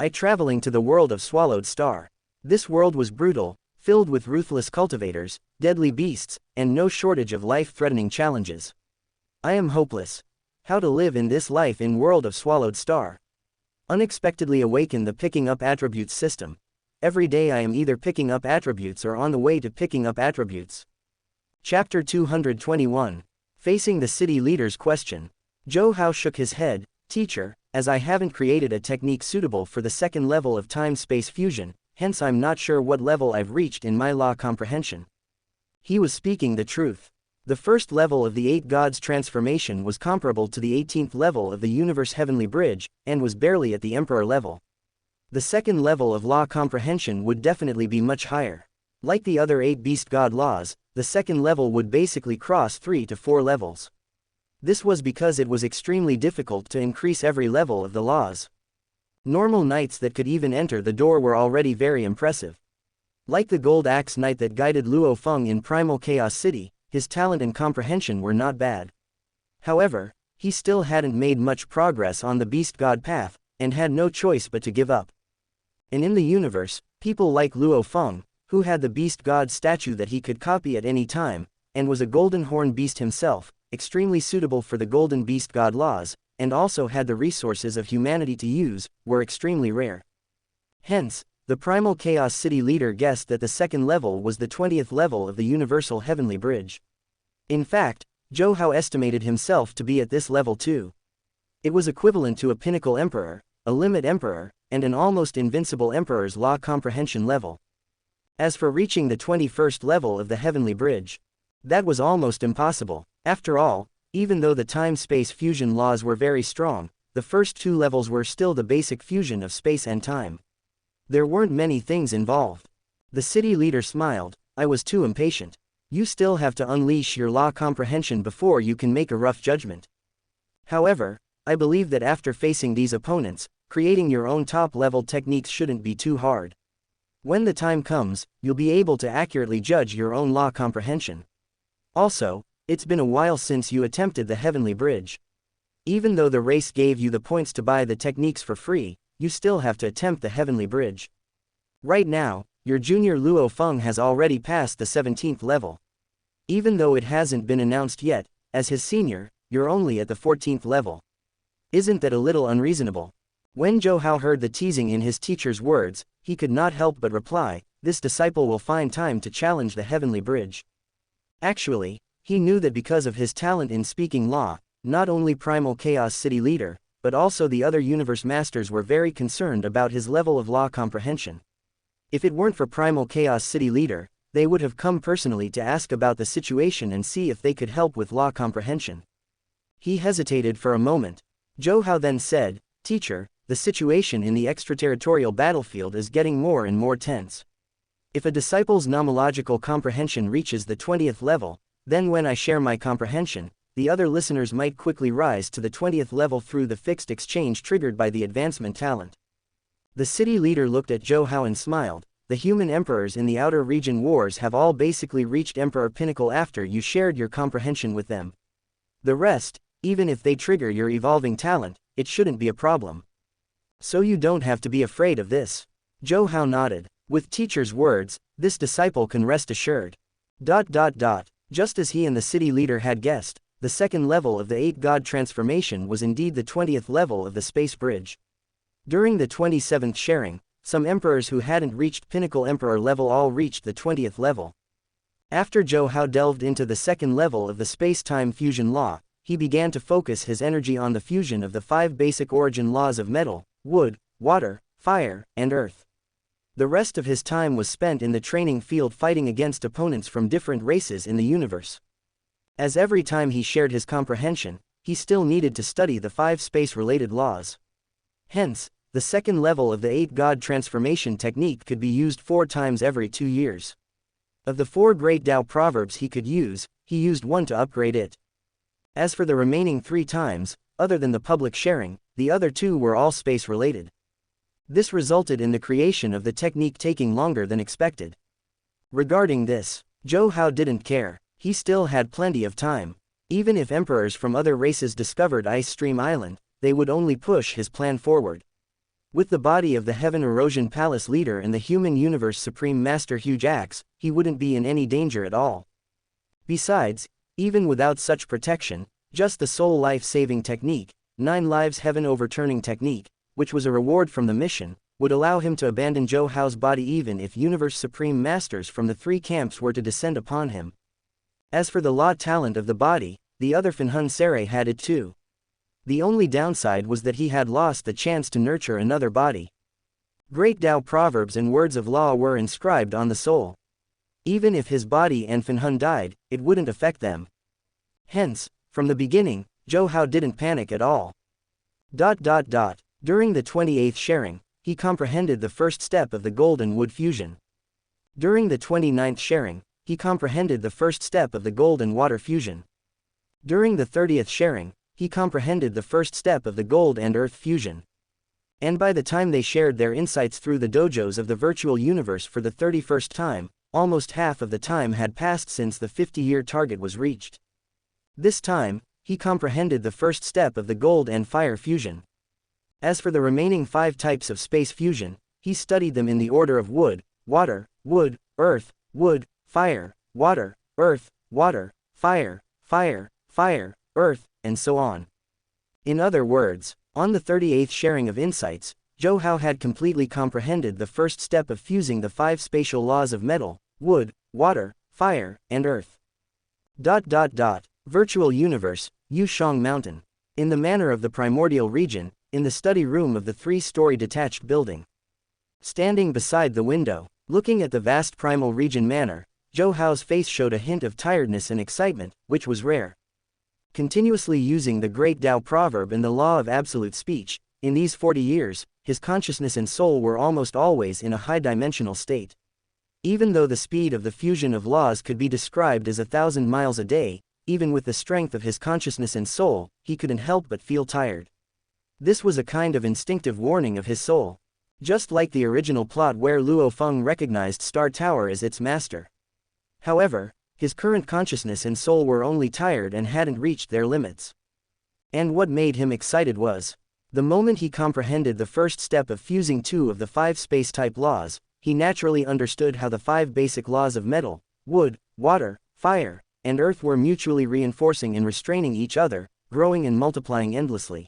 traveling to the world of Swallowed Star. This world was brutal, filled with ruthless cultivators, deadly beasts, and no shortage of life-threatening challenges. I am hopeless. How to live in this life in world of Swallowed Star? Unexpectedly awaken the picking up attributes system. Every day I am either picking up attributes or on the way to picking up attributes. Chapter 221. Facing the city leader's question. Zhou Hao shook his head. Teacher, as I haven't created a technique suitable for the second level of time-space fusion, hence I'm not sure what level I've reached in my law comprehension. He was speaking the truth. The first level of the 8 gods transformation was comparable to the 18th level of the universe heavenly bridge, and was barely at the emperor level. The second level of law comprehension would definitely be much higher. Like the other 8 beast god laws, the second level would basically cross 3 to 4 levels. This was because it was extremely difficult to increase every level of the laws. Normal knights that could even enter the door were already very impressive. Like the gold axe knight that guided Luo Feng in Primal Chaos City, his talent and comprehension were not bad. However, he still hadn't made much progress on the beast god path, and had no choice but to give up. And in the universe, people like Luo Feng, who had the beast god statue that he could copy at any time, and was a golden horn beast himself, extremely suitable for the golden beast god laws, and also had the resources of humanity to use, were extremely rare. Hence, the Primal Chaos City leader guessed that the second level was the 20th level of the Universal Heavenly Bridge. In fact, Zhou Hao estimated himself to be at this level too. It was equivalent to a Pinnacle Emperor, a Limit Emperor, and an almost invincible Emperor's law comprehension level. As for reaching the 21st level of the Heavenly Bridge, that was almost impossible. After all, even though the time-space fusion laws were very strong, the first 2 levels were still the basic fusion of space and time. There weren't many things involved. The city leader smiled. I was too impatient. You still have to unleash your law comprehension before you can make a rough judgment. However, I believe that after facing these opponents, creating your own top-level techniques shouldn't be too hard. When the time comes, you'll be able to accurately judge your own law comprehension. Also, it's been a while since you attempted the Heavenly Bridge. Even though the race gave you the points to buy the techniques for free, you still have to attempt the Heavenly Bridge. Right now, your junior Luo Feng has already passed the 17th level. Even though it hasn't been announced yet, as his senior, you're only at the 14th level. Isn't that a little unreasonable? When Zhou Hao heard the teasing in his teacher's words, he could not help but reply, this disciple will find time to challenge the Heavenly Bridge. Actually, he knew that because of his talent in speaking law, not only Primal Chaos City leader, but also the other universe masters were very concerned about his level of law comprehension. If it weren't for Primal Chaos City leader, they would have come personally to ask about the situation and see if they could help with law comprehension. He hesitated for a moment. Zhou Hao then said, Teacher, the situation in the extraterritorial battlefield is getting more and more tense. If a disciple's nomological comprehension reaches the 20th level, then when I share my comprehension, the other listeners might quickly rise to the 20th level through the fixed exchange triggered by the advancement talent. The city leader looked at Zhou Hao and smiled. The human emperors in the outer region wars have all basically reached Emperor Pinnacle after you shared your comprehension with them. The rest, even if they trigger your evolving talent, it shouldn't be a problem. So you don't have to be afraid of this. Zhou Hao nodded. With teacher's words, this disciple can rest assured. Just as he and the city leader had guessed, the second level of the 8 god transformation was indeed the 20th level of the space bridge. During the 27th sharing, some emperors who hadn't reached Pinnacle Emperor level all reached the 20th level. After Zhou Hao delved into the second level of the space-time fusion law, he began to focus his energy on the fusion of the 5 basic origin laws of metal, wood, water, fire, and earth. The rest of his time was spent in the training field fighting against opponents from different races in the universe. As every time he shared his comprehension, he still needed to study the 5 space-related laws. Hence, the second level of the 8 god transformation technique could be used 4 times every 2 years. Of the 4 great Tao proverbs he could use, he used 1 to upgrade it. As for the remaining 3 times, other than the public sharing, the other 2 were all space-related. This resulted in the creation of the technique taking longer than expected. Regarding this, Zhou Hao didn't care. He still had plenty of time. Even if emperors from other races discovered Ice Stream Island, they would only push his plan forward. With the body of the Heaven Erosion Palace leader and the human universe Supreme Master Huge Axe, he wouldn't be in any danger at all. Besides, even without such protection, just the soul life-saving technique, 9 lives heaven overturning technique, which was a reward from the mission, would allow him to abandon Zhou Hao's body even if Universe Supreme Masters from the 3 camps were to descend upon him. As for the law talent of the body, the other Finhun Sere had it too. The only downside was that he had lost the chance to nurture another body. Great Tao proverbs and words of law were inscribed on the soul. Even if his body and Finhun died, it wouldn't affect them. Hence, from the beginning, Zhou Hao didn't panic at all. During the 28th sharing, he comprehended the first step of the Golden Wood Fusion. During the 29th sharing, he comprehended the first step of the Golden Water Fusion. During the 30th sharing, he comprehended the first step of the Gold and Earth Fusion. And by the time they shared their insights through the dojos of the virtual universe for the 31st time, almost half of the time had passed since the 50-year target was reached. This time, he comprehended the first step of the Gold and Fire Fusion. As for the remaining 5 types of space fusion, he studied them in the order of wood, earth, fire, water, earth, fire, earth, and so on. In other words, on the 38th sharing of insights, Zhou Hao had completely comprehended the first step of fusing the 5 spatial laws of metal, wood, water, fire, and earth. Virtual universe, Yushang Mountain. In the manner of the primordial region, in the study room of the 3-story detached building. Standing beside the window, looking at the vast primal region manor, Zhou Hao's face showed a hint of tiredness and excitement, which was rare. Continuously using the great Tao proverb and the law of absolute speech, in these 40 years, his consciousness and soul were almost always in a high-dimensional state. Even though the speed of the fusion of laws could be described as 1,000 miles a day, even with the strength of his consciousness and soul, he couldn't help but feel tired. This was a kind of instinctive warning of his soul. Just like the original plot where Luo Feng recognized Star Tower as its master. However, his current consciousness and soul were only tired and hadn't reached their limits. And what made him excited was, the moment he comprehended the first step of fusing 2 of the 5 space-type laws, he naturally understood how the 5 basic laws of metal, wood, water, fire, and earth were mutually reinforcing and restraining each other, growing and multiplying endlessly.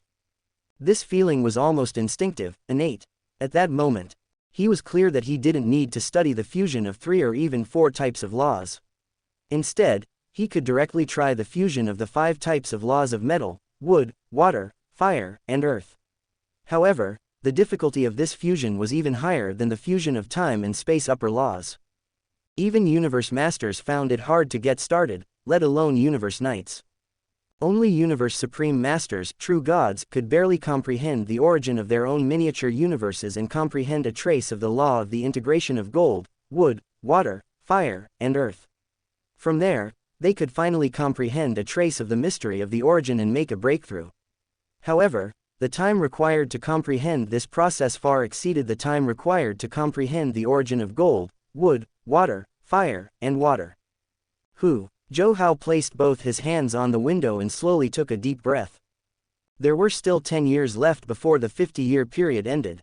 This feeling was almost instinctive, innate. At that moment, he was clear that he didn't need to study the fusion of 3 or even 4 types of laws. Instead, he could directly try the fusion of the 5 types of laws of metal, wood, water, fire, and earth. However, the difficulty of this fusion was even higher than the fusion of time and space upper laws. Even universe masters found it hard to get started, let alone universe knights. Only universe supreme masters, true gods, could barely comprehend the origin of their own miniature universes and comprehend a trace of the law of the integration of gold, wood, water, fire, and earth. From there, they could finally comprehend a trace of the mystery of the origin and make a breakthrough. However, the time required to comprehend this process far exceeded the time required to comprehend the origin of gold, wood, water, fire, and water. Zhou Hao placed both his hands on the window and slowly took a deep breath. There were still 10 years left before the 50-year period ended.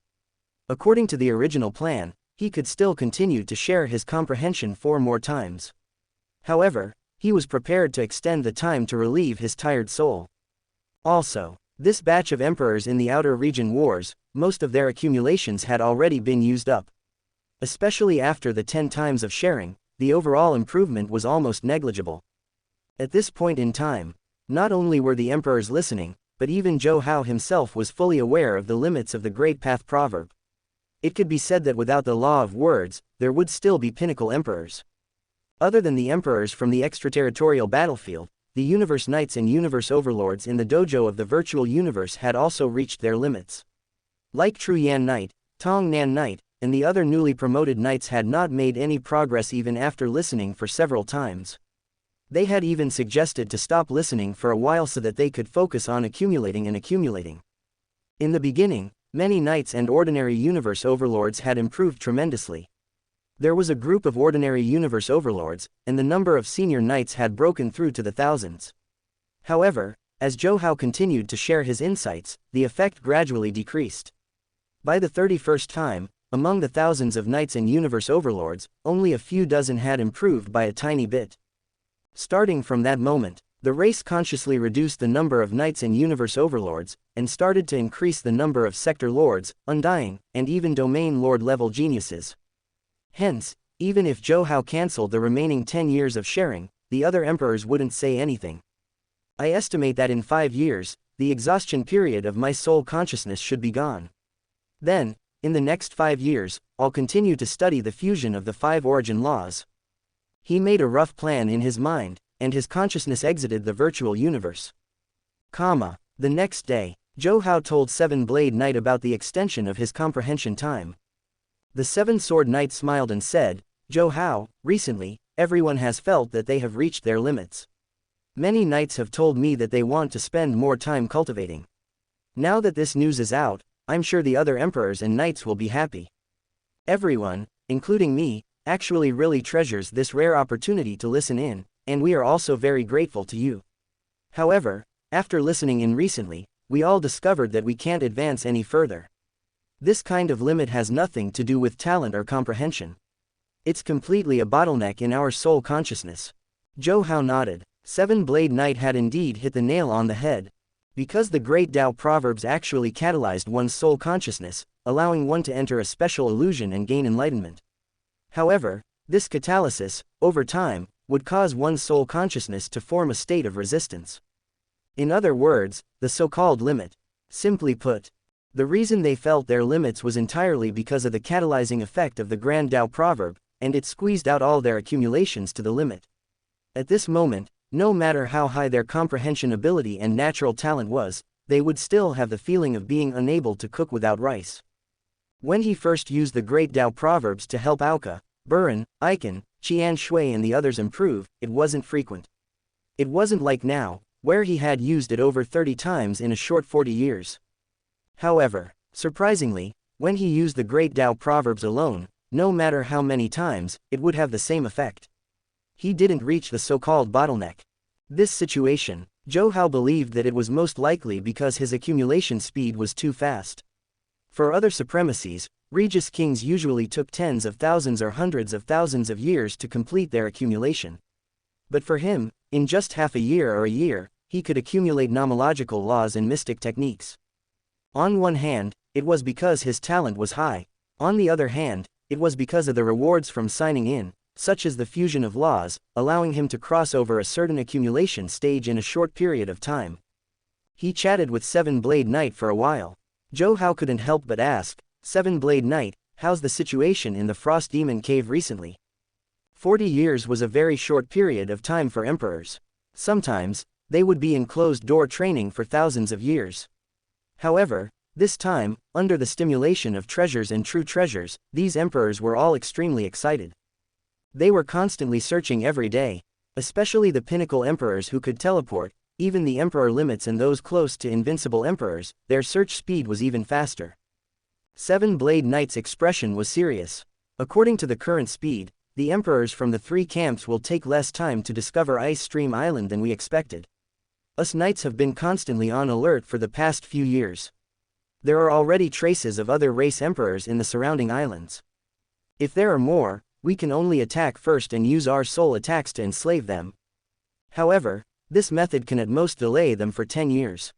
According to the original plan, he could still continue to share his comprehension 4 more times. However, he was prepared to extend the time to relieve his tired soul. Also, this batch of emperors in the outer region wars, most of their accumulations had already been used up. Especially after the 10 times of sharing, the overall improvement was almost negligible. At this point in time, not only were the emperors listening, but even Zhou Hao himself was fully aware of the limits of the Great Path proverb. It could be said that without the law of words, there would still be pinnacle emperors. Other than the emperors from the extraterritorial battlefield, the universe knights and universe overlords in the dojo of the virtual universe had also reached their limits. Like Tru Yan Knight, Tong Nan Knight, and the other newly promoted knights had not made any progress even after listening for several times. They had even suggested to stop listening for a while so that they could focus on accumulating and accumulating. In the beginning, many knights and ordinary universe overlords had improved tremendously. There was a group of ordinary universe overlords, and the number of senior knights had broken through to the thousands. However, as Zhou Hao continued to share his insights, the effect gradually decreased. By the 31st time, among the thousands of knights and universe overlords, only a few dozen had improved by a tiny bit. Starting from that moment, the race consciously reduced the number of knights and universe overlords, and started to increase the number of sector lords, undying, and even domain lord level geniuses. Hence, even if Zhou Hao cancelled the remaining 10 years of sharing, the other emperors wouldn't say anything. I estimate that in 5 years, the exhaustion period of my soul consciousness should be gone. Then, in the next 5 years, I'll continue to study the fusion of the 5 origin laws. He made a rough plan in his mind, and his consciousness exited the virtual universe. The next day, Zhou Hao told Seven Blade Knight about the extension of his comprehension time. The Seven Sword Knight smiled and said, Zhou Hao, recently, everyone has felt that they have reached their limits. Many knights have told me that they want to spend more time cultivating. Now that this news is out, I'm sure the other emperors and knights will be happy. Everyone, including me, actually really treasures this rare opportunity to listen in, and we are also very grateful to you. However, after listening in recently, we all discovered that we can't advance any further. This kind of limit has nothing to do with talent or comprehension. It's completely a bottleneck in our soul consciousness. Zhou Hao nodded. Seven Blade Knight had indeed hit the nail on the head. Because the great Tao proverbs actually catalyzed one's soul consciousness, allowing one to enter a special illusion and gain enlightenment. However, this catalysis, over time, would cause one's soul consciousness to form a state of resistance. In other words, the so-called limit. Simply put, the reason they felt their limits was entirely because of the catalyzing effect of the grand Tao proverb, and it squeezed out all their accumulations to the limit. At this moment, no matter how high their comprehension ability and natural talent was, they would still have the feeling of being unable to cook without rice. When he first used the great Tao proverbs to help Auka, Burin, Icon, Qian Shui and the others improve, it wasn't frequent. It wasn't like now, where he had used it over 30 times in a short 40 years. However, surprisingly, when he used the great Tao proverbs alone, no matter how many times, it would have the same effect. He didn't reach the so-called bottleneck. This situation, Zhou Hao believed that it was most likely because his accumulation speed was too fast. For other supremacies, Regis kings usually took tens of thousands or hundreds of thousands of years to complete their accumulation. But for him, in just half a year or a year, he could accumulate nomological laws and mystic techniques. On one hand, it was because his talent was high. On the other hand, it was because of the rewards from signing in, such as the fusion of laws, allowing him to cross over a certain accumulation stage in a short period of time. He chatted with Seven Blade Knight for a while. Zhou Hao couldn't help but ask, Seven Blade Knight, how's the situation in the Frost Demon Cave recently? 40 years was a very short period of time for emperors. Sometimes, they would be in closed-door training for thousands of years. However, this time, under the stimulation of treasures and true treasures, these emperors were all extremely excited. They were constantly searching every day, especially the pinnacle emperors who could teleport, even the emperor limits and those close to invincible emperors, their search speed was even faster. Seven Blade Knight's expression was serious. According to the current speed, the emperors from the 3 camps will take less time to discover Ice Stream Island than we expected. Us knights have been constantly on alert for the past few years. There are already traces of other race emperors in the surrounding islands. If there are more, we can only attack first and use our soul attacks to enslave them. However, this method can at most delay them for 10 years.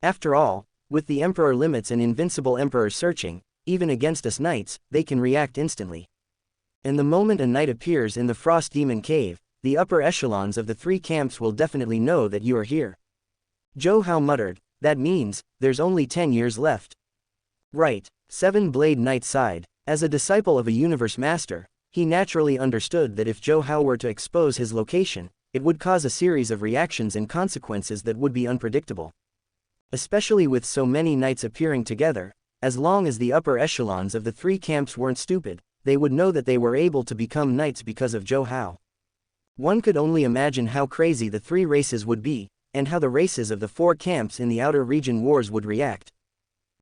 After all, with the emperor limits and invincible emperors searching, even against us knights, they can react instantly. And the moment a knight appears in the Frost Demon Cave, the upper echelons of the 3 camps will definitely know that you are here. Zhou Hao muttered, that means, there's only 10 years left. Right, Seven Blade Knight sighed. As a disciple of a universe master, he naturally understood that if Zhou Hao were to expose his location, it would cause a series of reactions and consequences that would be unpredictable. Especially with so many knights appearing together, as long as the upper echelons of the 3 camps weren't stupid, they would know that they were able to become knights because of Zhou Hao. One could only imagine how crazy the 3 races would be, and how the races of the 4 camps in the outer region wars would react.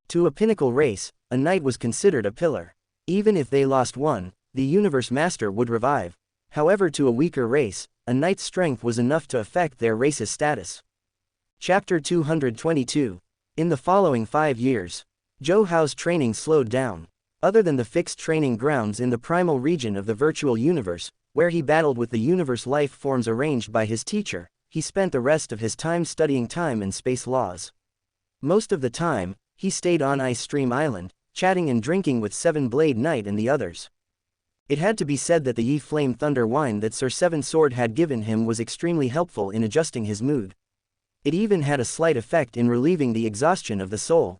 To a pinnacle race, a knight was considered a pillar. Even if they lost one, the universe master would revive. However, to a weaker race, a knight's strength was enough to affect their race's status. Chapter 222. In the following 5 years. Zhou Hao's training slowed down. Other than the fixed training grounds in the primal region of the virtual universe, where he battled with the universe life forms arranged by his teacher, he spent the rest of his time studying time and space laws. Most of the time, he stayed on Ice Stream Island, chatting and drinking with Seven Blade Knight and the others. It had to be said that the Yi Flame Thunder wine that Sir Seven Sword had given him was extremely helpful in adjusting his mood. It even had a slight effect in relieving the exhaustion of the soul.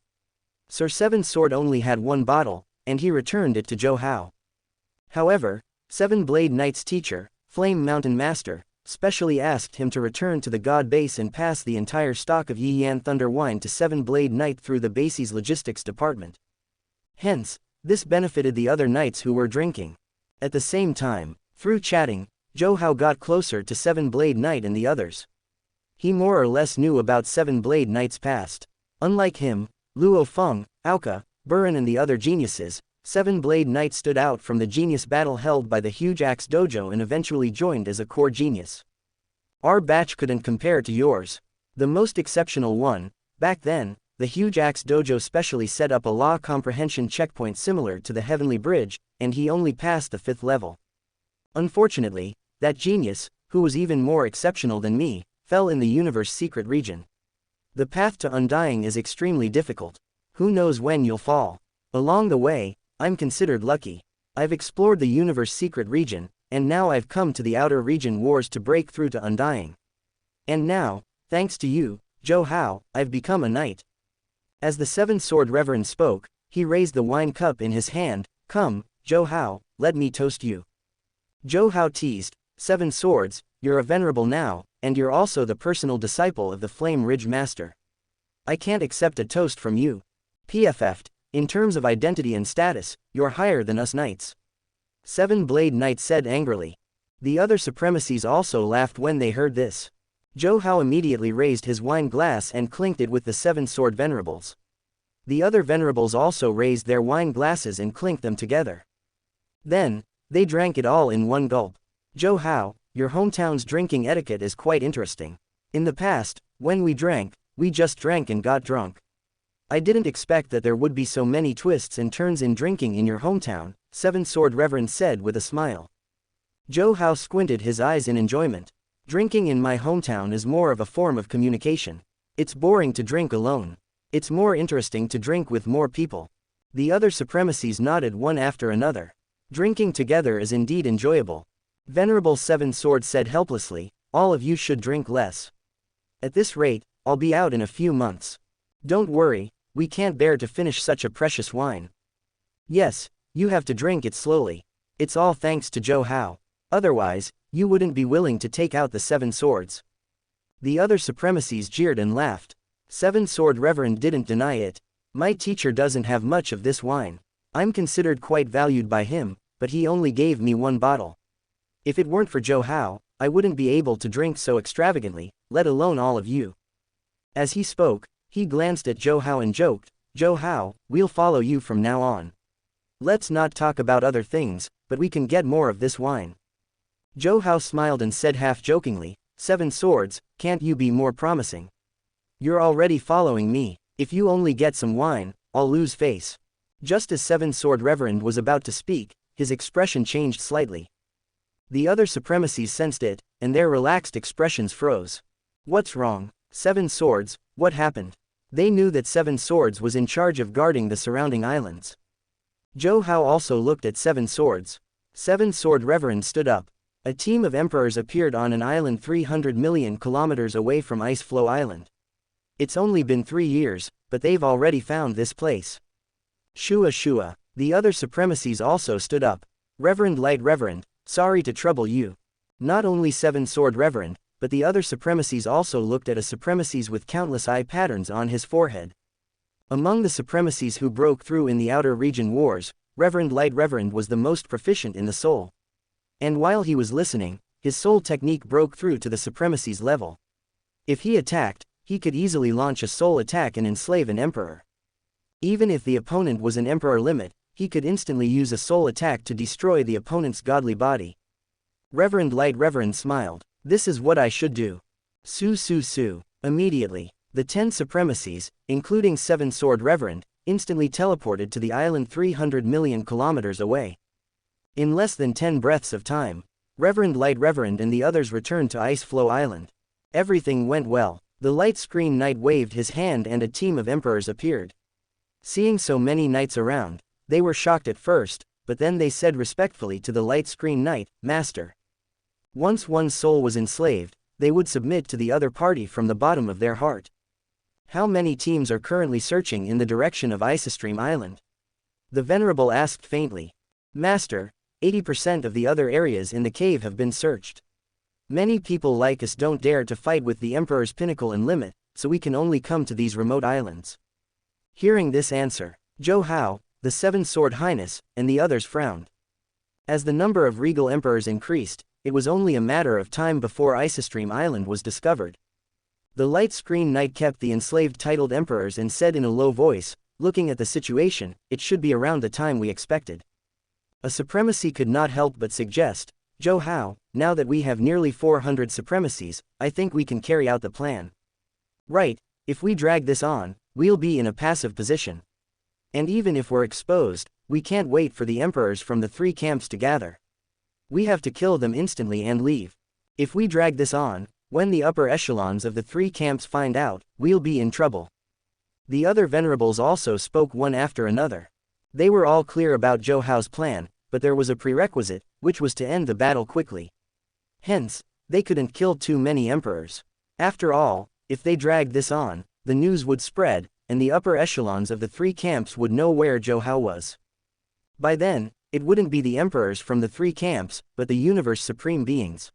Sir Seven Sword only had one bottle, and he returned it to Zhou Hao. However, Seven Blade Knight's teacher, Flame Mountain Master, specially asked him to return to the God Base and pass the entire stock of Yi Yan Thunder wine to Seven Blade Knight through the base's logistics department. Hence, this benefited the other knights who were drinking. At the same time, through chatting, Zhou Hao got closer to Seven Blade Knight and the others. He more or less knew about Seven Blade Knight's past. Unlike him, Luo Feng, Aoka, Burin and the other geniuses, Seven Blade Knight stood out from the genius battle held by the Huge Axe Dojo and eventually joined as a core genius. Our batch couldn't compare to yours. The most exceptional one. Back then, the Huge Axe Dojo specially set up a law comprehension checkpoint similar to the Heavenly Bridge, and he only passed the 5th level. Unfortunately, that genius, who was even more exceptional than me, fell in the universe secret region. The path to undying is extremely difficult. Who knows when you'll fall? Along the way, I'm considered lucky. I've explored the universe secret region, and now I've come to the outer region wars to break through to undying. And now, thanks to you, Zhou Hao, I've become a knight. As the Seven Sword Reverend spoke, he raised the wine cup in his hand. Come, Zhou Hao, let me toast you. Zhou Hao teased, Seven Swords, you're a venerable now, and you're also the personal disciple of the Flame Ridge Master. I can't accept a toast from you. PFF'd, in terms of identity and status, you're higher than us knights. Seven Blade Knight said angrily. The other supremacies also laughed when they heard this. Zhou Hao immediately raised his wine glass and clinked it with the Seven Sword Venerables. The other venerables also raised their wine glasses and clinked them together. Then, they drank it all in one gulp. Zhou Hao, your hometown's drinking etiquette is quite interesting. In the past, when we just drank and got drunk. I didn't expect that there would be so many twists and turns in drinking in your hometown, Seven Sword Reverend said with a smile. Zhou Hao squinted his eyes in enjoyment. Drinking in my hometown is more of a form of communication. It's boring to drink alone. It's more interesting to drink with more people. The other supremacies nodded one after another. Drinking together is indeed enjoyable. Venerable Seven Sword said helplessly, all of you should drink less. At this rate, I'll be out in a few months. Don't worry, we can't bear to finish such a precious wine. Yes, you have to drink it slowly. It's all thanks to Zhou Hao. Otherwise, you wouldn't be willing to take out the Seven Swords. The other supremacies jeered and laughed. Seven Sword Reverend didn't deny it. My teacher doesn't have much of this wine. I'm considered quite valued by him, but he only gave me one bottle. If it weren't for Zhou Hao, I wouldn't be able to drink so extravagantly, let alone all of you. As he spoke, he glanced at Zhou Hao and joked, Zhou Hao, we'll follow you from now on. Let's not talk about other things, but we can get more of this wine. Zhou Hao smiled and said half-jokingly, Seven Swords, can't you be more promising? You're already following me. If you only get some wine, I'll lose face. Just as Seven Sword Reverend was about to speak, his expression changed slightly. The other supremacies sensed it, and their relaxed expressions froze. What's wrong? Seven Swords, what happened? They knew that Seven Swords was in charge of guarding the surrounding islands. Zhou Hao also looked at Seven Swords. Seven Sword Reverend stood up. A team of emperors appeared on an island 300 million kilometers away from Ice Flow Island. It's only been 3 years, but they've already found this place. Shua Shua. The other supremacies also stood up. Reverend Light Reverend, sorry to trouble you. Not only Seven Sword Reverend, but the other supremacies also looked at a supremacies with countless eye patterns on his forehead. Among the supremacies who broke through in the outer region wars, Reverend Light Reverend was the most proficient in the soul. And while he was listening, his soul technique broke through to the supremacies level. If he attacked, he could easily launch a soul attack and enslave an emperor. Even if the opponent was an emperor limit, he could instantly use a soul attack to destroy the opponent's godly body. Reverend Light Reverend smiled. This is what I should do. Su. Immediately, the 10 supremacies, including Seven Sword Reverend, instantly teleported to the island 300 million kilometers away. In less than 10 breaths of time, Reverend Light Reverend and the others returned to Ice Flow Island. Everything went well. The light screen knight waved his hand and a team of emperors appeared. Seeing so many knights around, they were shocked at first, but then they said respectfully to the light screen knight, "Master." Once one's soul was enslaved, they would submit to the other party from the bottom of their heart. How many teams are currently searching in the direction of Isostream Island? The Venerable asked faintly. "Master, 80% of the other areas in the cave have been searched. Many people like us don't dare to fight with the Emperor's pinnacle and limit, so we can only come to these remote islands." Hearing this answer, Zhou Hao, the Seven-Sword Highness, and the others frowned. As the number of regal emperors increased, it was only a matter of time before Isostream Island was discovered. The light screen knight kept the enslaved titled emperors and said in a low voice, "Looking at the situation, it should be around the time we expected." A supremacy could not help but suggest, "Zhou Hao, now that we have nearly 400 supremacies, I think we can carry out the plan." "Right, if we drag this on, we'll be in a passive position. And even if we're exposed, we can't wait for the emperors from the three camps to gather. We have to kill them instantly and leave. If we drag this on, when the upper echelons of the three camps find out, we'll be in trouble." The other venerables also spoke one after another. They were all clear about Zhou Hao's plan, but there was a prerequisite, which was to end the battle quickly. Hence, they couldn't kill too many emperors. After all, if they dragged this on, the news would spread, and the upper echelons of the three camps would know where Zhou Hao was. By then, it wouldn't be the emperors from the three camps, but the universe's supreme beings.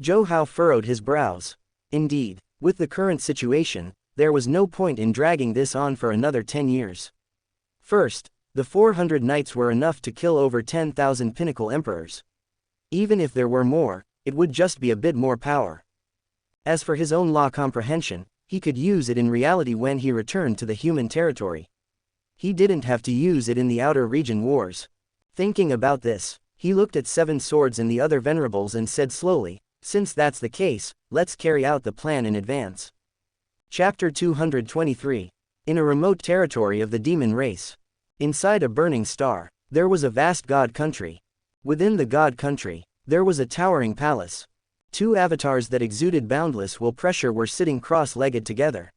Zhou Hao furrowed his brows. Indeed, with the current situation, there was no point in dragging this on for another 10 years. First, the 400 knights were enough to kill over 10,000 pinnacle emperors. Even if there were more, it would just be a bit more power. As for his own law comprehension, he could use it in reality when he returned to the human territory. He didn't have to use it in the outer region wars. Thinking about this, he looked at Seven Swords and the other venerables and said slowly, "Since that's the case, let's carry out the plan in advance." Chapter 223. In a remote territory of the demon race. Inside a burning star, there was a vast god country. Within the god country, there was a towering palace. Two avatars that exuded boundless will pressure were sitting cross-legged together.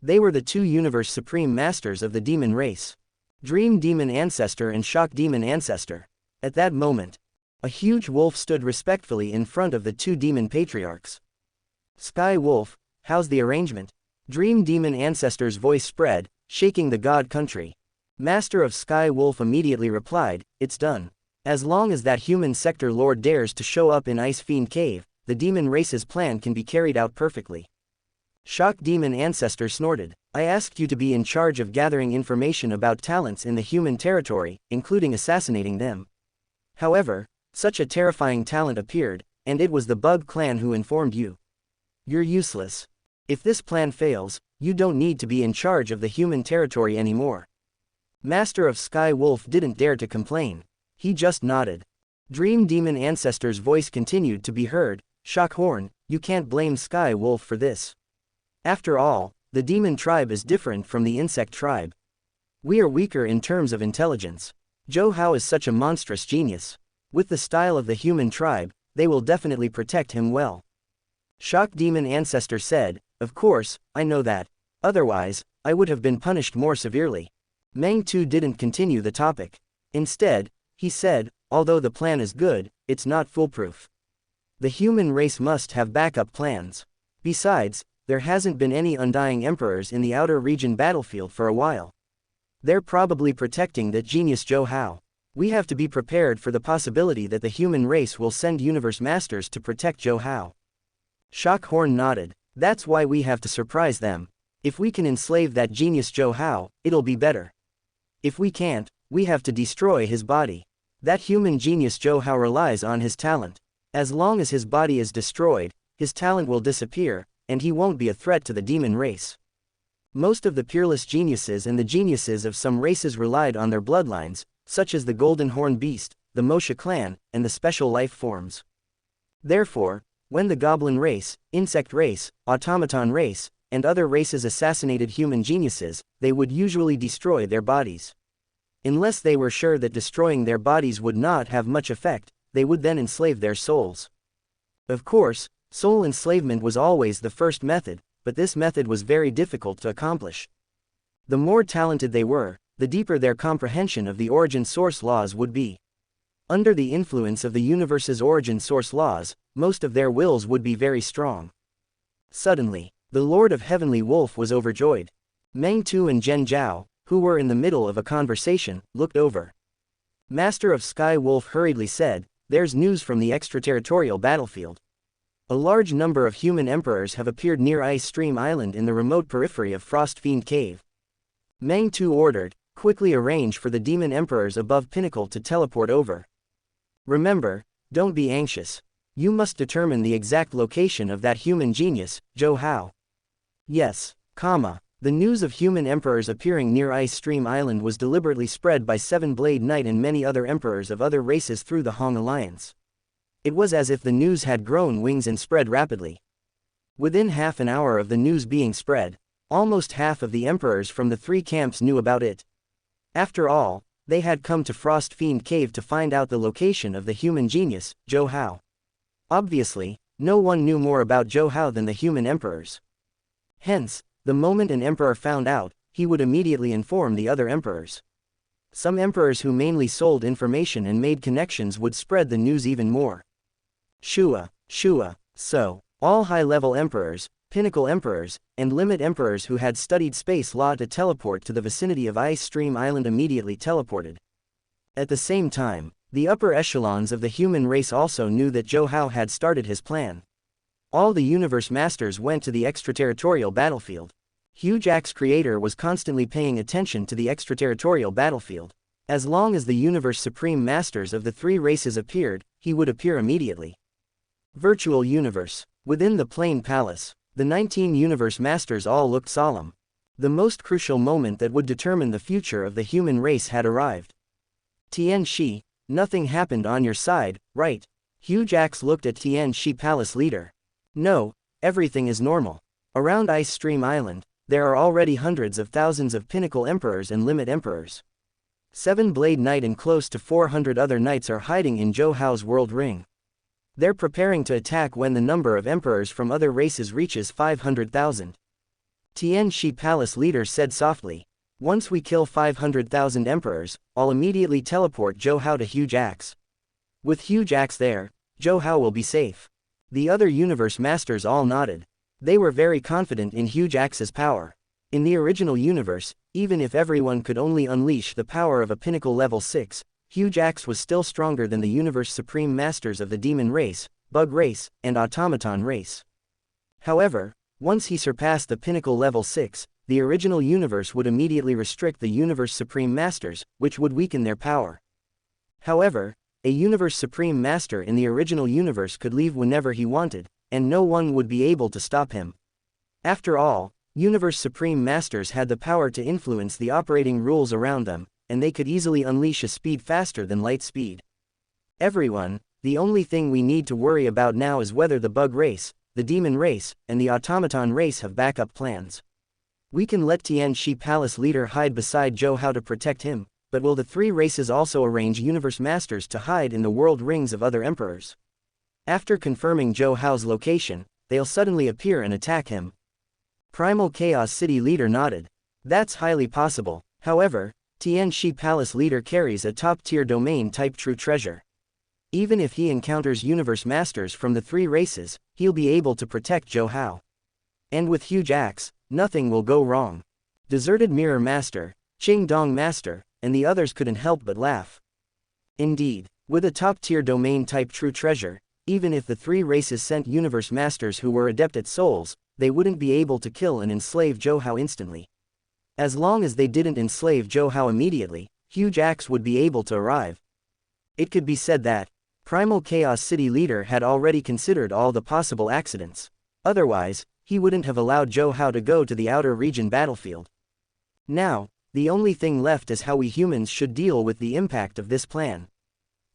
They were the two universe supreme masters of the demon race. Dream Demon Ancestor and Shock Demon Ancestor. At that moment, a huge wolf stood respectfully in front of the two demon patriarchs. "Sky Wolf, how's the arrangement?" Dream Demon Ancestor's voice spread, shaking the god country. Master of Sky Wolf immediately replied, "It's done. As long as that human sector lord dares to show up in Ice Fiend Cave, the demon race's plan can be carried out perfectly." Shock Demon Ancestor snorted, "I asked you to be in charge of gathering information about talents in the human territory, including assassinating them. However, such a terrifying talent appeared, and it was the Bug Clan who informed you. You're useless. If this plan fails, you don't need to be in charge of the human territory anymore." Master of Sky Wolf didn't dare to complain. He just nodded. Dream Demon Ancestor's voice continued to be heard, "Shockhorn, you can't blame Sky Wolf for this. After all, the demon tribe is different from the insect tribe. We are weaker in terms of intelligence. Zhou Hao is such a monstrous genius. With the style of the human tribe, they will definitely protect him well." Shock Demon Ancestor said, "Of course, I know that. Otherwise, I would have been punished more severely." Meng Tu didn't continue the topic. Instead, he said, "Although the plan is good, it's not foolproof. The human race must have backup plans. Besides, there hasn't been any undying emperors in the outer region battlefield for a while. They're probably protecting that genius Zhou Hao. We have to be prepared for the possibility that the human race will send universe masters to protect Zhou Hao." Shockhorn nodded, "That's why we have to surprise them. If we can enslave that genius Zhou Hao, it'll be better. If we can't, we have to destroy his body. That human genius Zhou Hao relies on his talent. As long as his body is destroyed, his talent will disappear, and he won't be a threat to the demon race. Most of the peerless geniuses and the geniuses of some races relied on their bloodlines, such as the Golden Horn Beast, the Mosha clan, and the special life forms. Therefore, when the goblin race, insect race, automaton race, and other races assassinated human geniuses, they would usually destroy their bodies. Unless they were sure that destroying their bodies would not have much effect, they would then enslave their souls. Of course, soul enslavement was always the first method, but this method was very difficult to accomplish. The more talented they were, the deeper their comprehension of the origin source laws would be. Under the influence of the universe's origin source laws, most of their wills would be very strong. Suddenly, the Lord of Heavenly Wolf was overjoyed. Meng Tu and Zhen Zhao, who were in the middle of a conversation, looked over. Master of Sky Wolf hurriedly said, "There's news from the extraterritorial battlefield. A large number of human emperors have appeared near Ice Stream Island in the remote periphery of Frost Fiend Cave." Meng Tu ordered, "Quickly arrange for the demon emperors above Pinnacle to teleport over. Remember, don't be anxious. You must determine the exact location of that human genius, Zhou Hao." Yes, the news of human emperors appearing near Ice Stream Island was deliberately spread by Seven Blade Knight and many other emperors of other races through the Hong Alliance. It was as if the news had grown wings and spread rapidly. Within half an hour of the news being spread, almost half of the emperors from the three camps knew about it. After all, they had come to Frost Fiend Cave to find out the location of the human genius, Zhou Hao. Obviously, no one knew more about Zhou Hao than the human emperors. Hence, the moment an emperor found out, he would immediately inform the other emperors. Some emperors who mainly sold information and made connections would spread the news even more. Shua. So, all high-level emperors, pinnacle emperors, and limit emperors who had studied space law to teleport to the vicinity of Ice Stream Island immediately teleported. At the same time, the upper echelons of the human race also knew that Zhou Hao had started his plan. All the universe masters went to the extraterritorial battlefield. Huge Axe Creator was constantly paying attention to the extraterritorial battlefield. As long as the universe supreme masters of the three races appeared, he would appear immediately. Virtual universe. Within the Plain Palace, the 19 universe masters all looked solemn. The most crucial moment that would determine the future of the human race had arrived. Tian Shi, nothing happened on your side, right? Huge Axe looked at Tian Shi, Palace leader. No, everything is normal. Around Ice Stream Island, there are already hundreds of thousands of pinnacle emperors and limit emperors. Seven Blade Knight and close to 400 other knights are hiding in Zhou Hao's world ring. They're preparing to attack when the number of emperors from other races reaches 500,000. Tian Shi, Palace leader, said softly. Once we kill 500,000 emperors, I'll immediately teleport Zhou Hao to Huge Axe. With Huge Axe there, Zhou Hao will be safe. The other universe masters all nodded. They were very confident in Huge Axe's power. In the original universe, even if everyone could only unleash the power of a pinnacle level 6, Huge Axe was still stronger than the universe supreme masters of the demon race, bug race, and automaton race. However, once he surpassed the pinnacle level 6, the original universe would immediately restrict the universe supreme masters, which would weaken their power. However, a universe supreme master in the original universe could leave whenever he wanted, and no one would be able to stop him. After all, universe supreme masters had the power to influence the operating rules around them, and they could easily unleash a speed faster than light speed. Everyone, the only thing we need to worry about now is whether the bug race, the demon race, and the automaton race have backup plans. We can let Tian Shi, Palace leader, hide beside Zhou Hao to protect him, but will the three races also arrange universe masters to hide in the world rings of other emperors? After confirming Zhou Hao's location, they'll suddenly appear and attack him. Primal Chaos City leader nodded. That's highly possible. However, Tian Shi, Palace leader, carries a top-tier domain-type true treasure. Even if he encounters universe masters from the three races, he'll be able to protect Zhou Hao. And with Huge Axe, nothing will go wrong. Deserted Mirror Master, Qing Dong Master, and the others couldn't help but laugh. Indeed, with a top-tier domain-type true treasure, even if the three races sent universe masters who were adept at souls, they wouldn't be able to kill and enslave Zhou Hao instantly. As long as they didn't enslave Zhou Hao immediately, Huge Axe would be able to arrive. It could be said that Primal Chaos City leader had already considered all the possible accidents. Otherwise, he wouldn't have allowed Zhou Hao to go to the outer region battlefield. Now, the only thing left is how we humans should deal with the impact of this plan.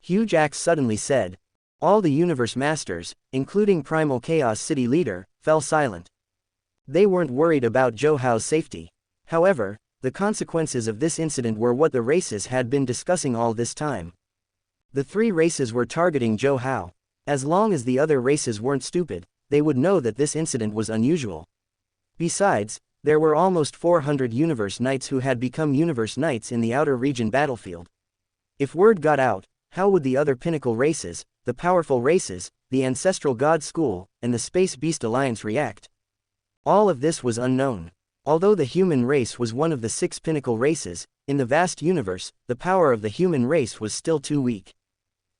Huge Axe suddenly said. All the universe masters, including Primal Chaos City leader, fell silent. They weren't worried about Zhou Hao's safety. However, the consequences of this incident were what the races had been discussing all this time. The three races were targeting Zhou Hao. As long as the other races weren't stupid, they would know that this incident was unusual. Besides, there were almost 400 Universe Knights who had become Universe Knights in the outer region battlefield. If word got out, how would the other pinnacle races, the powerful races, the Ancestral God School, and the Space Beast Alliance react? All of this was unknown. Although the human race was one of the 6 pinnacle races, in the vast universe, the power of the human race was still too weak.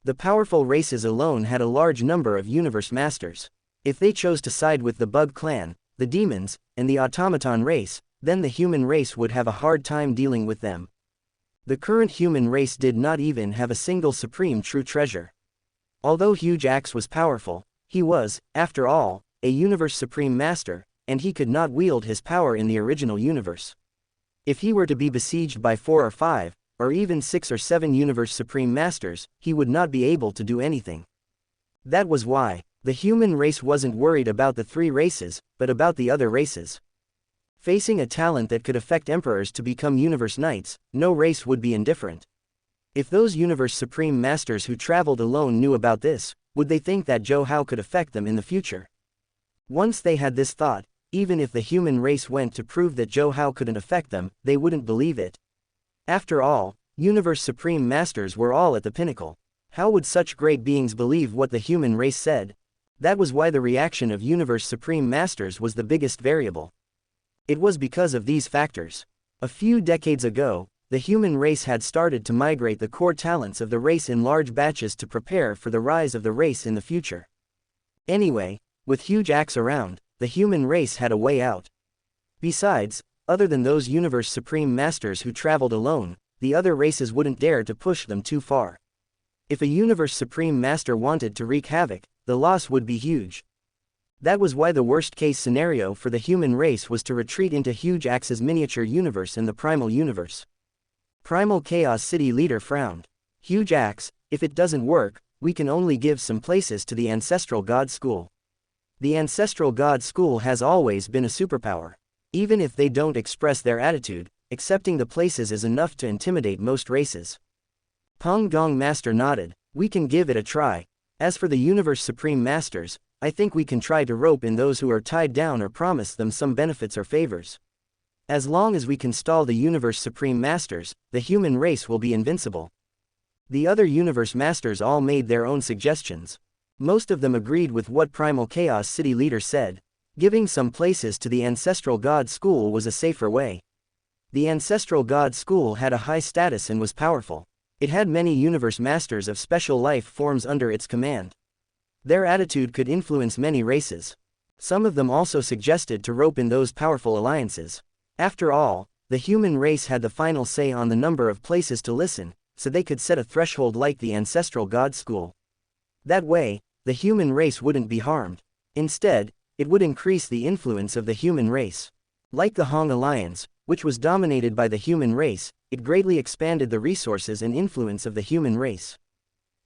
The powerful races alone had a large number of universe masters. If they chose to side with the Bug Clan, the demons, and the automaton race, then the human race would have a hard time dealing with them. The current human race did not even have a single supreme true treasure. Although Huge Axe was powerful, he was, after all, a universe supreme master, and he could not wield his power in the original universe. If he were to be besieged by 4 or 5, or even 6 or 7 universe supreme masters, he would not be able to do anything. That was why the human race wasn't worried about the 3 races, but about the other races. Facing a talent that could affect emperors to become universe knights, no race would be indifferent. If those universe supreme masters who traveled alone knew about this, would they think that Zhou Hao could affect them in the future? Once they had this thought, even if the human race went to prove that Zhou Hao couldn't affect them, they wouldn't believe it. After all, universe supreme masters were all at the pinnacle. How would such great beings believe what the human race said? That was why the reaction of universe supreme masters was the biggest variable. It was because of these factors. A few decades ago, the human race had started to migrate the core talents of the race in large batches to prepare for the rise of the race in the future. Anyway, with Huge Axe around, the human race had a way out. Besides, other than those universe supreme masters who traveled alone, the other races wouldn't dare to push them too far. If a universe supreme master wanted to wreak havoc, the loss would be huge. That was why the worst-case scenario for the human race was to retreat into Huge Axe's miniature universe in the Primal Universe. Primal Chaos City leader frowned. Huge Axe, if it doesn't work, we can only give some places to the Ancestral God School. The Ancestral God School has always been a superpower. Even if they don't express their attitude, accepting the places is enough to intimidate most races. Peng Gong Master nodded. We can give it a try. As for the Universe Supreme Masters, I think we can try to rope in those who are tied down or promise them some benefits or favors. As long as we can stall the Universe Supreme Masters, the human race will be invincible. The other Universe Masters all made their own suggestions. Most of them agreed with what Primal Chaos City leader said. Giving some places to the Ancestral God School was a safer way. The Ancestral God School had a high status and was powerful. It had many Universe Masters of special life forms under its command. Their attitude could influence many races. Some of them also suggested to rope in those powerful alliances. After all, the human race had the final say on the number of places to listen, so they could set a threshold like the Ancestral God School. That way, the human race wouldn't be harmed. Instead, it would increase the influence of the human race. Like the Hong Alliance, which was dominated by the human race, it greatly expanded the resources and influence of the human race.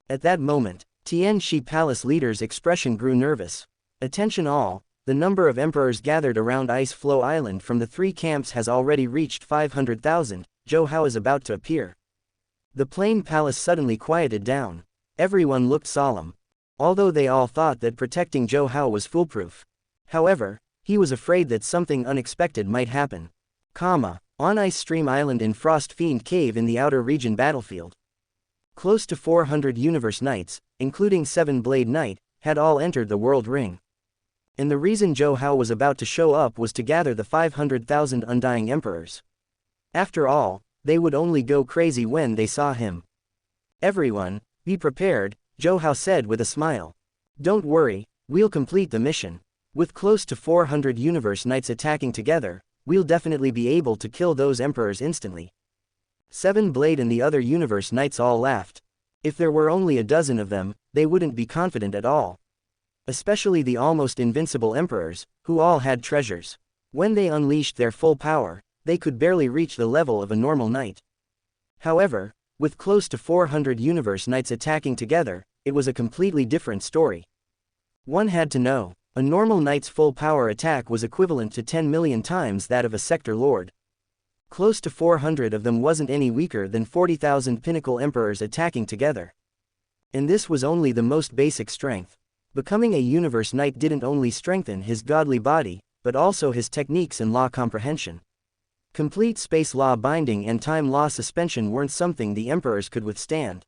At that moment, Tianxi Palace leader's expression grew nervous. Attention all, the number of emperors gathered around Ice Flow Island from the 3 camps has already reached 500,000, Zhou Hao is about to appear. The plain palace suddenly quieted down. Everyone looked solemn. Although they all thought that protecting Zhou Hao was foolproof. However, he was afraid that something unexpected might happen. On Ice Stream Island in Frost Fiend Cave in the outer region battlefield. Close to 400 Universe Knights, including 7 Blade Knight, had all entered the World Ring. And the reason Zhou Hao was about to show up was to gather the 500,000 Undying Emperors. After all, they would only go crazy when they saw him. Everyone, be prepared, Zhou Hao said with a smile. Don't worry, we'll complete the mission. With close to 400 Universe Knights attacking together, we'll definitely be able to kill those Emperors instantly. 7 Blade and the other Universe Knights all laughed. If there were only a dozen of them, they wouldn't be confident at all. Especially the almost invincible Emperors, who all had treasures. When they unleashed their full power, they could barely reach the level of a normal knight. However, with close to 400 Universe Knights attacking together, it was a completely different story. One had to know. A normal knight's full power attack was equivalent to 10 million times that of a sector lord. Close to 400 of them wasn't any weaker than 40,000 pinnacle emperors attacking together. And this was only the most basic strength. Becoming a universe knight didn't only strengthen his godly body, but also his techniques and law comprehension. Complete space law binding and time law suspension weren't something the emperors could withstand.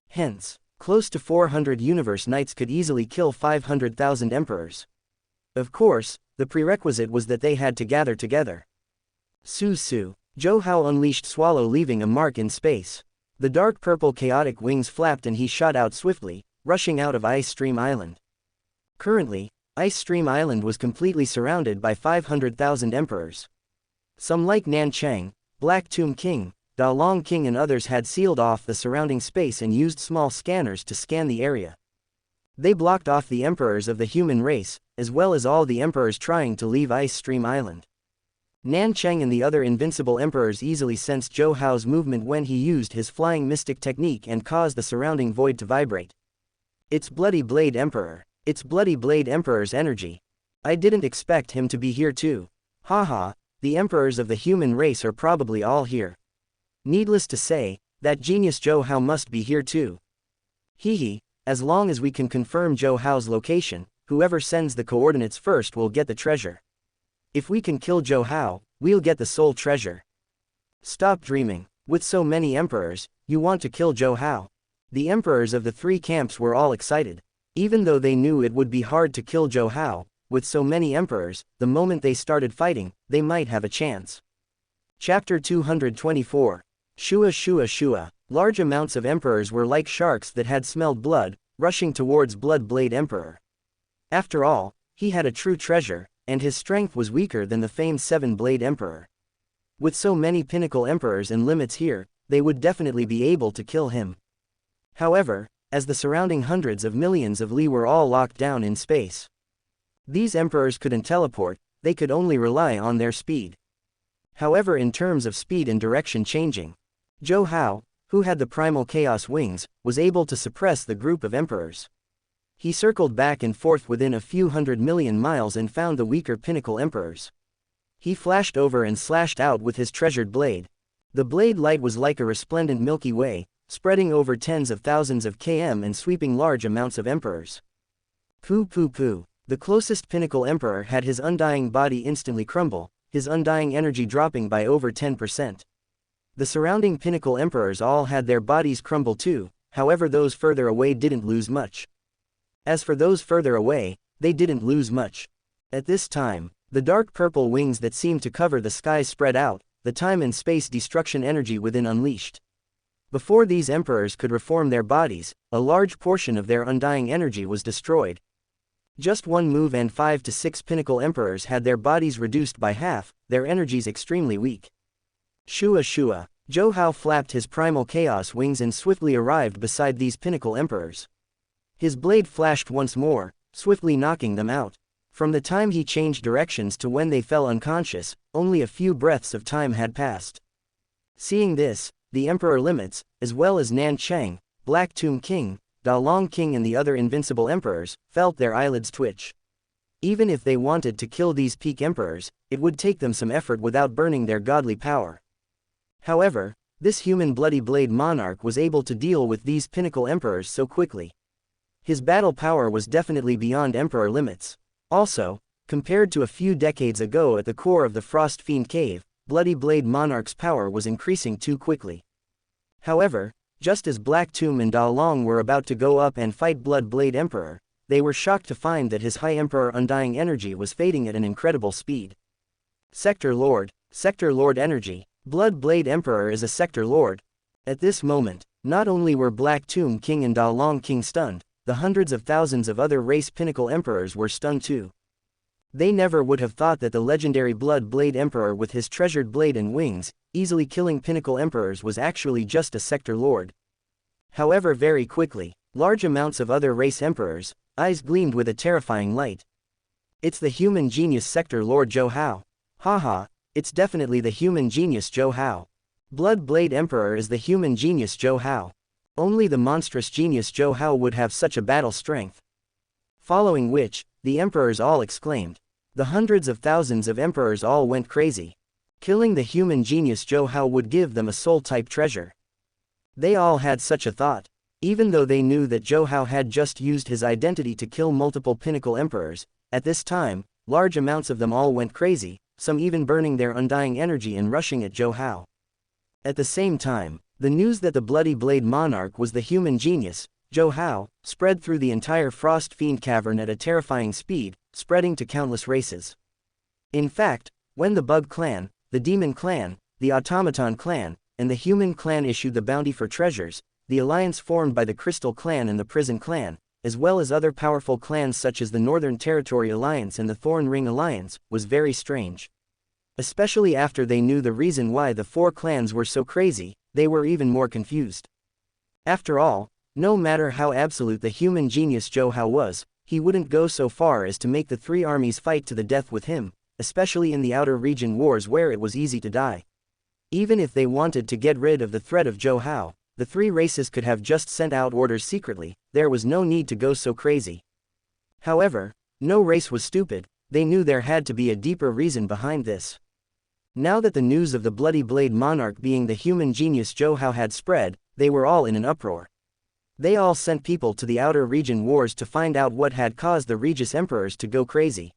Hence, close to 400 universe knights could easily kill 500,000 emperors. Of course, the prerequisite was that they had to gather together. Su. Zhou Hao unleashed Swallow, leaving a mark in space. The dark purple chaotic wings flapped and he shot out swiftly, rushing out of Ice Stream Island. Currently, Ice Stream Island was completely surrounded by 500,000 emperors. Some like Nan Cheng, Black Tomb King, Da Long King and others had sealed off the surrounding space and used small scanners to scan the area. They blocked off the emperors of the human race, as well as all the emperors trying to leave Ice Stream Island. Nan Cheng and the other invincible emperors easily sensed Zhou Hao's movement when he used his flying mystic technique and caused the surrounding void to vibrate. It's Bloody Blade Emperor. It's Bloody Blade Emperor's energy. I didn't expect him to be here too. Haha, the emperors of the human race are probably all here. Needless to say, that genius Zhou Hao must be here too. Hehe, as long as we can confirm Zhou Hao's location, whoever sends the coordinates first will get the treasure. If we can kill Zhou Hao, we'll get the soul treasure. Stop dreaming. With so many emperors, you want to kill Zhou Hao. The emperors of the three camps were all excited. Even though they knew it would be hard to kill Zhou Hao, with so many emperors, the moment they started fighting, they might have a chance. Chapter 224. Shua. Large amounts of emperors were like sharks that had smelled blood, rushing towards Blood Blade Emperor. After all, he had a true treasure, and his strength was weaker than the famed Seven-Blade Emperor. With so many pinnacle emperors and limits here, they would definitely be able to kill him. However, as the surrounding hundreds of millions of Li were all locked down in space. These emperors couldn't teleport, they could only rely on their speed. However, in terms of speed and direction changing, Zhou Hao, who had the primal chaos wings, was able to suppress the group of emperors. He circled back and forth within a few 100 million miles and found the weaker pinnacle emperors. He flashed over and slashed out with his treasured blade. The blade light was like a resplendent Milky Way, spreading over tens of thousands of km and sweeping large amounts of emperors. Pooh. The closest pinnacle emperor had his undying body instantly crumble, his undying energy dropping by over 10%. The surrounding pinnacle emperors all had their bodies crumble too, however those further away didn't lose much. As for those further away, they didn't lose much. At this time, the dark purple wings that seemed to cover the skies spread out, the time and space destruction energy within unleashed. Before these emperors could reform their bodies, a large portion of their undying energy was destroyed. Just one move and 5 to 6 pinnacle emperors had their bodies reduced by half, their energies extremely weak. Shua. Zhou Hao flapped his primal chaos wings and swiftly arrived beside these pinnacle emperors. His blade flashed once more, swiftly knocking them out. From the time he changed directions to when they fell unconscious, only a few breaths of time had passed. Seeing this, the Emperor Limits, as well as Nan Cheng, Black Tomb King, Da Long King and the other invincible emperors, felt their eyelids twitch. Even if they wanted to kill these peak emperors, it would take them some effort without burning their godly power. However, this human Bloody Blade monarch was able to deal with these pinnacle emperors so quickly. His battle power was definitely beyond Emperor Limits. Also, compared to a few decades ago at the core of the Frost Fiend Cave, Bloody Blade Monarch's power was increasing too quickly. However, just as Black Tomb and Da Long were about to go up and fight Blood Blade Emperor, they were shocked to find that his High Emperor Undying Energy was fading at an incredible speed. Sector Lord Energy. Blood Blade Emperor is a Sector Lord. At this moment, not only were Black Tomb King and Da Long King stunned, the hundreds of thousands of other race pinnacle emperors were stunned too. They never would have thought that the legendary Blood Blade Emperor with his treasured blade and wings, easily killing pinnacle emperors was actually just a Sector Lord. However, very quickly, large amounts of other race emperors' eyes gleamed with a terrifying light. It's the human genius Sector Lord Zhou Hao. Haha, it's definitely the human genius Zhou Hao. Blood Blade Emperor is the human genius Zhou Hao. Only the monstrous genius Zhou Hao would have such a battle strength. Following which, the emperors all exclaimed. The hundreds of thousands of emperors all went crazy. Killing the human genius Zhou Hao would give them a soul-type treasure. They all had such a thought. Even though they knew that Zhou Hao had just used his identity to kill multiple pinnacle emperors, at this time, large amounts of them all went crazy, some even burning their undying energy and rushing at Zhou Hao. At the same time, the news that the Bloody Blade Monarch was the human genius, Zhou Hao, spread through the entire Frost Fiend Cavern at a terrifying speed, spreading to countless races. In fact, when the Bug Clan, the Demon Clan, the Automaton Clan, and the Human Clan issued the bounty for treasures, the alliance formed by the Crystal Clan and the Prison Clan, as well as other powerful clans such as the Northern Territory Alliance and the Thorn Ring Alliance, was very strange. Especially after they knew the reason why the four clans were so crazy, they were even more confused. After all, no matter how absolute the human genius Zhou Hao was, he wouldn't go so far as to make the three armies fight to the death with him, especially in the outer region wars where it was easy to die. Even if they wanted to get rid of the threat of Zhou Hao, the three races could have just sent out orders secretly, there was no need to go so crazy. However, no race was stupid, they knew there had to be a deeper reason behind this. Now that the news of the Bloody Blade Monarch being the human genius Zhou Hao had spread, they were all in an uproar. They all sent people to the outer region wars to find out what had caused the Regis emperors to go crazy.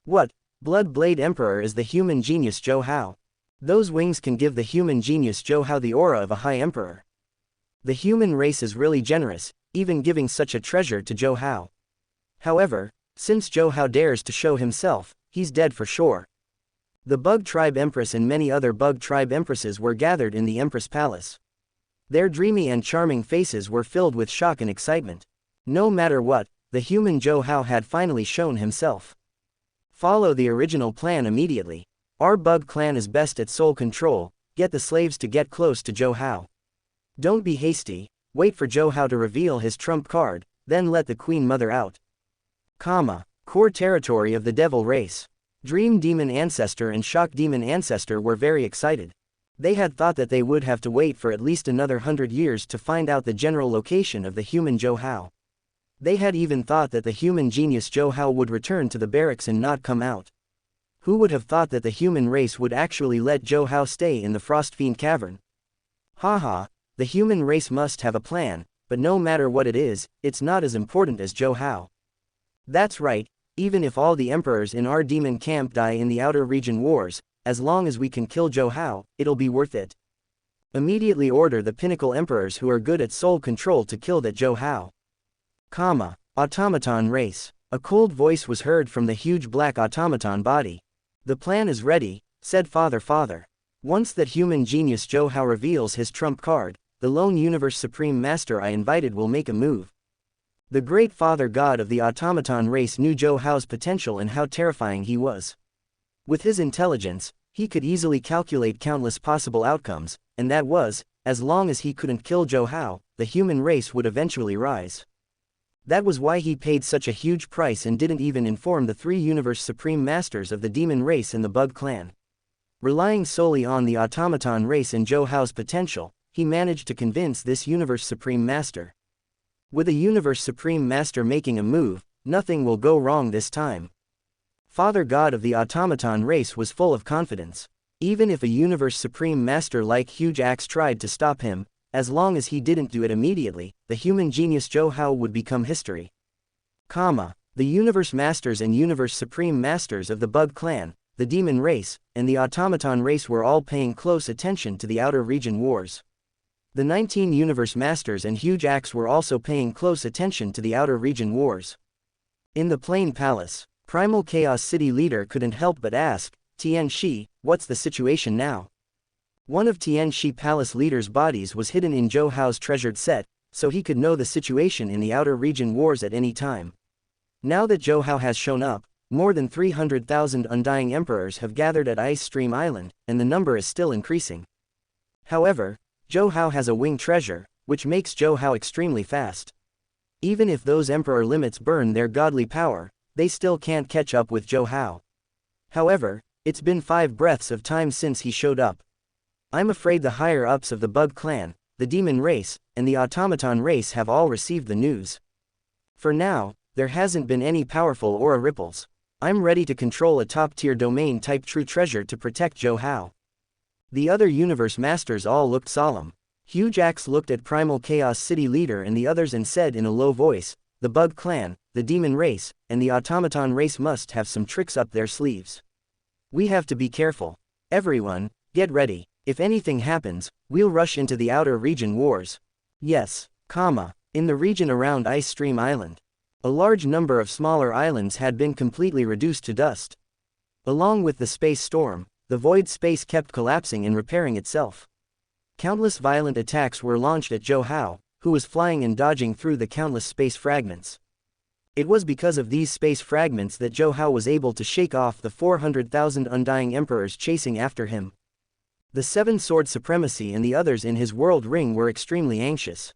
What? Blood Blade Emperor is the human genius Zhou Hao. Those wings can give the human genius Zhou Hao the aura of a high emperor. The human race is really generous, even giving such a treasure to Zhou Hao. However, since Zhou Hao dares to show himself, he's dead for sure. The Bug Tribe Empress and many other Bug Tribe Empresses were gathered in the Empress Palace. Their dreamy and charming faces were filled with shock and excitement. No matter what, the human Zhou Hao had finally shown himself. Follow the original plan immediately. Our Bug Clan is best at soul control, get the slaves to get close to Zhou Hao. Don't be hasty, wait for Zhou Hao to reveal his trump card, then let the Queen Mother out. Core territory of the Devil race. Dream Demon Ancestor and Shock Demon Ancestor were very excited. They had thought that they would have to wait for at least another 100 years to find out the general location of the human Zhou Hao. They had even thought that the human genius Zhou Hao would return to the barracks and not come out. Who would have thought that the human race would actually let Zhou Hao stay in the Frost Fiend Cavern? Haha, the human race must have a plan, but no matter what it is, it's not as important as Zhou Hao. That's right, even if all the emperors in our demon camp die in the outer region wars, as long as we can kill Zhou Hao, it'll be worth it. Immediately order the pinnacle emperors who are good at soul control to kill that Zhou Hao. Automaton race. A cold voice was heard from the huge black automaton body. The plan is ready, said Father. Once that human genius Zhou Hao reveals his trump card, the lone universe supreme master I invited will make a move. The great father god of the automaton race knew Zhou Hao's potential and how terrifying he was. With his intelligence, he could easily calculate countless possible outcomes, and that was, as long as he couldn't kill Zhou Hao, the human race would eventually rise. That was why he paid such a huge price and didn't even inform the three universe supreme masters of the demon race and the Bug Clan. Relying solely on the automaton race and Zhou Hao's potential, he managed to convince this universe supreme master. With a universe supreme master making a move, nothing will go wrong this time. Father God of the automaton race was full of confidence. Even if a universe supreme master like Huge Axe tried to stop him, as long as he didn't do it immediately, the human genius Zhou Hao would become history. The universe masters and universe supreme masters of the Bug Clan, the demon race, and the automaton race were all paying close attention to the outer region wars. The 19 universe masters and Huge Axe were also paying close attention to the outer region wars. In the Plain Palace, Primal Chaos City leader couldn't help but ask, Tianxi, what's the situation now? One of Tianxi Palace leader's bodies was hidden in Zhou Hao's treasured set, so he could know the situation in the outer region wars at any time. Now that Zhou Hao has shown up, more than 300,000 undying emperors have gathered at Ice Stream Island, and the number is still increasing. However, Zhou Hao has a wing treasure, which makes Zhou Hao extremely fast. Even if those emperor limits burn their godly power, they still can't catch up with Zhou Hao. However, it's been 5 breaths of time since he showed up. I'm afraid the higher-ups of the Bug Clan, the Demon race, and the Automaton race have all received the news. For now, there hasn't been any powerful aura ripples. I'm ready to control a top-tier domain-type true treasure to protect Zhou Hao. The other universe masters all looked solemn. Huge Axe looked at Primal Chaos City leader and the others and said in a low voice, the Bug Clan, the Demon Race, and the Automaton Race must have some tricks up their sleeves. We have to be careful. Everyone, get ready. If anything happens, we'll rush into the outer region wars. Yes, in the region around Ice Stream Island. A large number of smaller islands had been completely reduced to dust. Along with the space storm, the void space kept collapsing and repairing itself. Countless violent attacks were launched at Zhou Hao, who was flying and dodging through the countless space fragments. It was because of these space fragments that Zhou Hao was able to shake off the 400,000 undying emperors chasing after him. The Seven Sword Supremacy and the others in his world ring were extremely anxious.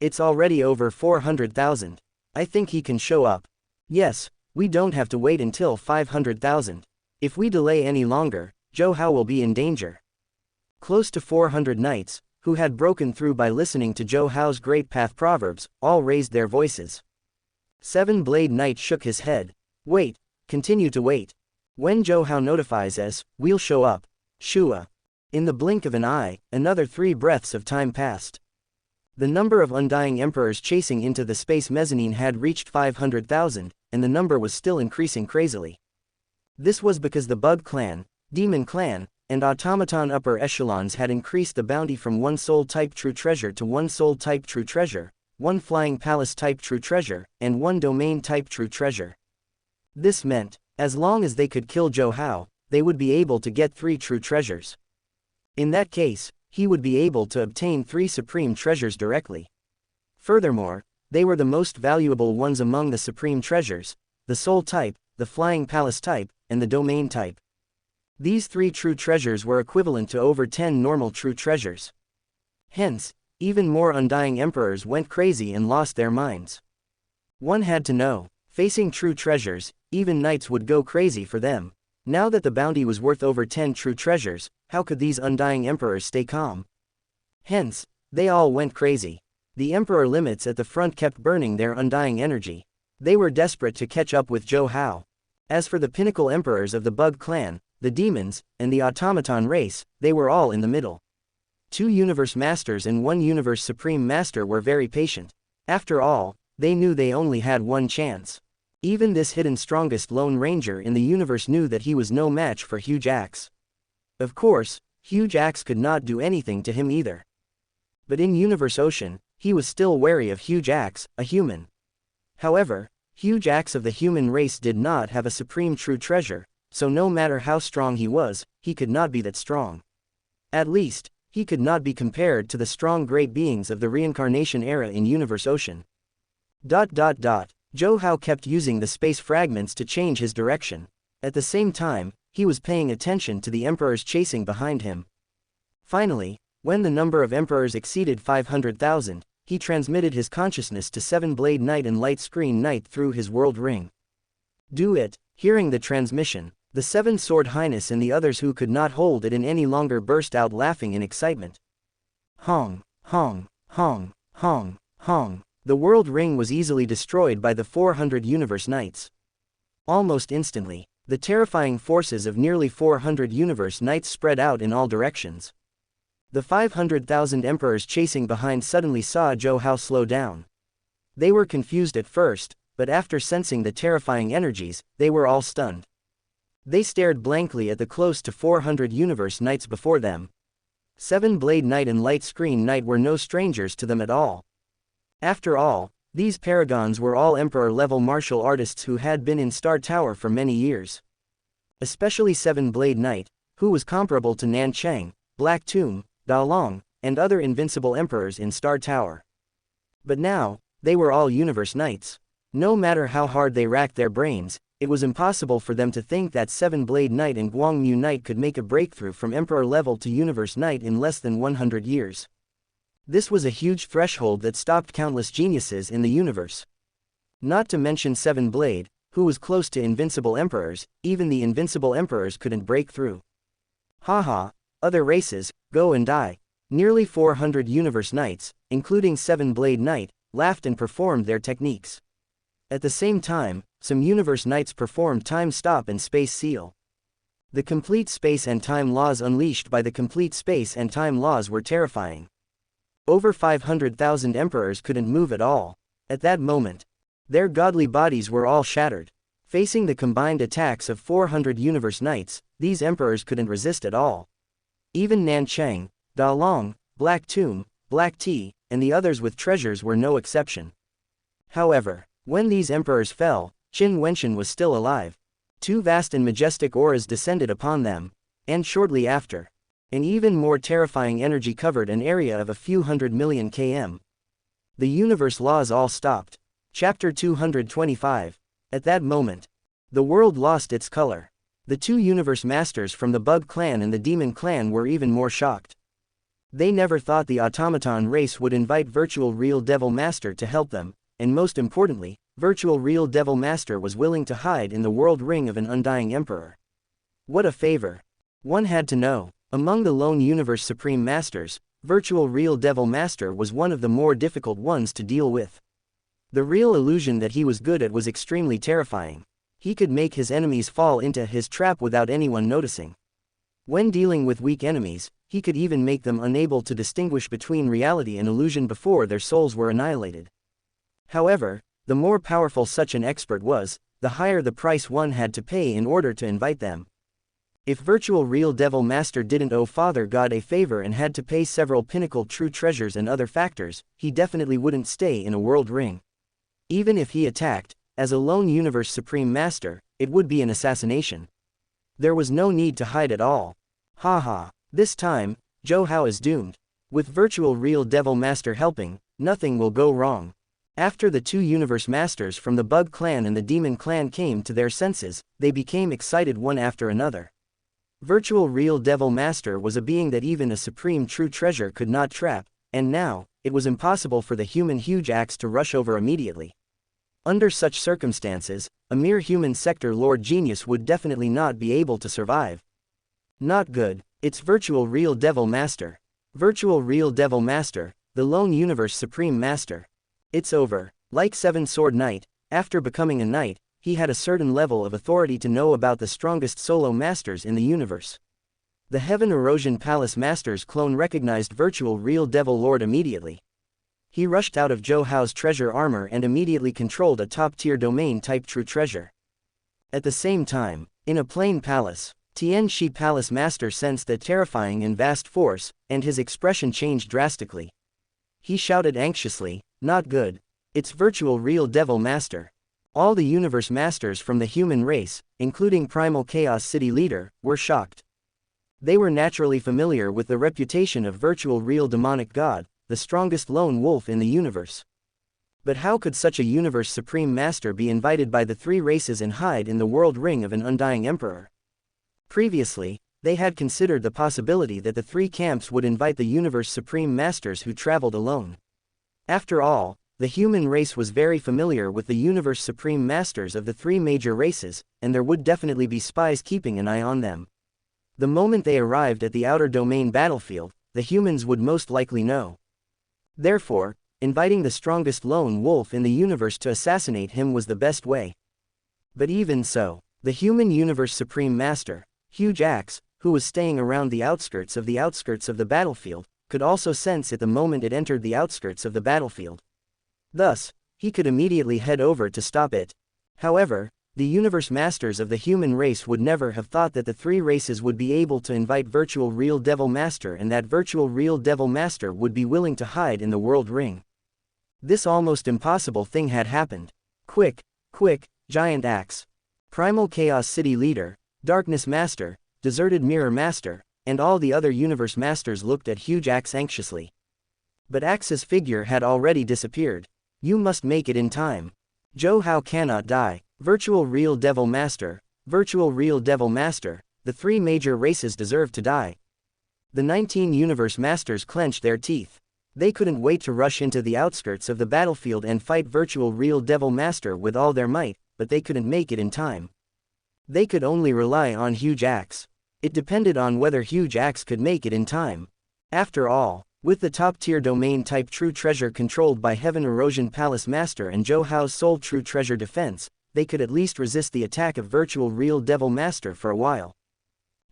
It's already over 400,000. I think he can show up. Yes, we don't have to wait until 500,000. If we delay any longer, Zhou Hao will be in danger. Close to 400 knights, who had broken through by listening to Zhou Hao's great path proverbs, all raised their voices. Seven Blade Knight shook his head. Wait, continue to wait. When Zhou Hao notifies us, we'll show up. Shua. In the blink of an eye, another 3 breaths of time passed. The number of undying emperors chasing into the space mezzanine had reached 500,000, and the number was still increasing crazily. This was because the Bug Clan, Demon Clan, and Automaton upper echelons had increased the bounty from 1 soul type true treasure to 1 soul type true treasure, 1 flying palace type true treasure, and 1 domain type true treasure. This meant, as long as they could kill Zhou Hao, they would be able to get 3 true treasures. In that case, he would be able to obtain 3 supreme treasures directly. Furthermore, they were the most valuable ones among the supreme treasures, the soul type, the flying palace type, and the domain type. These 3 true treasures were equivalent to over 10 normal true treasures. Hence, even more undying emperors went crazy and lost their minds. One had to know, facing true treasures, even knights would go crazy for them. Now that the bounty was worth over 10 true treasures, how could these undying emperors stay calm? Hence, they all went crazy. The emperor limits at the front kept burning their undying energy. They were desperate to catch up with Zhou Hao. As for the pinnacle emperors of the Bug Clan, the demons, and the automaton race, they were all in the middle. 2 universe masters and 1 universe supreme master were very patient. After all, they knew they only had 1 chance. Even this hidden strongest Lone Ranger in the universe knew that he was no match for Huge Axe. Of course, Huge Axe could not do anything to him either. But in Universe Ocean, he was still wary of Huge Axe, a human. However, Huge Axe of the human race did not have a supreme true treasure, so no matter how strong he could not be that strong. At least, he could not be compared to the strong great beings of the reincarnation era in Universe Ocean. Zhou Hao kept using the space fragments to change his direction. At the same time, he was paying attention to the emperors chasing behind him. Finally, when the number of emperors exceeded 500,000, he transmitted his consciousness to Seven Blade Knight and Light Screen Knight through his world ring. Do it. Hearing the transmission, the Seven Sword Highness and the others who could not hold it in any longer burst out laughing in excitement. Hong, hong, hong, hong, hong. The world ring was easily destroyed by the 400 universe knights. Almost instantly, the terrifying forces of nearly 400 universe knights spread out in all directions. The 500,000 emperors chasing behind suddenly saw Zhou Hao slow down. They were confused at first, but after sensing the terrifying energies, they were all stunned. They stared blankly at the close to 400 universe knights before them. Seven Blade Knight and Light Screen Knight were no strangers to them at all. After all, these paragons were all emperor-level martial artists who had been in Star Tower for many years. Especially Seven Blade Knight, who was comparable to Nan Cheng, Black Tomb, Da Long, and other invincible emperors in Star Tower. But now, they were all universe knights. No matter how hard they racked their brains, it was impossible for them to think that Seven Blade Knight and Guangmu Knight could make a breakthrough from emperor level to universe knight in less than 100 years. This was a huge threshold that stopped countless geniuses in the universe. Not to mention Seven Blade, who was close to invincible emperors, even the invincible emperors couldn't break through. Haha, other races, go and die. Nearly 400 universe knights, including Seven Blade Knight, laughed and performed their techniques. At the same time, some universe knights performed time stop and space seal. The complete space and time laws unleashed by the complete space and time laws were terrifying. Over 500,000 emperors couldn't move at all. At that moment, their godly bodies were all shattered. Facing the combined attacks of 400 universe knights, these emperors couldn't resist at all. Even Nanchang, Da Long, Black Tomb, Black Tea, and the others with treasures were no exception. However, when these emperors fell, Qin Wenshan was still alive. Two vast and majestic auras descended upon them, and shortly after, an even more terrifying energy covered an area of a few 100 million km. The universe laws all stopped. Chapter 225. At that moment, the world lost its color. The two universe masters from the Bug clan and the Demon clan were even more shocked. They never thought the automaton race would invite Virtual Real Devil Master to help them, and most importantly, Virtual Real Devil Master was willing to hide in the world ring of an undying emperor. What a favor! One had to know. Among the lone Universe Supreme Masters, Virtual Real Devil Master was one of the more difficult ones to deal with. The real illusion that he was good at was extremely terrifying. He could make his enemies fall into his trap without anyone noticing. When dealing with weak enemies, he could even make them unable to distinguish between reality and illusion before their souls were annihilated. However, the more powerful such an expert was, the higher the price one had to pay in order to invite them. If Virtual Real Devil Master didn't owe Father God a favor and had to pay several pinnacle true treasures and other factors, he definitely wouldn't stay in a world ring. Even if he attacked, as a lone Universe Supreme Master, it would be an assassination. There was no need to hide at all. Haha, this time, Zhou Hao is doomed. With Virtual Real Devil Master helping, nothing will go wrong. After the two Universe Masters from the Bug clan and the Demon clan came to their senses, they became excited one after another. Virtual Real Devil Master was a being that even a supreme true treasure could not trap, and now, it was impossible for the human huge axe to rush over immediately. Under such circumstances, a mere human sector Lord Genius would definitely not be able to survive. Not good. It's Virtual Real Devil Master. Virtual Real Devil Master, the lone Universe Supreme Master. It's over. Like Seven Sword Knight, after becoming a knight, he had a certain level of authority to know about the strongest solo masters in the universe. The Heaven Erosion Palace Master's clone recognized Virtual Real Devil Lord immediately. He rushed out of Zhou Hao's treasure armor and immediately controlled a top-tier domain-type true treasure. At the same time, in a plain palace, Tianxi Palace Master sensed that terrifying and vast force, and his expression changed drastically. He shouted anxiously, "Not good. It's Virtual Real Devil Master." All the Universe Masters from the human race, including Primal Chaos City Leader, were shocked. They were naturally familiar with the reputation of Virtual Real Demonic God, the strongest lone wolf in the universe. But how could such a Universe Supreme Master be invited by the three races and hide in the world ring of an undying emperor? Previously, they had considered the possibility that the three camps would invite the Universe Supreme Masters who traveled alone. After all, the human race was very familiar with the Universe Supreme Masters of the three major races, and there would definitely be spies keeping an eye on them. The moment they arrived at the outer domain battlefield, the humans would most likely know. Therefore, inviting the strongest lone wolf in the universe to assassinate him was the best way. But even so, the human Universe Supreme Master, Huge Axe, who was staying around the outskirts of the battlefield, could also sense it the moment it entered the outskirts of the battlefield. Thus, he could immediately head over to stop it. However, the Universe Masters of the human race would never have thought that the three races would be able to invite Virtual Real Devil Master and that Virtual Real Devil Master would be willing to hide in the world ring. This almost impossible thing had happened. Quick, Giant Axe. Primal Chaos City Leader, Darkness Master, Deserted Mirror Master, and all the other Universe Masters looked at Huge Axe anxiously. But Axe's figure had already disappeared. You must make it in time. Zhou Hao cannot die. Virtual Real Devil Master, Virtual Real Devil Master, the three major races deserve to die. The 19 Universe Masters clenched their teeth. They couldn't wait to rush into the outskirts of the battlefield and fight Virtual Real Devil Master with all their might, but they couldn't make it in time. They could only rely on Huge Axe. It depended on whether Huge Axe could make it in time. After all, With the top-tier domain-type True Treasure controlled by Heaven Erosion Palace Master and Zhou Hao's Soul True Treasure defense, they could at least resist the attack of Virtual Real Devil Master for a while.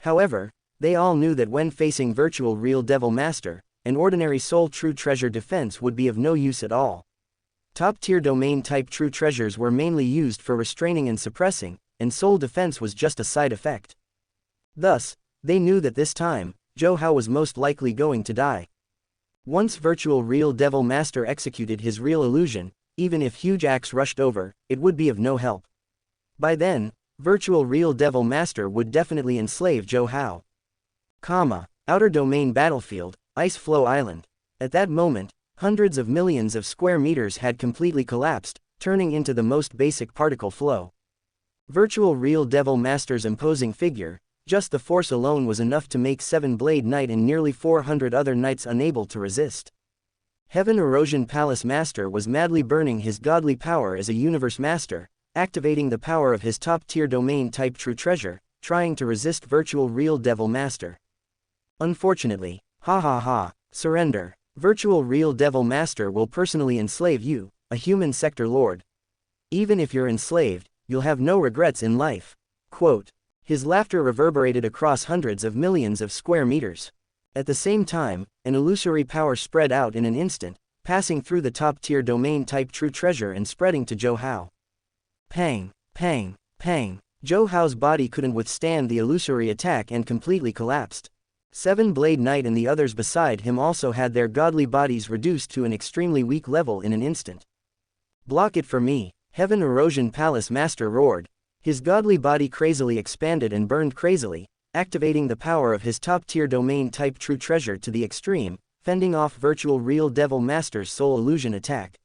However, they all knew that when facing Virtual Real Devil Master, an ordinary Soul True Treasure defense would be of no use at all. Top-tier domain-type True Treasures were mainly used for restraining and suppressing, and Soul Defense was just a side effect. Thus, they knew that this time, Zhou Hao was most likely going to die. Once Virtual Real Devil Master executed his real illusion, even if huge axe rushed over, it would be of no help. By then, Virtual Real Devil Master would definitely enslave Zhou Hao. Outer Domain Battlefield, Ice Flow Island. At that moment, hundreds of millions of square meters had completely collapsed, turning into the most basic particle flow. Virtual Real Devil Master's imposing figure, just the force alone was enough to make Seven-Blade Knight and nearly 400 other knights unable to resist. Heaven Erosion Palace Master was madly burning his godly power as a universe master, activating the power of his top-tier domain-type True Treasure, trying to resist Virtual Real Devil Master. Unfortunately, surrender. Virtual Real Devil Master will personally enslave you, a human sector lord. Even if you're enslaved, you'll have no regrets in life. Quote. His laughter reverberated across hundreds of millions of square meters. At the same time, an illusory power spread out in an instant, passing through the top-tier domain-type True Treasure and spreading to Zhou Hao. Pang, pang, pang. Zhou Hao's body couldn't withstand the illusory attack and completely collapsed. Seven-Blade Knight and the others beside him also had their godly bodies reduced to an extremely weak level in an instant. Block it for me, Heaven Erosion Palace Master roared. His godly body crazily expanded and burned crazily, activating the power of his top-tier domain-type True Treasure to the extreme, fending off Virtual Real Devil Master's Soul Illusion attack.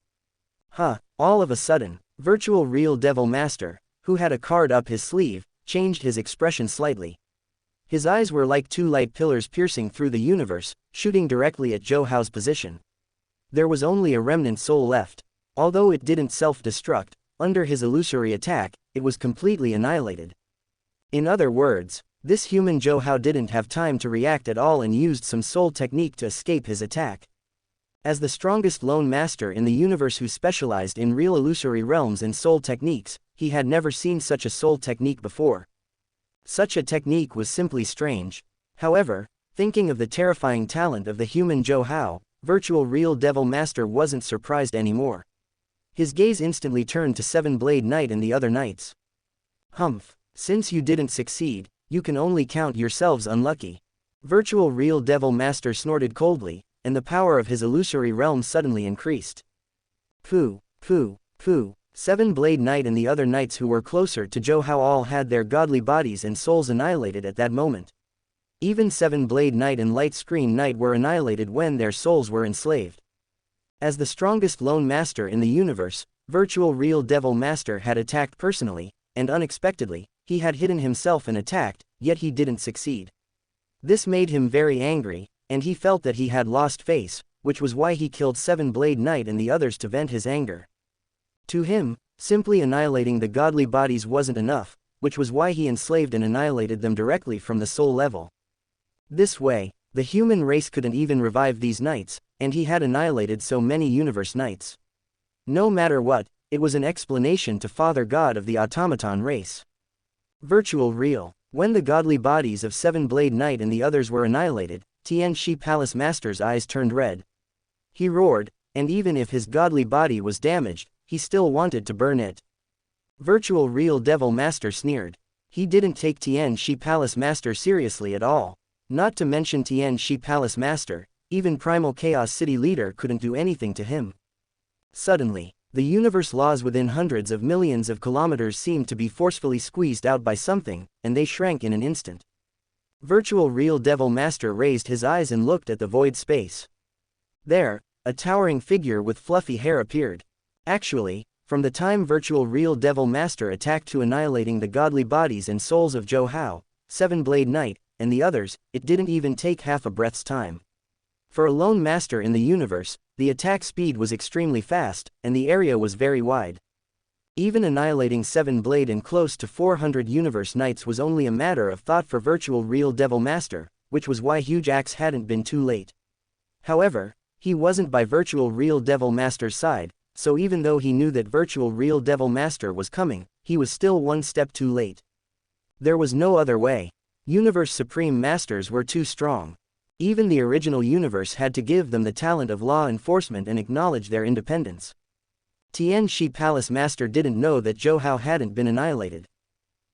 All of a sudden, Virtual Real Devil Master, who had a card up his sleeve, changed his expression slightly. His eyes were like two light pillars piercing through the universe, shooting directly at Zhou Hao's position. There was only a remnant soul left. Although it didn't self-destruct, under his illusory attack, it was completely annihilated. In other words, this human Zhou Hao didn't have time to react at all and used some soul technique to escape his attack. As the strongest lone master in the universe who specialized in real illusory realms and soul techniques, he had never seen such a soul technique before. Such a technique was simply strange. However, thinking of the terrifying talent of the human Zhou Hao, Virtual Real Devil Master wasn't surprised anymore. His gaze instantly turned to Seven-Blade Knight and the other knights. Since you didn't succeed, you can only count yourselves unlucky. Virtual Real Devil Master snorted coldly, and the power of his illusory realm suddenly increased. Pooh. Seven-Blade Knight and the other knights who were closer to Zhou Hao all had their godly bodies and souls annihilated at that moment. Even Seven-Blade Knight and Light Screen Knight were annihilated when their souls were enslaved. As the strongest lone master in the universe, Virtual Real Devil Master had attacked personally, and unexpectedly, he had hidden himself and attacked, yet he didn't succeed. This made him very angry, and he felt that he had lost face, which was why he killed Seven-Blade Knight and the others to vent his anger. To him, simply annihilating the godly bodies wasn't enough, which was why he enslaved and annihilated them directly from the soul level. This way, the human race couldn't even revive these knights, and he had annihilated so many universe knights. No matter what, it was an explanation to Father God of the automaton race. Virtual Real. When the godly bodies of Seven-Blade Knight and the others were annihilated, Xianxia Palace Master's eyes turned red. He roared, and even if his godly body was damaged, he still wanted to burn it. Virtual Real Devil Master sneered. He didn't take Xianxia Palace Master seriously at all. Not to mention Xianxia Palace Master, even Primal Chaos City Leader couldn't do anything to him. Suddenly, the universe laws within hundreds of millions of kilometers seemed to be forcefully squeezed out by something, and they shrank in an instant. Virtual Real Devil Master raised his eyes and looked at the void space. There, a towering figure with fluffy hair appeared. Actually, from the time Virtual Real Devil Master attacked to annihilating the godly bodies and souls of Zhou Hao, Seven-Blade Knight, and the others, it didn't even take half a breath's time. For a lone master in the universe, the attack speed was extremely fast, and the area was very wide. Even annihilating Seven-Blade and close to 400 universe knights was only a matter of thought for Virtual Real Devil Master, which was why Huge Axe hadn't been too late. However, he wasn't by Virtual Real Devil Master's side, so even though he knew that Virtual Real Devil Master was coming, he was still one step too late. There was no other way. Universe Supreme Masters were too strong. Even the original universe had to give them the talent of law enforcement and acknowledge their independence. Tianxi Palace Master didn't know that Zhou Hao hadn't been annihilated.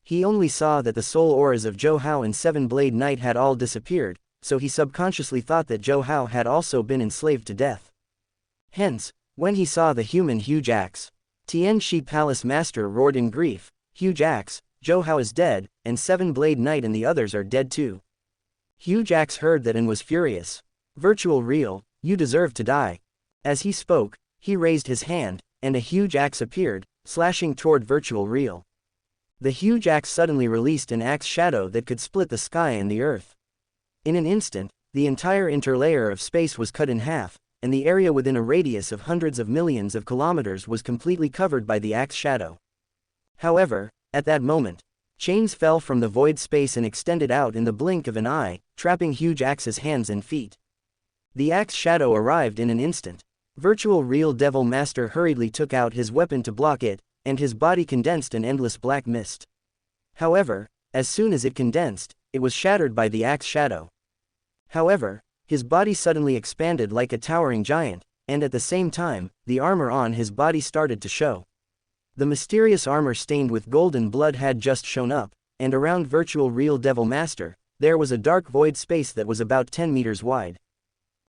He only saw that the soul auras of Zhou Hao and Seven Blade Knight had all disappeared, so he subconsciously thought that Zhou Hao had also been enslaved to death. Hence, when he saw the human huge axe, Tianxi Palace Master roared in grief, "Huge axe, Zhou Hao is dead, and Seven Blade Knight and the others are dead too." Huge axe heard that and was furious. "Virtual Real, you deserve to die." As he spoke, he raised his hand, and a huge axe appeared, slashing toward Virtual Real. The huge axe suddenly released an axe shadow that could split the sky and the earth. In an instant, the entire interlayer of space was cut in half, and the area within a radius of hundreds of millions of kilometers was completely covered by the axe shadow. However, at that moment, chains fell from the void space and extended out in the blink of an eye, trapping Huge Axe's hands and feet. The axe shadow arrived in an instant. Virtual Real Devil Master hurriedly took out his weapon to block it, and his body condensed an endless black mist. However, as soon as it condensed, it was shattered by the axe shadow. However, his body suddenly expanded like a towering giant, and at the same time, the armor on his body started to show. The mysterious armor stained with golden blood had just shown up, and around Virtual Real Devil Master, there was a dark void space that was about 10 meters wide.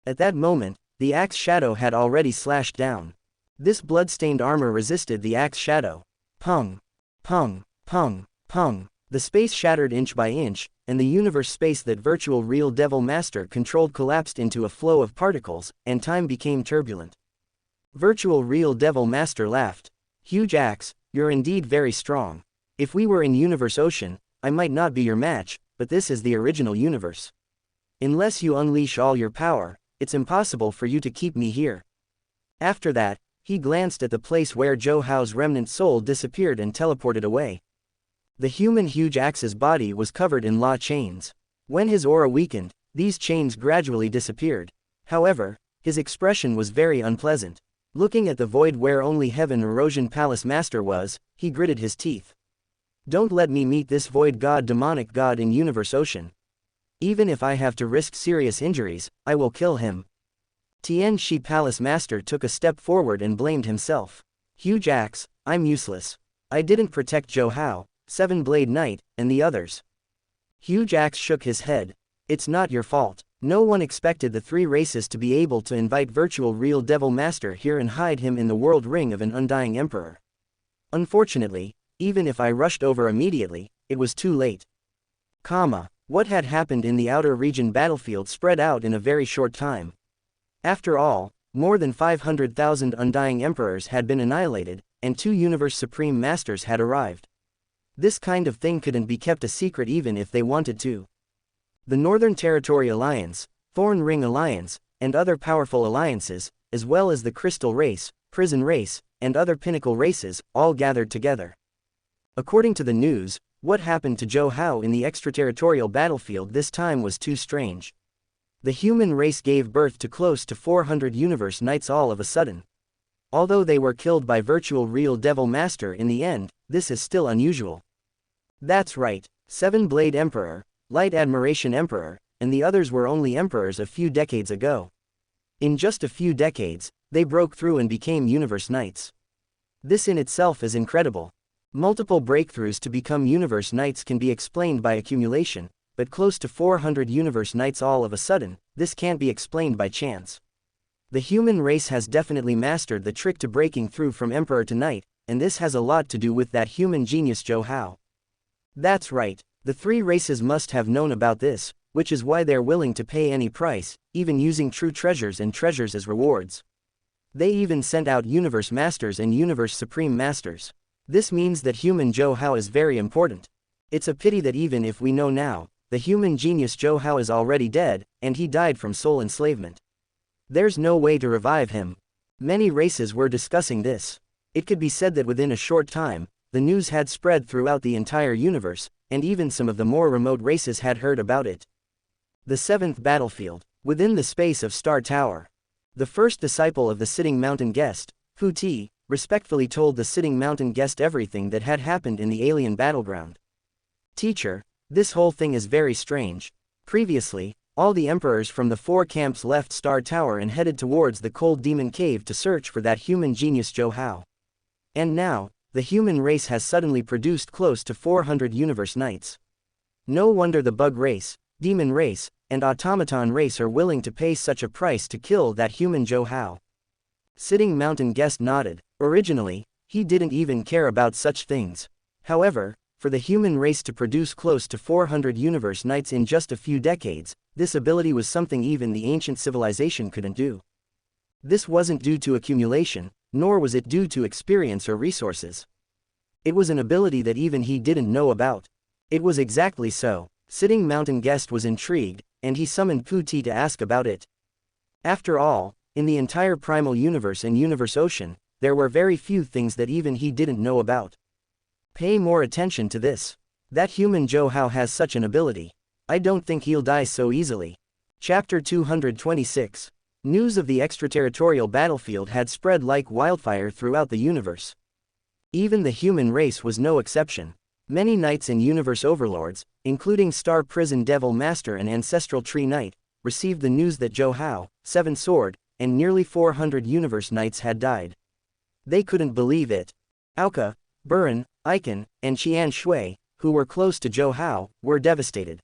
At that moment, the axe shadow had already slashed down. This blood-stained armor resisted the axe shadow. Pung! Pung! Pung! Pung! The space shattered inch by inch, and the universe space that Virtual Real Devil Master controlled collapsed into a flow of particles, and time became turbulent. Virtual Real Devil Master laughed. "Huge axe, you're indeed very strong. If we were in Universe Ocean, I might not be your match, but this is the original universe. Unless you unleash all your power, it's impossible for you to keep me here." After that, he glanced at the place where Zhou Hao's remnant soul disappeared and teleported away. The human Huge Axe's body was covered in law chains. When his aura weakened, these chains gradually disappeared. However, his expression was very unpleasant. Looking at the void where only Heaven Erosion Palace Master was, he gritted his teeth. "Don't let me meet this void god, demonic god in Universe Ocean. Even if I have to risk serious injuries, I will kill him." Tianxi Palace Master took a step forward and blamed himself. "Huge Axe, I'm useless. I didn't protect Zhou Hao, Seven Blade Knight, and the others." Huge Axe shook his head. "It's not your fault. No one expected the three races to be able to invite Virtual Real Devil Master here and hide him in the world ring of an undying emperor. Unfortunately, even if I rushed over immediately, it was too late." What had happened in the outer region battlefield spread out in a very short time. After all, more than 500,000 undying emperors had been annihilated, and 2 Universe Supreme Masters had arrived. This kind of thing couldn't be kept a secret even if they wanted to. The Northern Territory Alliance, Thorn Ring Alliance, and other powerful alliances, as well as the Crystal Race, Prison Race, and other pinnacle races, all gathered together. According to the news, what happened to Zhou Hao in the extraterritorial battlefield this time was too strange. The human race gave birth to close to 400 Universe Knights all of a sudden. Although they were killed by Virtual Real Devil Master in the end, this is still unusual. That's right, Seven Blade Emperor, Light Admiration Emperor, and the others were only emperors a few decades ago. In just a few decades, they broke through and became Universe Knights. This in itself is incredible. Multiple breakthroughs to become Universe Knights can be explained by accumulation, but close to 400 Universe Knights all of a sudden, this can't be explained by chance. The human race has definitely mastered the trick to breaking through from Emperor to Knight, and this has a lot to do with that human genius Zhou Hao. That's right, the 3 races must have known about this, which is why they're willing to pay any price, even using true treasures and treasures as rewards. They even sent out Universe Masters and Universe Supreme Masters. This means that human Zhou Hao is very important. It's a pity that even if we know now, the human genius Zhou Hao is already dead, and he died from soul enslavement. There's no way to revive him. Many races were discussing this. It could be said that within a short time, the news had spread throughout the entire universe, and even some of the more remote races had heard about it. The 7th battlefield. Within the space of Star Tower, the first disciple of the Sitting Mountain Guest, Fu Ti, respectfully told the Sitting Mountain Guest everything that had happened in the alien battleground. Teacher, this whole thing is very strange. Previously, all the emperors from the 4 camps left Star Tower and headed towards the Cold Demon Cave to search for that human genius Zhou Hao. And now, the human race has suddenly produced close to 400 universe knights. No wonder the bug race, demon race, and automaton race are willing to pay such a price to kill that human Zhou Hao. Sitting Mountain Guest nodded. Originally, he didn't even care about such things. However, for the human race to produce close to 400 universe knights in just a few decades, this ability was something even the ancient civilization couldn't do. This wasn't due to accumulation, nor was it due to experience or resources. It was an ability that even he didn't know about. It was exactly so. Sitting Mountain Guest was intrigued, and he summoned Fu Ti to ask about it. After all, in the entire primal universe and universe ocean, there were very few things that even he didn't know about. Pay more attention to this. That human Zhou Hao has such an ability. I don't think he'll die so easily. Chapter 226. News of the extraterritorial battlefield had spread like wildfire throughout the universe. Even the human race was no exception. Many knights and universe overlords, including Star Prison Devil Master and Ancestral Tree Knight, received the news that Zhou Hao, 7 Sword, and nearly 400 universe knights had died. They couldn't believe it. Aoka, Buren, Icon, and Qian Shui, who were close to Zhou Hao, were devastated.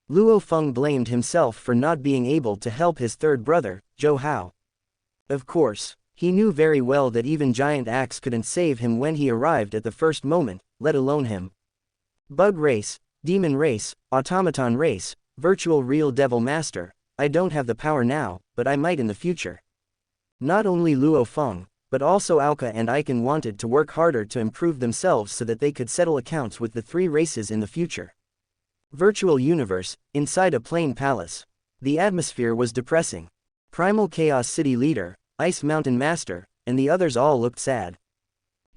Luo Feng blamed himself for not being able to help his third brother, Zhou Hao. Of course, he knew very well that even Giant Axe couldn't save him when he arrived at the first moment, let alone him. Bug race, demon race, automaton race, virtual real devil master, I don't have the power now, but I might in the future. Not only Luo Feng, but also Aoka and Icon wanted to work harder to improve themselves so that they could settle accounts with the 3 races in the future. Virtual universe, inside a plain palace. The atmosphere was depressing. Primal Chaos City leader, Ice Mountain Master, and the others all looked sad.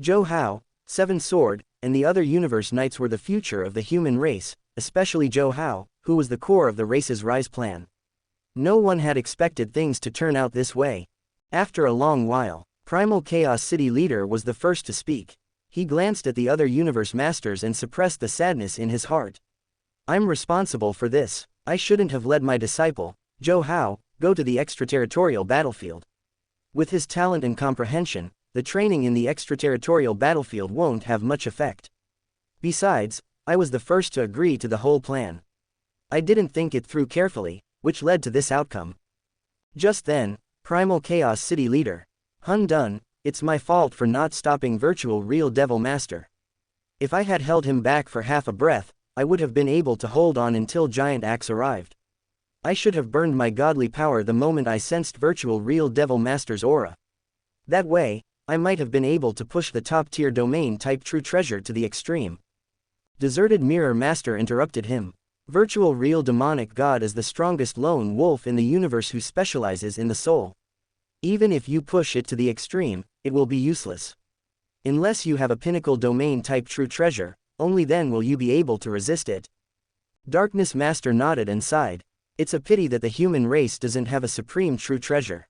Zhou Hao, 7 Sword, and the other universe knights were the future of the human race, especially Zhou Hao, who was the core of the race's rise plan. No one had expected things to turn out this way. After a long while, Primal Chaos City leader was the first to speak. He glanced at the other universe masters and suppressed the sadness in his heart. I'm responsible for this. I shouldn't have led my disciple, Zhou Hao, go to the extraterritorial battlefield. With his talent and comprehension, the training in the extraterritorial battlefield won't have much effect. Besides, I was the first to agree to the whole plan. I didn't think it through carefully, which led to this outcome. Just then, Primal Chaos City leader, Hun Dun, it's my fault for not stopping Virtual Real Devil Master. If I had held him back for half a breath, I would have been able to hold on until Giant Axe arrived. I should have burned my godly power the moment I sensed Virtual Real Devil Master's aura. That way, I might have been able to push the top-tier domain-type True Treasure to the extreme. Deserted Mirror Master interrupted him. Virtual Real Demonic God is the strongest lone wolf in the universe who specializes in the soul. Even if you push it to the extreme, it will be useless. Unless you have a pinnacle domain-type True Treasure, only then will you be able to resist it. Darkness Master nodded and sighed. It's a pity that the human race doesn't have a supreme True Treasure.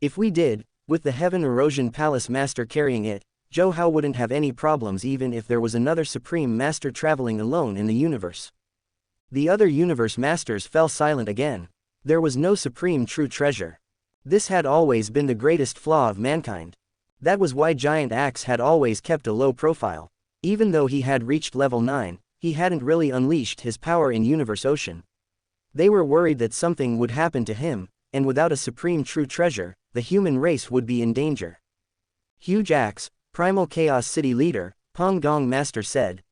If we did, with the Heaven Erosion Palace Master carrying it, Zhou Hao wouldn't have any problems even if there was another Supreme Master traveling alone in the universe. The other universe masters fell silent again. There was no supreme True Treasure. This had always been the greatest flaw of mankind. That was why Giant Axe had always kept a low profile. Even though he had reached level 9, he hadn't really unleashed his power in Universe Ocean. They were worried that something would happen to him, and without a supreme True Treasure, the human race would be in danger. Huge Axe, Primal Chaos City leader, Pong Gong Master said.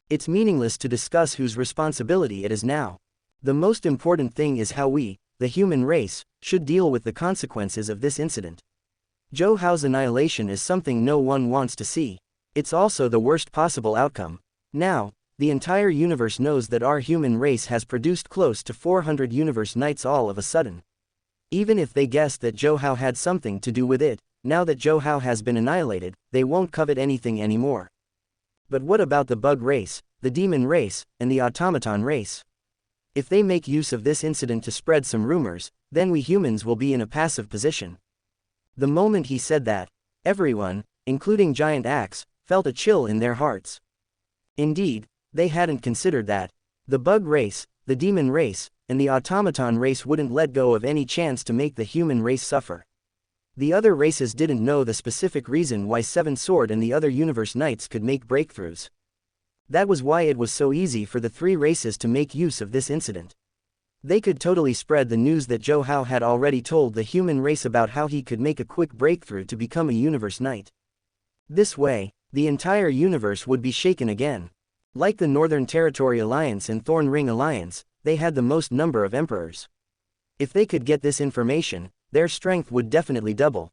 It's meaningless to discuss whose responsibility it is now. The most important thing is how we, the human race, should deal with the consequences of this incident. Zhou Hao's annihilation is something no one wants to see. It's also the worst possible outcome. Now, the entire universe knows that our human race has produced close to 400 universe knights all of a sudden. Even if they guessed that Zhou Hao had something to do with it, now that Zhou Hao has been annihilated, they won't covet anything anymore. But what about the bug race, the demon race, and the automaton race? If they make use of this incident to spread some rumors, then we humans will be in a passive position. The moment he said that, everyone, including Giant Axe, felt a chill in their hearts. Indeed, they hadn't considered that the bug race, the demon race, and the automaton race wouldn't let go of any chance to make the human race suffer. The other races didn't know the specific reason why Seven Sword and the other universe knights could make breakthroughs. That was why it was so easy for the three races to make use of this incident. They could totally spread the news that Zhou Hao had already told the human race about how he could make a quick breakthrough to become a universe knight. This way, the entire universe would be shaken again. Like the Northern Territory Alliance and Thorn Ring Alliance, they had the most number of emperors. If they could get this information, their strength would definitely double.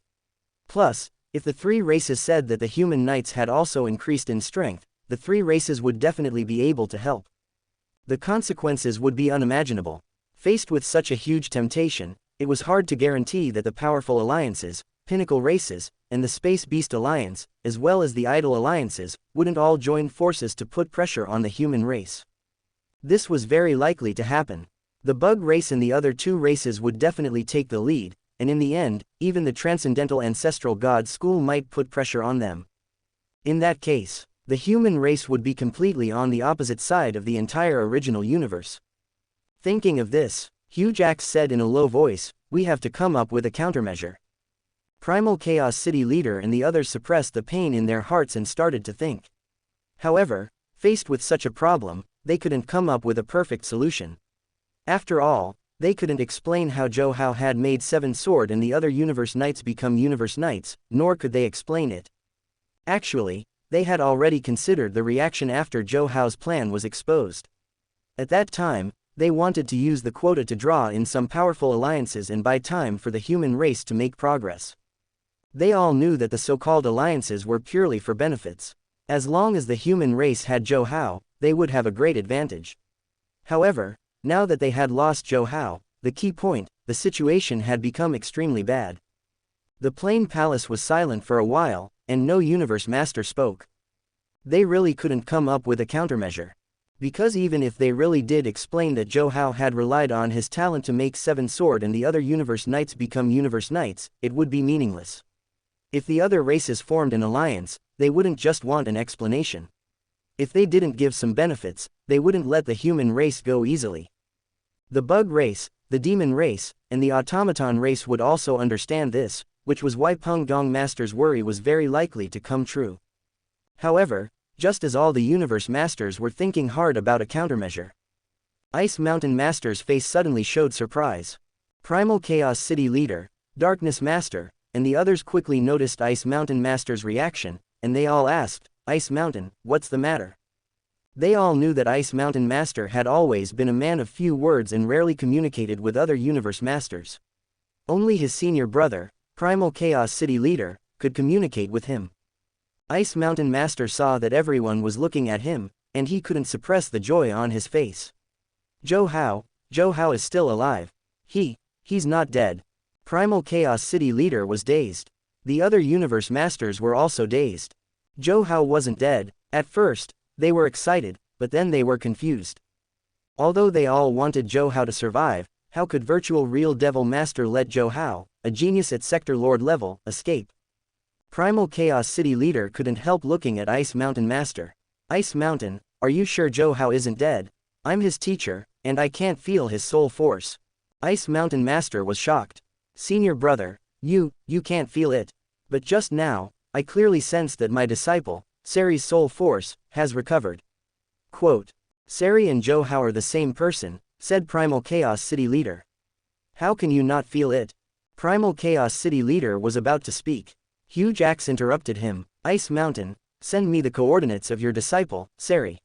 Plus, if the three races said that the human knights had also increased in strength, the three races would definitely be able to help. The consequences would be unimaginable. Faced with such a huge temptation, it was hard to guarantee that the powerful alliances, pinnacle races, and the Space Beast Alliance, as well as the idle alliances, wouldn't all join forces to put pressure on the human race. This was very likely to happen. The bug race and the other two races would definitely take the lead, and in the end, even the Transcendental Ancestral God School might put pressure on them. In that case, the human race would be completely on the opposite side of the entire original universe. Thinking of this, Huge Axe said in a low voice, "We have to come up with a countermeasure." Primal Chaos City leader and the others suppressed the pain in their hearts and started to think. However, faced with such a problem, they couldn't come up with a perfect solution. After all, they couldn't explain how Zhou Hao had made Seven Sword and the other universe knights become universe knights, nor could they explain it. Actually, they had already considered the reaction after Zhou Hao's plan was exposed. At that time, they wanted to use the quota to draw in some powerful alliances and buy time for the human race to make progress. They all knew that the so-called alliances were purely for benefits. As long as the human race had Zhou Hao, they would have a great advantage. However, now that they had lost Zhou Hao, the key point, the situation had become extremely bad. The Plain Palace was silent for a while, and no universe master spoke. They really couldn't come up with a countermeasure. Because even if they really did explain that Zhou Hao had relied on his talent to make Seven Sword and the other universe knights become universe knights, it would be meaningless. If the other races formed an alliance, they wouldn't just want an explanation. If they didn't give some benefits, they wouldn't let the human race go easily. The bug race, the demon race, and the automaton race would also understand this, which was why Peng Gong Master's worry was very likely to come true. However, just as all the universe masters were thinking hard about a countermeasure, Ice Mountain Master's face suddenly showed surprise. Primal Chaos City leader, Darkness Master, and the others quickly noticed Ice Mountain Master's reaction, and they all asked, "Ice Mountain, what's the matter?" They all knew that Ice Mountain Master had always been a man of few words and rarely communicated with other universe masters. Only his senior brother, Primal Chaos City leader, could communicate with him. Ice Mountain Master saw that everyone was looking at him, and he couldn't suppress the joy on his face. Zhou Hao is still alive. He's not dead. Primal Chaos City leader was dazed. The other universe masters were also dazed. Zhou Hao wasn't dead. At first, they were excited, but then they were confused. Although they all wanted Zhou Hao to survive, how could Virtual Real Devil Master let Zhou Hao, a genius at Sector Lord level, escape? Primal Chaos City leader couldn't help looking at Ice Mountain Master. "Ice Mountain, are you sure Zhou Hao isn't dead? I'm his teacher, and I can't feel his soul force." Ice Mountain Master was shocked. "Senior brother, you can't feel it. But just now, I clearly sensed that my disciple, Sari's soul force, has recovered." Quote, "Sari and Zhou Hao are the same person," said Primal Chaos City leader. "How can you not feel it?" Primal Chaos City leader was about to speak. Huge Axe interrupted him. "Ice Mountain, send me the coordinates of your disciple, Sari.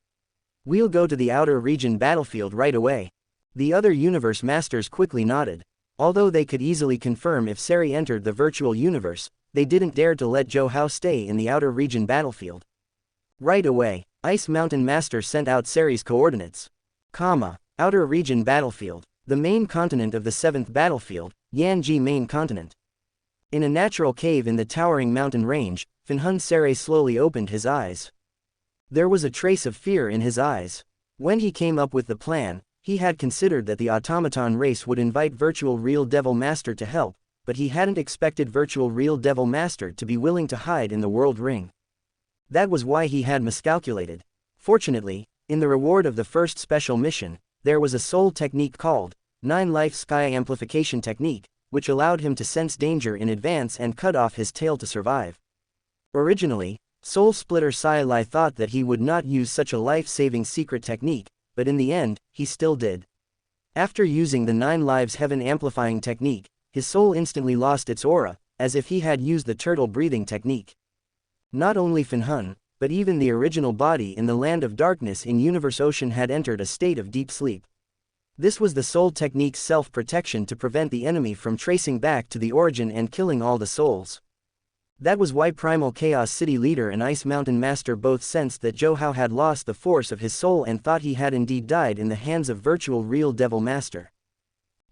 We'll go to the outer region battlefield right away." The other universe masters quickly nodded. Although they could easily confirm if Sari entered the virtual universe, they didn't dare to let Zhou Hao stay in the outer region battlefield. Right away, Ice Mountain Master sent out Sari's coordinates. Outer region battlefield, the main continent of the 7th battlefield, Yanji main continent. In a natural cave in the towering mountain range, Finhun Sari slowly opened his eyes. There was a trace of fear in his eyes. When he came up with the plan, He had considered that the automaton race would invite Virtual Real Devil Master to help, but he hadn't expected Virtual Real Devil Master to be willing to hide in the World Ring. That was why he had miscalculated. Fortunately, in the reward of the first special mission, there was a soul technique called 9 Life Sky Amplification Technique, which allowed him to sense danger in advance and cut off his tail to survive. Originally, Soul Splitter Sai thought that he would not use such a life-saving secret technique, but in the end, he still did. After using the 9 Lives Heaven Amplifying Technique, his soul instantly lost its aura, as if he had used the turtle breathing technique. Not only Finhun, but even the original body in the Land of Darkness in Universe Ocean had entered a state of deep sleep. This was the soul technique's self-protection to prevent the enemy from tracing back to the origin and killing all the souls. That was why Primal Chaos City Leader and Ice Mountain Master both sensed that Zhou had lost the force of his soul and thought he had indeed died in the hands of Virtual Real Devil Master.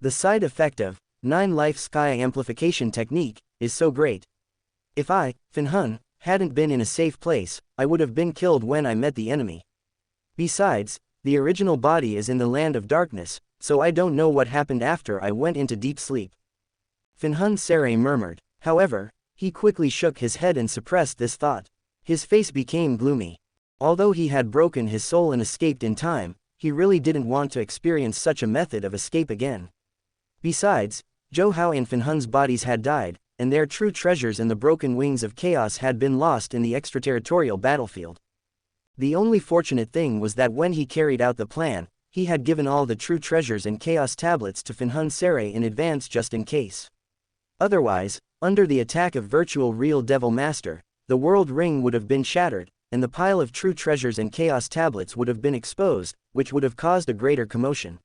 The side effect of 9 Life Sky Amplification Technique is so great. If I, Finhun, hadn't been in a safe place, I would have been killed when I met the enemy. Besides, the original body is in the Land of Darkness, so I don't know what happened after I went into deep sleep. Finhun Sere murmured. However, he quickly shook his head and suppressed this thought. His face became gloomy. Although he had broken his soul and escaped in time, he really didn't want to experience such a method of escape again. Besides, Zhou and Finhun's bodies had died, and their true treasures and the broken wings of chaos had been lost in the extraterritorial battlefield. The only fortunate thing was that when he carried out the plan, he had given all the true treasures and chaos tablets to Finhun Sere in advance just in case. Otherwise, under the attack of Virtual Real Devil Master, the world ring would have been shattered, and the pile of true treasures and chaos tablets would have been exposed, which would have caused a greater commotion.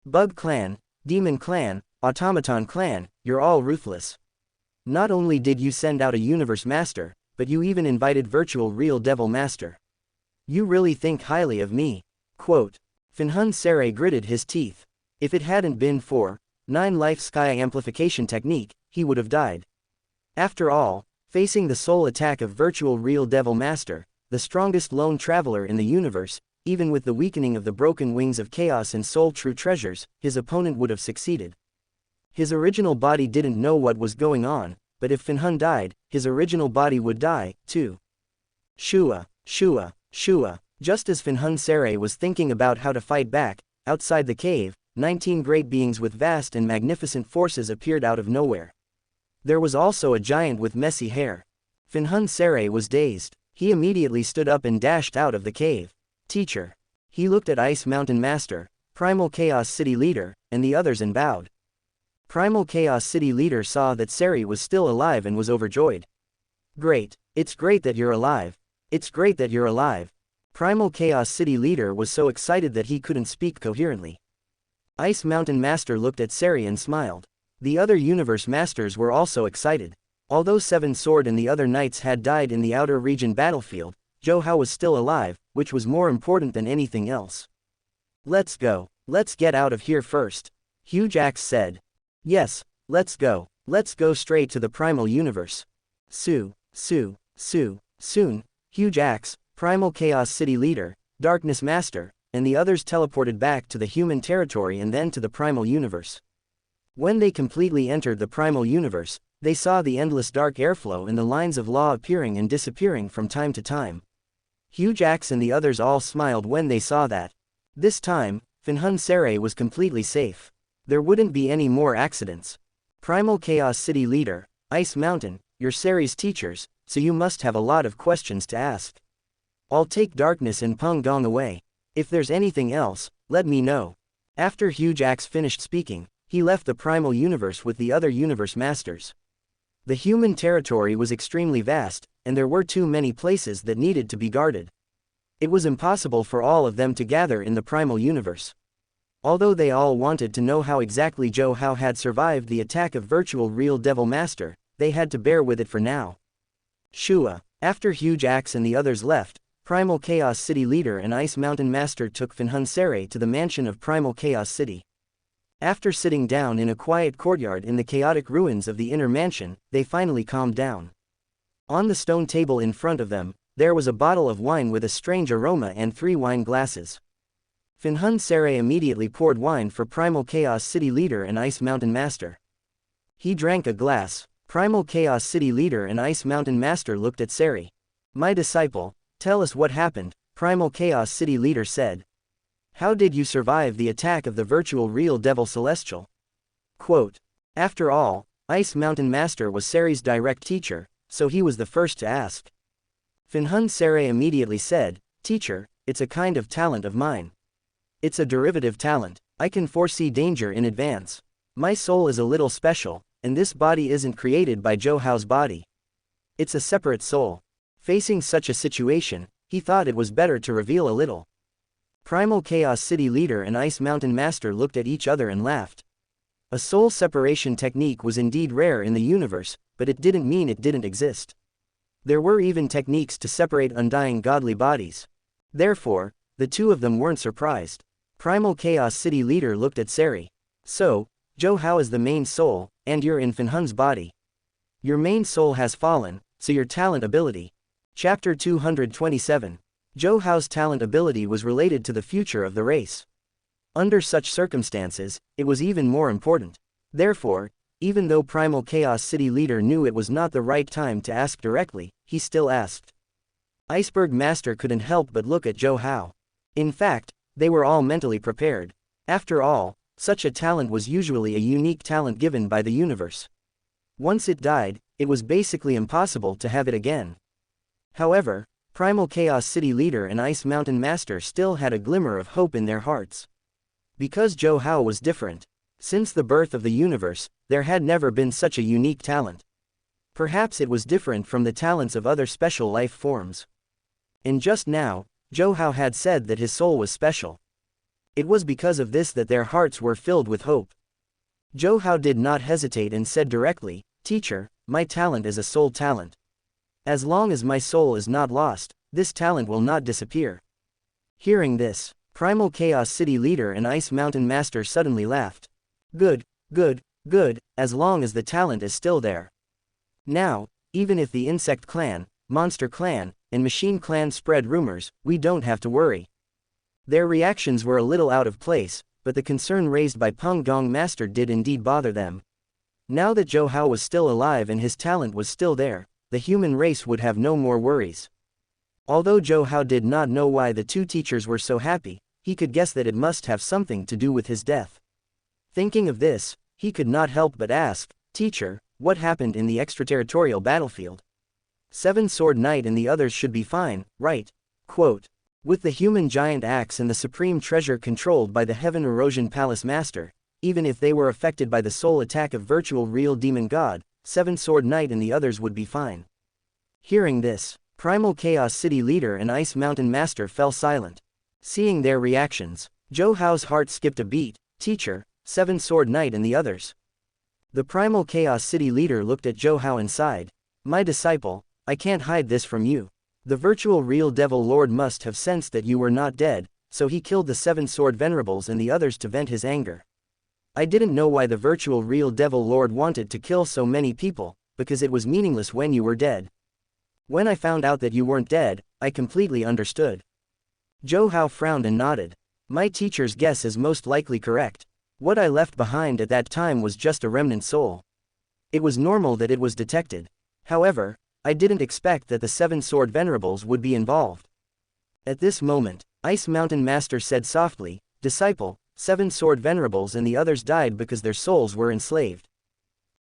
Bug Clan, Demon Clan, Automaton Clan, you're all ruthless. Not only did you send out a Universe Master, but you even invited Virtual Real Devil Master. You really think highly of me. Quote. Finhun Sere gritted his teeth. If it hadn't been for 9 Life Sky Amplification Technique, he would have died. After all, facing the soul attack of Virtual Real Devil Master, the strongest lone traveler in the universe, even with the weakening of the broken wings of chaos and soul true treasures, his opponent would have succeeded. His original body didn't know what was going on, but if Finhun died, his original body would die, too. Shua, Shua, Shua. Just as Finhun Sere was thinking about how to fight back, outside the cave, 19 great beings with vast and magnificent forces appeared out of nowhere. There was also a giant with messy hair. Finhun Sere was dazed. He immediately stood up and dashed out of the cave. Teacher. He looked at Ice Mountain Master, Primal Chaos City Leader, and the others and bowed. Primal Chaos City Leader saw that Sere was still alive and was overjoyed. Great. It's great that you're alive. It's great that you're alive. Primal Chaos City Leader was so excited that he couldn't speak coherently. Ice Mountain Master looked at Sere and smiled. The other Universe Masters were also excited. Although Seven Sword and the other knights had died in the outer region battlefield, Zhou was still alive, which was more important than anything else. Let's go. Let's get out of here first. Huge Axe said. Yes, let's go. Let's go straight to the Primal Universe. Soon, Huge Axe, Primal Chaos City Leader, Darkness Master, and the others teleported back to the human territory and then to the Primal Universe. When they completely entered the Primal Universe, they saw the endless dark airflow and the lines of law appearing and disappearing from time to time. Huge Axe and the others all smiled when they saw that. This time, Finhun Sere was completely safe. There wouldn't be any more accidents. Primal Chaos City Leader, Ice Mountain, you're Sere's teachers, so you must have a lot of questions to ask. I'll take Darkness and Peng Gong away. If there's anything else, let me know. After Huge Axe finished speaking, he left the Primal Universe with the other Universe Masters. The human territory was extremely vast, and there were too many places that needed to be guarded. It was impossible for all of them to gather in the Primal Universe. Although they all wanted to know how exactly Zhou had survived the attack of Virtual Real Devil Master, they had to bear with it for now. Shua. After Huge Axe and the others left, Primal Chaos City Leader and Ice Mountain Master took Finhun Sere to the mansion of Primal Chaos City. After sitting down in a quiet courtyard in the chaotic ruins of the inner mansion, they finally calmed down. On the stone table in front of them, there was a bottle of wine with a strange aroma and 3 wine glasses. Finhun Saray immediately poured wine for Primal Chaos City Leader and Ice Mountain Master. He drank a glass. Primal Chaos City Leader and Ice Mountain Master looked at Sari. My disciple, tell us what happened, Primal Chaos City Leader said. How did you survive the attack of the virtual real Devil Celestial? Quote. After all, Ice Mountain Master was Sari's direct teacher, so he was the first to ask. Finhun Saray immediately said, Teacher, it's a kind of talent of mine. It's a derivative talent. I can foresee danger in advance. My soul is a little special, and this body isn't created by Zhou body. It's a separate soul. Facing such a situation, he thought it was better to reveal a little. Primal Chaos City Leader and Ice Mountain Master looked at each other and laughed. A soul separation technique was indeed rare in the universe, but it didn't mean it didn't exist. There were even techniques to separate undying godly bodies. Therefore, the two of them weren't surprised. Primal Chaos City Leader looked at Sari. So, Zhou is the main soul, and you're in Finhun's body. Your main soul has fallen, so your talent ability. Chapter 227. Zhou talent ability was related to the future of the race. Under such circumstances, it was even more important. Therefore, even though Primal Chaos City Leader knew it was not the right time to ask directly, he still asked. Iceberg Master couldn't help but look at Zhou. In fact, they were all mentally prepared. After all, such a talent was usually a unique talent given by the universe. Once it died, it was basically impossible to have it again. However, Primal Chaos City Leader and Ice Mountain Master still had a glimmer of hope in their hearts. Because Zhou was different. Since the birth of the universe, there had never been such a unique talent. Perhaps it was different from the talents of other special life forms. And just now, Zhou had said that his soul was special. It was because of this that their hearts were filled with hope. Zhou did not hesitate and said directly, Teacher, my talent is a soul talent. As long as my soul is not lost, this talent will not disappear. Hearing this, Primal Chaos City Leader and Ice Mountain Master suddenly laughed. Good, good, good, as long as the talent is still there. Now, even if the Insect Clan, Monster Clan, and Machine Clan spread rumors, we don't have to worry. Their reactions were a little out of place, but the concern raised by Peng Gong Master did indeed bother them. Now that Zhou was still alive and his talent was still there, the human race would have no more worries. Although Zhou did not know why the two teachers were so happy, he could guess that it must have something to do with his death. Thinking of this, he could not help but ask, Teacher, what happened in the extraterritorial battlefield? Seven Sword Knight and the others should be fine, right? Quote. With the human giant axe and the supreme treasure controlled by the Heaven Erosion Palace Master, even if they were affected by the soul attack of virtual real demon god, Seven Sword Knight and the others would be fine. Hearing this, Primal Chaos City Leader and Ice Mountain Master fell silent. Seeing their reactions, Zhou's heart skipped a beat. Teacher, Seven Sword Knight and the others. The Primal Chaos City Leader looked at Zhou and sighed. My disciple, I can't hide this from you. The virtual real Devil Lord must have sensed that you were not dead, so he killed the Seven Sword Venerables and the others to vent his anger. I didn't know why the virtual real Devil Lord wanted to kill so many people, because it was meaningless when you were dead. When I found out that you weren't dead, I completely understood. Zhou frowned and nodded. My teacher's guess is most likely correct. What I left behind at that time was just a remnant soul. It was normal that it was detected. However, I didn't expect that the Seven Sword Venerables would be involved. At this moment, Ice Mountain Master said softly, Disciple, Seven Sword Venerables and the others died because their souls were enslaved.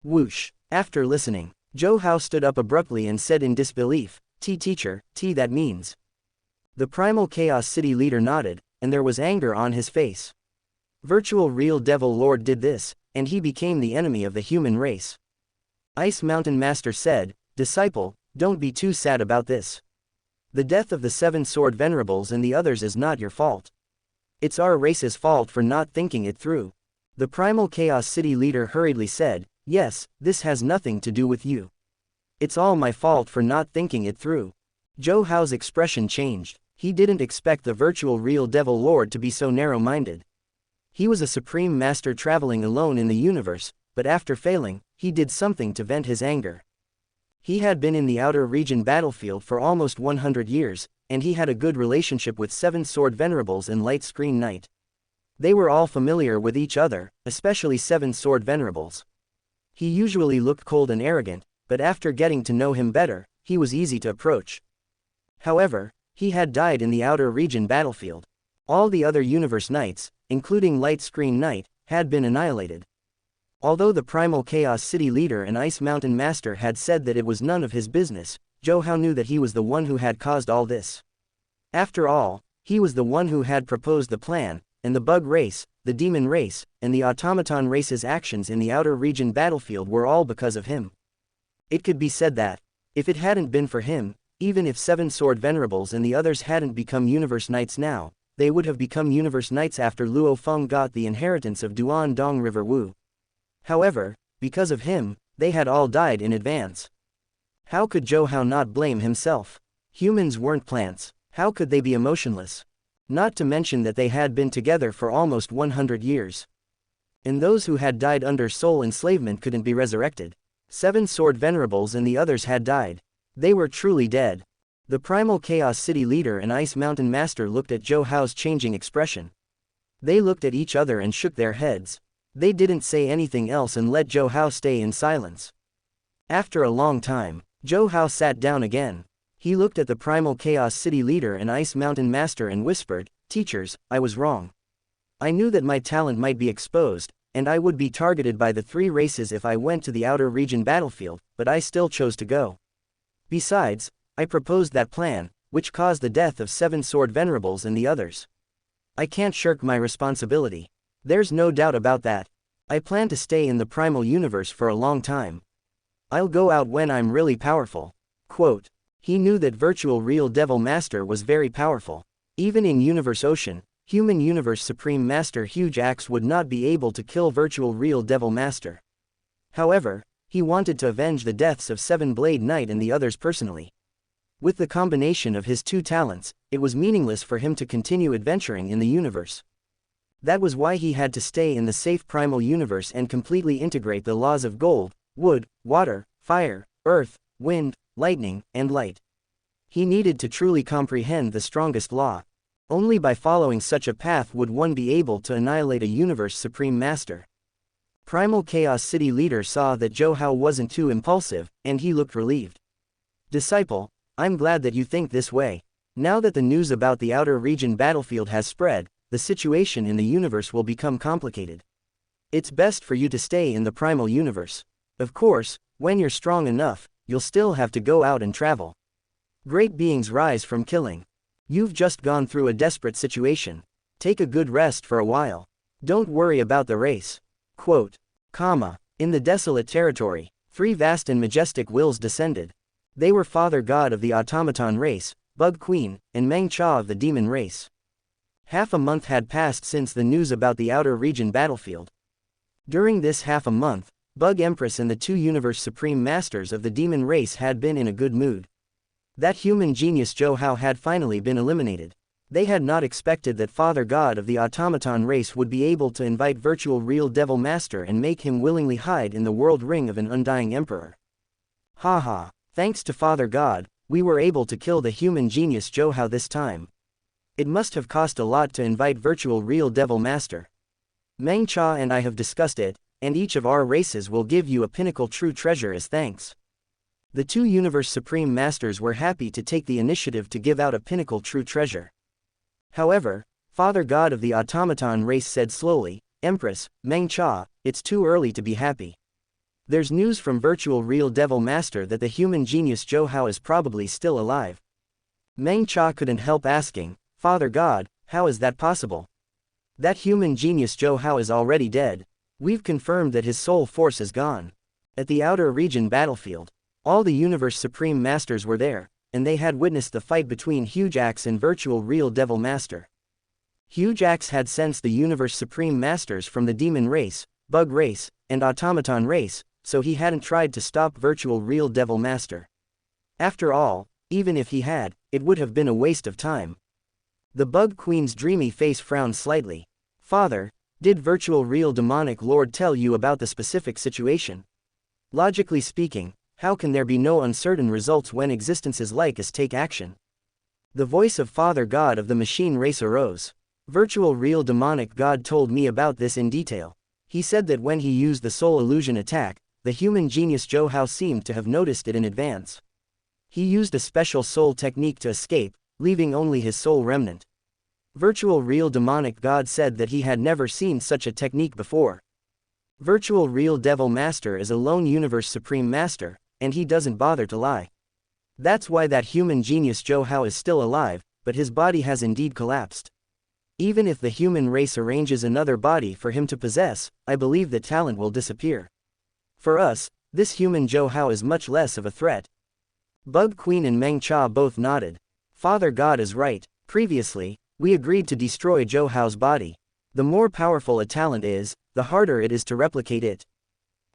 Whoosh. After listening, Zhou stood up abruptly and said in disbelief, Teacher, that means. The Primal Chaos City Leader nodded, and there was anger on his face. Virtual real Devil Lord did this, and he became the enemy of the human race. Ice Mountain Master said, Disciple, don't be too sad about this. The death of the Seven Sword Venerables and the others is not your fault. It's our race's fault for not thinking it through. The Primal Chaos City Leader hurriedly said, Yes, this has nothing to do with you. It's all my fault for not thinking it through. Zhou's expression changed. He didn't expect the virtual real Devil Lord to be so narrow-minded. He was a supreme master traveling alone in the universe, but after failing, he did something to vent his anger. He had been in the outer region battlefield for almost 100 years, and he had a good relationship with 7 Sword Venerables and Light Screen Knight. They were all familiar with each other, especially 7 Sword Venerables. He usually looked cold and arrogant, but after getting to know him better, he was easy to approach. However, he had died in the outer region battlefield. All the other universe knights, including Light Screen Knight, had been annihilated. Although the Primal Chaos City leader and Ice Mountain Master had said that it was none of his business, Zhou Hao knew that he was the one who had caused all this. After all, he was the one who had proposed the plan, and the bug race, the demon race, and the automaton race's actions in the outer region battlefield were all because of him. It could be said that, if it hadn't been for him, even if 7 Sword Venerables and the others hadn't become Universe Knights now, they would have become Universe Knights after Luo Feng got the inheritance of Duan Dong River Wu. However, because of him, they had all died in advance. How could Zhou Hao not blame himself? Humans weren't plants, how could they be emotionless? Not to mention that they had been together for almost 100 years. And those who had died under soul enslavement couldn't be resurrected. 7 Sword Venerables and the others had died. They were truly dead. The Primal Chaos City leader and Ice Mountain Master looked at Zhou Hao's changing expression. They looked at each other and shook their heads. They didn't say anything else and let Zhou Hao stay in silence. After a long time, Zhou Hao sat down again. He looked at the Primal Chaos City leader and Ice Mountain Master and whispered, "Teachers, I was wrong. I knew that my talent might be exposed, and I would be targeted by the 3 races if I went to the outer region battlefield, but I still chose to go. Besides, I proposed that plan, which caused the death of 7 Sword Venerables and the others. I can't shirk my responsibility. There's no doubt about that. I plan to stay in the primal universe for a long time. I'll go out when I'm really powerful." Quote. He knew that Virtual Real Devil Master was very powerful. Even in Universe Ocean, Human Universe Supreme Master Huge Axe would not be able to kill Virtual Real Devil Master. However, he wanted to avenge the deaths of 7 Blade Knight and the others personally. With the combination of his 2 talents, it was meaningless for him to continue adventuring in the universe. That was why he had to stay in the safe primal universe and completely integrate the laws of gold, wood, water, fire, earth, wind, lightning, and light. He needed to truly comprehend the strongest law. Only by following such a path would one be able to annihilate a universe supreme master. Primal Chaos City leader saw that Zhou Hao wasn't too impulsive, and he looked relieved. "Disciple, I'm glad that you think this way. Now that the news about the outer region battlefield has spread, the situation in the universe will become complicated. It's best for you to stay in the primal universe. Of course, when you're strong enough, you'll still have to go out and travel. Great beings rise from killing. You've just gone through a desperate situation. Take a good rest for a while. Don't worry about the race." Quote. In the desolate territory, 3 vast and majestic wills descended. They were Father God of the automaton race, Bug Queen, and Meng Cha of the demon race. Half a month had passed since the news about the outer region battlefield. During this half a month, Bug Empress and the 2 Universe Supreme Masters of the demon race had been in a good mood. That human genius Zhou Hao had finally been eliminated. They had not expected that Father God of the automaton race would be able to invite Virtual Real Devil Master and make him willingly hide in the world ring of an undying emperor. Haha, thanks to Father God, we were able to kill the human genius Zhou Hao this time. It must have cost a lot to invite Virtual Real Devil Master. Meng Cha and I have discussed it, and each of our races will give you a pinnacle true treasure as thanks. The 2 Universe Supreme Masters were happy to take the initiative to give out a pinnacle true treasure. However, Father God of the automaton race said slowly, "Empress, Meng Cha, it's too early to be happy. There's news from Virtual Real Devil Master that the human genius Zhou Hao is probably still alive." Meng Cha couldn't help asking, "Father God, how is that possible? That human genius Zhou Hao is already dead. We've confirmed that his soul force is gone." At the outer region battlefield, all the Universe Supreme Masters were there, and they had witnessed the fight between Huge Axe and Virtual Real Devil Master. Huge Axe had sensed the Universe Supreme Masters from the Demon Race, Bug Race, and Automaton Race, so he hadn't tried to stop Virtual Real Devil Master. After all, even if he had, it would have been a waste of time. The Bug Queen's dreamy face frowned slightly. "Father, did Virtual Real Demonic Lord tell you about the specific situation? Logically speaking, How can there be no uncertain results when existences like us take action? The voice of Father God of the machine race arose. Virtual real demonic God told me about this in detail. He said that when he used the soul illusion attack, the human genius Zhou seemed to have noticed it in advance. He used a special soul technique to escape, leaving only his soul remnant. Virtual real demonic God said that he had never seen such a technique before. Virtual real devil master is a lone universe supreme master, and he doesn't bother to lie. That's why that human genius Zhou is still alive, but his body has indeed collapsed. Even if the human race arranges another body for him to possess, I believe that talent will disappear. For us, this human Zhou is much less of a threat. Bug Queen and Meng Cha both nodded. Father God is right. Previously, we agreed to destroy Zhou's body. The more powerful a talent is, the harder it is to replicate it.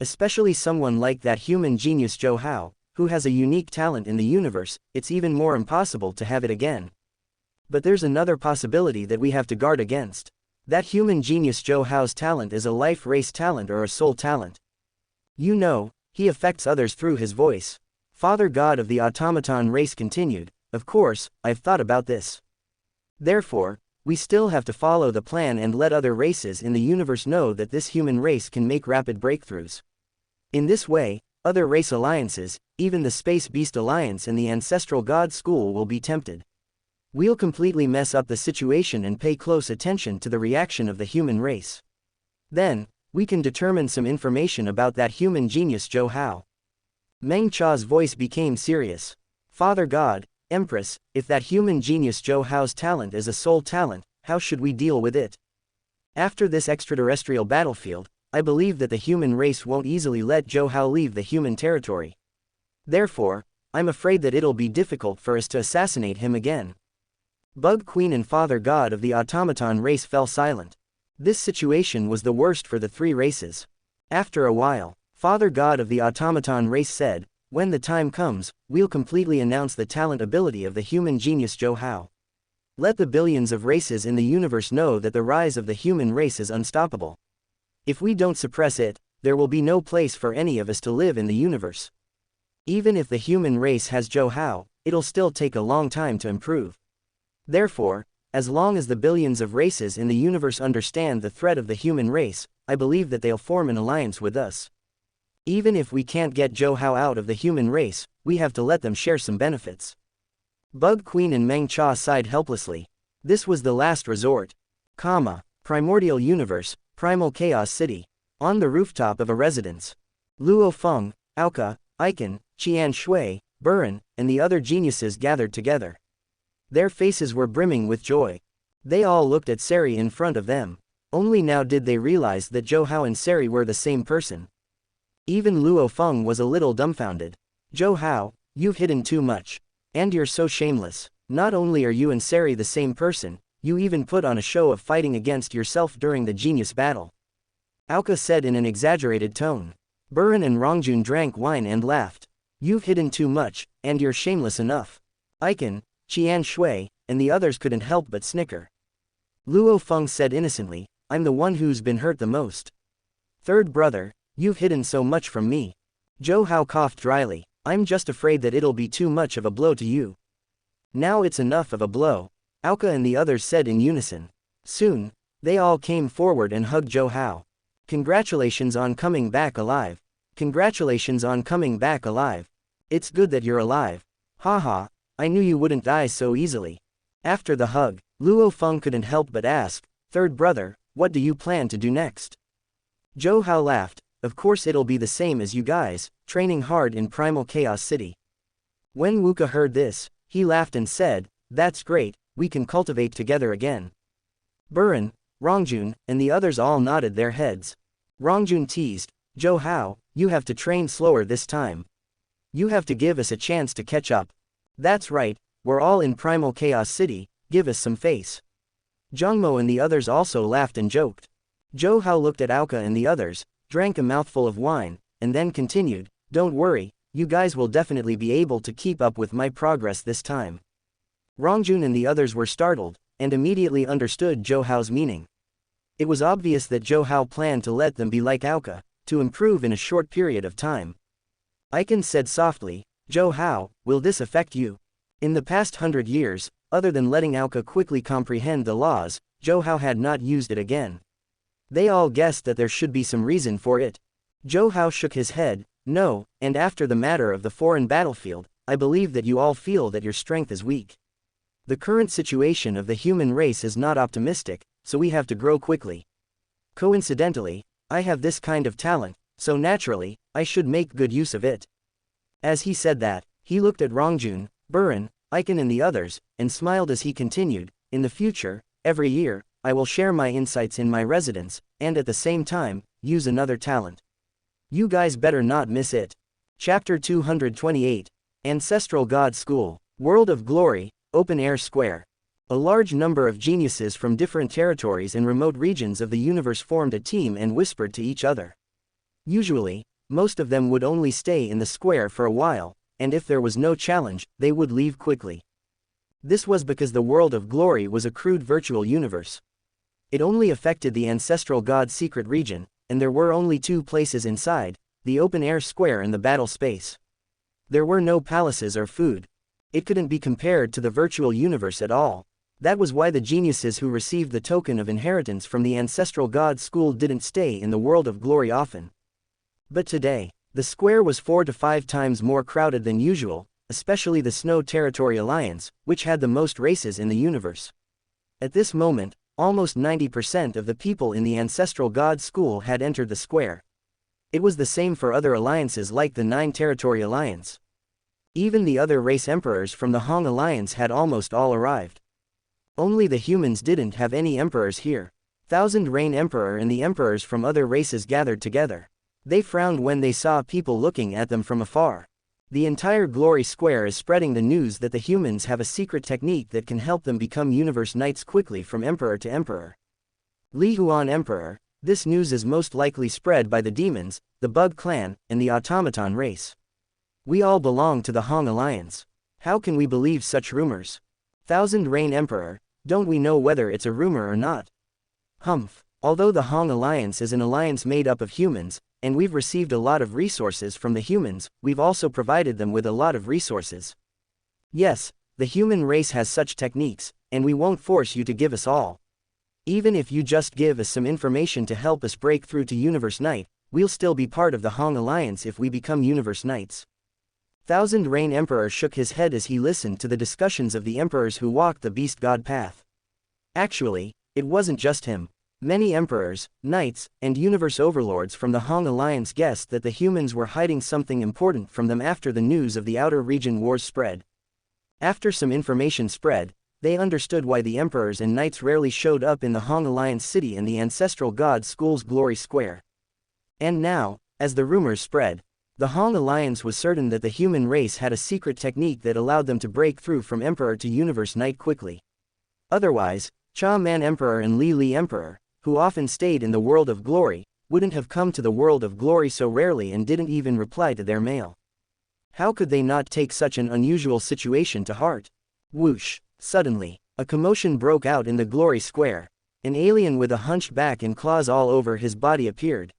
Especially someone like that human genius Zhou, who has a unique talent in the universe, it's even more impossible to have it again. But there's another possibility that we have to guard against. That human genius Zhou's talent is a life race talent or a soul talent. You know, he affects others through his voice. Father God of the automaton race continued, of course, I've thought about this. Therefore, we still have to follow the plan and let other races in the universe know that this human race can make rapid breakthroughs. In this way, other race alliances, even the Space Beast Alliance and the Ancestral God School will be tempted. We'll completely mess up the situation and pay close attention to the reaction of the human race. Then, we can determine some information about that human genius Zhou. Meng Cha's voice became serious. Father God, Empress, if that human genius Zhou's talent is a soul talent, how should we deal with it? After this extraterrestrial battlefield, I believe that the human race won't easily let Zhou leave the human territory. Therefore, I'm afraid that it'll be difficult for us to assassinate him again. Bug Queen and Father God of the automaton race fell silent. This situation was the worst for the three races. After a while, Father God of the automaton race said, when the time comes, we'll completely announce the talent ability of the human genius Zhou. Let the billions of races in the universe know that the rise of the human race is unstoppable. If we don't suppress it, there will be no place for any of us to live in the universe. Even if the human race has Zhou, it'll still take a long time to improve. Therefore, as long as the billions of races in the universe understand the threat of the human race, I believe that they'll form an alliance with us. Even if we can't get Zhou out of the human race, we have to let them share some benefits. Bug Queen and Meng Cha sighed helplessly. This was the last resort. Primordial Universe, Primal Chaos City. On the rooftop of a residence. Luo Feng, Aoka, Icon, Qian Shui, Buren, and the other geniuses gathered together. Their faces were brimming with joy. They all looked at Seri in front of them. Only now did they realize that Zhou and Seri were the same person. Even Luo Feng was a little dumbfounded. Zhou, you've hidden too much. And you're so shameless. Not only are you and Seri the same person, you even put on a show of fighting against yourself during the genius battle. Aoka said in an exaggerated tone. Buren and Rongjun drank wine and laughed. You've hidden too much, and you're shameless enough. Icon, Qian Shui, and the others couldn't help but snicker. Luo Feng said innocently, I'm the one who's been hurt the most. Third brother, you've hidden so much from me. Zhou coughed dryly. I'm just afraid that it'll be too much of a blow to you. Now it's enough of a blow. Aoka and the others said in unison. Soon, they all came forward and hugged Zhou. Congratulations on coming back alive. Congratulations on coming back alive. It's good that you're alive. Haha, I knew you wouldn't die so easily. After the hug, Luo Feng couldn't help but ask, Third brother, what do you plan to do next? Zhou laughed. Of course it'll be the same as you guys, training hard in Primal Chaos City. When Wuxia heard this, he laughed and said, that's great, we can cultivate together again. Buren, Rongjun, and the others all nodded their heads. Rongjun teased, Zhou, you have to train slower this time. You have to give us a chance to catch up. That's right, we're all in Primal Chaos City, give us some face. Zhongmo and the others also laughed and joked. Zhou looked at Aoka and the others, drank a mouthful of wine, and then continued, don't worry, you guys will definitely be able to keep up with my progress this time. Rongjun and the others were startled, and immediately understood Zhou's meaning. It was obvious that Zhou planned to let them be like Aoka, to improve in a short period of time. Icon said softly, Joe, how will this affect you? In the past 100 years, other than letting Aoka quickly comprehend the laws, Zhou had not used it again. They all guessed that there should be some reason for it. Zhou shook his head, no, and after the matter of the foreign battlefield, I believe that you all feel that your strength is weak. The current situation of the human race is not optimistic, so we have to grow quickly. Coincidentally, I have this kind of talent, so naturally, I should make good use of it. As he said that, he looked at Rongjun, Burin, Icon and the others, and smiled as he continued, in the future, every year, I will share my insights in my residence, and at the same time, use another talent. You guys better not miss it. Chapter 228, Ancestral God School, World of Glory, Open Air Square. A large number of geniuses from different territories and remote regions of the universe formed a team and whispered to each other. Usually, most of them would only stay in the square for a while, and if there was no challenge, they would leave quickly. This was because the World of Glory was a crude virtual universe. It only affected the ancestral god secret region, and there were only two places inside, the open air square and the battle space. There were no palaces or food. It couldn't be compared to the virtual universe at all. That was why the geniuses who received the token of inheritance from the ancestral god school didn't stay in the World of Glory often. But today, the square was 4 to 5 times more crowded than usual, especially the Snow Territory Alliance, which had the most races in the universe. At this moment, almost 90% of the people in the Ancestral God School had entered the square. It was the same for other alliances like the 9 Territory Alliance. Even the other race emperors from the Hong Alliance had almost all arrived. Only the humans didn't have any emperors here. Thousand Reign Emperor and the emperors from other races gathered together. They frowned when they saw people looking at them from afar. The entire Glory Square is spreading the news that the humans have a secret technique that can help them become universe knights quickly from emperor to emperor. Li Huan Emperor, this news is most likely spread by the demons, the Bug Clan, and the Automaton race. We all belong to the Hong Alliance. How can we believe such rumors? Thousand Reign Emperor, don't we know whether it's a rumor or not? Humph, although the Hong Alliance is an alliance made up of humans, and we've received a lot of resources from the humans, we've also provided them with a lot of resources. Yes, the human race has such techniques, and we won't force you to give us all. Even if you just give us some information to help us break through to Universe Knight, we'll still be part of the Hong Alliance if we become Universe Knights. Thousand Reign Emperor shook his head as he listened to the discussions of the emperors who walked the Beast God path. Actually, it wasn't just him. Many emperors, knights, and universe overlords from the Hong Alliance guessed that the humans were hiding something important from them after the news of the Outer Region Wars spread. After some information spread, they understood why the emperors and knights rarely showed up in the Hong Alliance city and the Ancestral God School's Glory Square. And now, as the rumors spread, the Hong Alliance was certain that the human race had a secret technique that allowed them to break through from emperor to universe knight quickly. Otherwise, Cha Man Emperor and Li Li Emperor, who often stayed in the World of Glory, wouldn't have come to the World of Glory so rarely and didn't even reply to their mail. How could they not take such an unusual situation to heart? Whoosh! Suddenly, a commotion broke out in the Glory Square. An alien with a hunched back and claws all over his body appeared.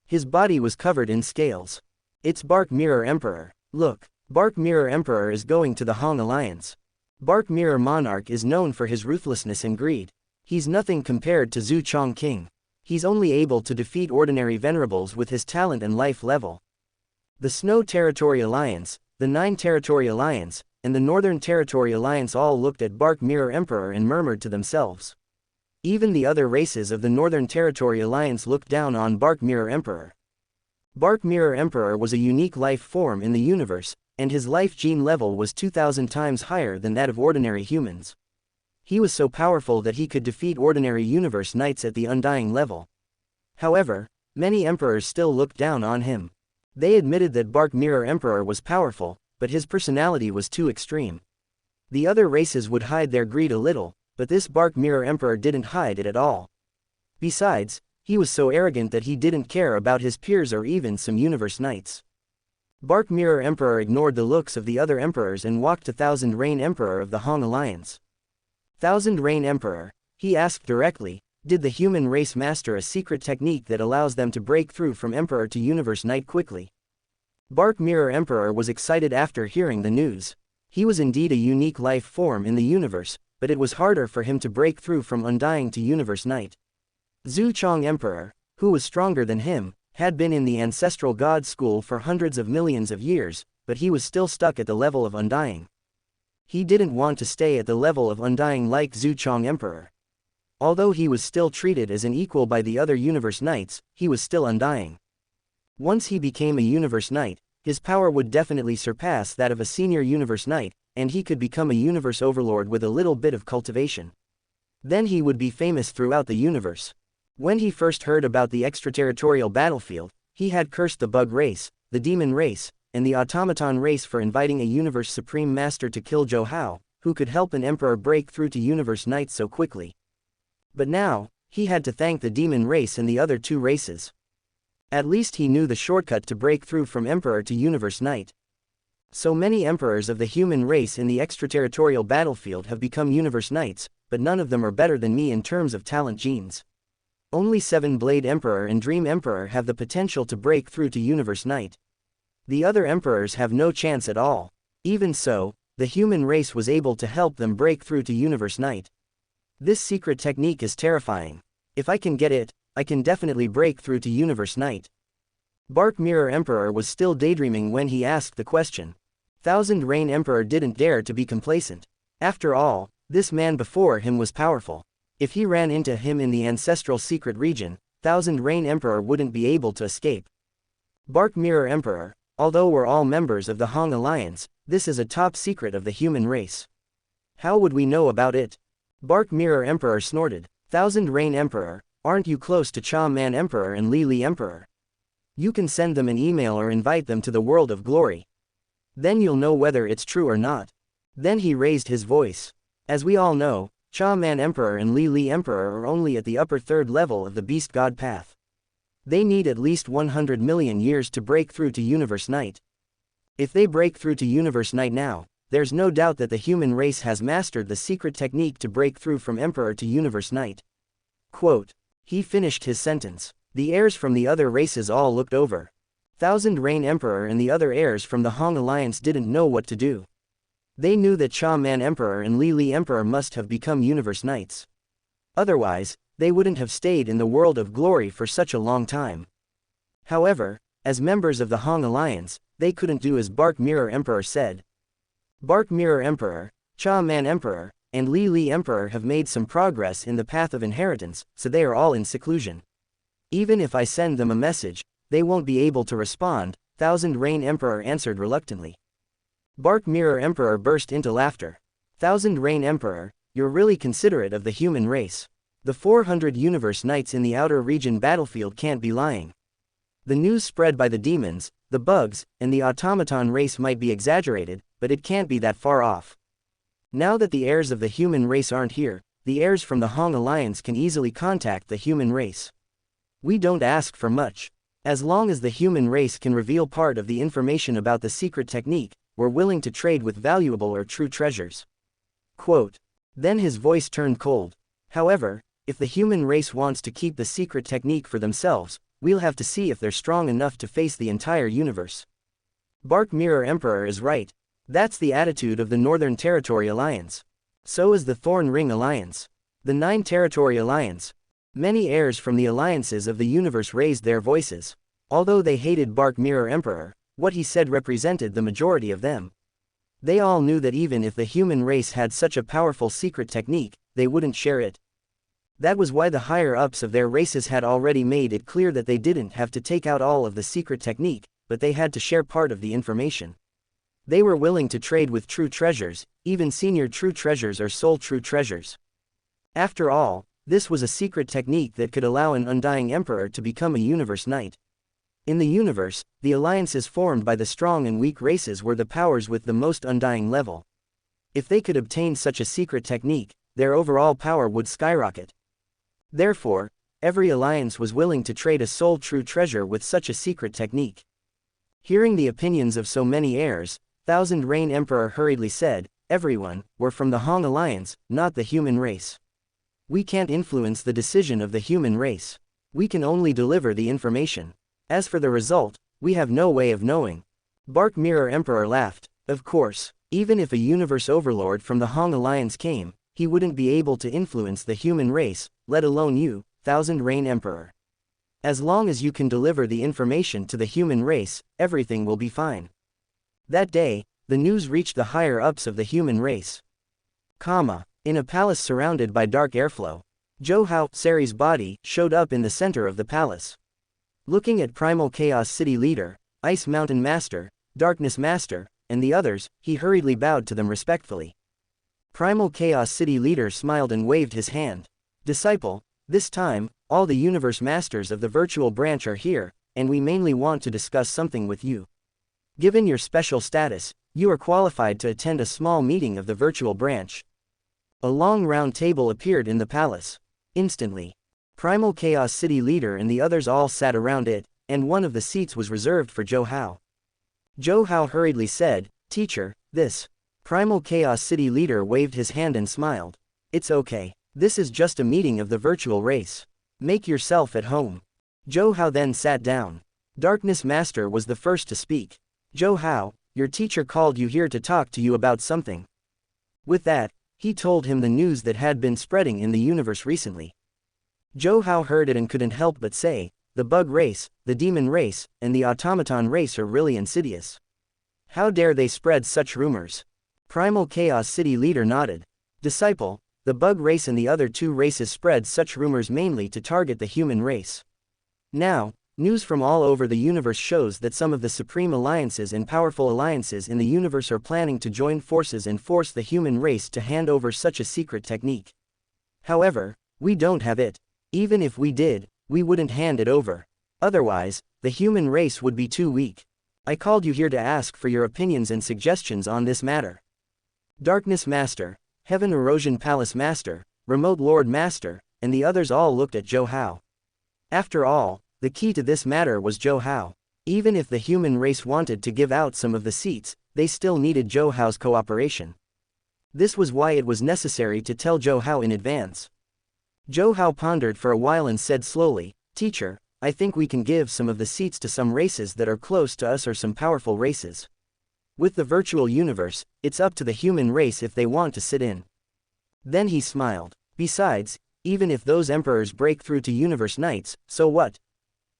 His body was covered in scales. It's Bark Mirror Emperor. Look, Bark Mirror Emperor is going to the Hong Alliance. Bark Mirror Monarch is known for his ruthlessness and greed. He's nothing compared to Zhu Chong King. He's only able to defeat ordinary venerables with his talent and life level. The Snow Territory Alliance, the 9 Territory Alliance, and the Northern Territory Alliance all looked at Bark Mirror Emperor and murmured to themselves. Even the other races of the Northern Territory Alliance looked down on Bark Mirror Emperor. Bark Mirror Emperor was a unique life form in the universe, and his life gene level was 2,000 times higher than that of ordinary humans. He was so powerful that he could defeat ordinary universe knights at the undying level. However, many emperors still looked down on him. They admitted that Bark Mirror Emperor was powerful, but his personality was too extreme. The other races would hide their greed a little, but this Bark Mirror Emperor didn't hide it at all. Besides, he was so arrogant that he didn't care about his peers or even some universe knights. Bark Mirror Emperor ignored the looks of the other emperors and walked to Thousand Reign Emperor of the Hong Alliance. Thousand Reign Emperor, he asked directly, did the human race master a secret technique that allows them to break through from emperor to universe knight quickly? Bark Mirror Emperor was excited after hearing the news. He was indeed a unique life form in the universe, but it was harder for him to break through from Undying to Universe Knight. Zhu Chong Emperor, who was stronger than him, had been in the ancestral god school for hundreds of millions of years, but he was still stuck at the level of Undying. He didn't want to stay at the level of Undying like Zhu Chong Emperor. Although he was still treated as an equal by the other Universe Knights, he was still Undying. Once he became a Universe Knight, his power would definitely surpass that of a senior Universe Knight, and he could become a Universe Overlord with a little bit of cultivation. Then he would be famous throughout the universe. When he first heard about the extraterritorial battlefield, he had cursed the bug race, the demon race, and the automaton race for inviting a Universe Supreme Master to kill Zhou Hao, who could help an Emperor break through to Universe Knight so quickly. But now, he had to thank the demon race and the other two races. At least he knew the shortcut to break through from Emperor to Universe Knight. So many Emperors of the human race in the extraterritorial battlefield have become Universe Knights, but none of them are better than me in terms of talent genes. Only Seven Blade Emperor and Dream Emperor have the potential to break through to Universe Knight. The other Emperors have no chance at all. Even so, the human race was able to help them break through to Universe Knight. This secret technique is terrifying. If I can get it, I can definitely break through to Universe Knight. Bark Mirror Emperor was still daydreaming when he asked the question. Thousand Rain Emperor didn't dare to be complacent. After all, this man before him was powerful. If he ran into him in the ancestral secret region, Thousand Rain Emperor wouldn't be able to escape. Bark Mirror Emperor, although we're all members of the Hong Alliance, this is a top secret of the human race. How would we know about it? Bark Mirror Emperor snorted. Thousand Rain Emperor, aren't you close to Cha Man Emperor and Li Li Emperor? You can send them an email or invite them to the world of glory. Then you'll know whether it's true or not. Then he raised his voice. As we all know, Cha Man Emperor and Li Li Emperor are only at the upper third level of the Beast God path. They need at least 100 million years to break through to Universe Knight. If they break through to Universe Knight now, there's no doubt that the human race has mastered the secret technique to break through from Emperor to Universe Knight. Quote. He finished his sentence. The heirs from the other races all looked over. Thousand Rain Emperor and the other heirs from the Hong Alliance didn't know what to do. They knew that Cha Man Emperor and Li Li Emperor must have become Universe Knights. Otherwise, they wouldn't have stayed in the world of glory for such a long time. However, as members of the Hong Alliance, they couldn't do as Bark Mirror Emperor said. Bark Mirror Emperor, Cha Man Emperor, and Li Li Emperor have made some progress in the path of inheritance, so they are all in seclusion. Even if I send them a message, they won't be able to respond, Thousand Rain Emperor answered reluctantly. Bark Mirror Emperor burst into laughter. Thousand Rain Emperor, you're really considerate of the human race. The 400 Universe Knights in the outer region battlefield can't be lying. The news spread by the demons, the bugs, and the automaton race might be exaggerated, but it can't be that far off. Now that the heirs of the human race aren't here, the heirs from the Hong Alliance can easily contact the human race. We don't ask for much. As long as the human race can reveal part of the information about the secret technique, we're willing to trade with valuable or true treasures. Quote. Then his voice turned cold. However, if the human race wants to keep the secret technique for themselves, we'll have to see if they're strong enough to face the entire universe. Bark Mirror Emperor is right. That's the attitude of the Northern Territory Alliance. So is the Thorn Ring Alliance. The Nine Territory Alliance. Many heirs from the alliances of the universe raised their voices. Although they hated Bark Mirror Emperor, what he said represented the majority of them. They all knew that even if the human race had such a powerful secret technique, they wouldn't share it. That was why the higher-ups of their races had already made it clear that they didn't have to take out all of the secret technique, but they had to share part of the information. They were willing to trade with true treasures, even senior true treasures or soul true treasures. After all, this was a secret technique that could allow an Undying Emperor to become a Universe Knight. In the universe, the alliances formed by the strong and weak races were the powers with the most undying level. If they could obtain such a secret technique, their overall power would skyrocket. Therefore, every alliance was willing to trade a soul true treasure with such a secret technique. Hearing the opinions of so many heirs, Thousand Rain Emperor hurriedly said, "Everyone, we're from the Hong Alliance, not the human race. We can't influence the decision of the human race. We can only deliver the information. As for the result, we have no way of knowing. Bark Mirror Emperor laughed. Of course, even if a universe overlord from the Hong Alliance came, he wouldn't be able to influence the human race, let alone you, Thousand Reign Emperor. As long as you can deliver the information to the human race, everything will be fine. That day, the news reached the higher-ups of the human race. In a palace surrounded by dark airflow. Zhou Hao, Sari's body, showed up in the center of the palace. Looking at Primal Chaos City Leader, Ice Mountain Master, Darkness Master, and the others, he hurriedly bowed to them respectfully. Primal Chaos City Leader smiled and waved his hand. Disciple, this time, all the universe masters of the virtual branch are here, and we mainly want to discuss something with you. Given your special status, you are qualified to attend a small meeting of the virtual branch. A long round table appeared in the palace. Instantly, Primal Chaos City Leader and the others all sat around it, and one of the seats was reserved for Zhou Hao. Zhou Hao hurriedly said, "Teacher, this." Primal Chaos City Leader waved his hand and smiled. "It's okay. This is just a meeting of the virtual race. Make yourself at home." Zhou Hao then sat down. Darkness Master was the first to speak. "Zhou Hao, your teacher called you here to talk to you about something." With that, he told him the news that had been spreading in the universe recently. Zhou Hao heard it and couldn't help but say, "The bug race, the demon race, and the automaton race are really insidious. How dare they spread such rumors?" Primal Chaos City Leader nodded. "Disciple, the bug race and the other two races spread such rumors mainly to target the human race. Now, news from all over the universe shows that some of the supreme alliances and powerful alliances in the universe are planning to join forces and force the human race to hand over such a secret technique. However, we don't have it. Even if we did, we wouldn't hand it over. Otherwise, the human race would be too weak. I called you here to ask for your opinions and suggestions on this matter." Darkness Master, Heaven Erosion Palace Master, Remote Lord Master, and the others all looked at Zhou Hao. After all, the key to this matter was Zhou Hao. Even if the human race wanted to give out some of the seats, they still needed Zhou Hao's cooperation. This was why it was necessary to tell Zhou Hao in advance. Zhou Hao pondered for a while and said slowly, "Teacher, I think we can give some of the seats to some races that are close to us or some powerful races. With the virtual universe, it's up to the human race if they want to sit in." Then he smiled. "Besides, even if those emperors break through to universe knights, so what?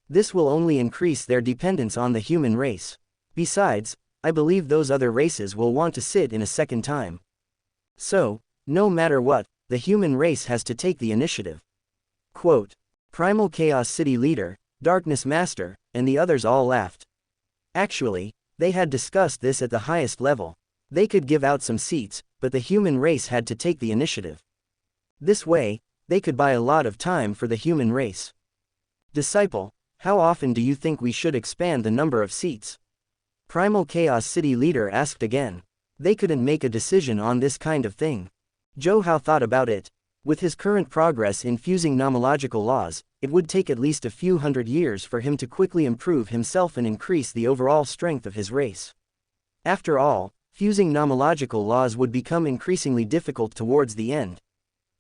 This will only increase their dependence on the human race. Besides, I believe those other races will want to sit in a second time. So, no matter what, the human race has to take the initiative." Quote. Primal Chaos City Leader, Darkness Master, and the others all laughed. Actually, they had discussed this at the highest level. They could give out some seats, but the human race had to take the initiative. This way, they could buy a lot of time for the human race. "Disciple, how often do you think we should expand the number of seats?" Primal Chaos City Leader asked again. They couldn't make a decision on this kind of thing. Zhou Hao thought about it. With his current progress in fusing nomological laws, it would take at least a few hundred years for him to quickly improve himself and increase the overall strength of his race. After all, fusing nomological laws would become increasingly difficult towards the end.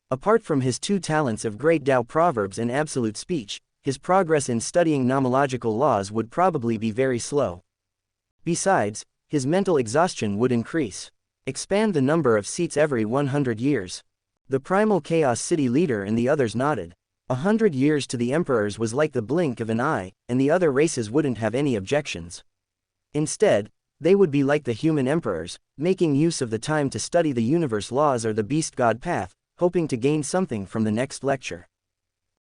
Apart from his two talents of Great Tao Proverbs and Absolute Speech, his progress in studying nomological laws would probably be very slow. Besides, his mental exhaustion would increase. Expand the number of seats every 100 years. The Primal Chaos City Leader and the others nodded. 100 years to the emperors was like the blink of an eye, and the other races wouldn't have any objections. Instead, they would be like the human emperors, making use of the time to study the universe laws or the beast god path, hoping to gain something from the next lecture.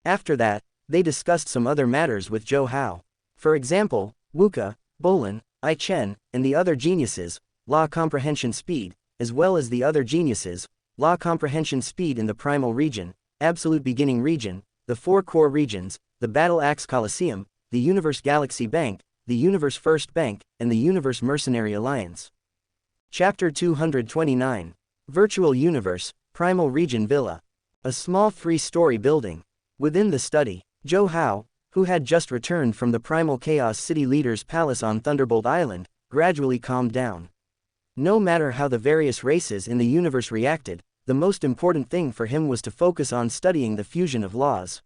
After that, they discussed some other matters with Zhou Hao. For example, Wuxia, Bolin, I Chen, and the other geniuses, law comprehension speed, as well as the other geniuses, law comprehension speed in the primal region, absolute beginning region, the four core regions, the Battle Axe Coliseum, the Universe Galaxy Bank, the Universe First Bank, and the Universe Mercenary Alliance. Chapter 229. Virtual Universe, Primal Region Villa. A small 3-story building. Within the study, Zhou Hao, who had just returned from the Primal Chaos City Leader's palace on Thunderbolt Island, gradually calmed down. No matter how the various races in the universe reacted, the most important thing for him was to focus on studying the fusion of laws.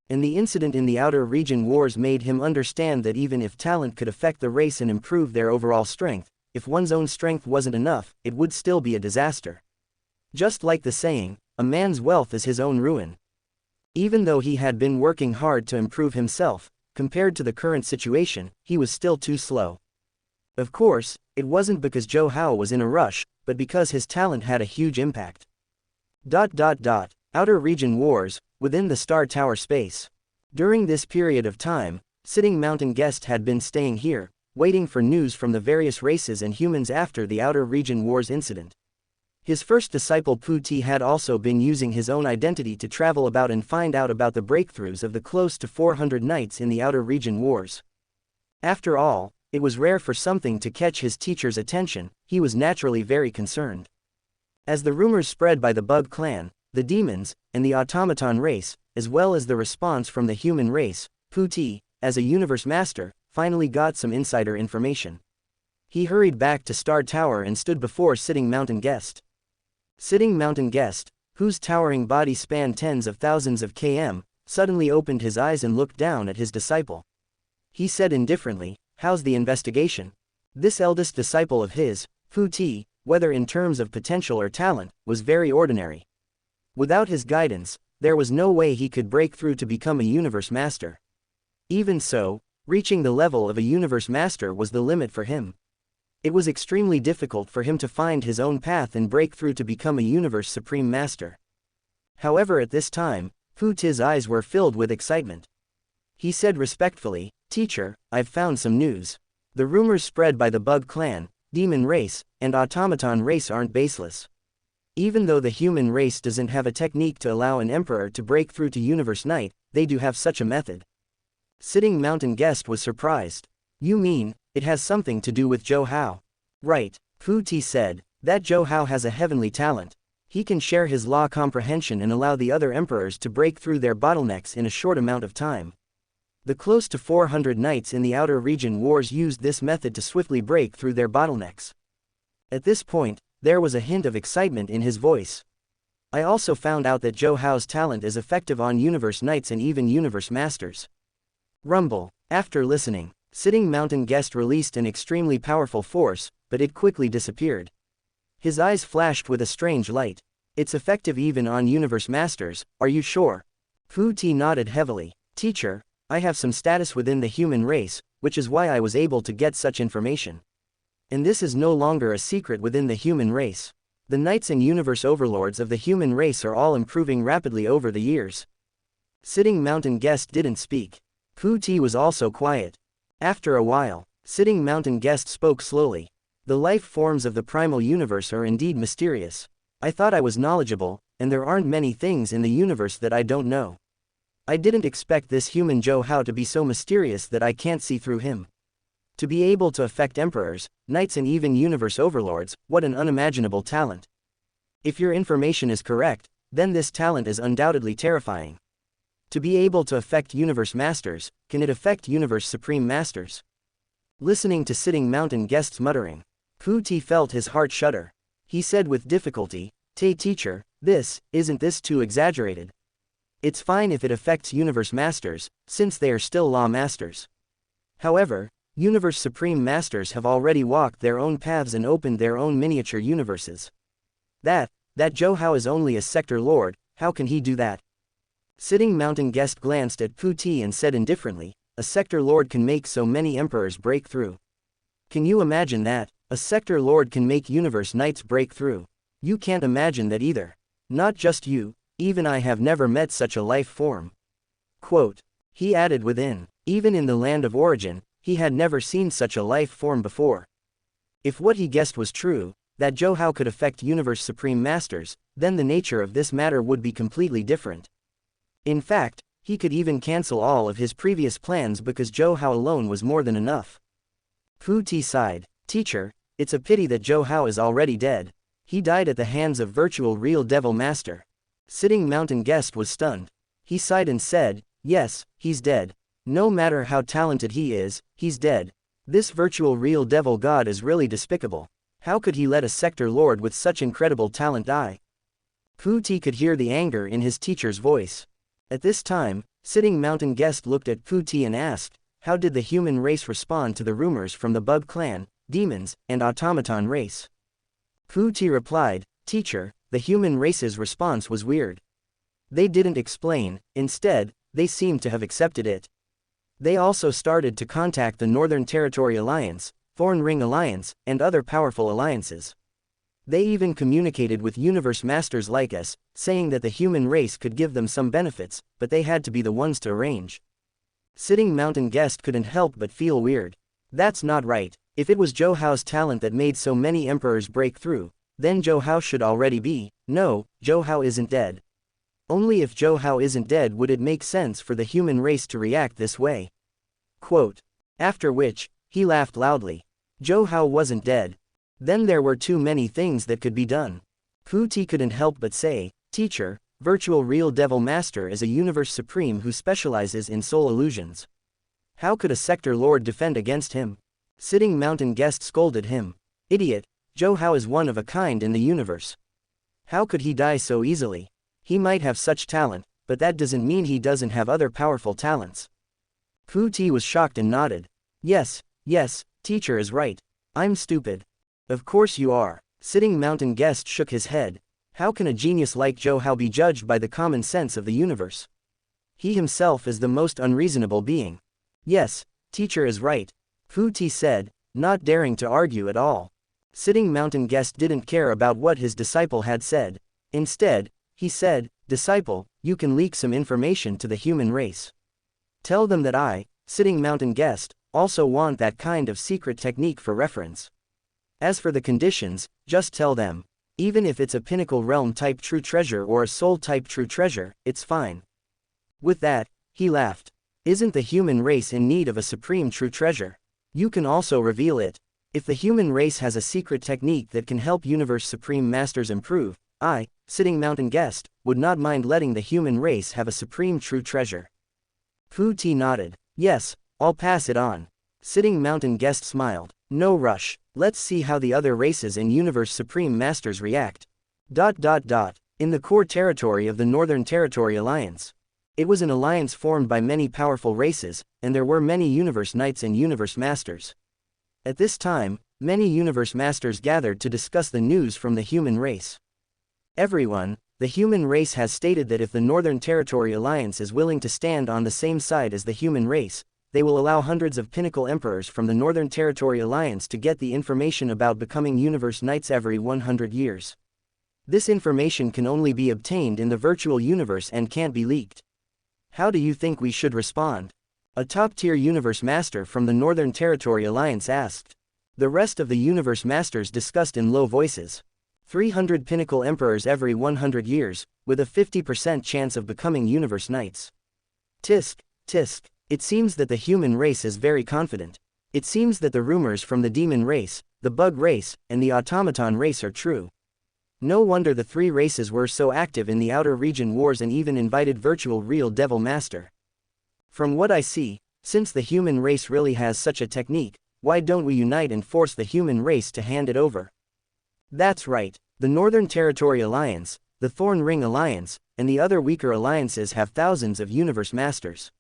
And the incident in the Outer Region Wars made him understand that even if talent could affect the race and improve their overall strength, if one's own strength wasn't enough, it would still be a disaster. Just like the saying, a man's wealth is his own ruin. Even though he had been working hard to improve himself, compared to the current situation, he was still too slow. Of course, it wasn't because Zhou Hao was in a rush, but because his talent had a huge impact. Outer Region Wars, within the Star Tower space. During this period of time, Sitting Mountain Guest had been staying here, waiting for news from the various races and humans after the Outer Region Wars incident. His first disciple Pu Ti had also been using his own identity to travel about and find out about the breakthroughs of the close to 400 knights in the Outer Region Wars. After all, it was rare for something to catch his teacher's attention. He was naturally very concerned. As the rumors spread by the Bug clan, the demons, and the automaton race, as well as the response from the human race, Pu Ti, as a universe master, finally got some insider information. He hurried back to Star Tower and stood before Sitting Mountain Guest. Sitting Mountain Guest, whose towering body spanned tens of thousands of km, suddenly opened his eyes and looked down at his disciple. He said indifferently, "How's the investigation?" This eldest disciple of his, Pu Ti, whether in terms of potential or talent, was very ordinary. Without his guidance, there was no way he could break through to become a universe master. Even so, reaching the level of a universe master was the limit for him. It was extremely difficult for him to find his own path and break through to become a universe supreme master. However, at this time, Pu Ti's eyes were filled with excitement. He said respectfully, "Teacher, I've found some news. The rumors spread by the Bug clan, demon race, and automaton race aren't baseless. Even though the human race doesn't have a technique to allow an emperor to break through to Universe Knight, they do have such a method." Sitting Mountain Guest was surprised. "You mean, it has something to do with Zhou Hao?" "Right," Pu Ti said, "that Zhou Hao has a heavenly talent. He can share his law comprehension and allow the other emperors to break through their bottlenecks in a short amount of time. The close to 400 knights in the Outer Region Wars used this method to swiftly break through their bottlenecks." At this point, there was a hint of excitement in his voice. "I also found out that Zhou Hao's talent is effective on Universe Knights and even Universe Masters." Rumble. After listening, Sitting Mountain Guest released an extremely powerful force, but it quickly disappeared. His eyes flashed with a strange light. "It's effective even on Universe Masters, are you sure?" Pu Ti nodded heavily. "Teacher, I have some status within the human race, which is why I was able to get such information. And this is no longer a secret within the human race. The knights and universe overlords of the human race are all improving rapidly over the years." Sitting Mountain Guest didn't speak. Pu Ti was also quiet. After a while, Sitting Mountain Guest spoke slowly. "The life forms of the primal universe are indeed mysterious. I thought I was knowledgeable, and there aren't many things in the universe that I don't know. I didn't expect this human Zhou Hao to be so mysterious that I can't see through him. To be able to affect emperors, knights and even universe overlords, what an unimaginable talent. If your information is correct, then this talent is undoubtedly terrifying. To be able to affect universe masters, can it affect universe supreme masters?" Listening to Sitting Mountain Guest's muttering, Pu Ti felt his heart shudder. He said with difficulty, Teacher, isn't this too exaggerated? It's fine if it affects universe masters, since they are still law masters. However, universe supreme masters have already walked their own paths and opened their own miniature universes. That Zhou Hao is only a sector lord, how can he do that?" Sitting Mountain Guest glanced at Pu Ti and said indifferently, "A sector lord can make so many emperors break through. Can you imagine that? A sector lord can make universe knights break through. You can't imagine that either. Not just you, even I have never met such a life form." Quote. He added within, even in the land of origin, he had never seen such a life form before. If what he guessed was true, that Zhou Hao could affect universe supreme masters, then the nature of this matter would be completely different. In fact, he could even cancel all of his previous plans because Zhou Hao alone was more than enough. Pu Ti sighed, "Teacher, it's a pity that Zhou Hao is already dead. He died at the hands of virtual real devil master." Sitting Mountain Guest was stunned. He sighed and said, "Yes, he's dead. No matter how talented he is, he's dead. This virtual real devil god is really despicable. How could he let a sector lord with such incredible talent die?" Pu Ti could hear the anger in his teacher's voice. At this time, Sitting Mountain Guest looked at Fu-Ti and asked, how did the human race respond to the rumors from the Bug Clan, demons, and automaton race? Fu-Ti replied, teacher, the human race's response was weird. They didn't explain, instead, they seemed to have accepted it. They also started to contact the Northern Territory Alliance, Thorn Ring Alliance, and other powerful alliances. They even communicated with universe masters like us, saying that the human race could give them some benefits, but they had to be the ones to arrange. Sitting Mountain Guest couldn't help but feel weird. That's not right. If it was Zhou Hao's talent that made so many emperors break through, then Zhou Hao should already be. No, Zhou Hao isn't dead. Only if Zhou Hao isn't dead would it make sense for the human race to react this way. Quote. After which, he laughed loudly. Zhou Hao wasn't dead. Then there were too many things that could be done. Fu-Ti couldn't help but say, teacher, Virtual Real Devil Master is a universe supreme who specializes in soul illusions. How could a sector lord defend against him? Sitting Mountain Guest scolded him. Idiot, Zhou Hao is one of a kind in the universe. How could he die so easily? He might have such talent, but that doesn't mean he doesn't have other powerful talents. Fu-Ti was shocked and nodded. Yes, teacher is right. I'm stupid. Of course you are. Sitting Mountain Guest shook his head. How can a genius like Zhou Hao be judged by the common sense of the universe? He himself is the most unreasonable being. Yes, teacher is right, Fu-Ti said, not daring to argue at all. Sitting Mountain Guest didn't care about what his disciple had said. Instead, he said, disciple, you can leak some information to the human race. Tell them that I, Sitting Mountain Guest, also want that kind of secret technique for reference. As for the conditions, just tell them. Even if it's a pinnacle realm type true treasure or a soul type true treasure, it's fine. With that, he laughed. Isn't the human race in need of a supreme true treasure? You can also reveal it. If the human race has a secret technique that can help universe supreme masters improve, I, Sitting Mountain Guest, would not mind letting the human race have a supreme true treasure. Fu-Ti nodded. Yes, I'll pass it on. Sitting Mountain Guest smiled. No rush. Let's see how the other races and universe supreme masters react. In the core territory of the Northern Territory Alliance. It was an alliance formed by many powerful races, and there were many universe knights and universe masters. At this time, many universe masters gathered to discuss the news from the human race. Everyone, the human race has stated that if the Northern Territory Alliance is willing to stand on the same side as the human race, they will allow hundreds of pinnacle emperors from the Northern Territory Alliance to get the information about becoming universe knights every 100 years. This information can only be obtained in the virtual universe and can't be leaked. How do you think we should respond? A top-tier universe master from the Northern Territory Alliance asked. The rest of the universe masters discussed in low voices. 300 pinnacle emperors every 100 years, with a 50% chance of becoming universe knights. Tisk. It seems that the human race is very confident. It seems that the rumors from the demon race, the bug race, and the automaton race are true. No wonder the three races were so active in the outer region wars and even invited virtual real devil master. From what I see, since the human race really has such a technique, why don't we unite and force the human race to hand it over? That's right, the Northern Territory Alliance, the Thorn Ring Alliance, and the other weaker alliances have thousands of universe masters.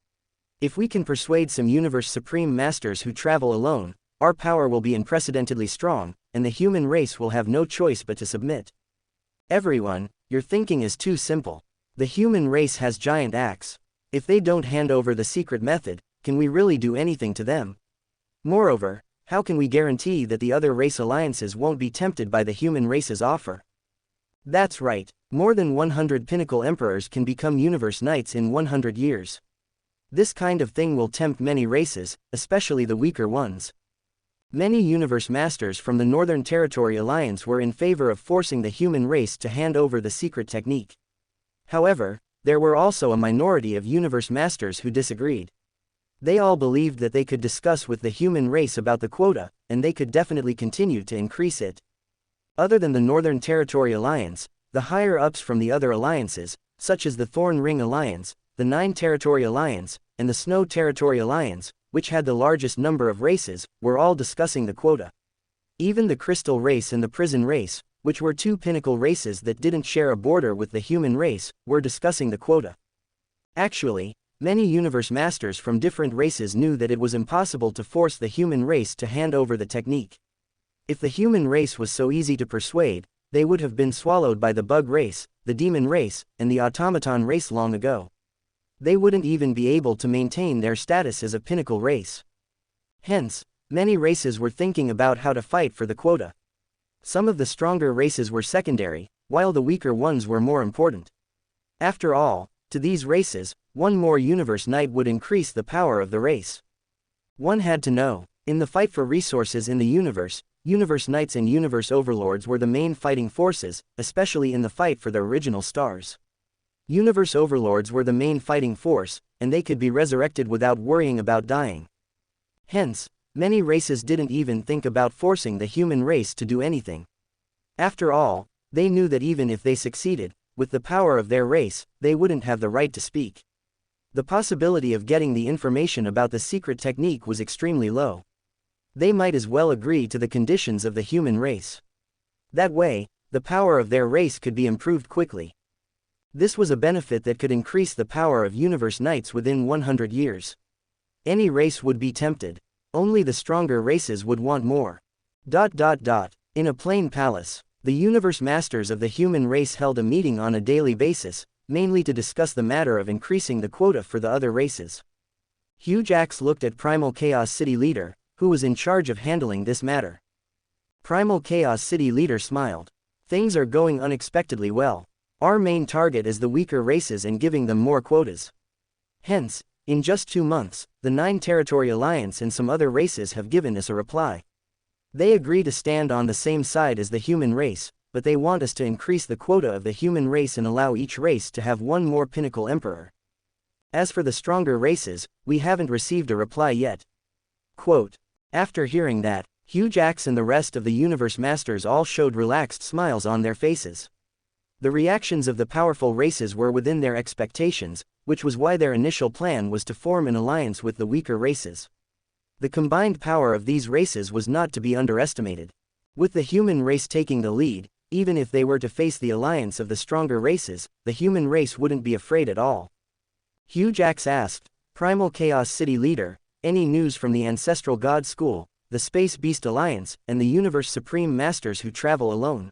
If we can persuade some universe supreme masters who travel alone, our power will be unprecedentedly strong, and the human race will have no choice but to submit. Everyone, your thinking is too simple. The human race has giant axe. If they don't hand over the secret method, can we really do anything to them? Moreover, how can we guarantee that the other race alliances won't be tempted by the human race's offer? That's right, more than 100 pinnacle emperors can become universe knights in 100 years. This kind of thing will tempt many races, especially the weaker ones. Many universe masters from the Northern Territory Alliance were in favor of forcing the human race to hand over the secret technique. However, there were also a minority of universe masters who disagreed. They all believed that they could discuss with the human race about the quota, and they could definitely continue to increase it. Other than the Northern Territory Alliance, the higher-ups from the other alliances, such as the Thorn Ring Alliance, the Nine Territory Alliance, and the Snow Territory Alliance, which had the largest number of races, were all discussing the quota. Even the Crystal Race and the Prison Race, which were two pinnacle races that didn't share a border with the human race, were discussing the quota. Actually, many universe masters from different races knew that it was impossible to force the human race to hand over the technique. If the human race was so easy to persuade, they would have been swallowed by the bug race, the demon race, and the automaton race long ago. They wouldn't even be able to maintain their status as a pinnacle race. Hence, many races were thinking about how to fight for the quota. Some of the stronger races were secondary, while the weaker ones were more important. After all, to these races, one more universe knight would increase the power of the race. One had to know, in the fight for resources in the universe, universe knights and universe overlords were the main fighting forces, especially in the fight for the original stars. Universe overlords were the main fighting force, and they could be resurrected without worrying about dying. Hence, many races didn't even think about forcing the human race to do anything. After all, they knew that even if they succeeded, with the power of their race, they wouldn't have the right to speak. The possibility of getting the information about the secret technique was extremely low. They might as well agree to the conditions of the human race. That way, the power of their race could be improved quickly. This was a benefit that could increase the power of universe knights within 100 years. Any race would be tempted. Only the stronger races would want more. In a plain palace, the universe masters of the human race held a meeting on a daily basis, mainly to discuss the matter of increasing the quota for the other races. Huge Axe looked at Primal Chaos City Leader, who was in charge of handling this matter. Primal Chaos City Leader smiled. Things are going unexpectedly well. Our main target is the weaker races and giving them more quotas. Hence, in just 2 months, the 9 Territory Alliance and some other races have given us a reply. They agree to stand on the same side as the human race, but they want us to increase the quota of the human race and allow each race to have one more pinnacle emperor. As for the stronger races, we haven't received a reply yet. Quote. After hearing that, Huge Axe and the rest of the universe masters all showed relaxed smiles on their faces. The reactions of the powerful races were within their expectations, which was why their initial plan was to form an alliance with the weaker races. The combined power of these races was not to be underestimated. With the human race taking the lead, even if they were to face the alliance of the stronger races, the human race wouldn't be afraid at all. Huge Axe asked, Primal Chaos City Leader, any news from the Ancestral God School, the Space Beast Alliance, and the Universe Supreme Masters who travel alone?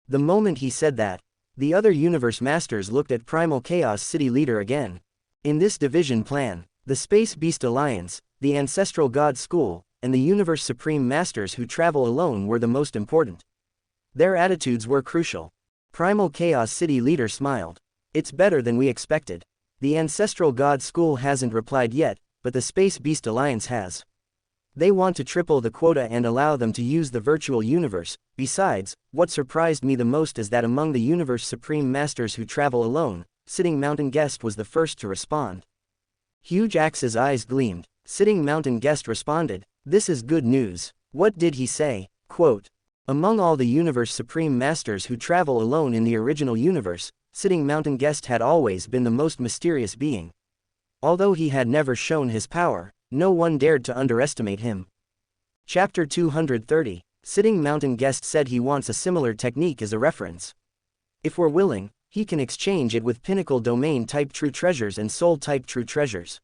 The moment he said that, the other universe masters looked at Primal Chaos City Leader again. In this division plan, the Space Beast Alliance, the Ancestral God School, and the Universe Supreme Masters who travel alone were the most important. Their attitudes were crucial. Primal Chaos City Leader smiled. It's better than we expected. The Ancestral God School hasn't replied yet, but the Space Beast Alliance has. They want to triple the quota and allow them to use the virtual universe. Besides, what surprised me the most is that among the Universe Supreme Masters who travel alone, Sitting Mountain Guest was the first to respond. Huge Axe's eyes gleamed. Sitting Mountain Guest responded, this is good news. What did he say? Quote, among all the Universe Supreme Masters who travel alone in the original universe, Sitting Mountain Guest had always been the most mysterious being. Although he had never shown his power, no one dared to underestimate him. Chapter 230, Sitting Mountain Guest said he wants a similar technique as a reference. If we're willing, he can exchange it with Pinnacle Domain type true treasures and Soul type true treasures.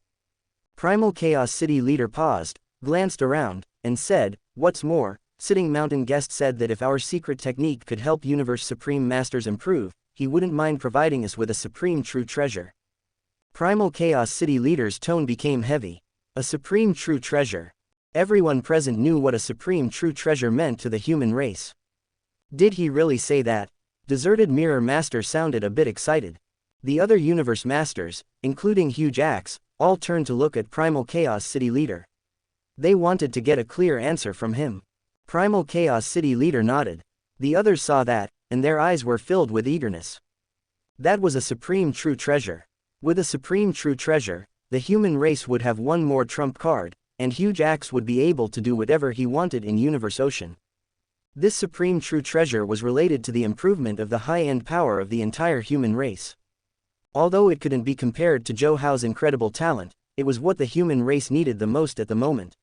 Primal Chaos City Leader paused, glanced around, and said, what's more, Sitting Mountain Guest said that if our secret technique could help Universe Supreme Masters improve, he wouldn't mind providing us with a supreme true treasure. Primal Chaos City Leader's tone became heavy. A supreme true treasure. Everyone present knew what a supreme true treasure meant to the human race. Did he really say that? Deserted Mirror Master sounded a bit excited. The other universe masters, including Huge Axe, all turned to look at Primal Chaos City Leader. They wanted to get a clear answer from him. Primal Chaos City Leader nodded. The others saw that, and their eyes were filled with eagerness. That was a supreme true treasure. With a supreme true treasure, the human race would have one more trump card, and Huge Axe would be able to do whatever he wanted in Universe Ocean. This supreme true treasure was related to the improvement of the high-end power of the entire human race. Although it couldn't be compared to Zhou Hao's incredible talent, it was what the human race needed the most at the moment.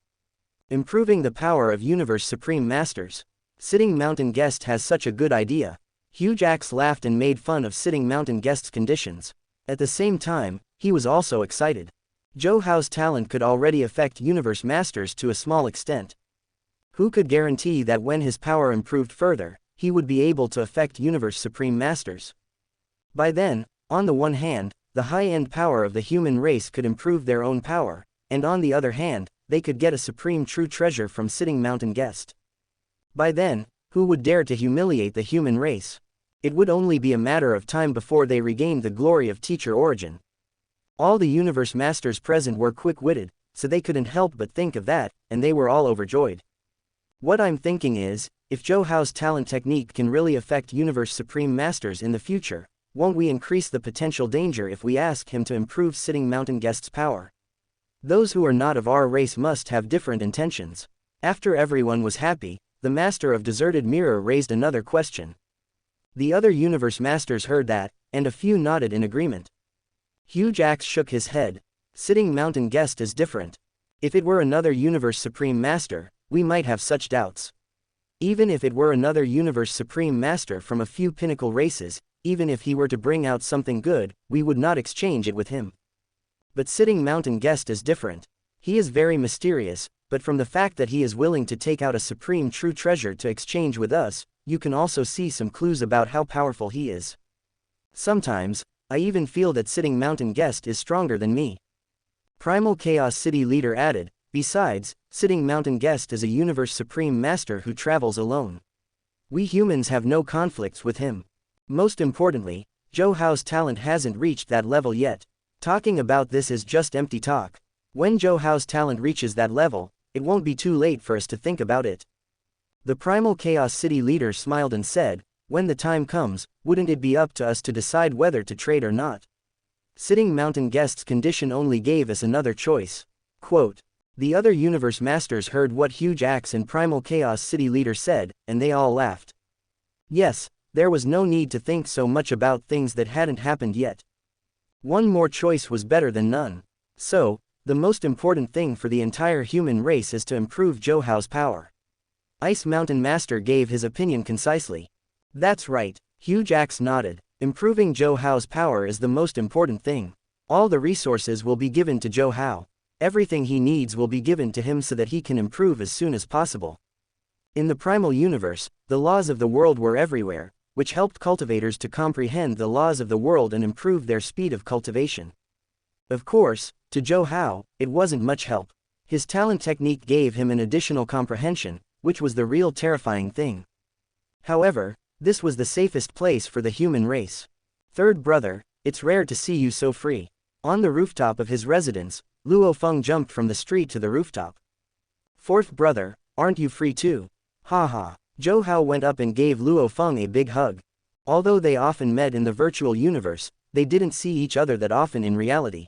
Improving the power of Universe Supreme Masters. Sitting Mountain Guest has such a good idea. Huge Axe laughed and made fun of Sitting Mountain Guest's conditions. At the same time, he was also excited. Zhou Hao's talent could already affect universe masters to a small extent. Who could guarantee that when his power improved further, he would be able to affect universe supreme masters? By then, on the one hand, the high-end power of the human race could improve their own power, and on the other hand, they could get a supreme true treasure from Sitting Mountain Guest. By then, who would dare to humiliate the human race? It would only be a matter of time before they regained the glory of teacher origin. All the universe masters present were quick-witted, so they couldn't help but think of that, and they were all overjoyed. What I'm thinking is, if Zhou Hao's talent technique can really affect universe supreme masters in the future, won't we increase the potential danger if we ask him to improve Sitting Mountain Guest's power? Those who are not of our race must have different intentions. After everyone was happy, the master of Deserted Mirror raised another question. The other universe masters heard that, and a few nodded in agreement. Huge Axe shook his head. Sitting Mountain Guest is different. If it were another universe supreme master, we might have such doubts. Even if it were another universe supreme master from a few pinnacle races, even if he were to bring out something good, we would not exchange it with him. But Sitting Mountain Guest is different. He is very mysterious, but from the fact that he is willing to take out a supreme true treasure to exchange with us, you can also see some clues about how powerful he is. Sometimes, I even feel that Sitting Mountain Guest is stronger than me. Primal Chaos City leader added, besides, Sitting Mountain Guest is a universe supreme master who travels alone. We humans have no conflicts with him. Most importantly, Zhou Hao's talent hasn't reached that level yet. Talking about this is just empty talk. When Zhou Hao's talent reaches that level, it won't be too late for us to think about it. The Primal Chaos City leader smiled and said, when the time comes, wouldn't it be up to us to decide whether to trade or not? Sitting Mountain Guest's condition only gave us another choice. Quote. The other universe masters heard what Huge Axe and Primal Chaos City leader said, and they all laughed. Yes, there was no need to think so much about things that hadn't happened yet. One more choice was better than none. So, the most important thing for the entire human race is to improve Zhou Hao's power. Ice Mountain Master gave his opinion concisely. That's right, Huge Axe nodded. Improving Zhou Hao's power is the most important thing. All the resources will be given to Zhou Hao. Everything he needs will be given to him so that he can improve as soon as possible. In the primal universe, the laws of the world were everywhere, which helped cultivators to comprehend the laws of the world and improve their speed of cultivation. Of course, to Zhou Hao, it wasn't much help. His talent technique gave him an additional comprehension, which was the real terrifying thing. However, this was the safest place for the human race. Third brother, it's rare to see you so free. On the rooftop of his residence, Luo Feng jumped from the street to the rooftop. Fourth brother, aren't you free too? Haha. Zhou Hao went up and gave Luo Feng a big hug. Although they often met in the virtual universe, they didn't see each other that often in reality.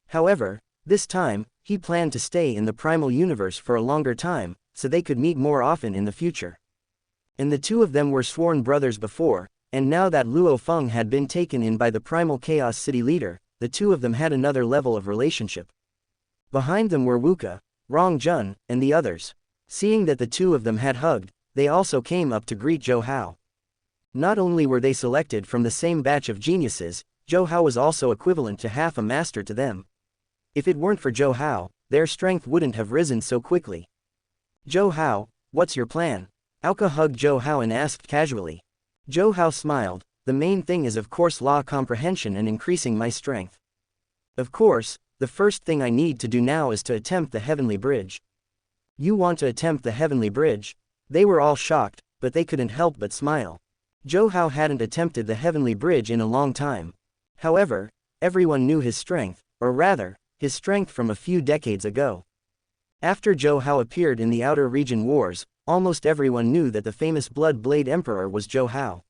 However, this time, he planned to stay in the primal universe for a longer time, so they could meet more often in the future. And the two of them were sworn brothers before, and now that Luo Feng had been taken in by the Primal Chaos City leader, the two of them had another level of relationship. Behind them were Wuxia, Rong Jun, and the others. Seeing that the two of them had hugged, they also came up to greet Zhou Hao. Not only were they selected from the same batch of geniuses, Zhou Hao was also equivalent to half a master to them. If it weren't for Zhou Hao, their strength wouldn't have risen so quickly. Zhou Hao, what's your plan? Aoka hugged Zhou Hao and asked casually. Zhou Hao smiled, the main thing is of course law comprehension and increasing my strength. Of course, the first thing I need to do now is to attempt the Heavenly Bridge. You want to attempt the Heavenly Bridge? They were all shocked, but they couldn't help but smile. Zhou Hao hadn't attempted the Heavenly Bridge in a long time. However, everyone knew his strength, or rather, his strength from a few decades ago. After Zhou Hao appeared in the Outer Region Wars, almost everyone knew that the famous Blood Blade Emperor was Zhou Hao.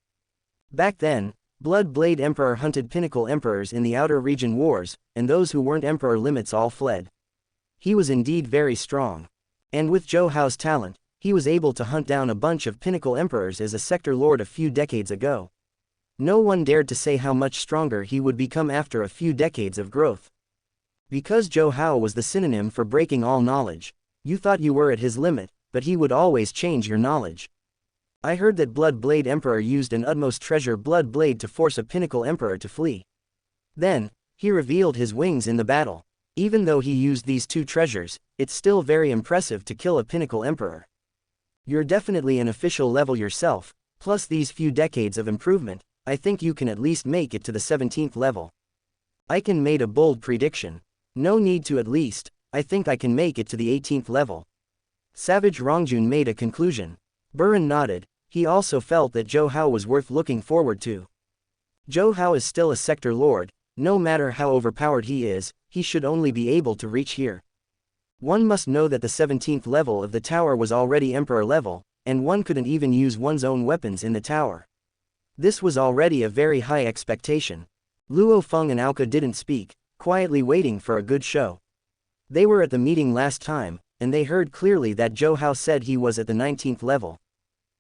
Back then, Blood Blade Emperor hunted pinnacle emperors in the Outer Region Wars, and those who weren't emperor limits all fled. He was indeed very strong. And with Zhou Hao's talent, he was able to hunt down a bunch of pinnacle emperors as a sector lord a few decades ago. No one dared to say how much stronger he would become after a few decades of growth. Because Zhou Hao was the synonym for breaking all knowledge, you thought you were at his limit, but he would always change your knowledge. I heard that Blood Blade Emperor used an utmost treasure Blood Blade to force a pinnacle emperor to flee. Then, he revealed his wings in the battle. Even though he used these two treasures, it's still very impressive to kill a pinnacle emperor. You're definitely an official level yourself, plus these few decades of improvement, I think you can at least make it to the 17th level. Icon made a bold prediction. No need to at least, I think I can make it to the 18th level. Savage Rongjun made a conclusion. Burin nodded, he also felt that Zhou Hao was worth looking forward to. Zhou Hao is still a sector lord, no matter how overpowered he is, he should only be able to reach here. One must know that the 17th level of the tower was already emperor level, and one couldn't even use one's own weapons in the tower. This was already a very high expectation. Luo Feng and Aoka didn't speak, quietly waiting for a good show. They were at the meeting last time, and they heard clearly that Zhou Hao said he was at the 19th level.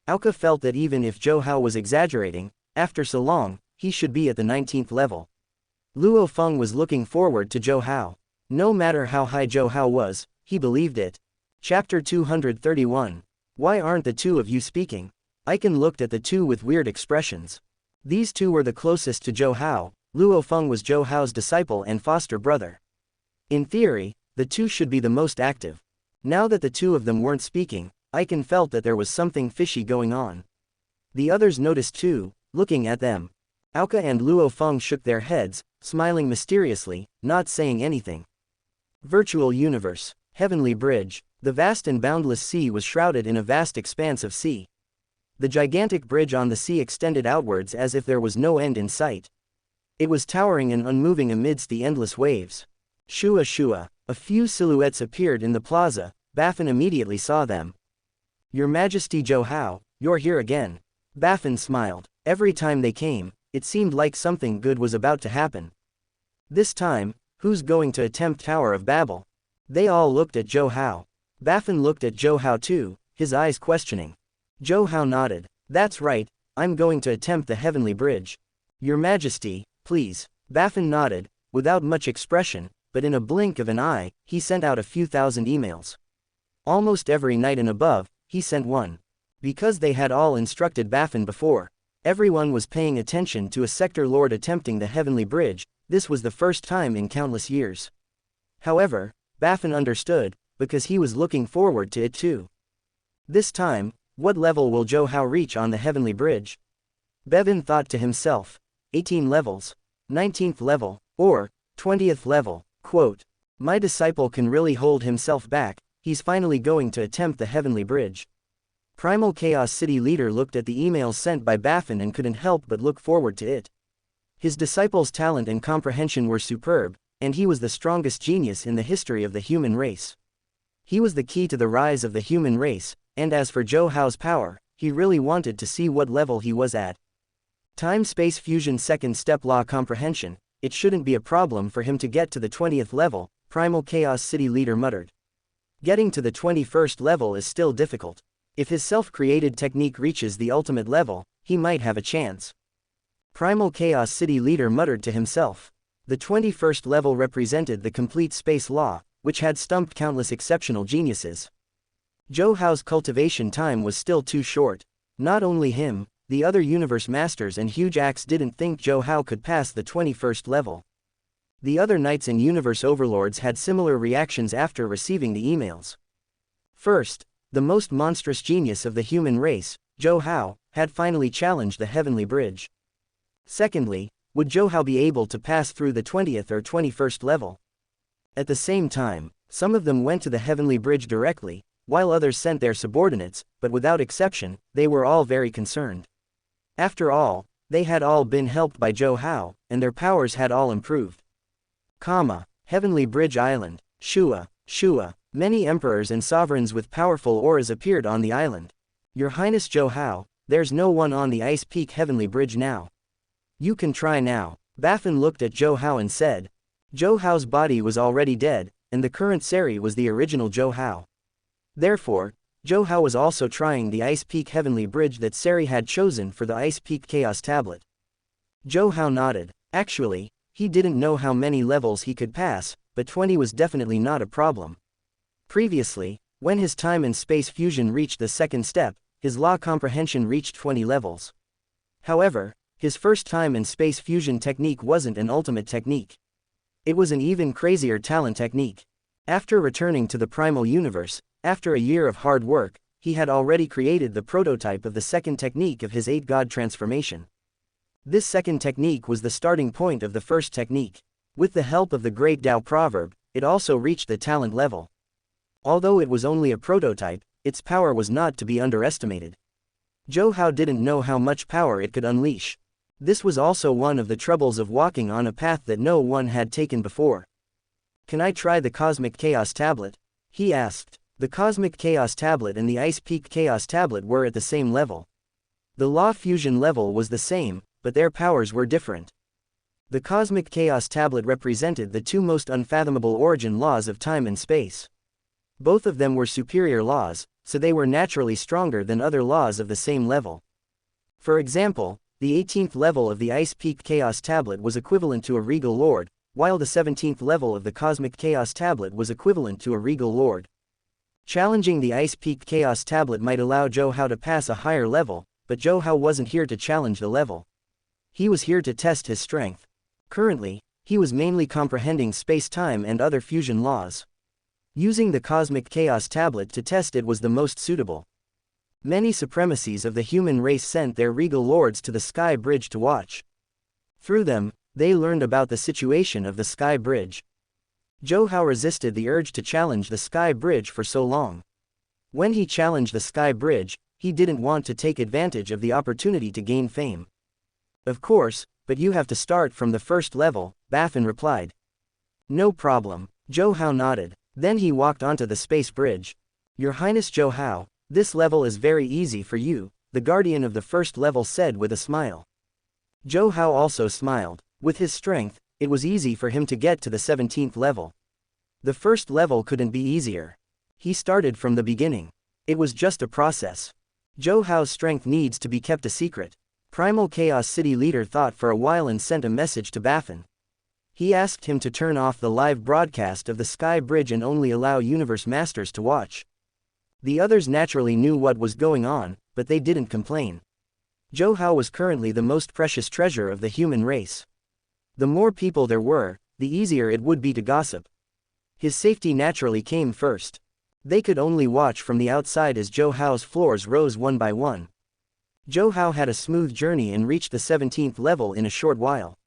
Aoka felt that even if Zhou Hao was exaggerating, after so long, he should be at the 19th level. Luo Feng was looking forward to Zhou Hao. No matter how high Zhou Hao was, he believed it. Chapter 231. Why aren't the two of you speaking? Icon looked at the two with weird expressions. These two were the closest to Zhou Hao. Luo Feng was Zhou Hao's disciple and foster brother. In theory, the two should be the most active. Now that the two of them weren't speaking, Icon felt that there was something fishy going on. The others noticed too, looking at them. Aoka and Luo Feng shook their heads, smiling mysteriously, not saying anything. Virtual universe. Heavenly bridge. The vast and boundless sea was shrouded in a vast expanse of sea. The gigantic bridge on the sea extended outwards as if there was no end in sight. It was towering and unmoving amidst the endless waves. Shua Shua. A few silhouettes appeared in the plaza. Baffin immediately saw them. Your Majesty Zhou Hao, you're here again. Baffin smiled. Every time they came, it seemed like something good was about to happen. This time, who's going to attempt Tower of Babel? They all looked at Zhou Hao. Baffin looked at Zhou Hao too, his eyes questioning. Zhou Hao nodded. That's right, I'm going to attempt the Heavenly Bridge. Your Majesty, please. Baffin nodded, without much expression, but in a blink of an eye, he sent out a few thousand emails. Almost every night and above, he sent one. Because they had all instructed Baffin before, everyone was paying attention to a sector lord attempting the Heavenly Bridge. This was the first time in countless years. However, Baffin understood, because he was looking forward to it too. This time, what level will Zhou Hao reach on the Heavenly Bridge? Bevin thought to himself. 18 levels. 19th level, or 20th level. Quote, my disciple can really hold himself back, he's finally going to attempt the Heavenly Bridge. Primal Chaos City leader looked at the emails sent by Baffin and couldn't help but look forward to it. His disciple's talent and comprehension were superb, and he was the strongest genius in the history of the human race. He was the key to the rise of the human race, and as for Zhou Hao's power, he really wanted to see what level he was at. Time-space fusion second step law comprehension, it shouldn't be a problem for him to get to the 20th level, Primal Chaos City leader muttered. Getting to the 21st level is still difficult. If his self-created technique reaches the ultimate level, he might have a chance. Primal Chaos City leader muttered to himself. The 21st level represented the complete space law, which had stumped countless exceptional geniuses. Zhou Hao's cultivation time was still too short. Not only him, the other universe masters and Huge Axe didn't think Zhou Hao could pass the 21st level. The other knights and universe overlords had similar reactions after receiving the emails. First, the most monstrous genius of the human race, Zhou Hao, had finally challenged the Heavenly Bridge. Secondly, would Zhou Hao be able to pass through the 20th or 21st level? At the same time, some of them went to the Heavenly Bridge directly, while others sent their subordinates, but without exception, they were all very concerned. After all, they had all been helped by Zhou Hao, and their powers had all improved. Heavenly Bridge Island, Shua. Many emperors and sovereigns with powerful auras appeared on the island. Your Highness Zhou Hao, there's no one on the Ice Peak Heavenly Bridge now. You can try now. Baffin looked at Zhou Hao and said. Zhou Hao's body was already dead, and the current Seri was the original Zhou Hao. Therefore, Zhou Hao was also trying the Ice Peak Heavenly Bridge that Seri had chosen for the Ice Peak Chaos Tablet. Zhou Hao nodded. Actually, he didn't know how many levels he could pass, but 20 was definitely not a problem. Previously, when his time and space fusion reached the second step, his law comprehension reached 20 levels. However, his first time and space fusion technique wasn't an ultimate technique. It was an even crazier talent technique. After returning to the primal universe, after a year of hard work, he had already created the prototype of the second technique of his 8-god transformation. This second technique was the starting point of the first technique. With the help of the great Tao proverb, it also reached the talent level. Although it was only a prototype, its power was not to be underestimated. Zhou Hao didn't know how much power it could unleash. This was also one of the troubles of walking on a path that no one had taken before. "Can I try the Cosmic Chaos Tablet?" he asked. The Cosmic Chaos Tablet and the Ice Peak Chaos Tablet were at the same level. The Law Fusion level was the same, but their powers were different. The Cosmic Chaos Tablet represented the two most unfathomable origin laws of time and space. Both of them were superior laws, so they were naturally stronger than other laws of the same level. For example, the 18th level of the Ice Peak Chaos Tablet was equivalent to a Regal Lord, while the 17th level of the Cosmic Chaos Tablet was equivalent to a Regal Lord. Challenging the Ice Peak Chaos Tablet might allow Zhou Hao to pass a higher level, but Zhou Hao wasn't here to challenge the level. He was here to test his strength. Currently, he was mainly comprehending space-time and other fusion laws. Using the Cosmic Chaos Tablet to test it was the most suitable. Many supremacies of the human race sent their regal lords to the Sky Bridge to watch. Through them, they learned about the situation of the Sky Bridge. Zhou Hao resisted the urge to challenge the Sky Bridge for so long. When he challenged the Sky Bridge, he didn't want to take advantage of the opportunity to gain fame. "Of course, but you have to start from the first level," Baffin replied. "No problem." Zhou Hao nodded. Then he walked onto the space bridge. "Your Highness Zhou Hao, this level is very easy for you," the guardian of the first level said with a smile. Zhou Hao also smiled. With his strength, it was easy for him to get to the 17th level. The first level couldn't be easier. He started from the beginning. It was just a process. Zhou Hao's strength needs to be kept a secret. Primal Chaos City leader thought for a while and sent a message to Baffin. He asked him to turn off the live broadcast of the Sky Bridge and only allow Universe Masters to watch. The others naturally knew what was going on, but they didn't complain. Zhou Hao was currently the most precious treasure of the human race. The more people there were, the easier it would be to gossip. His safety naturally came first. They could only watch from the outside as Zhou Hao's floors rose one by one. Zhou Hao had a smooth journey and reached the 17th level in a short while.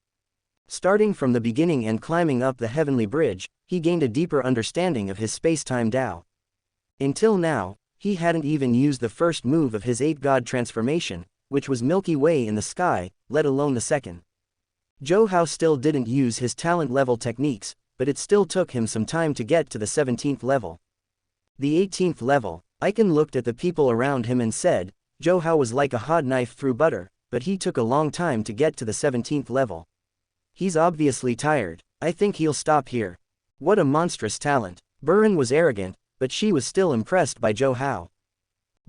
Starting from the beginning and climbing up the heavenly bridge, he gained a deeper understanding of his space-time Tao. Until now, he hadn't even used the first move of his 8-god transformation, which was Milky Way in the sky, let alone the second. Zhou Hao still didn't use his talent level techniques, but it still took him some time to get to the 17th level. The 18th level, Icon looked at the people around him and said, "Zhou Hao was like a hot knife through butter, but he took a long time to get to the 17th level. He's obviously tired. I think he'll stop here." What a monstrous talent. Burin was arrogant, but she was still impressed by Zhou Hao.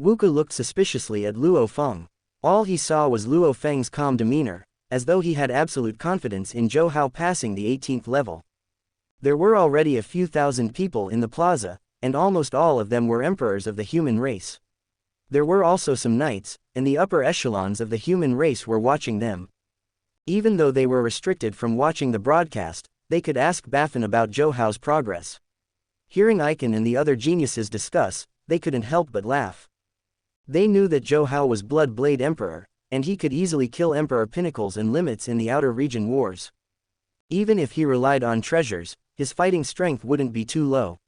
Wuxia looked suspiciously at Luo Feng. All he saw was Luo Feng's calm demeanor, as though he had absolute confidence in Zhou Hao passing the 18th level. There were already a few thousand people in the plaza, and almost all of them were emperors of the human race. There were also some knights, and the upper echelons of the human race were watching them. Even though they were restricted from watching the broadcast, they could ask Baffin about Zhou Hao's progress. Hearing Icon and the other geniuses discuss, they couldn't help but laugh. They knew that Zhou Hao was Blood Blade Emperor, and he could easily kill Emperor Pinnacles and Limits in the Outer Region Wars. Even if he relied on treasures, his fighting strength wouldn't be too low.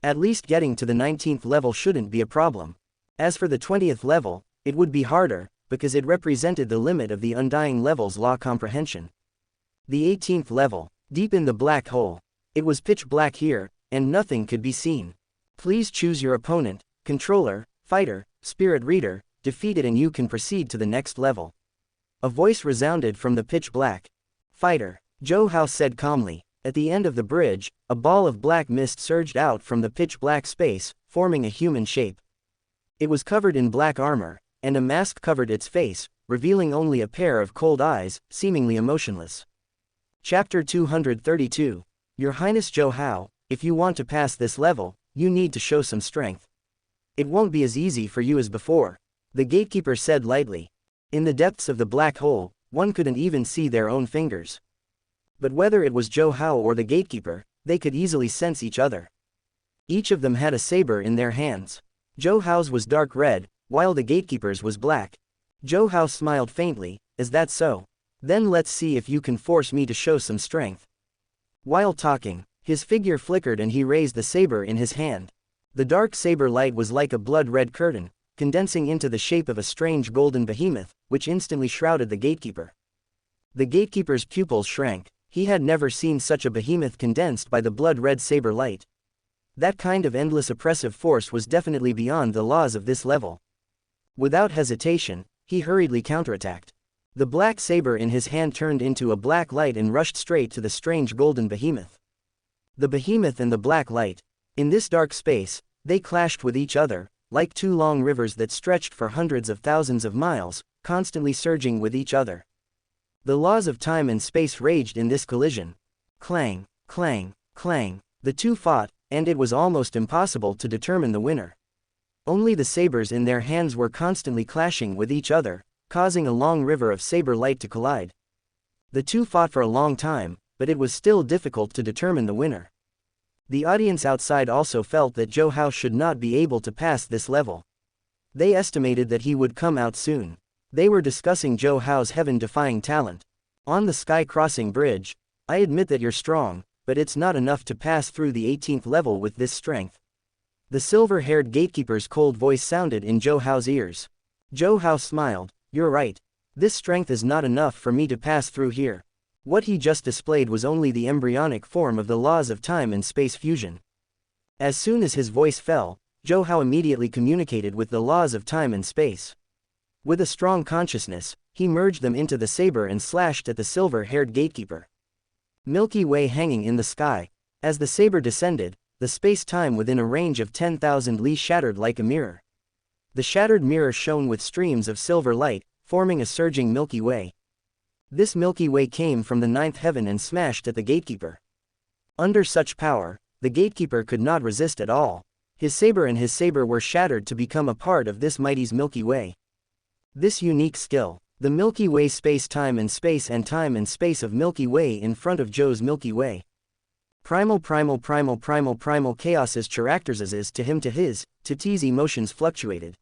At least getting to the 19th level shouldn't be a problem. As for the 20th level, it would be harder, because it represented the limit of the Undying Level's law comprehension. The 18th level, deep in the black hole. It was pitch black here, and nothing could be seen. Please choose your opponent, controller, fighter, spirit reader, defeat it and you can proceed to the next level. A voice resounded from the pitch black. Fighter, Zhou Hao said calmly. At the end of the bridge, a ball of black mist surged out from the pitch black space, forming a human shape. It was covered in black armor, and a mask covered its face, revealing only a pair of cold eyes, seemingly emotionless. Chapter 232. Your Highness Zhou Hao, if you want to pass this level, you need to show some strength. It won't be as easy for you as before, the gatekeeper said lightly. In the depths of the black hole, one couldn't even see their own fingers. But whether it was Zhou Hao or the gatekeeper, they could easily sense each other. Each of them had a saber in their hands. Zhou Hao's was dark red, while the gatekeeper's was black. Zhou Hao smiled faintly. Is that so? Then let's see if you can force me to show some strength. While talking, his figure flickered and he raised the saber in his hand. The dark saber light was like a blood-red curtain, condensing into the shape of a strange golden behemoth, which instantly shrouded the gatekeeper. The gatekeeper's pupils shrank. He had never seen such a behemoth condensed by the blood-red saber light. That kind of endless oppressive force was definitely beyond the laws of this level. Without hesitation, he hurriedly counterattacked. The black saber in his hand turned into a black light and rushed straight to the strange golden behemoth. The behemoth and the black light. In this dark space, they clashed with each other, like two long rivers that stretched for hundreds of thousands of miles, constantly surging with each other. The laws of time and space raged in this collision. Clang, clang, clang. The two fought, and it was almost impossible to determine the winner. Only the sabers in their hands were constantly clashing with each other, causing a long river of saber light to collide. The two fought for a long time, but it was still difficult to determine the winner. The audience outside also felt that Zhou Hao should not be able to pass this level. They estimated that he would come out soon. They were discussing Zhou Hao's heaven-defying talent. On the sky-crossing bridge, I admit that you're strong, but it's not enough to pass through the 18th level with this strength. The silver-haired gatekeeper's cold voice sounded in Zhou Hao's ears. Zhou Hao smiled. You're right. This strength is not enough for me to pass through here. What he just displayed was only the embryonic form of the laws of time and space fusion. As soon as his voice fell, Zhou Hao immediately communicated with the laws of time and space. With a strong consciousness, he merged them into the saber and slashed at the silver-haired gatekeeper. Milky Way hanging in the sky. As the saber descended, the space-time within a range of 10,000 li shattered like a mirror. The shattered mirror shone with streams of silver light, forming a surging Milky Way. This Milky Way came from the ninth heaven and smashed at the gatekeeper. Under such power, the gatekeeper could not resist at all. His saber were shattered to become a part of this mighty's Milky Way. This unique skill, the Milky Way space-time and space of Milky Way in front of Zhou's Milky Way. Primal chaos's characters to him to his, to T's emotions fluctuated.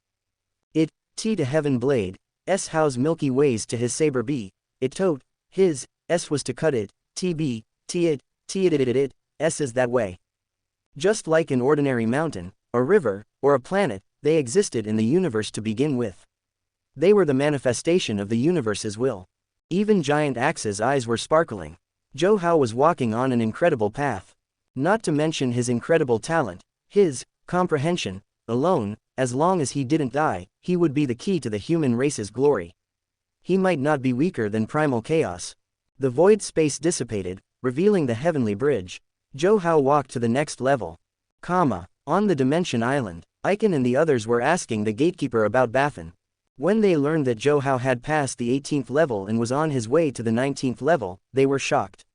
It, T to heaven blade, S Hao's Milky Ways to his saber B, it tote, his, S was to cut it, TB, T it, S is that way. Just like an ordinary mountain, a river, or a planet, they existed in the universe to begin with. They were the manifestation of the universe's will. Even giant Axe's eyes were sparkling. Zhou Hao was walking on an incredible path. Not to mention his incredible talent, his comprehension alone, as long as he didn't die, he would be the key to the human race's glory. He might not be weaker than primal chaos. The void space dissipated, revealing the heavenly bridge. Zhou Hao walked to the next level. On the Dimension Island, Icon and the others were asking the gatekeeper about Baffin. When they learned that Zhou Hao had passed the 18th level and was on his way to the 19th level, they were shocked.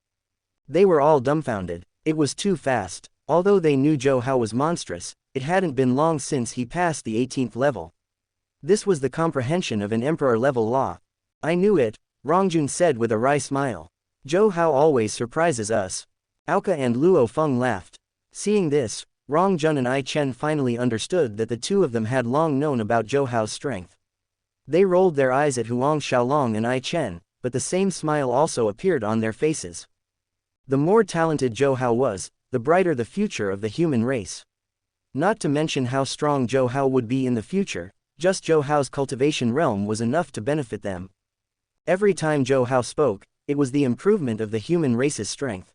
They were all dumbfounded. It was too fast. Although they knew Zhou Hao was monstrous, it hadn't been long since he passed the 18th level. This was the comprehension of an emperor-level law. I knew it, Rongjun said with a wry smile. Zhou Hao always surprises us. Aoka and Luo Feng laughed. Seeing this, Rongjun and I Chen finally understood that the two of them had long known about Zhou Hao's strength. They rolled their eyes at Huang Xiaolong and I Chen, but the same smile also appeared on their faces. The more talented Zhou Hao was, the brighter the future of the human race. Not to mention how strong Zhou Hao would be in the future, just Zhou Hao's cultivation realm was enough to benefit them. Every time Zhou Hao spoke, it was the improvement of the human race's strength.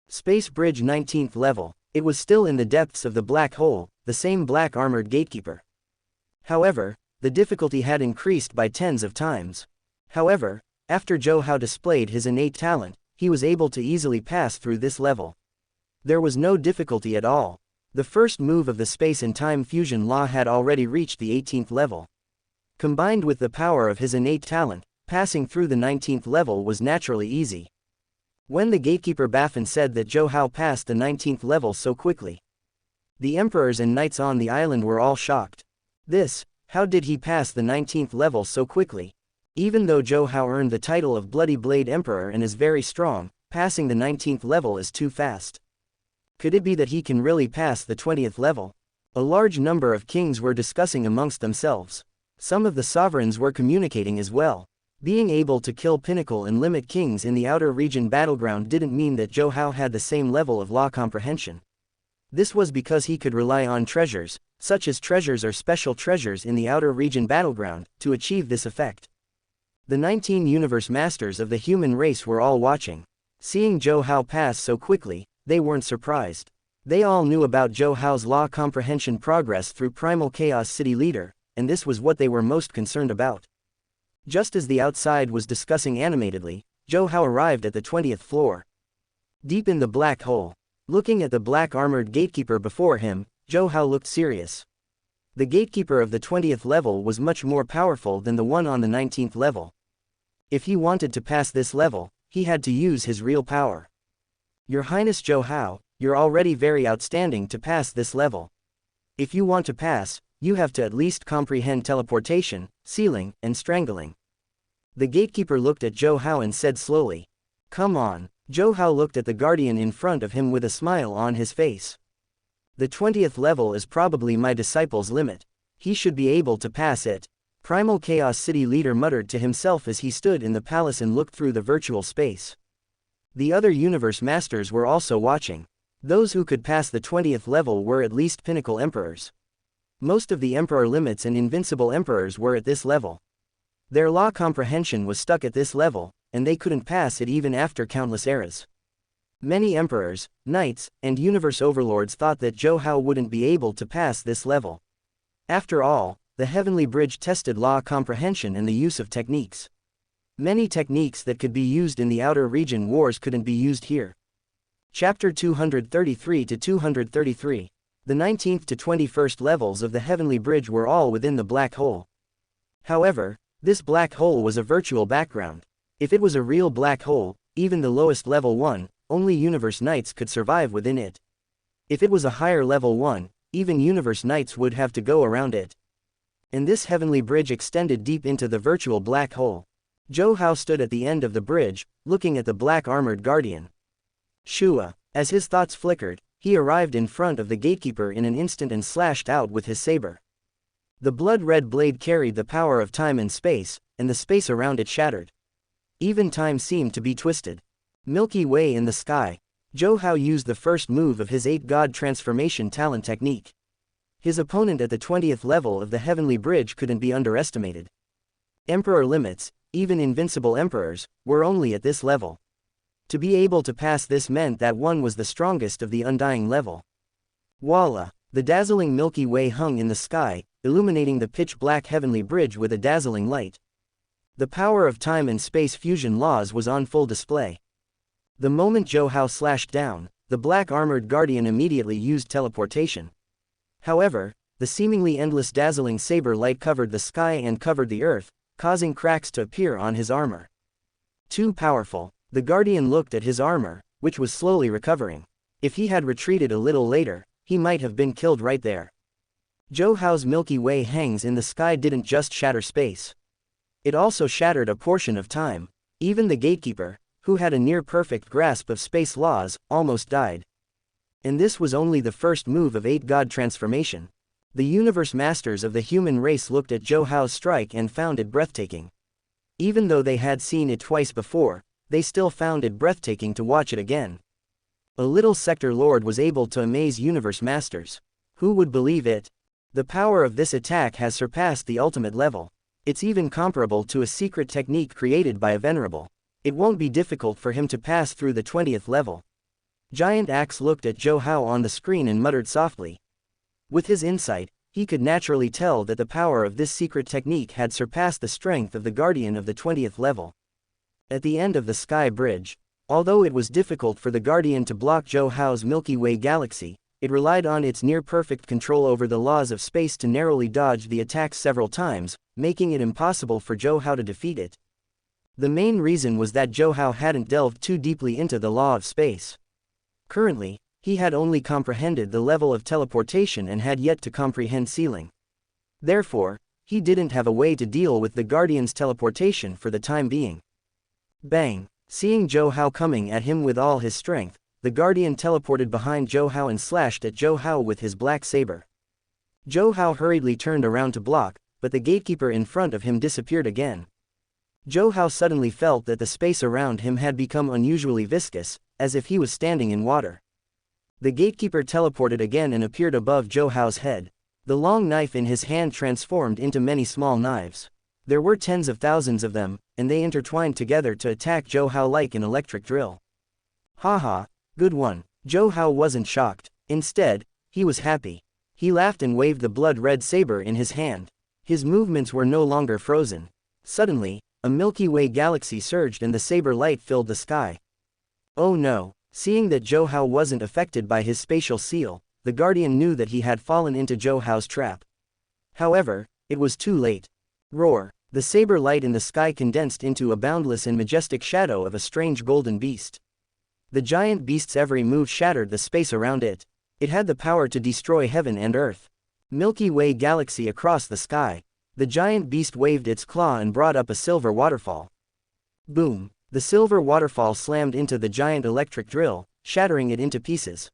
Space Bridge 19th level, it was still in the depths of the black hole, the same black armored gatekeeper. However, the difficulty had increased by tens of times. However, after Zhou Hao displayed his innate talent, he was able to easily pass through this level. There was no difficulty at all. The first move of the space and time fusion law had already reached the 18th level. Combined with the power of his innate talent, passing through the 19th level was naturally easy. When the gatekeeper Baffin said that Zhou Hao passed the 19th level so quickly, the emperors and knights on the island were all shocked. How did he pass the 19th level so quickly? Even though Zhou Hao earned the title of Bloody Blade Emperor and is very strong, Passing the 19th level is too fast. Could it be that he can really pass the 20th level? A large number of kings were discussing amongst themselves. Some of the sovereigns were communicating as well. Being able to kill Pinnacle and limit kings in the outer region battleground didn't mean that Zhou Hao had the same level of law comprehension. This was because he could rely on treasures, such as treasures or special treasures in the outer region battleground, to achieve this effect. The 19 universe masters of the human race were all watching. Seeing Zhou Hao pass so quickly, they weren't surprised. They all knew about Zhou Hao's law comprehension progress through Primal Chaos City Leader, and this was what they were most concerned about. Just as the outside was discussing animatedly, Zhou Hao arrived at the 20th floor. Deep in the black hole, looking at the black armored gatekeeper before him, Zhou Hao looked serious. The gatekeeper of the 20th level was much more powerful than the one on the 19th level. If he wanted to pass this level, he had to use his real power. Your Highness Zhou Hao, you're already very outstanding to pass this level. If you want to pass, you have to at least comprehend teleportation, sealing, and strangling. The gatekeeper looked at Zhou Hao and said slowly. Come on. Zhou Hao looked at the guardian in front of him with a smile on his face. The 20th level is probably my disciple's limit. He should be able to pass it. Primal Chaos City Leader muttered to himself as he stood in the palace and looked through the virtual space. The other universe masters were also watching. Those who could pass the 20th level were at least pinnacle emperors. Most of the emperor limits and invincible emperors were at this level. Their law comprehension was stuck at this level, and they couldn't pass it even after countless eras. Many emperors, knights, and universe overlords thought that Zhou Hao wouldn't be able to pass this level. After all, the Heavenly Bridge tested law comprehension and the use of techniques. Many techniques that could be used in the outer region wars couldn't be used here. Chapter 233 to 233. The 19th to 21st levels of the Heavenly Bridge were all within the black hole. However, this black hole was a virtual background. If it was a real black hole, even the lowest level 1, only Universe Knights could survive within it. If it was a higher level 1, even Universe Knights would have to go around it. And this Heavenly Bridge extended deep into the virtual black hole. Zhou Hao stood at the end of the bridge, looking at the black armored guardian. Shua. As his thoughts flickered, he arrived in front of the gatekeeper in an instant and slashed out with his saber. The blood-red blade carried the power of time and space, and the space around it shattered. Even time seemed to be twisted. Milky Way in the sky. Zhou Hao used the first move of his 8-God transformation talent technique. His opponent at the 20th level of the Heavenly Bridge couldn't be underestimated. Emperor limits, even invincible emperors, were only at this level. To be able to pass this meant that one was the strongest of the undying level. Voila! The dazzling Milky Way hung in the sky, illuminating the pitch-black Heavenly Bridge with a dazzling light. The power of time and space fusion laws was on full display. The moment Zhou Hao slashed down, the black armored guardian immediately used teleportation. However, the seemingly endless dazzling saber light covered the sky and covered the earth, causing cracks to appear on his armor. Too powerful. The guardian looked at his armor, which was slowly recovering. If he had retreated a little later, he might have been killed right there. Zhou Hao's Milky Way hangs in the sky didn't just shatter space. It also shattered a portion of time. Even the gatekeeper, who had a near-perfect grasp of space laws, almost died. And this was only the first move of 8-God transformation. The universe masters of the human race looked at Zhou Hao's strike and found it breathtaking. Even though they had seen it twice before, they still found it breathtaking to watch it again. A little sector lord was able to amaze universe masters. Who would believe it? The power of this attack has surpassed the ultimate level. It's even comparable to a secret technique created by a venerable. It won't be difficult for him to pass through the 20th level. Giant Axe looked at Zhou Hao on the screen and muttered softly. With his insight, he could naturally tell that the power of this secret technique had surpassed the strength of the guardian of the 20th level. At the end of the Sky Bridge, although it was difficult for the guardian to block Zhou Hao's Milky Way galaxy, it relied on its near-perfect control over the laws of space to narrowly dodge the attacks several times, making it impossible for Zhou Hao to defeat it. The main reason was that Zhou Hao hadn't delved too deeply into the law of space. Currently, he had only comprehended the level of teleportation and had yet to comprehend sealing. Therefore, he didn't have a way to deal with the guardian's teleportation for the time being. Bang! Seeing Zhou Hao coming at him with all his strength, the guardian teleported behind Zhou Hao and slashed at Zhou Hao with his black saber. Zhou Hao hurriedly turned around to block, but the gatekeeper in front of him disappeared again. Zhou Hao suddenly felt that the space around him had become unusually viscous, as if he was standing in water. The gatekeeper teleported again and appeared above Zhou Hao's head. The long knife in his hand transformed into many small knives. There were tens of thousands of them, and they intertwined together to attack Zhou Hao like an electric drill. Haha, good one. Zhou Hao wasn't shocked. Instead, he was happy. He laughed and waved the blood-red saber in his hand. His movements were no longer frozen. Suddenly, a Milky Way galaxy surged and the saber light filled the sky. Oh no, seeing that Zhou Hao wasn't affected by his spatial seal, the guardian knew that he had fallen into Zhou Hao's trap. However, it was too late. Roar! The saber light in the sky condensed into a boundless and majestic shadow of a strange golden beast. The giant beast's every move shattered the space around it. It had the power to destroy heaven and earth. Milky Way galaxy across the sky. The giant beast waved its claw and brought up a silver waterfall. Boom! The silver waterfall slammed into the giant electric drill, shattering it into pieces.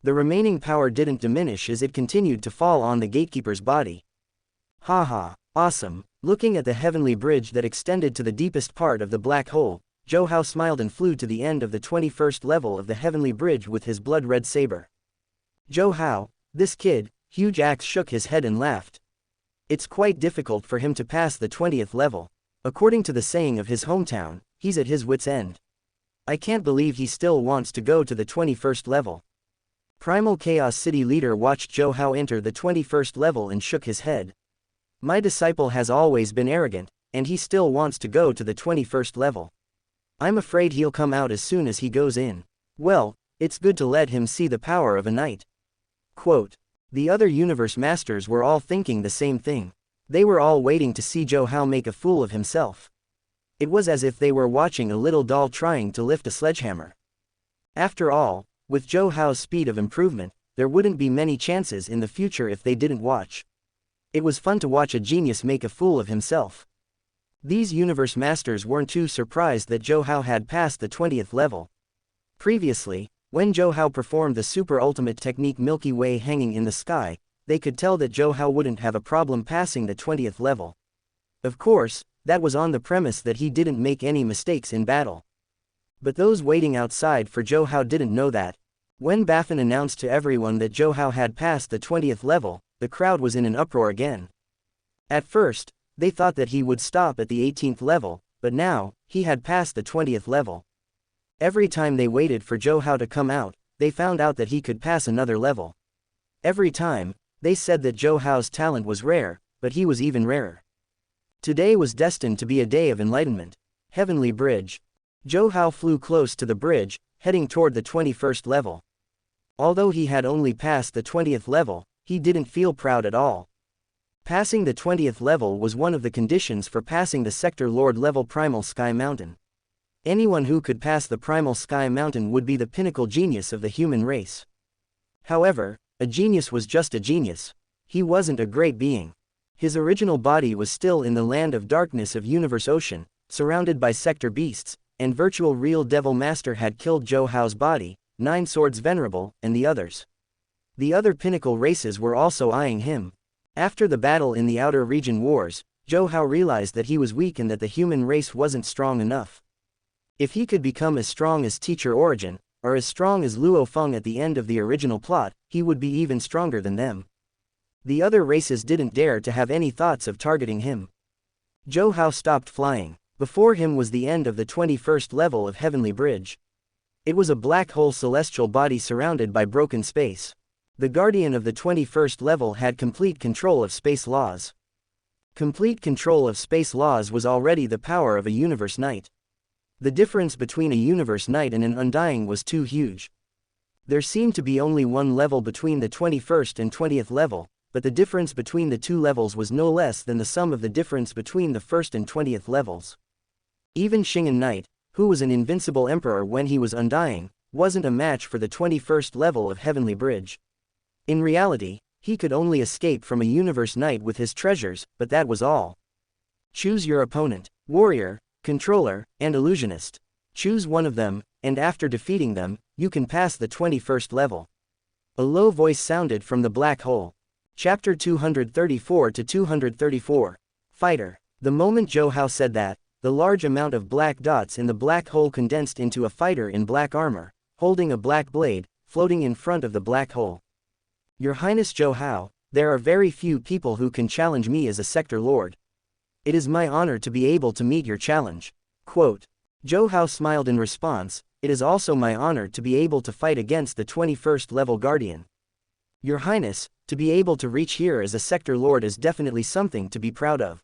The remaining power didn't diminish as it continued to fall on the gatekeeper's body. Haha, awesome! Looking at the heavenly bridge that extended to the deepest part of the black hole, Zhou Hao smiled and flew to the end of the 21st level of the heavenly bridge with his blood-red saber. Zhou Hao, this kid, Huge Axe shook his head and laughed. It's quite difficult for him to pass the 20th level. According to the saying of his hometown, he's at his wit's end. I can't believe he still wants to go to the 21st level. Primal Chaos City leader watched Zhou Hao enter the 21st level and shook his head. My disciple has always been arrogant, and he still wants to go to the 21st level. I'm afraid he'll come out as soon as he goes in. Well, it's good to let him see the power of a knight. Quote. The other universe masters were all thinking the same thing. They were all waiting to see Zhou Hao make a fool of himself. It was as if they were watching a little doll trying to lift a sledgehammer. After all, with Zhou Hao's speed of improvement, there wouldn't be many chances in the future if they didn't watch. It was fun to watch a genius make a fool of himself. These universe masters weren't too surprised that Zhou Hao had passed the 20th level. Previously, when Zhou Hao performed the super ultimate technique Milky Way hanging in the sky, they could tell that Zhou Hao wouldn't have a problem passing the 20th level. Of course, that was on the premise that he didn't make any mistakes in battle. But those waiting outside for Zhou Hao didn't know that. When Baffin announced to everyone that Zhou Hao had passed the 20th level, the crowd was in an uproar again. At first, they thought that he would stop at the 18th level, but now, he had passed the 20th level. Every time they waited for Zhou Hao to come out, they found out that he could pass another level. Every time, they said that Zhou Hao's talent was rare, but he was even rarer. Today was destined to be a day of enlightenment. Heavenly Bridge. Zhou Hao flew close to the bridge, heading toward the 21st level. Although he had only passed the 20th level, he didn't feel proud at all. Passing the 20th level was one of the conditions for passing the Sector Lord level Primal Sky Mountain. Anyone who could pass the Primal Sky Mountain would be the pinnacle genius of the human race. However, a genius was just a genius. He wasn't a great being. His original body was still in the land of darkness of Universe Ocean, surrounded by sector beasts, and virtual real Devil Master had killed Zhou Hao's body, Nine Swords Venerable, and the others. The other pinnacle races were also eyeing him. After the battle in the Outer Region Wars, Zhou Hao realized that he was weak and that the human race wasn't strong enough. If he could become as strong as Teacher Origin, or as strong as Luo Feng at the end of the original plot, he would be even stronger than them. The other races didn't dare to have any thoughts of targeting him. Zhou Hao stopped flying. Before him was the end of the 21st level of Heavenly Bridge. It was a black hole celestial body surrounded by broken space. The guardian of the 21st level had complete control of space laws. Complete control of space laws was already the power of a universe knight. The difference between a universe knight and an undying was too huge. There seemed to be only one level between the 21st and 20th level, but the difference between the two levels was no less than the sum of the difference between the 1st and 20th levels. Even Xing'an Knight, who was an invincible emperor when he was undying, wasn't a match for the 21st level of Heavenly Bridge. In reality, he could only escape from a universe knight with his treasures, but that was all. Choose your opponent: warrior, controller, and illusionist. Choose one of them, and after defeating them, you can pass the 21st level. A low voice sounded from the black hole. Chapter 234 to 234. Fighter. The moment Zhou Hao said that, the large amount of black dots in the black hole condensed into a fighter in black armor, holding a black blade, floating in front of the black hole. Your Highness Zhou Hao, there are very few people who can challenge me as a sector lord. It is my honor to be able to meet your challenge. Quote. Zhou Hao smiled in response, it is also my honor to be able to fight against the 21st level guardian. Your Highness, to be able to reach here as a sector lord is definitely something to be proud of.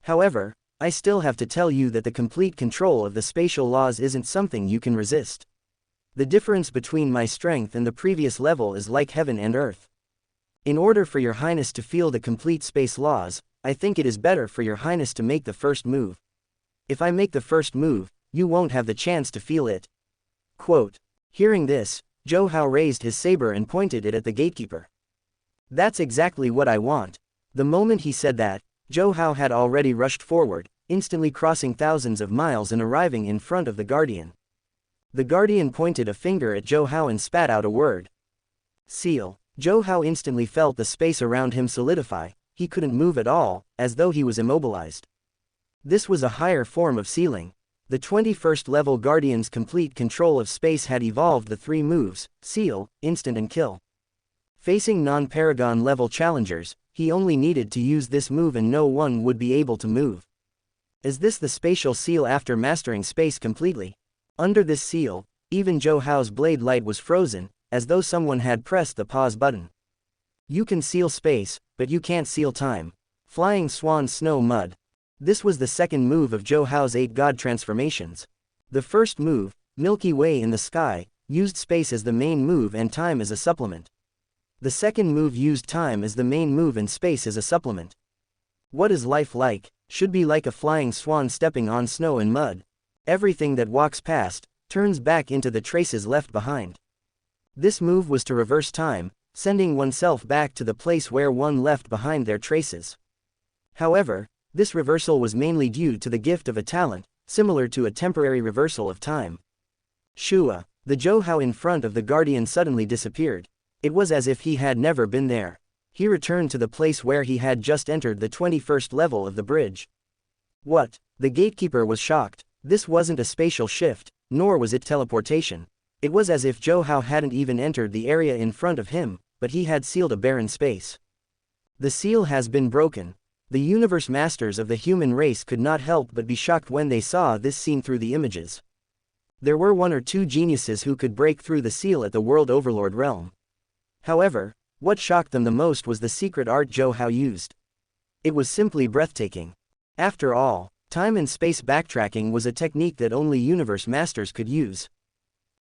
However, I still have to tell you that the complete control of the spatial laws isn't something you can resist. The difference between my strength and the previous level is like heaven and earth. In order for your Highness to feel the complete space laws, I think it is better for your Highness to make the first move. If I make the first move, you won't have the chance to feel it. Quote. Hearing this, Zhou Hao raised his saber and pointed it at the gatekeeper. That's exactly what I want. The moment he said that, Zhou Hao had already rushed forward, instantly crossing thousands of miles and arriving in front of the guardian. The guardian pointed a finger at Zhou Hao and spat out a word. Seal. Zhou Hao instantly felt the space around him solidify, he couldn't move at all, as though he was immobilized. This was a higher form of sealing. The 21st level guardian's complete control of space had evolved the three moves, seal, instant and kill. Facing non-paragon level challengers, he only needed to use this move and no one would be able to move. Is this the spatial seal after mastering space completely? Under this seal, even Zhou Hao's blade light was frozen, as though someone had pressed the pause button. You can seal space, but you can't seal time. Flying Swan Snow Mud. This was the second move of Zhou Hao's 8 god transformations. The first move, Milky Way in the Sky, used space as the main move and time as a supplement. The second move used time as the main move and space as a supplement. What is life like? Should be like a flying swan stepping on snow and mud. Everything that walks past, turns back into the traces left behind. This move was to reverse time, sending oneself back to the place where one left behind their traces. However, this reversal was mainly due to the gift of a talent, similar to a temporary reversal of time. Shua, the Zhou Hao in front of the guardian suddenly disappeared. It was as if he had never been there. He returned to the place where he had just entered the 21st level of the bridge. What? The gatekeeper was shocked. This wasn't a spatial shift, nor was it teleportation. It was as if Zhou Hao hadn't even entered the area in front of him, but he had sealed a barren space. The seal has been broken. The universe masters of the human race could not help but be shocked when they saw this scene through the images. There were 1 or 2 geniuses who could break through the seal at the World Overlord realm. However, what shocked them the most was the secret art Zhou Hao used. It was simply breathtaking. After all, time and space backtracking was a technique that only universe masters could use.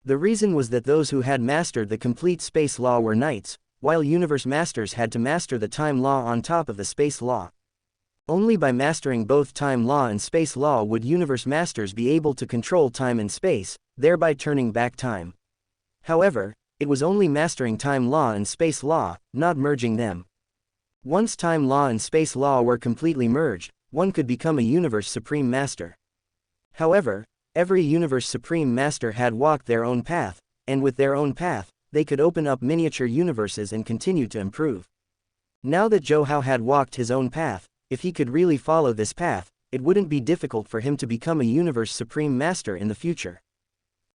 The reason was that those who had mastered the complete space law were knights, while universe masters had to master the time law on top of the space law. Only by mastering both time law and space law would universe masters be able to control time and space, thereby turning back time. However, it was only mastering time law and space law, not merging them. Once time law and space law were completely merged, one could become a universe supreme master. However, every universe supreme master had walked their own path, and with their own path, they could open up miniature universes and continue to improve. Now that Zhou Hao had walked his own path, if he could really follow this path, it wouldn't be difficult for him to become a universe supreme master in the future.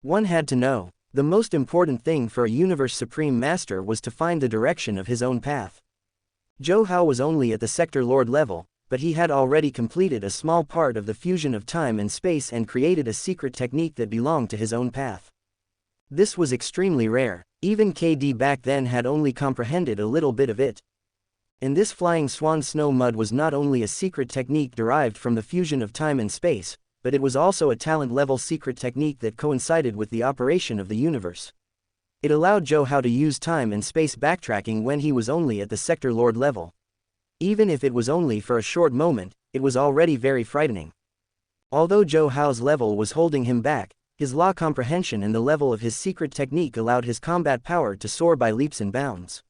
One had to know. The most important thing for a universe supreme master was to find the direction of his own path. Zhou Hao was only at the sector lord level, but he had already completed a small part of the fusion of time and space and created a secret technique that belonged to his own path. This was extremely rare. Even KD back then had only comprehended a little bit of it. And this flying swan snow mud was not only a secret technique derived from the fusion of time and space, but it was also a talent-level secret technique that coincided with the operation of the universe. It allowed Zhou Hao to use time and space backtracking when he was only at the sector lord level. Even if it was only for a short moment, it was already very frightening. Although Zhou Hao's level was holding him back, his law comprehension and the level of his secret technique allowed his combat power to soar by leaps and bounds.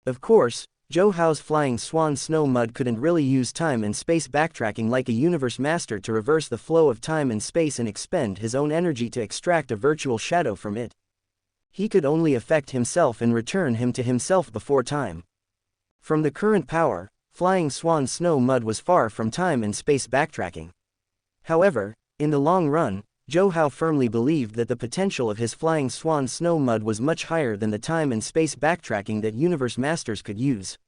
Of course, Zhou Hao's flying swan snow mud couldn't really use time and space backtracking like a universe master to reverse the flow of time and space and expend his own energy to extract a virtual shadow from it. He could only affect himself and return him to himself before time. From the current power, flying swan snow mud was far from time and space backtracking. However, in the long run, Zhou Hao firmly believed that the potential of his flying swan snow mud was much higher than the time and space backtracking that universe masters could use.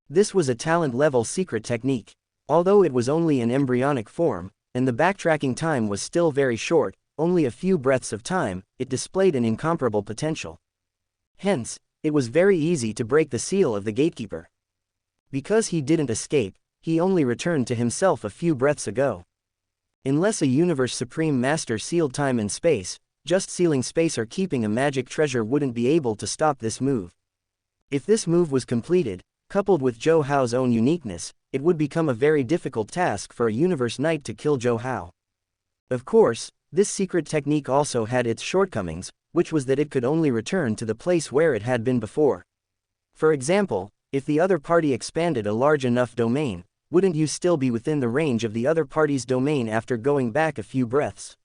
This was a talent-level secret technique. Although it was only in embryonic form, and the backtracking time was still very short, only a few breaths of time, it displayed an incomparable potential. Hence, it was very easy to break the seal of the gatekeeper. Because he didn't escape, he only returned to himself a few breaths ago. Unless a universe supreme master sealed time and space, just sealing space or keeping a magic treasure wouldn't be able to stop this move. If this move was completed, coupled with Zhou Hao's own uniqueness, it would become a very difficult task for a universe knight to kill Zhou Hao. Of course, this secret technique also had its shortcomings, which was that it could only return to the place where it had been before. For example, if the other party expanded a large enough domain, wouldn't you still be within the range of the other party's domain after going back a few breaths?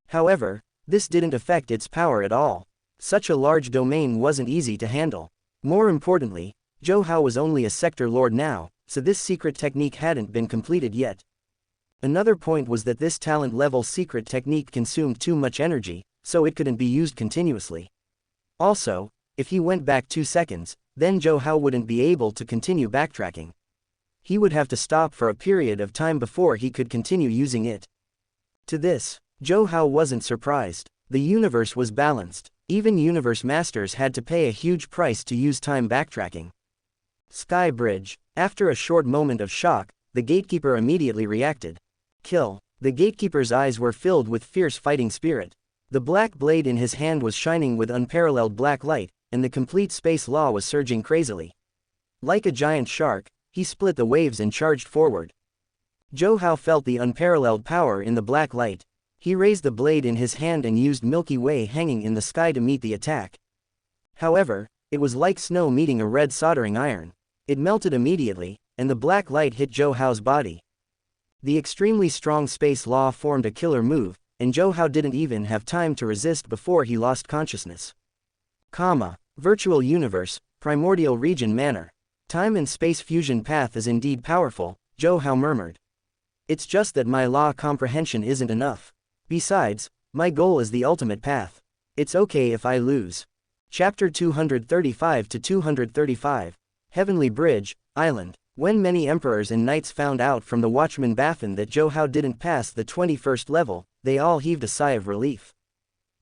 However, this didn't affect its power at all. Such a large domain wasn't easy to handle. More importantly, Zhou Hao was only a sector lord now, so this secret technique hadn't been completed yet. Another point was that this talent-level secret technique consumed too much energy, so it couldn't be used continuously. Also, if he went back 2 seconds, then Zhou Hao wouldn't be able to continue backtracking. He would have to stop for a period of time before he could continue using it. To this, Zhou Hao wasn't surprised. The universe was balanced. Even universe masters had to pay a huge price to use time backtracking. Sky Bridge. After a short moment of shock, the gatekeeper immediately reacted. Kill. The gatekeeper's eyes were filled with fierce fighting spirit. The black blade in his hand was shining with unparalleled black light, and the complete space law was surging crazily. Like a giant shark, he split the waves and charged forward. Zhou Hao felt the unparalleled power in the black light. He raised the blade in his hand and used Milky Way hanging in the sky to meet the attack. However, it was like snow meeting a red soldering iron. It melted immediately, and the black light hit Zhou Hao's body. The extremely strong space law formed a killer move, and Zhou Hao didn't even have time to resist before he lost consciousness. Virtual universe, primordial region manner. Time and space fusion path is indeed powerful, Zhou Hao murmured. It's just that my law comprehension isn't enough. Besides, my goal is the ultimate path. It's okay if I lose. Chapter 235 to 235. Heavenly Bridge, Island. When many emperors and knights found out from the watchman Baffin that Zhou Hao didn't pass the 21st level, they all heaved a sigh of relief.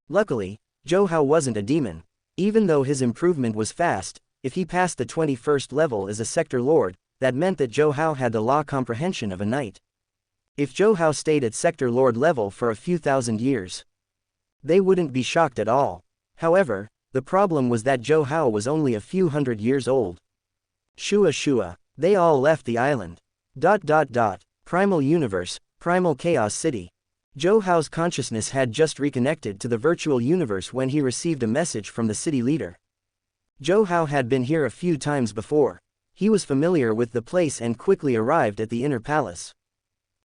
Luckily, Zhou Hao wasn't a demon. Even though his improvement was fast, if he passed the 21st level as a sector lord, that meant that Zhou Hao had the law comprehension of a knight. If Zhou Hao stayed at sector lord level for a few thousand years, they wouldn't be shocked at all. However, the problem was that Zhou Hao was only a few hundred years old. Shua. They all left the island. Primal universe, primal chaos city. Zhou Hao's consciousness had just reconnected to the virtual universe when he received a message from the city leader. Zhou Hao had been here a few times before. He was familiar with the place and quickly arrived at the inner palace.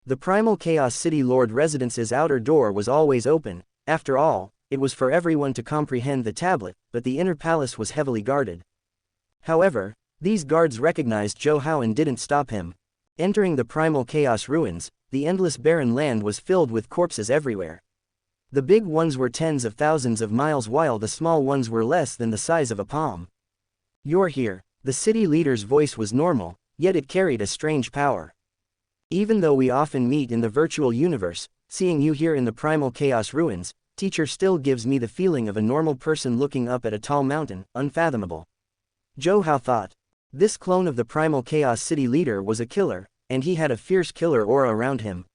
The primal chaos city lord residence's outer door was always open. After all, it was for everyone to comprehend the tablet, but the inner palace was heavily guarded. However, these guards recognized Zhou Hao and didn't stop him. Entering the primal chaos ruins, the endless barren land was filled with corpses everywhere. The big ones were tens of thousands of miles while the small ones were less than the size of a palm. You're here. The city leader's voice was normal, yet it carried a strange power. Even though we often meet in the virtual universe, seeing you here in the primal chaos ruins, teacher still gives me the feeling of a normal person looking up at a tall mountain, unfathomable. Zhou Hao thought. This clone of the primal chaos city leader was a killer, and he had a fierce killer aura around him.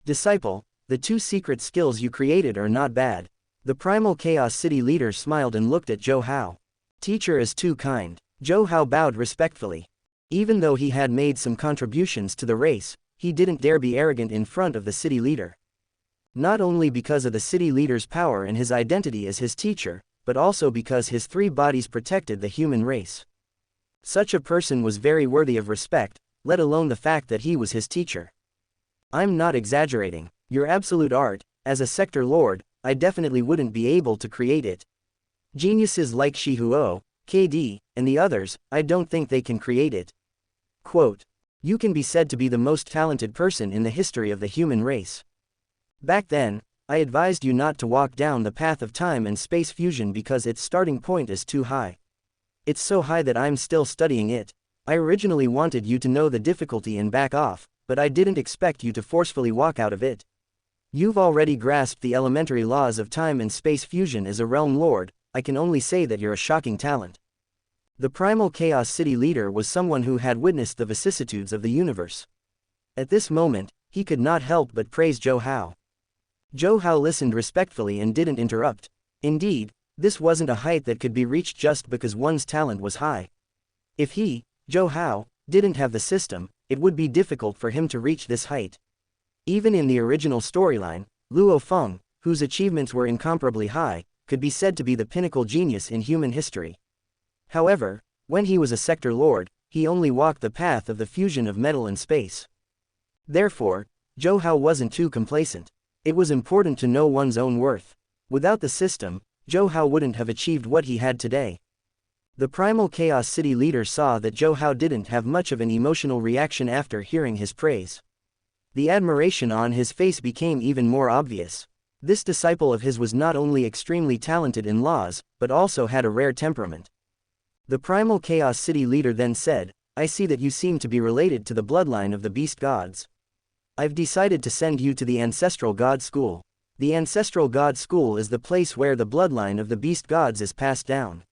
Disciple, the 2 secret skills you created are not bad. The primal chaos city leader smiled and looked at Zhou Hao. Teacher is too kind. Zhou Hao bowed respectfully. Even though he had made some contributions to the race, he didn't dare be arrogant in front of the city leader. Not only because of the city leader's power and his identity as his teacher, but also because his 3 bodies protected the human race. Such a person was very worthy of respect, let alone the fact that he was his teacher. I'm not exaggerating. Your absolute art, as a sector lord, I definitely wouldn't be able to create it. Geniuses like Shihuo, KD, and the others, I don't think they can create it. Quote. You can be said to be the most talented person in the history of the human race. Back then, I advised you not to walk down the path of time and space fusion because its starting point is too high. It's so high that I'm still studying it. I originally wanted you to know the difficulty and back off, but I didn't expect you to forcefully walk out of it. You've already grasped the elementary laws of time and space fusion as a realm lord. I can only say that you're a shocking talent. The primal Chaos City leader was someone who had witnessed the vicissitudes of the universe. At this moment, he could not help but praise Zhou Hao. Zhou Hao listened respectfully and didn't interrupt. Indeed, this wasn't a height that could be reached just because one's talent was high. If he, Zhou Hao, didn't have the system, it would be difficult for him to reach this height. Even in the original storyline, Luo Feng, whose achievements were incomparably high, could be said to be the pinnacle genius in human history. However, when he was a sector lord, he only walked the path of the fusion of metal and space. Therefore, Zhou Hao wasn't too complacent. It was important to know one's own worth. Without the system, Zhou Hao wouldn't have achieved what he had today. The primal Chaos City leader saw that Zhou Hao didn't have much of an emotional reaction after hearing his praise. The admiration on his face became even more obvious. This disciple of his was not only extremely talented in laws, but also had a rare temperament. The primal Chaos City leader then said, I see that you seem to be related to the bloodline of the beast gods. I've decided to send you to the Ancestral God School. The Ancestral God School is the place where the bloodline of the beast gods is passed down.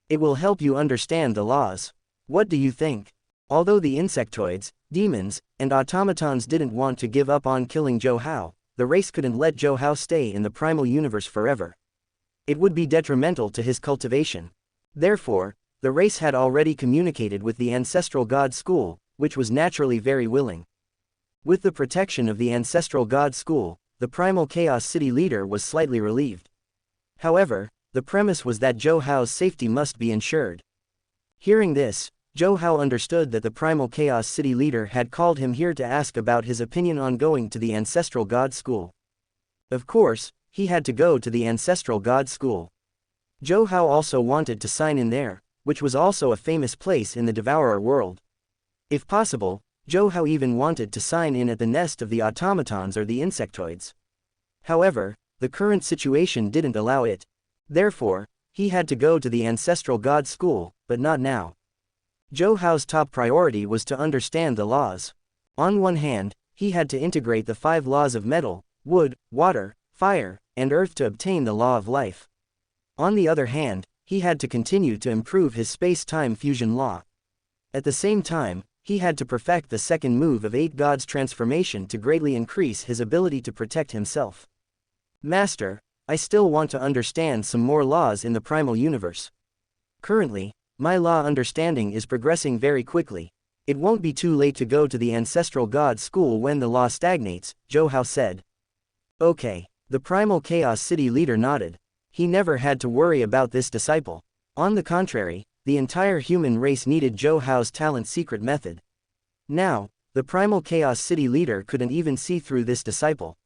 It will help you understand the laws. What do you think? Although the insectoids, demons, and automatons didn't want to give up on killing Zhou Hao, the race couldn't let Zhou Hao stay in the primal universe forever. It would be detrimental to his cultivation. Therefore, the race had already communicated with the Ancestral God School, which was naturally very willing. With the protection of the Ancestral God School, the primal Chaos City leader was slightly relieved. However, the premise was that Zhou Hao's safety must be ensured. Hearing this, Zhou Hao understood that the primal Chaos City leader had called him here to ask about his opinion on going to the Ancestral God School. Of course, he had to go to the Ancestral God School. Zhou Hao also wanted to sign in there, which was also a famous place in the Devourer world. If possible, Zhou Hao even wanted to sign in at the nest of the automatons or the insectoids. However, the current situation didn't allow it. Therefore, he had to go to the Ancestral God School, but not now. Zhou Hao's top priority was to understand the laws. On one hand, he had to integrate the 5 laws of metal, wood, water, fire, and earth to obtain the law of life. On the other hand, he had to continue to improve his space-time fusion law. At the same time, he had to perfect the second move of 8 gods transformation to greatly increase his ability to protect himself. Master, I still want to understand some more laws in the primal universe. Currently, my law understanding is progressing very quickly. It won't be too late to go to the Ancestral God School when the law stagnates, Zhou Hao said. Okay, the primal Chaos City leader nodded. He never had to worry about this disciple. On the contrary, the entire human race needed Zhou Hao's talent secret method. Now, the primal Chaos City leader couldn't even see through this disciple.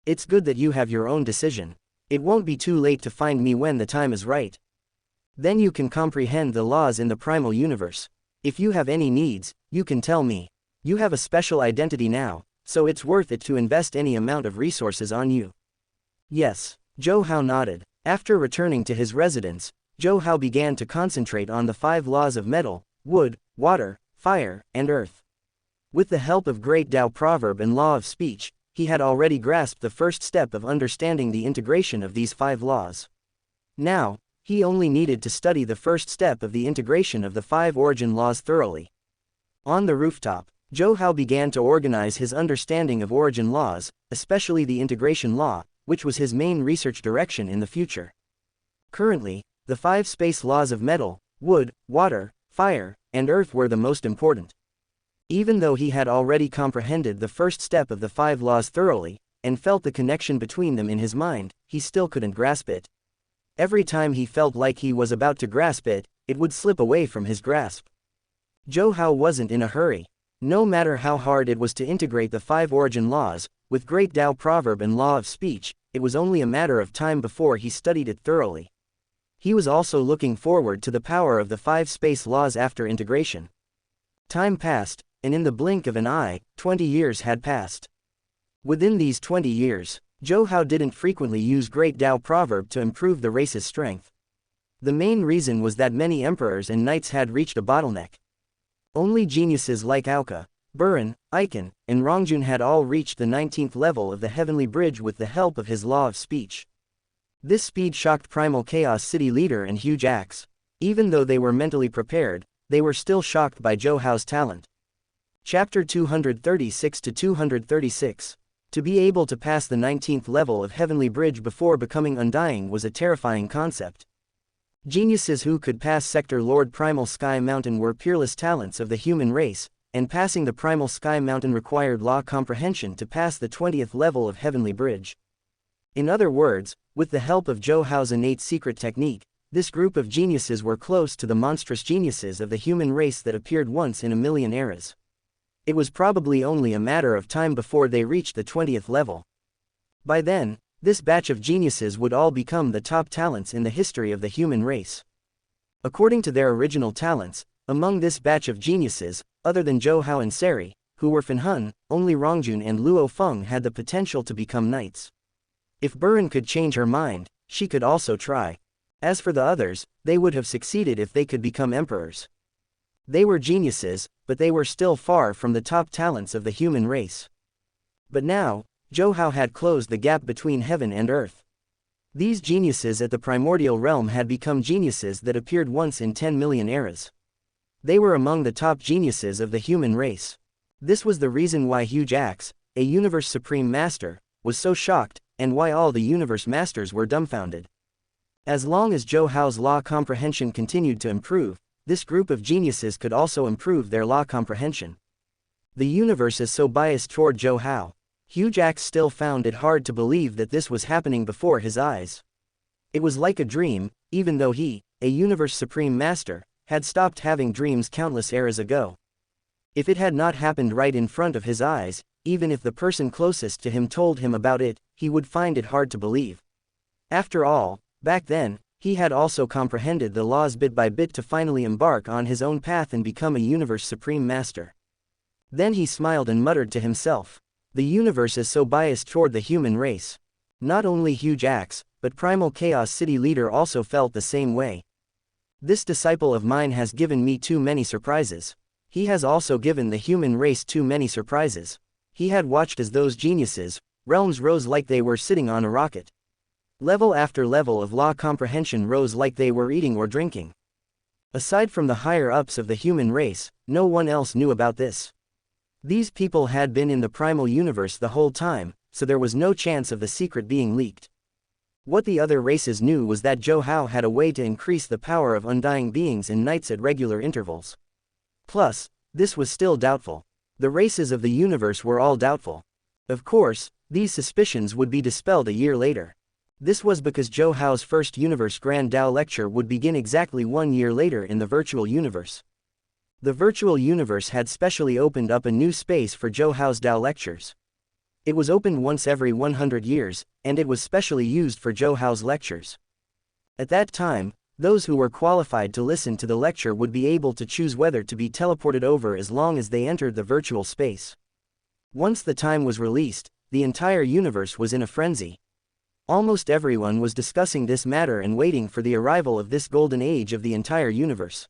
It's good that you have your own decision. It won't be too late to find me when the time is right. Then you can comprehend the laws in the primal universe. If you have any needs, you can tell me. You have a special identity now, so it's worth it to invest any amount of resources on you. Yes, Zhou Hao nodded. After returning to his residence, Zhou Hao began to concentrate on the 5 laws of metal, wood, water, fire, and earth. With the help of Great Tao Proverb and Law of Speech, he had already grasped the first step of understanding the integration of these 5 laws. Now, he only needed to study the first step of the integration of the 5 origin laws thoroughly. On the rooftop, Zhou Hao began to organize his understanding of origin laws, especially the integration law, which was his main research direction in the future. Currently, the 5 space laws of metal, wood, water, fire, and earth were the most important. Even though he had already comprehended the first step of the 5 laws thoroughly, and felt the connection between them in his mind, he still couldn't grasp it. Every time he felt like he was about to grasp it, it would slip away from his grasp. Zhou Hao wasn't in a hurry. No matter how hard it was to integrate the 5 origin laws, with great Tao proverb and law of speech, it was only a matter of time before he studied it thoroughly. He was also looking forward to the power of the 5 space laws after integration. Time passed, and in the blink of an eye, 20 years had passed. Within these 20 years, Zhou Hao didn't frequently use great Tao proverb to improve the race's strength. The main reason was that many emperors and knights had reached a bottleneck. Only geniuses like Aoka, Buran, Icon, and Rongjun had all reached the 19th level of the Heavenly Bridge with the help of his law of speech. This speed shocked Primal Chaos City leader and Huge Axe. Even though they were mentally prepared, they were still shocked by Zhou Hao's talent. Chapter 236-236. To be able to pass the 19th level of Heavenly Bridge before becoming undying was a terrifying concept. Geniuses who could pass Sector Lord Primal Sky Mountain were peerless talents of the human race, and passing the Primal Sky Mountain required law comprehension to pass the 20th level of Heavenly Bridge. In other words, with the help of Zhou Hao's innate secret technique, this group of geniuses were close to the monstrous geniuses of the human race that appeared once in a million eras. It was probably only a matter of time before they reached the 20th level. By then, this batch of geniuses would all become the top talents in the history of the human race. According to their original talents, among this batch of geniuses, other than Zhou Hao and Seri, who were Fanhun, only Rongjun and Luo Feng had the potential to become knights. If Buran could change her mind, she could also try. As for the others, they would have succeeded if they could become emperors. They were geniuses, but they were still far from the top talents of the human race. But now, Zhou Hao had closed the gap between heaven and earth. These geniuses at the primordial realm had become geniuses that appeared once in 10 million eras. They were among the top geniuses of the human race. This was the reason why Huge Axe, a universe supreme master, was so shocked, and why all the universe masters were dumbfounded. As long as Zhou Hao's law comprehension continued to improve, this group of geniuses could also improve their law comprehension. The universe is so biased toward Zhou Hao. Huge Axe still found it hard to believe that this was happening before his eyes. It was like a dream, even though he, a universe supreme master, had stopped having dreams countless eras ago. If it had not happened right in front of his eyes, even if the person closest to him told him about it, he would find it hard to believe. After all, back then, he had also comprehended the laws bit by bit to finally embark on his own path and become a universe supreme master. Then he smiled and muttered to himself, "The universe is so biased toward the human race." Not only Huge Axe, but Primal Chaos City leader also felt the same way. This disciple of mine has given me too many surprises. He has also given the human race too many surprises. He had watched as those geniuses, realms rose like they were sitting on a rocket. Level after level of law comprehension rose like they were eating or drinking. Aside from the higher-ups of the human race, no one else knew about this. These people had been in the primal universe the whole time, so there was no chance of the secret being leaked. What the other races knew was that Zhou Hao had a way to increase the power of undying beings and knights at regular intervals. Plus, this was still doubtful. The races of the universe were all doubtful. Of course, these suspicions would be dispelled a year later. This was because Zhou Hao's first Universe Grand Dao lecture would begin exactly 1 year later in the virtual universe. The virtual universe had specially opened up a new space for Zhou Hao's Dao lectures. It was opened once every 100 years, and it was specially used for Zhou Hao's lectures. At that time, those who were qualified to listen to the lecture would be able to choose whether to be teleported over as long as they entered the virtual space. Once the time was released, the entire universe was in a frenzy. Almost everyone was discussing this matter and waiting for the arrival of this golden age of the entire universe.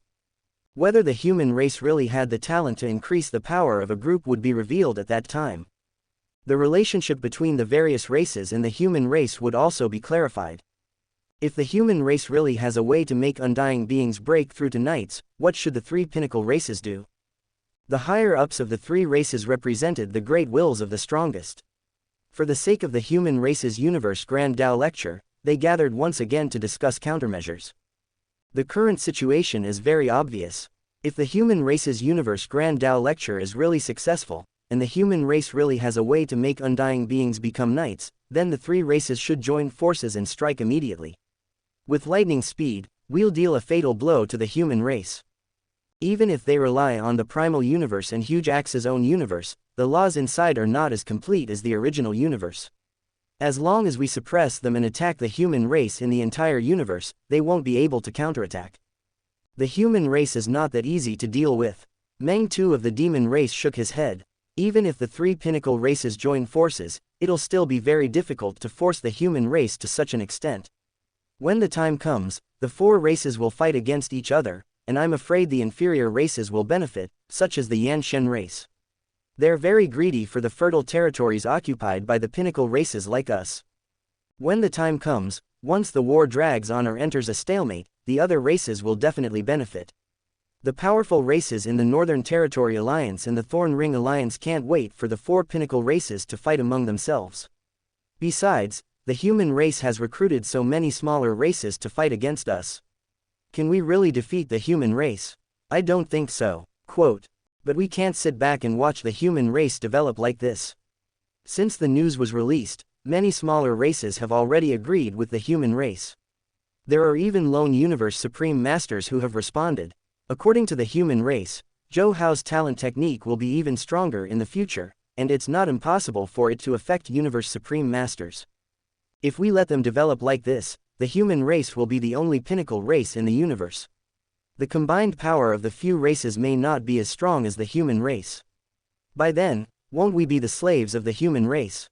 Whether the human race really had the talent to increase the power of a group would be revealed at that time. The relationship between the various races and the human race would also be clarified. If the human race really has a way to make undying beings break through to knights, what should the 3 pinnacle races do? The higher-ups of the 3 races represented the great wills of the strongest. For the sake of the human race's Universe Grand Dao lecture, they gathered once again to discuss countermeasures. The current situation is very obvious. If the human race's Universe Grand Dao lecture is really successful, and the human race really has a way to make undying beings become knights, then the 3 races should join forces and strike immediately. With lightning speed, we'll deal a fatal blow to the human race. Even if they rely on the primal universe and Huge Axe's own universe, the laws inside are not as complete as the original universe. As long as we suppress them and attack the human race in the entire universe, they won't be able to counterattack. The human race is not that easy to deal with. Meng Tu of the demon race shook his head. Even if the three pinnacle races join forces, it'll still be very difficult to force the human race to such an extent. When the time comes, the four races will fight against each other, and I'm afraid the inferior races will benefit, such as the Yanshen race. They're very greedy for the fertile territories occupied by the pinnacle races like us. When the time comes, once the war drags on or enters a stalemate, the other races will definitely benefit. The powerful races in the Northern Territory Alliance and the Thorn Ring Alliance can't wait for the four pinnacle races to fight among themselves. Besides, the human race has recruited so many smaller races to fight against us. Can we really defeat the human race? I don't think so. Quote, but we can't sit back and watch the human race develop like this. Since the news was released, many smaller races have already agreed with the human race. There are even lone universe supreme masters who have responded. According to the human race, Zhou Hao's talent technique will be even stronger in the future, and it's not impossible for it to affect universe supreme masters. If we let them develop like this, the human race will be the only pinnacle race in the universe. The combined power of the few races may not be as strong as the human race. By then, won't we be the slaves of the human race?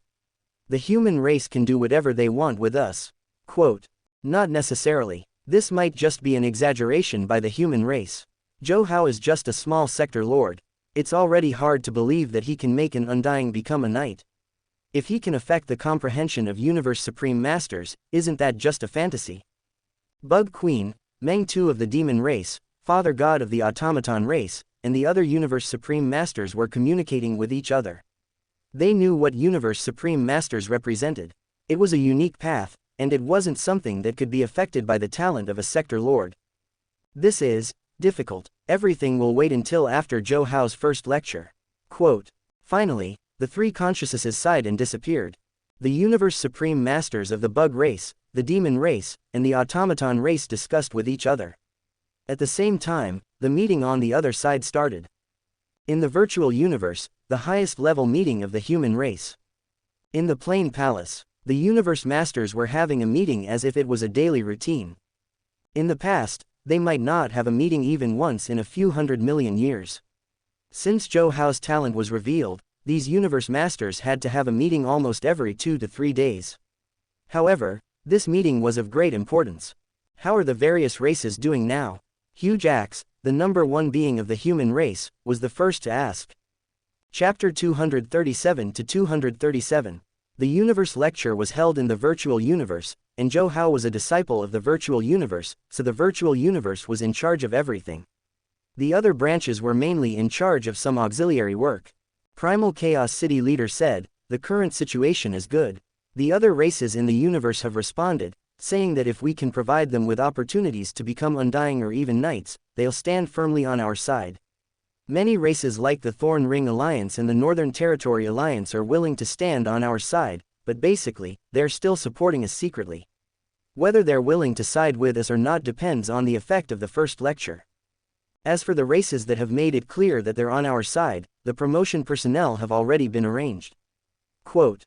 The human race can do whatever they want with us. Quote, not necessarily. This might just be an exaggeration by the human race. Zhou Hao is just a small sector lord. It's already hard to believe that he can make an undying become a knight. If he can affect the comprehension of universe supreme masters, isn't that just a fantasy? Bug Queen, Meng Tu of the demon race, Father God of the automaton race, and the other universe supreme masters were communicating with each other. They knew what universe supreme masters represented. It was a unique path, and it wasn't something that could be affected by the talent of a sector lord. This is difficult. Everything will wait until after Zhou Hao's first lecture. Quote, finally, the three consciousnesses sighed and disappeared. The universe supreme masters of the bug race, the demon race, and the automaton race discussed with each other. At the same time, the meeting on the other side started. In the virtual universe, the highest level meeting of the human race. In the Plain Palace, the universe masters were having a meeting as if it was a daily routine. In the past, they might not have a meeting even once in a few 100 million years. Since Zhou Hao's talent was revealed, these universe masters had to have a meeting almost every 2 to 3 days. However, this meeting was of great importance. How are the various races doing now? Huge Axe, the number one being of the human race, was the first to ask. Chapter 237 to 237. The universe lecture was held in the virtual universe, and Zhou Hao was a disciple of the virtual universe, so the virtual universe was in charge of everything. The other branches were mainly in charge of some auxiliary work. Primal Chaos City leader said, the current situation is good. The other races in the universe have responded, saying that if we can provide them with opportunities to become undying or even knights, they'll stand firmly on our side. Many races like the Thorn Ring Alliance and the Northern Territory Alliance are willing to stand on our side, but basically, they're still supporting us secretly. Whether they're willing to side with us or not depends on the effect of the first lecture. As for the races that have made it clear that they're on our side, the promotion personnel have already been arranged. Quote,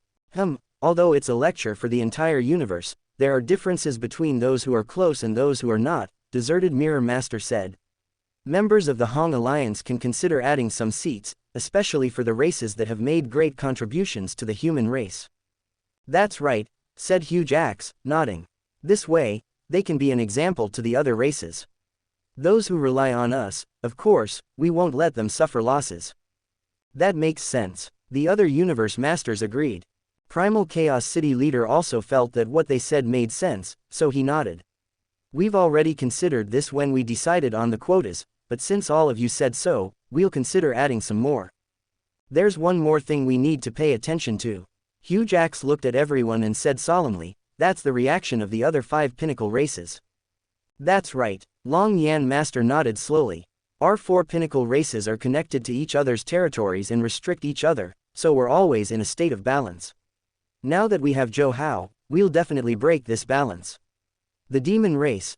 although it's a lecture for the entire universe, there are differences between those who are close and those who are not, Deserted Mirror Master said. Members of the Hong Alliance can consider adding some seats, especially for the races that have made great contributions to the human race. That's right, said Huge Axe, nodding. This way, they can be an example to the other races. Those who rely on us, of course, we won't let them suffer losses. That makes sense. The other universe masters agreed. Primal Chaos City leader also felt that what they said made sense, so he nodded. We've already considered this when we decided on the quotas, but since all of you said so, we'll consider adding some more. There's one more thing we need to pay attention to. Huge Axe looked at everyone and said solemnly, that's the reaction of the other 5 pinnacle races. That's right, Long Yan Master nodded slowly. Our 4 pinnacle races are connected to each other's territories and restrict each other, so we're always in a state of balance. Now that we have Zhou Hao, we'll definitely break this balance. The demon race,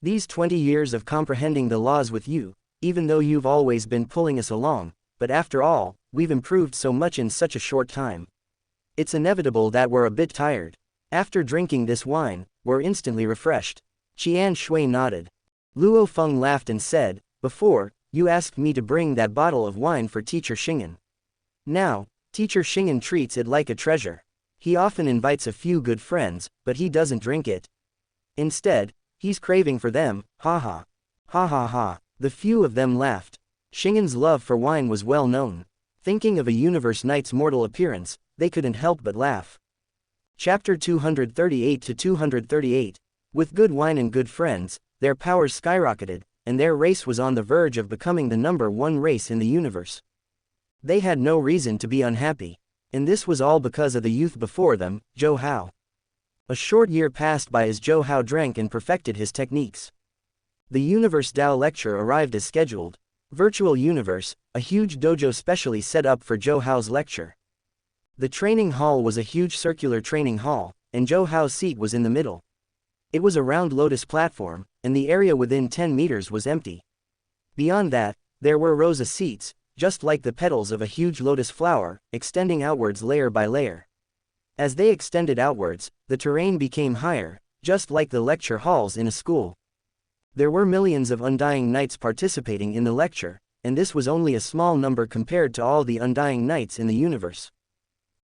These 20 years of comprehending the laws with you, even though you've always been pulling us along, but after all, we've improved so much in such a short time. It's inevitable that we're a bit tired. After drinking this wine, we're instantly refreshed. Qian Shui nodded. Luo Feng laughed and said, before, you asked me to bring that bottle of wine for Teacher Xing'an. Now, Teacher Xing'an treats it like a treasure. He often invites a few good friends, but he doesn't drink it. Instead, he's craving for them, ha ha. Ha ha ha. The few of them laughed. Xing'an's love for wine was well known. Thinking of a universe knight's mortal appearance, they couldn't help but laugh. Chapter 238 to 238. With good wine and good friends, their powers skyrocketed, and their race was on the verge of becoming the #1 race in the universe. They had no reason to be unhappy. And this was all because of the youth before them, Zhou Hao. A short year passed by as Zhou Hao drank and perfected his techniques. The Universe Dao lecture arrived as scheduled. Virtual Universe, a huge dojo specially set up for Zhou Hao's lecture. The training hall was a huge circular training hall, and Zhou Hao's seat was in the middle. It was a round lotus platform, and the area within 10 meters was empty. Beyond that, there were rows of seats, just like the petals of a huge lotus flower, extending outwards layer by layer. As they extended outwards, the terrain became higher, just like the lecture halls in a school. There were millions of Undying Knights participating in the lecture, and this was only a small number compared to all the Undying Knights in the universe.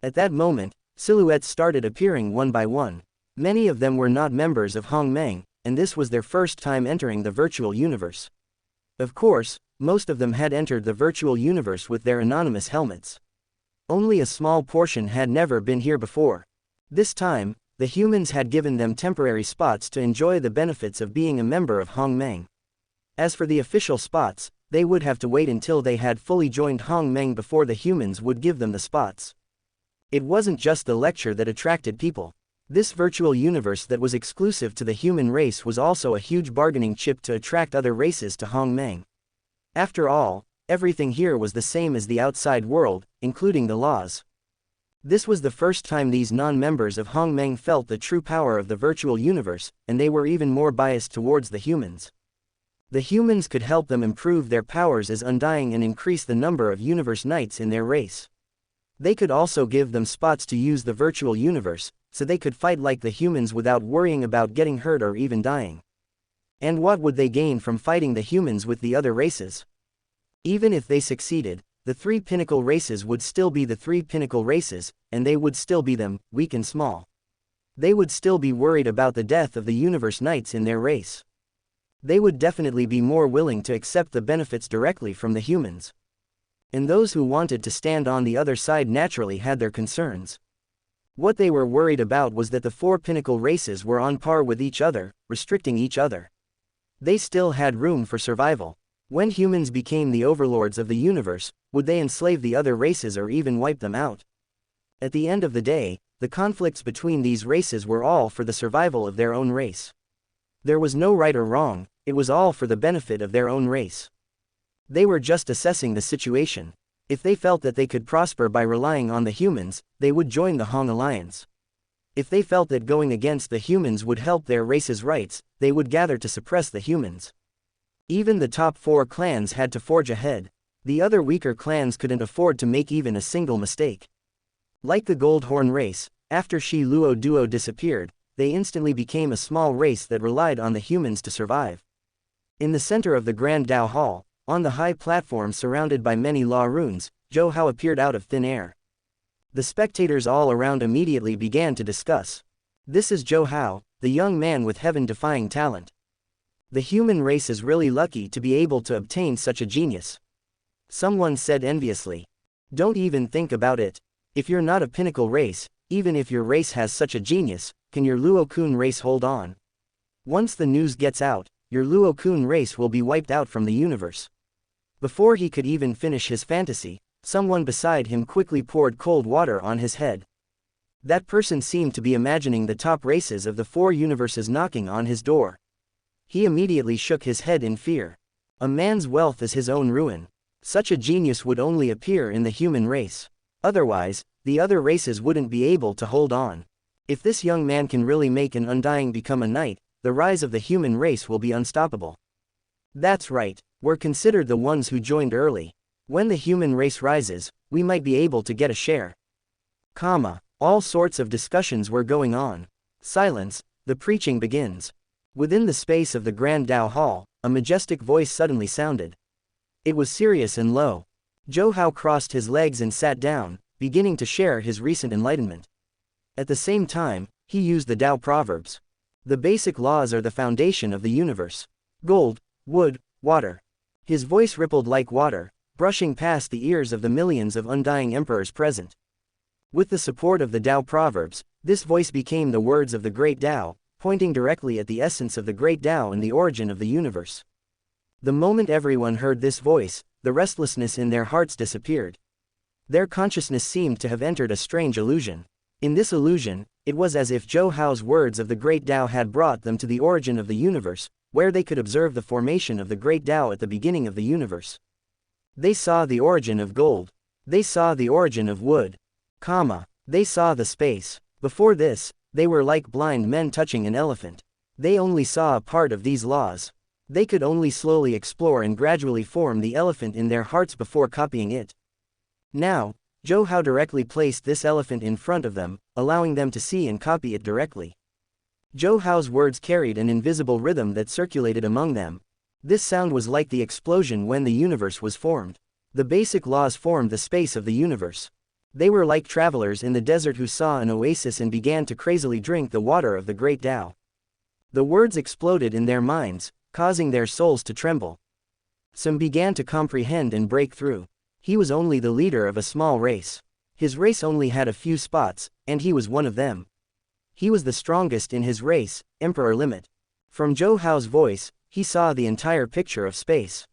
At that moment, silhouettes started appearing one by one. Many of them were not members of Hongmeng, and this was their first time entering the virtual universe. Of course, most of them had entered the virtual universe with their anonymous helmets. Only a small portion had never been here before. This time, the humans had given them temporary spots to enjoy the benefits of being a member of Hongmeng. As for the official spots, they would have to wait until they had fully joined Hongmeng before the humans would give them the spots. It wasn't just the lecture that attracted people. This virtual universe that was exclusive to the human race was also a huge bargaining chip to attract other races to Hongmeng. After all, everything here was the same as the outside world, including the laws. This was the first time these non-members of Hongmeng felt the true power of the virtual universe, and they were even more biased towards the humans. The humans could help them improve their powers as Undying and increase the number of universe knights in their race. They could also give them spots to use the virtual universe, so they could fight like the humans without worrying about getting hurt or even dying. And what would they gain from fighting the humans with the other races? Even if they succeeded, the 3 pinnacle races would still be the 3 pinnacle races, and they would still be them, weak and small. They would still be worried about the death of the universe knights in their race. They would definitely be more willing to accept the benefits directly from the humans. And those who wanted to stand on the other side naturally had their concerns. What they were worried about was that the 4 pinnacle races were on par with each other, restricting each other. They still had room for survival. When humans became the overlords of the universe, would they enslave the other races or even wipe them out? At the end of the day, the conflicts between these races were all for the survival of their own race. There was no right or wrong, it was all for the benefit of their own race. They were just assessing the situation. If they felt that they could prosper by relying on the humans, they would join the Hong Alliance. If they felt that going against the humans would help their race's rights, they would gather to suppress the humans. Even the top 4 clans had to forge ahead. The other weaker clans couldn't afford to make even a single mistake. Like the Goldhorn race, after Shi Luo Duo disappeared, they instantly became a small race that relied on the humans to survive. In the center of the Grand Dao Hall, on the high platform surrounded by many law runes, Zhou Hao appeared out of thin air. The spectators all around immediately began to discuss. This is Zhou Hao, the young man with heaven-defying talent. The human race is really lucky to be able to obtain such a genius. Someone said enviously. Don't even think about it. If you're not a pinnacle race, even if your race has such a genius, can your Luo-kun race hold on? Once the news gets out, your Luo-kun race will be wiped out from the universe. Before he could even finish his fantasy, someone beside him quickly poured cold water on his head. That person seemed to be imagining the top races of the 4 universes knocking on his door. He immediately shook his head in fear. A man's wealth is his own ruin. Such a genius would only appear in the human race. Otherwise, the other races wouldn't be able to hold on. If this young man can really make an Undying become a knight, the rise of the human race will be unstoppable. That's right, we're considered the ones who joined early. When the human race rises, we might be able to get a share. All sorts of discussions were going on. Silence, the preaching begins. Within the space of the Grand Dao Hall, a majestic voice suddenly sounded. It was serious and low. Zhou Hao crossed his legs and sat down, beginning to share his recent enlightenment. At the same time, he used the Tao proverbs. The basic laws are the foundation of the universe. Gold, wood, water. His voice rippled like water, brushing past the ears of the millions of undying emperors present. With the support of the Tao proverbs, this voice became the words of the great Tao, pointing directly at the essence of the great Tao and the origin of the universe. The moment everyone heard this voice, the restlessness in their hearts disappeared. Their consciousness seemed to have entered a strange illusion. In this illusion, it was as if Zhou Hao's words of the great Tao had brought them to the origin of the universe, where they could observe the formation of the great Tao at the beginning of the universe. They saw the origin of gold. They saw the origin of wood. They saw the space. Before this, they were like blind men touching an elephant. They only saw a part of these laws. They could only slowly explore and gradually form the elephant in their hearts before copying it. Now, Zhou Hao directly placed this elephant in front of them, allowing them to see and copy it directly. Zhou Hao's words carried an invisible rhythm that circulated among them. This sound was like the explosion when the universe was formed. The basic laws formed the space of the universe. They were like travelers in the desert who saw an oasis and began to crazily drink the water of the great Tao. The words exploded in their minds, causing their souls to tremble. Some began to comprehend and break through. He was only the leader of a small race. His race only had a few spots, and he was one of them. He was the strongest in his race, Emperor Limit. From Zhou Hao's voice, he saw the entire picture of space.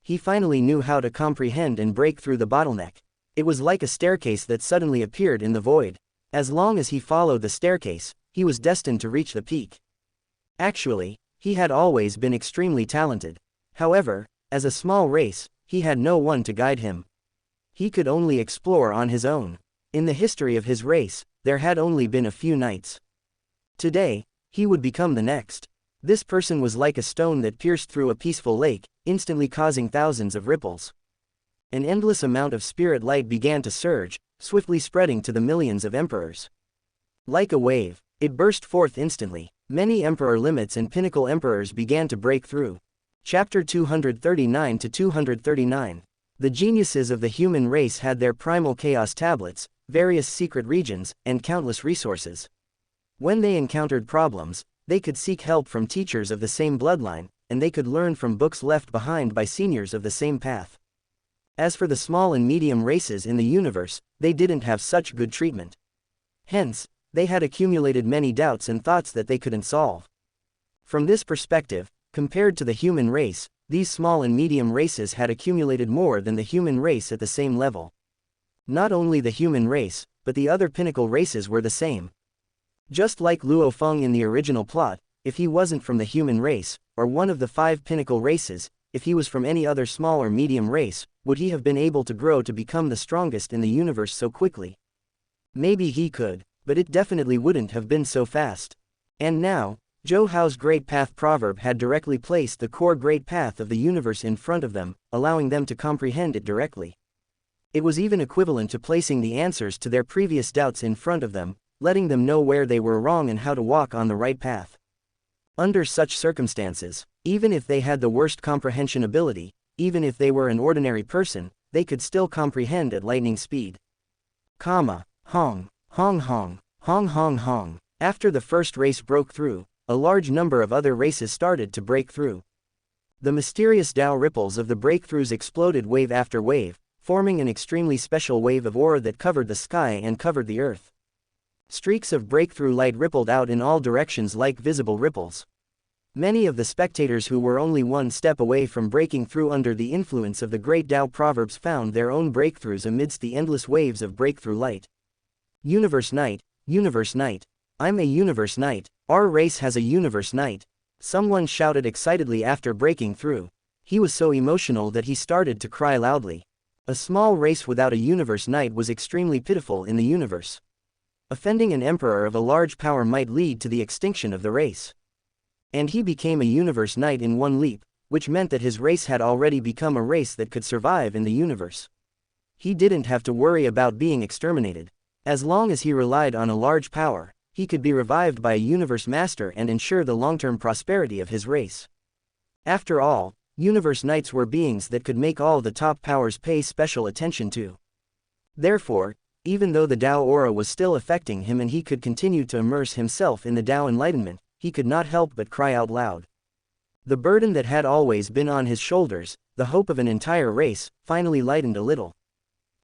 He finally knew how to comprehend and break through the bottleneck. It was like a staircase that suddenly appeared in the void. As long as he followed the staircase, he was destined to reach the peak. Actually, he had always been extremely talented. However, as a small race, he had no one to guide him. He could only explore on his own. In the history of his race, there had only been a few knights. Today, he would become the next. This person was like a stone that pierced through a peaceful lake, instantly causing thousands of ripples. An endless amount of spirit light began to surge, swiftly spreading to the millions of emperors. Like a wave, it burst forth instantly. Many emperor limits and pinnacle emperors began to break through. Chapter 239 to 239. The geniuses of the human race had their primal chaos tablets, various secret regions, and countless resources. When they encountered problems, they could seek help from teachers of the same bloodline, and they could learn from books left behind by seniors of the same path. As for the small and medium races in the universe, they didn't have such good treatment. Hence, they had accumulated many doubts and thoughts that they couldn't solve. From this perspective, compared to the human race, these small and medium races had accumulated more than the human race at the same level. Not only the human race, but the other pinnacle races were the same. Just like Luo Feng in the original plot, if he wasn't from the human race, or one of the 5 pinnacle races, if he was from any other small or medium race, would he have been able to grow to become the strongest in the universe so quickly? Maybe he could, but it definitely wouldn't have been so fast. And now, Zhou Hao's Great Path proverb had directly placed the core Great Path of the universe in front of them, allowing them to comprehend it directly. It was even equivalent to placing the answers to their previous doubts in front of them, letting them know where they were wrong and how to walk on the right path. Under such circumstances, even if they had the worst comprehension ability, even if they were an ordinary person, they could still comprehend at lightning speed. Hong, hong, hong, hong, hong, hong. After the first race broke through, a large number of other races started to break through. The mysterious Tao ripples of the breakthroughs exploded wave after wave, forming an extremely special wave of aura that covered the sky and covered the earth. Streaks of breakthrough light rippled out in all directions like visible ripples. Many of the spectators who were only one step away from breaking through under the influence of the great Tao proverbs found their own breakthroughs amidst the endless waves of breakthrough light. Universe Knight, Universe Knight. I'm a Universe Knight. Our race has a Universe Knight. Someone shouted excitedly after breaking through. He was so emotional that he started to cry loudly. A small race without a Universe Knight was extremely pitiful in the universe. Offending an emperor of a large power might lead to the extinction of the race. And he became a universe knight in one leap, which meant that his race had already become a race that could survive in the universe. He didn't have to worry about being exterminated. As long as he relied on a large power, he could be revived by a universe master and ensure the long-term prosperity of his race. After all, universe knights were beings that could make all the top powers pay special attention to. Therefore, even though the Tao aura was still affecting him and he could continue to immerse himself in the Tao enlightenment, he could not help but cry out loud. The burden that had always been on his shoulders, the hope of an entire race, finally lightened a little.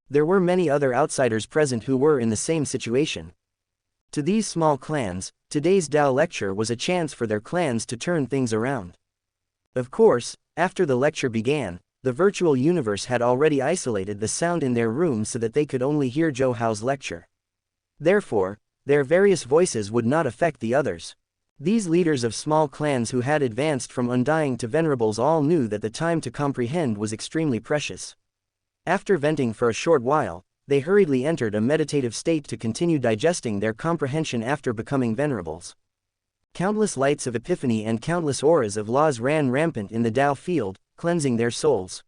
There were many other outsiders present who were in the same situation. To these small clans, today's Tao lecture was a chance for their clans to turn things around. Of course, after the lecture began, the virtual universe had already isolated the sound in their rooms so that they could only hear Zhou Hao's lecture. Therefore, their various voices would not affect the others. These leaders of small clans who had advanced from undying to venerables all knew that the time to comprehend was extremely precious. After venting for a short while, they hurriedly entered a meditative state to continue digesting their comprehension after becoming venerables. Countless lights of epiphany and countless auras of laws ran rampant in the Tao field, cleansing their souls.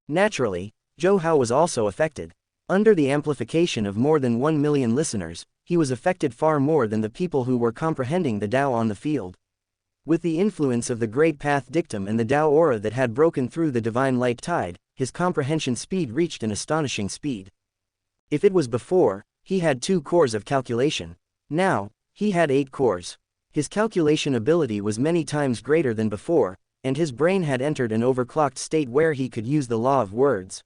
Naturally, Zhou Hao was also affected. Under the amplification of more than 1 million listeners, he was affected far more than the people who were comprehending the Tao on the field. With the influence of the Great Path Dictum and the Tao aura that had broken through the divine light tide, his comprehension speed reached an astonishing speed. If it was before, he had 2 cores of calculation. Now, he had 8 cores. His calculation ability was many times greater than before, and his brain had entered an overclocked state where he could use the law of words.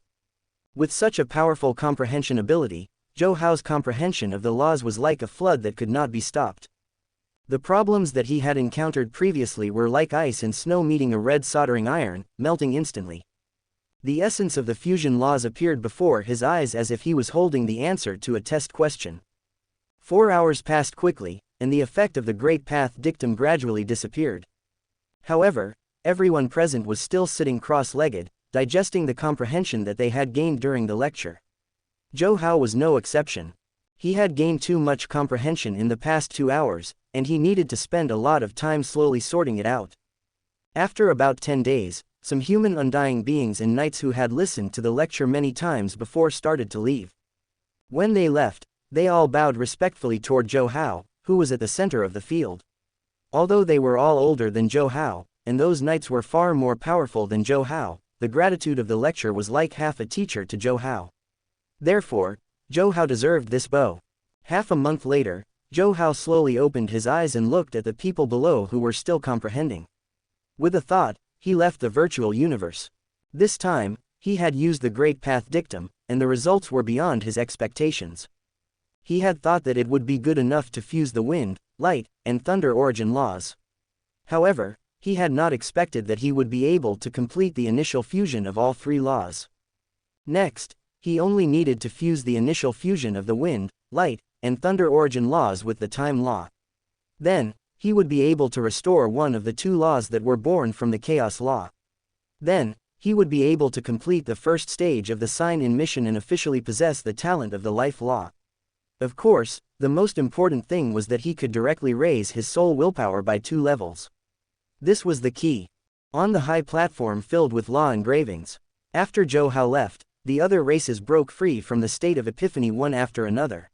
With such a powerful comprehension ability, Zhou Hao's comprehension of the laws was like a flood that could not be stopped. The problems that he had encountered previously were like ice and snow meeting a red soldering iron, melting instantly. The essence of the fusion laws appeared before his eyes as if he was holding the answer to a test question. 4 hours passed quickly, and the effect of the Great Path Dictum gradually disappeared. However, everyone present was still sitting cross-legged, digesting the comprehension that they had gained during the lecture. Zhou Hao was no exception. He had gained too much comprehension in the past 2 hours, and he needed to spend a lot of time slowly sorting it out. After about 10 days, some human undying beings and knights who had listened to the lecture many times before started to leave. When they left, they all bowed respectfully toward Zhou Hao, who was at the center of the field. Although they were all older than Zhou Hao, and those knights were far more powerful than Zhou Hao, the gratitude of the lecture was like half a teacher to Zhou Hao. Therefore, Zhou Hao deserved this bow. Half a month later, Zhou Hao slowly opened his eyes and looked at the people below who were still comprehending. With a thought, he left the virtual universe. This time, he had used the Great Path Dictum, and the results were beyond his expectations. He had thought that it would be good enough to fuse the wind, light, and thunder origin laws. However, he had not expected that he would be able to complete the initial fusion of all 3 laws. Next, he only needed to fuse the initial fusion of the wind, light, and thunder origin laws with the time law. Then, he would be able to restore one of the 2 laws that were born from the chaos law. Then, he would be able to complete the first stage of the sign in mission and officially possess the talent of the life law. Of course, the most important thing was that he could directly raise his soul willpower by 2 levels. This was the key. On the high platform filled with law engravings, after Zhou Hao left, the other races broke free from the state of epiphany one after another.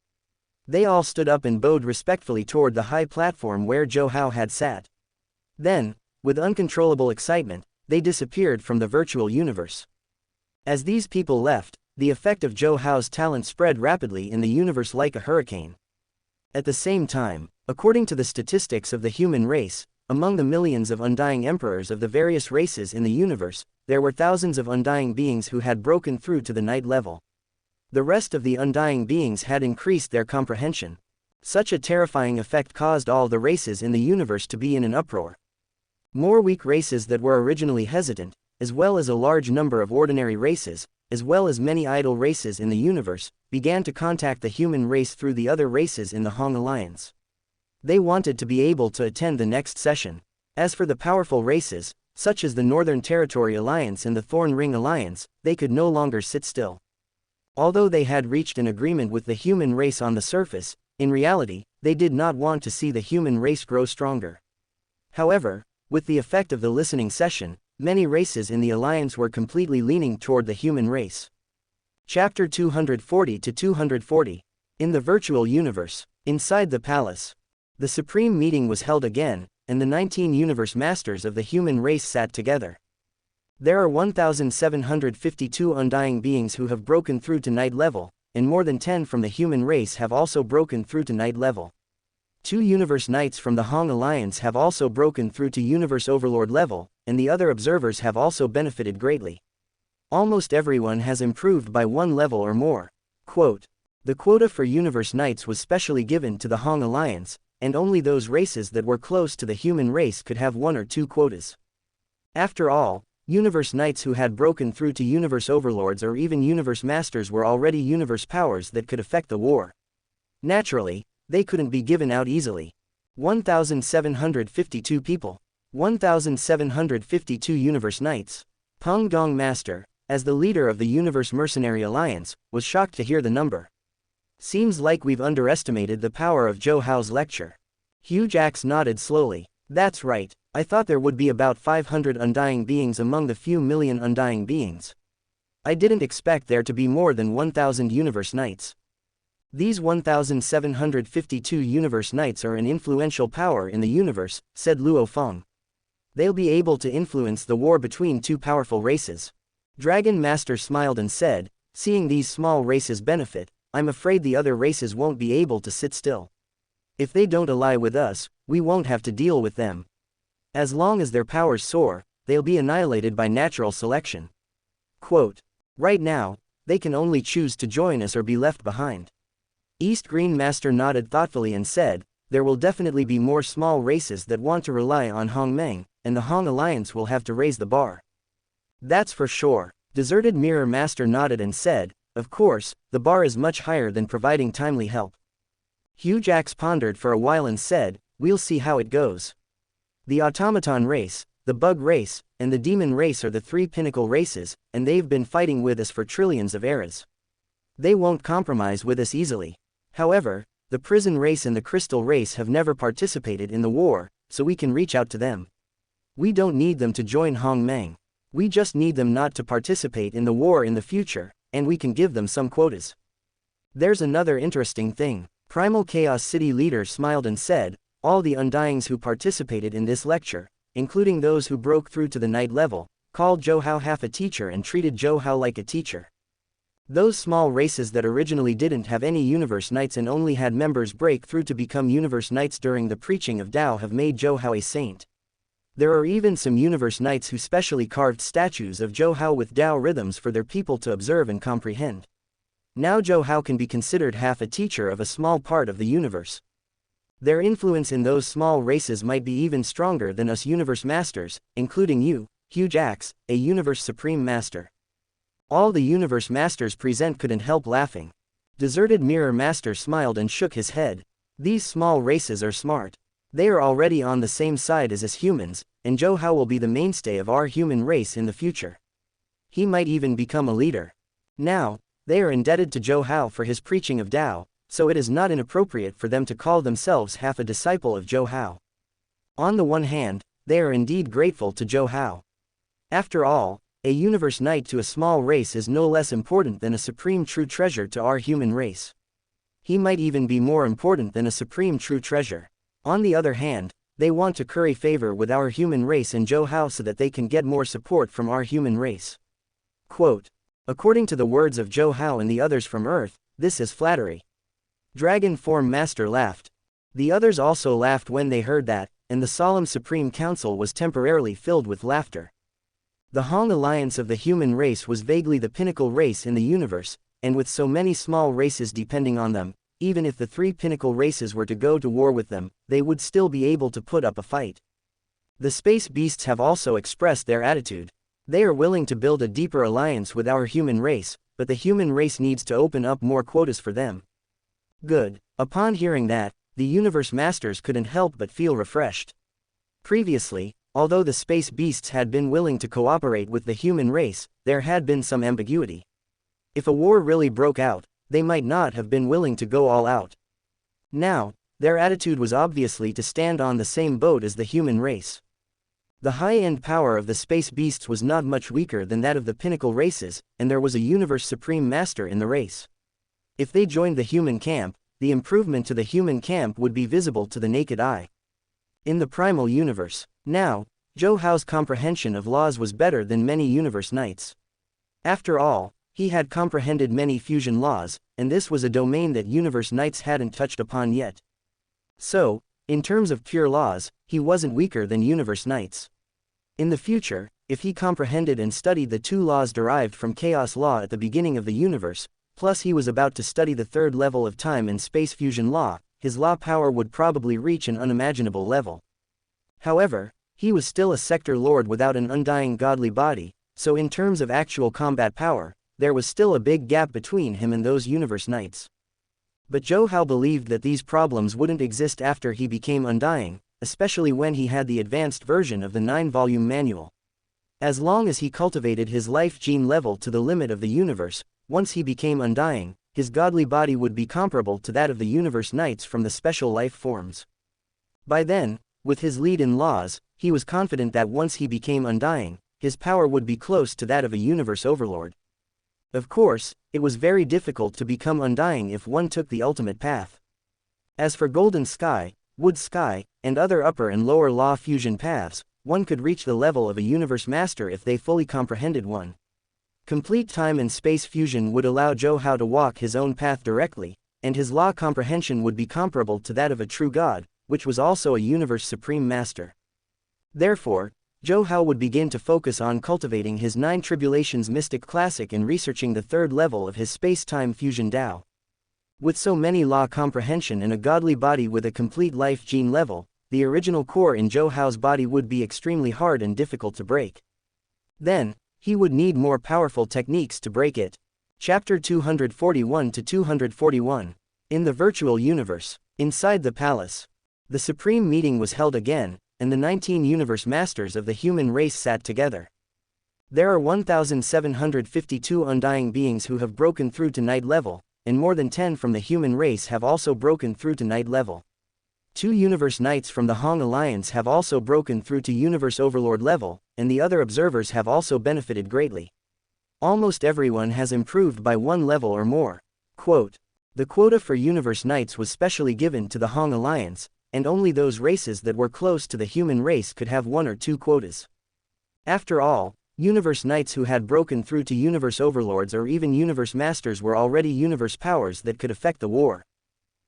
They all stood up and bowed respectfully toward the high platform where Zhou Hao had sat. Then, with uncontrollable excitement, they disappeared from the virtual universe. As these people left, the effect of Zhou Hao's talent spread rapidly in the universe like a hurricane. At the same time, according to the statistics of the human race, among the millions of undying emperors of the various races in the universe, there were thousands of undying beings who had broken through to the night level. The rest of the undying beings had increased their comprehension. Such a terrifying effect caused all the races in the universe to be in an uproar. More weak races that were originally hesitant, as well as a large number of ordinary races, as well as many idle races in the universe, began to contact the human race through the other races in the Hong Alliance. They wanted to be able to attend the next session. As for the powerful races, such as the Northern Territory Alliance and the Thorn Ring Alliance, they could no longer sit still. Although they had reached an agreement with the human race on the surface, in reality, they did not want to see the human race grow stronger. However, with the effect of the listening session, many races in the Alliance were completely leaning toward the human race. Chapter 240 to 240. In the virtual universe. Inside the palace. The supreme meeting was held again, and the 19 universe masters of the human race sat together. There are 1,752 undying beings who have broken through to night level, and more than 10 from the human race have also broken through to night level. 2 universe knights from the Hong Alliance have also broken through to universe overlord level, and the other observers have also benefited greatly. Almost everyone has improved by 1 level or more. Quote, the quota for universe knights was specially given to the Hong Alliance, and only those races that were close to the human race could have 1 or 2 quotas. After all, universe knights who had broken through to universe overlords or even universe masters were already universe powers that could affect the war. Naturally, they couldn't be given out easily. 1,752 people. 1,752 universe knights. Peng Gong Master, as the leader of the Universe Mercenary Alliance, was shocked to hear the number. Seems like we've underestimated the power of Zhou Hao's lecture. Huge Axe nodded slowly. That's right, I thought there would be about 500 undying beings among the few million undying beings. I didn't expect there to be more than 1,000 universe knights. These 1,752 universe knights are an influential power in the universe, said Luo Feng. They'll be able to influence the war between 2 powerful races. Dragon Master smiled and said, seeing these small races benefit, I'm afraid the other races won't be able to sit still. If they don't ally with us, we won't have to deal with them. As long as their powers soar, they'll be annihilated by natural selection. Quote, right now, they can only choose to join us or be left behind. East Green Master nodded thoughtfully and said, there will definitely be more small races that want to rely on Hong Meng, and the Hong Alliance will have to raise the bar. That's for sure. Deserted Mirror Master nodded and said, of course, the bar is much higher than providing timely help. Huge Axe pondered for a while and said, we'll see how it goes. The automaton race, the bug race, and the demon race are the 3 pinnacle races, and they've been fighting with us for trillions of eras. They won't compromise with us easily. However, the prison race and the crystal race have never participated in the war, so we can reach out to them. We don't need them to join Hong Meng. We just need them not to participate in the war in the future, and we can give them some quotas. There's another interesting thing. Primal Chaos City leader smiled and said, all the undyings who participated in this lecture, including those who broke through to the night level, called Zhou Hao half a teacher and treated Zhou Hao like a teacher. Those small races that originally didn't have any universe knights and only had members break through to become universe knights during the preaching of Tao have made Zhou Hao a saint. There are even some universe knights who specially carved statues of Zhou Hao with Tao rhythms for their people to observe and comprehend. Now Zhou Hao can be considered half a teacher of a small part of the universe. Their influence in those small races might be even stronger than us universe masters, including you, Huge Axe, a universe supreme master. All the universe masters present couldn't help laughing. Deserted Mirror Master smiled and shook his head. These small races are smart. They are already on the same side as us humans, and Zhou Hao will be the mainstay of our human race in the future. He might even become a leader. Now, they are indebted to Zhou Hao for his preaching of Tao, so it is not inappropriate for them to call themselves half a disciple of Zhou Hao. On the one hand, they are indeed grateful to Zhou Hao. After all, a universe knight to a small race is no less important than a supreme true treasure to our human race. He might even be more important than a supreme true treasure. On the other hand, they want to curry favor with our human race and Zhou Hao so that they can get more support from our human race. Quote, according to the words of Zhou Hao and the others from Earth, this is flattery. Dragon Form Master laughed. The others also laughed when they heard that, and the solemn Supreme Council was temporarily filled with laughter. The Hong Alliance of the human race was vaguely the pinnacle race in the universe, and with so many small races depending on them, even if the 3 pinnacle races were to go to war with them, they would still be able to put up a fight. The space beasts have also expressed their attitude. They are willing to build a deeper alliance with our human race, but the human race needs to open up more quotas for them. Good. Upon hearing that, the universe masters couldn't help but feel refreshed. Previously, although the space beasts had been willing to cooperate with the human race, there had been some ambiguity. If a war really broke out, they might not have been willing to go all out. Now, Their attitude was obviously to stand on the same boat as the human race. The high-end power of the space beasts was not much weaker than that of the pinnacle races, and there was a universe supreme master in the race. If they joined the human camp, the improvement to the human camp would be visible to the naked eye. In the primal universe, now, Zhou Hao's comprehension of laws was better than many universe knights. After all, he had comprehended many fusion laws, and this was a domain that universe knights hadn't touched upon yet. So, in terms of pure laws, he wasn't weaker than universe knights. In the future, if he comprehended and studied the two laws derived from chaos law at the beginning of the universe, plus he was about to study the third level of time and space fusion law, his law power would probably reach an unimaginable level. However, he was still a sector lord without an undying godly body, so in terms of actual combat power, there was still a big gap between him and those universe knights. But Zhou Hao believed that these problems wouldn't exist after he became undying, especially when he had the advanced version of the 9-volume manual. As long as he cultivated his life gene level to the limit of the universe, once he became undying, his godly body would be comparable to that of the universe knights from the special life forms. By then, with his lead in laws, he was confident that once he became undying, his power would be close to that of a universe overlord. Of course, it was very difficult to become undying if one took the ultimate path. As for Golden Sky, Wood Sky, and other upper and lower law fusion paths, one could reach the level of a universe master if they fully comprehended one. Complete time and space fusion would allow Zhou Hao to walk his own path directly, and his law comprehension would be comparable to that of a true god, which was also a universe supreme master. Therefore, Zhou Hao would begin to focus on cultivating his 9 Tribulations Mystic Classic and researching the third level of his space-time fusion Tao. With so many law comprehension and a godly body with a complete life gene level, the original core in Zhou Hao's body would be extremely hard and difficult to break. Then, he would need more powerful techniques to break it. Chapter 241 to 241. In the virtual universe, inside the palace, the supreme meeting was held again, and the 19 universe masters of the human race sat together. There are 1,752 undying beings who have broken through to night level, and more than 10 from the human race have also broken through to night level. 2 universe knights from the Hong Alliance have also broken through to universe overlord level, and the other observers have also benefited greatly. Almost everyone has improved by 1 level or more. Quote, the quota for universe knights was specially given to the Hong Alliance, and only those races that were close to the human race could have 1 or 2 quotas. After all, universe knights who had broken through to universe overlords or even universe masters were already universe powers that could affect the war.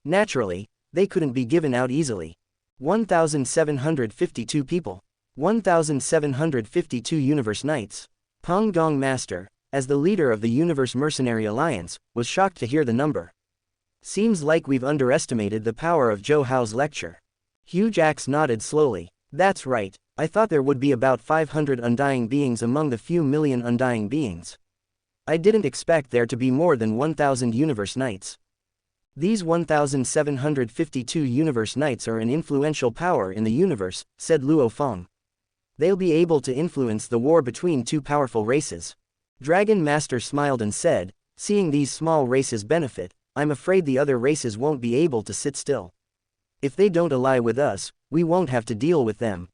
Naturally, they couldn't be given out easily. 1,752 people. 1,752 universe knights. Peng Gong Master, as the leader of the Universe Mercenary Alliance, was shocked to hear the number. Seems like we've underestimated the power of Zhou Hao's lecture. Huge Axe nodded slowly. That's right, I thought there would be about 500 undying beings among the few million undying beings. I didn't expect there to be more than 1,000 universe knights. These 1,752 universe knights are an influential power in the universe, said Luo Feng. They'll be able to influence the war between 2 powerful races. Dragon Master smiled and said, seeing these small races benefit, I'm afraid the other races won't be able to sit still. If they don't ally with us, we won't have to deal with them.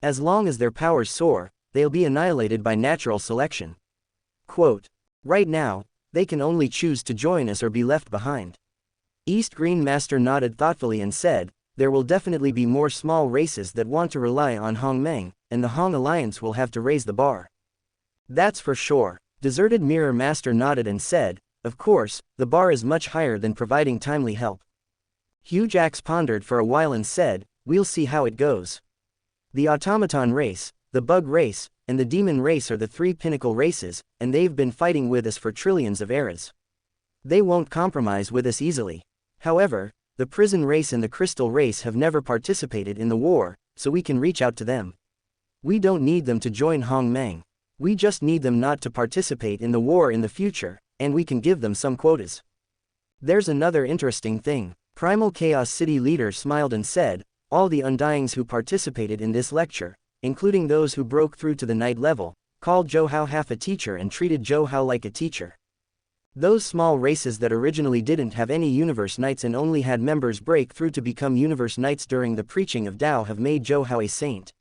As long as their powers soar, they'll be annihilated by natural selection. Quote, right now, they can only choose to join us or be left behind. East Green Master nodded thoughtfully and said, there will definitely be more small races that want to rely on Hong Meng, and the Hong Alliance will have to raise the bar. That's for sure. Deserted Mirror Master nodded and said, of course, the bar is much higher than providing timely help. Huge Axe pondered for a while and said, we'll see how it goes. The automaton race, the bug race, and the demon race are the 3 pinnacle races, and they've been fighting with us for trillions of eras. They won't compromise with us easily. However, the prison race and the crystal race have never participated in the war, so we can reach out to them. We don't need them to join Hong Meng. We just need them not to participate in the war in the future, and we can give them some quotas. There's another interesting thing. Primal Chaos City leader smiled and said, all the undyings who participated in this lecture, including those who broke through to the night level, called Zhou Hao half a teacher and treated Zhou Hao like a teacher. Those small races that originally didn't have any Universe Knights and only had members break through to become Universe Knights during the preaching of Tao have made Zhou Hao a saint.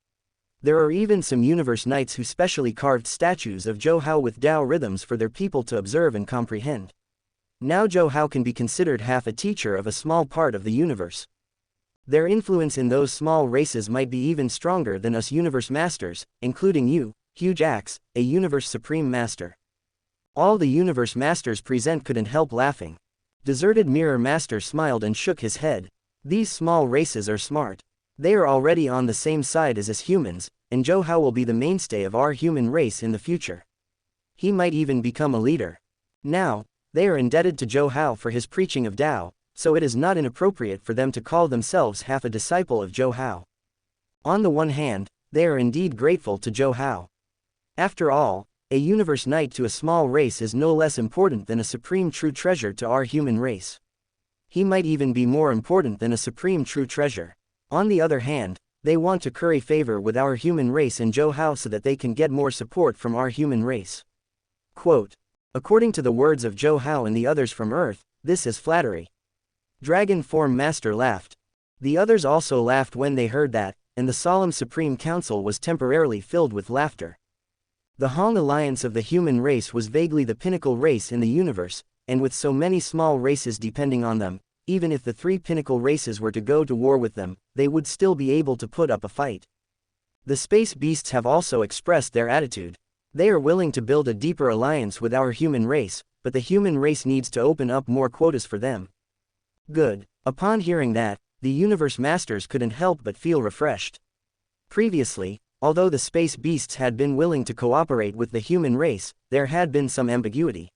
There are even some Universe Knights who specially carved statues of Zhou Hao with Tao rhythms for their people to observe and comprehend. Now Zhou Hao can be considered half a teacher of a small part of the universe. Their influence in those small races might be even stronger than us Universe Masters, including you, Huge Axe, a Universe Supreme Master. All the Universe Masters present couldn't help laughing. Deserted Mirror Master smiled and shook his head. These small races are smart. They are already on the same side as us humans, and Zhou Hao will be the mainstay of our human race in the future. He might even become a leader. Now, they are indebted to Zhou Hao for his preaching of Tao, so it is not inappropriate for them to call themselves half a disciple of Zhou Hao. On the one hand, they are indeed grateful to Zhou Hao. After all, a Universe Knight to a small race is no less important than a supreme true treasure to our human race. He might even be more important than a supreme true treasure. On the other hand, they want to curry favor with our human race and Zhou Hao so that they can get more support from our human race. Quote, according to the words of Zhou Hao and the others from Earth, this is flattery. Dragon Form Master laughed. The others also laughed when they heard that, and the solemn Supreme Council was temporarily filled with laughter. The Hong Alliance of the human race was vaguely the pinnacle race in the universe, and with so many small races depending on them, even if the three pinnacle races were to go to war with them, they would still be able to put up a fight. The space beasts have also expressed their attitude. They are willing to build a deeper alliance with our human race, but the human race needs to open up more quotas for them. Good. Upon hearing that, the Universe Masters couldn't help but feel refreshed. Previously, although the space beasts had been willing to cooperate with the human race, there had been some ambiguity.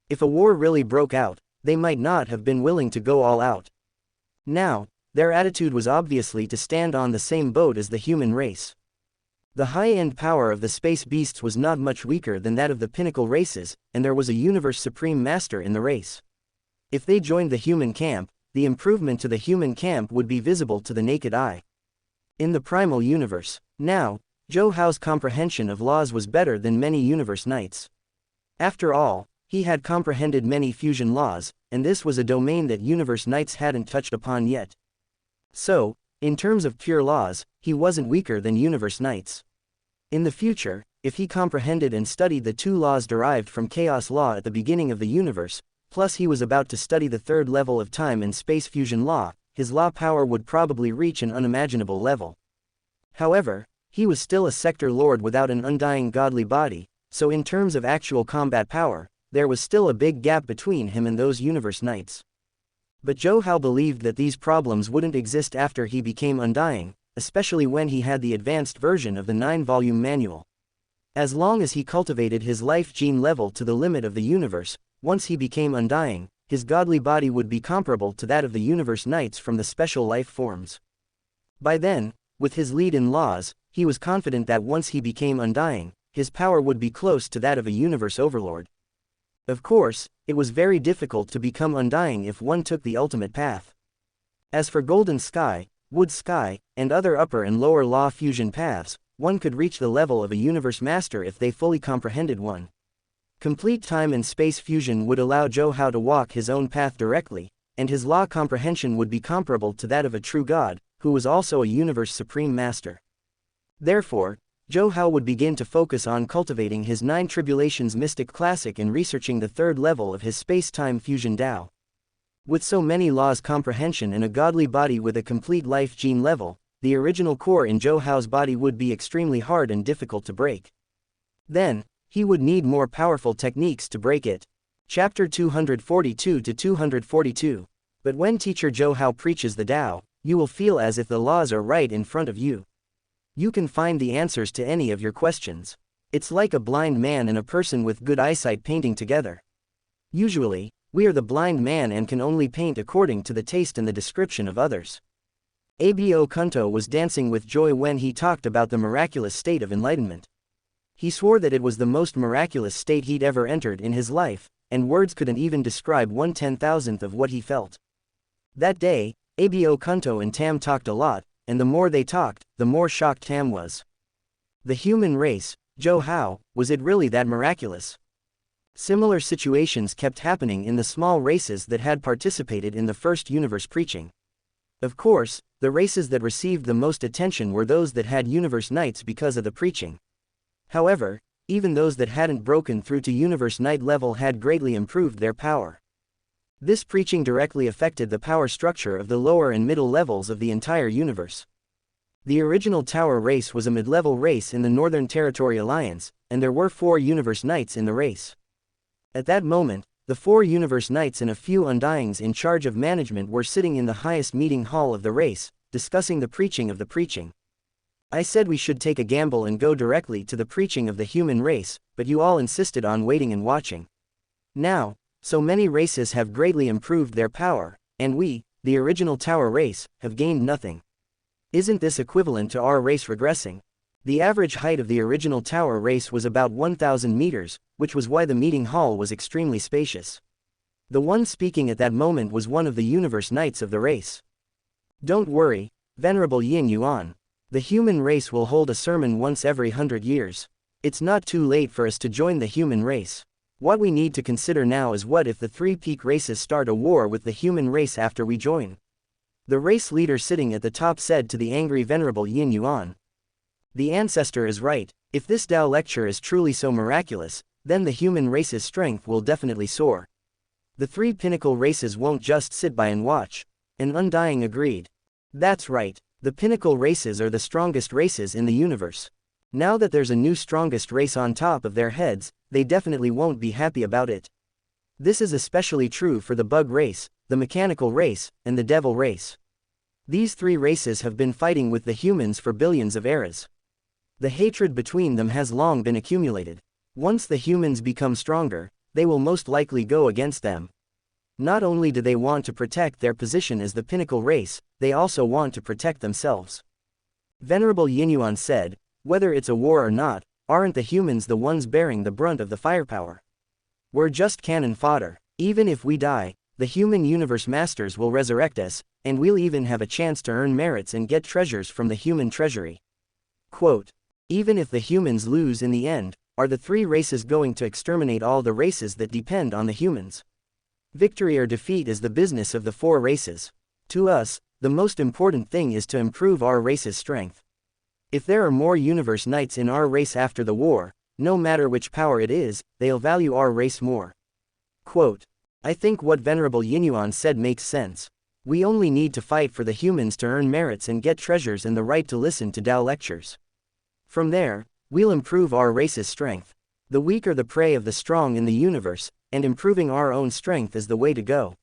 If a war really broke out, they might not have been willing to go all out. Now, their attitude was obviously to stand on the same boat as the human race. The high-end power of the space beasts was not much weaker than that of the pinnacle races, and there was a Universe Supreme Master in the race. If they joined the human camp, the improvement to the human camp would be visible to the naked eye. In the primal universe, now, Zhou Hao's comprehension of laws was better than many Universe Knights. After all, he had comprehended many fusion laws, and this was a domain that Universe Knights hadn't touched upon yet. So, in terms of pure laws, he wasn't weaker than Universe Knights. In the future, if he comprehended and studied the two laws derived from Chaos Law at the beginning of the universe, plus he was about to study the third level of time and space fusion law, his law power would probably reach an unimaginable level. However, he was still a sector lord without an undying godly body, so in terms of actual combat power, there was still a big gap between him and those Universe Knights. But Zhou Hao believed that these problems wouldn't exist after he became undying, especially when he had the advanced version of the 9-volume manual. As long as he cultivated his life gene level to the limit of the universe, once he became undying, his godly body would be comparable to that of the Universe Knights from the special life forms. By then, with his lead in laws, he was confident that once he became undying, his power would be close to that of a universe overlord. Of course, it was very difficult to become undying if one took the ultimate path. As for Golden Sky, Wood Sky, and other upper and lower law fusion paths, one could reach the level of a Universe Master if they fully comprehended one. Complete time and space fusion would allow Zhou Hao to walk his own path directly, and his law comprehension would be comparable to that of a true god, who was also a Universe Supreme Master. Therefore, Zhou Hao would begin to focus on cultivating his 9 Tribulations Mystic Classic and researching the third level of his space-time fusion Tao. With so many laws comprehension and a godly body with a complete life gene level, the original core in Zhou Hao's body would be extremely hard and difficult to break. Then, he would need more powerful techniques to break it. Chapter 242-242. But when teacher Zhou Hao preaches the Tao, you will feel as if the laws are right in front of you. You can find the answers to any of your questions. It's like a blind man and a person with good eyesight painting together. Usually, we are the blind man and can only paint according to the taste and the description of others. Abo Kunto was dancing with joy when he talked about the miraculous state of enlightenment. He swore that it was the most miraculous state he'd ever entered in his life, and words couldn't even describe 1/10,000th of what he felt. That day, Abo Kunto and Tam talked a lot, and the more they talked, the more shocked Tam was. The human race, Zhou Hao, was it really that miraculous? Similar situations kept happening in the small races that had participated in the first universe preaching. Of course, the races that received the most attention were those that had universe knights because of the preaching. However, even those that hadn't broken through to universe knight level had greatly improved their power. This preaching directly affected the power structure of the lower and middle levels of the entire universe. The original Tower race was a mid-level race in the Northern Territory Alliance, and there were 4 universe knights in the race. At that moment, the 4 universe knights and a few undyings in charge of management were sitting in the highest meeting hall of the race, discussing the preaching of the preaching. I said we should take a gamble and go directly to the preaching of the human race, but you all insisted on waiting and watching. Now, so many races have greatly improved their power, and we, the original Tower race, have gained nothing. Isn't this equivalent to our race regressing? The average height of the original Tower race was about 1,000 meters, which was why the meeting hall was extremely spacious. The one speaking at that moment was one of the universe knights of the race. Don't worry, Venerable Yin Yuan. The human race will hold a sermon once every 100 years. It's not too late for us to join the human race. What we need to consider now is what if the 3 peak races start a war with the human race after we join? The race leader sitting at the top said to the angry Venerable Yin Yuan. The ancestor is right, if this Tao lecture is truly so miraculous, then the human race's strength will definitely soar. The 3 pinnacle races won't just sit by and watch. An undying agreed. That's right, the pinnacle races are the strongest races in the universe. Now that there's a new strongest race on top of their heads, they definitely won't be happy about it. This is especially true for the bug race, the mechanical race, and the devil race. These 3 races have been fighting with the humans for billions of eras. The hatred between them has long been accumulated. Once the humans become stronger, they will most likely go against them. Not only do they want to protect their position as the pinnacle race, they also want to protect themselves. Venerable Yinyuan said, whether it's a war or not, aren't the humans the ones bearing the brunt of the firepower? We're just cannon fodder. Even if we die, the human universe masters will resurrect us, and we'll even have a chance to earn merits and get treasures from the human treasury. Quote, even if the humans lose in the end, are the 3 races going to exterminate all the races that depend on the humans? Victory or defeat is the business of the 4 races. To us, the most important thing is to improve our race's strength. If there are more universe knights in our race after the war, no matter which power it is, they'll value our race more. Quote, I think what Venerable Yinyuan said makes sense. We only need to fight for the humans to earn merits and get treasures and the right to listen to Tao lectures. From there, we'll improve our race's strength. The weak are the prey of the strong in the universe, and improving our own strength is the way to go.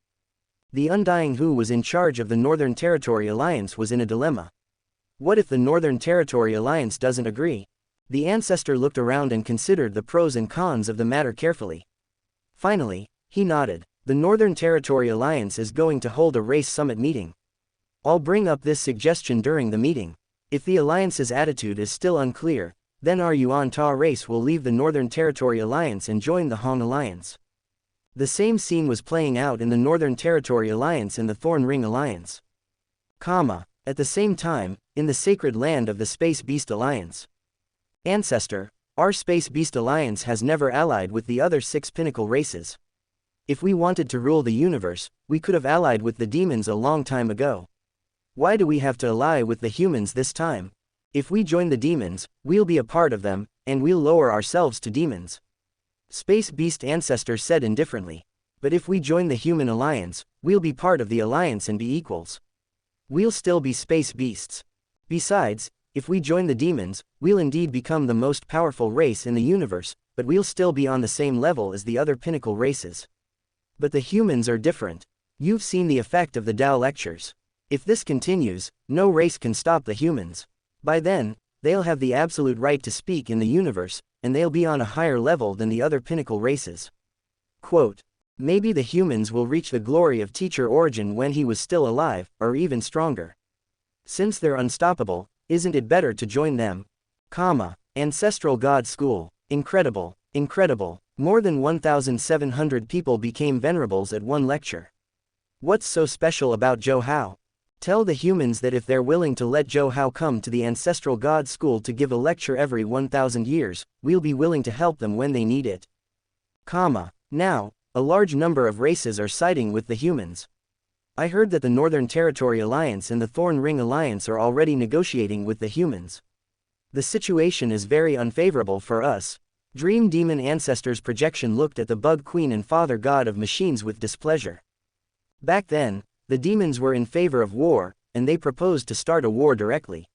The Undying who was in charge of the Northern Territory Alliance was in a dilemma. What if the Northern Territory Alliance doesn't agree? The ancestor looked around and considered the pros and cons of the matter carefully. Finally, he nodded. The Northern Territory Alliance is going to hold a race summit meeting. I'll bring up this suggestion during the meeting. If the Alliance's attitude is still unclear, then our Yuan Ta race will leave the Northern Territory Alliance and join the Hong Alliance. The same scene was playing out in the Northern Territory Alliance and the Thorn Ring Alliance. At the same time, in the sacred land of the Space Beast Alliance. Ancestor, our Space Beast Alliance has never allied with the other 6 pinnacle races. If we wanted to rule the universe, we could have allied with the demons a long time ago. Why do we have to ally with the humans this time? If we join the demons, we'll be a part of them, and we'll lower ourselves to demons. Space Beast Ancestor said indifferently. But if we join the human alliance, we'll be part of the alliance and be equals. We'll still be space beasts. Besides, if we join the demons, we'll indeed become the most powerful race in the universe, but we'll still be on the same level as the other pinnacle races. But the humans are different. You've seen the effect of the Tao lectures. If this continues, no race can stop the humans. By then, they'll have the absolute right to speak in the universe, and they'll be on a higher level than the other pinnacle races. Quote, maybe the humans will reach the glory of Teacher Origin when he was still alive, or even stronger. Since they're unstoppable, isn't it better to join them? Ancestral God School. Incredible, incredible. More than 1,700 people became venerables at one lecture. What's so special about Zhou Hao? Tell the humans that if they're willing to let Zhou Hao come to the Ancestral God School to give a lecture every 1,000 years, we'll be willing to help them when they need it. Now, a large number of races are siding with the humans. I heard that the Northern Territory Alliance and the Thorn Ring Alliance are already negotiating with the humans. The situation is very unfavorable for us. Dream Demon Ancestor's projection looked at the Bug Queen and Father God of Machines with displeasure. Back then, the demons were in favor of war, and they proposed to start a war directly.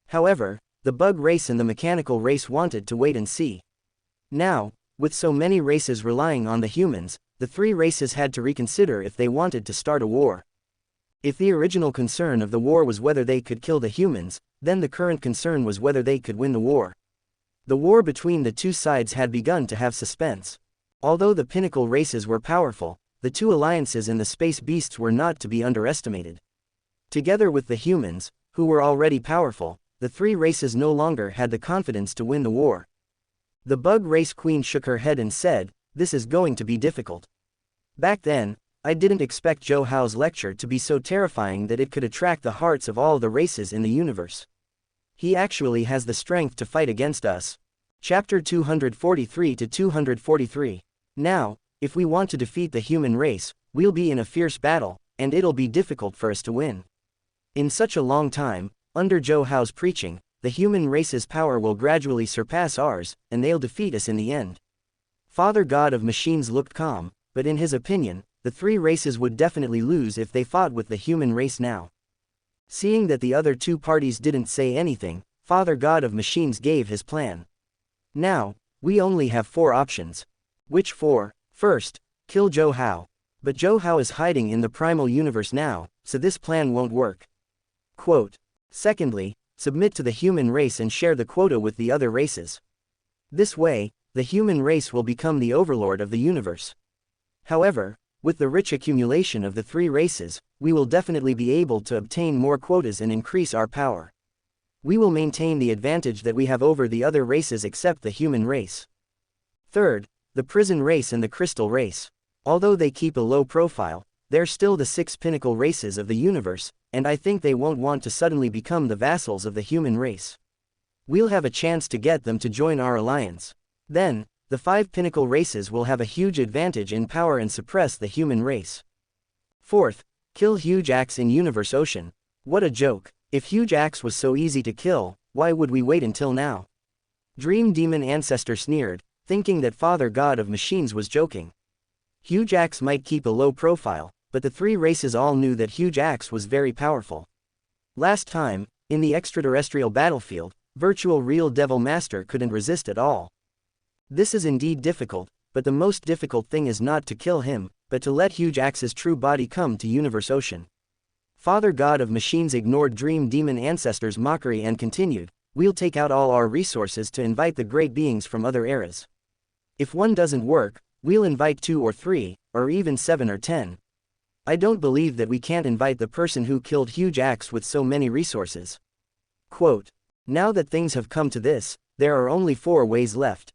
However, the bug race and the mechanical race wanted to wait and see. Now, with so many races relying on the humans, the three races had to reconsider if they wanted to start a war. If the original concern of the war was whether they could kill the humans, then the current concern was whether they could win the war. The war between the two sides had begun to have suspense. Although the pinnacle races were powerful, the two alliances and the space beasts were not to be underestimated. Together with the humans, who were already powerful, the three races no longer had the confidence to win the war. The bug race queen shook her head and said, "This is going to be difficult." Back then, I didn't expect Zhou Hao's lecture to be so terrifying that it could attract the hearts of all the races in the universe. He actually has the strength to fight against us. Chapter 243 to 243. Now, if we want to defeat the human race, we'll be in a fierce battle, and it'll be difficult for us to win. In such a long time, under Zhou Hao's preaching, the human race's power will gradually surpass ours, and they'll defeat us in the end. Father God of Machines looked calm, but in his opinion, the three races would definitely lose if they fought with the human race now. Seeing that the other two parties didn't say anything, Father God of Machines gave his plan. Now, we only have 4 options. Which 4? First, kill Zhou Hao. But Zhou Hao is hiding in the primal universe now, so this plan won't work. Quote. Secondly, submit to the human race and share the quota with the other races. This way, the human race will become the overlord of the universe. However, with the rich accumulation of the 3 races, we will definitely be able to obtain more quotas and increase our power. We will maintain the advantage that we have over the other races except the human race. Third, the prison race and the crystal race. Although they keep a low profile, they're still the 6 pinnacle races of the universe, and I think they won't want to suddenly become the vassals of the human race. We'll have a chance to get them to join our alliance. Then, the 5 pinnacle races will have a huge advantage in power and suppress the human race. Fourth, kill Huge Axe in Universe Ocean. What a joke. If Huge Axe was so easy to kill, why would we wait until now? Dream Demon Ancestor sneered, thinking that Father God of Machines was joking. Huge Axe might keep a low profile, but the 3 races all knew that Huge Axe was very powerful. Last time, in the extraterrestrial battlefield, Virtual Real Devil Master couldn't resist at all. This is indeed difficult, but the most difficult thing is not to kill him, but to let Huge Axe's true body come to Universe Ocean. Father God of Machines ignored Dream Demon Ancestor's mockery and continued, "We'll take out all our resources to invite the great beings from other eras. If one doesn't work, we'll invite 2 or 3, or even 7 or 10. I don't believe that we can't invite the person who killed Huge Axe with so many resources." Quote. Now that things have come to this, there are only 4 ways left.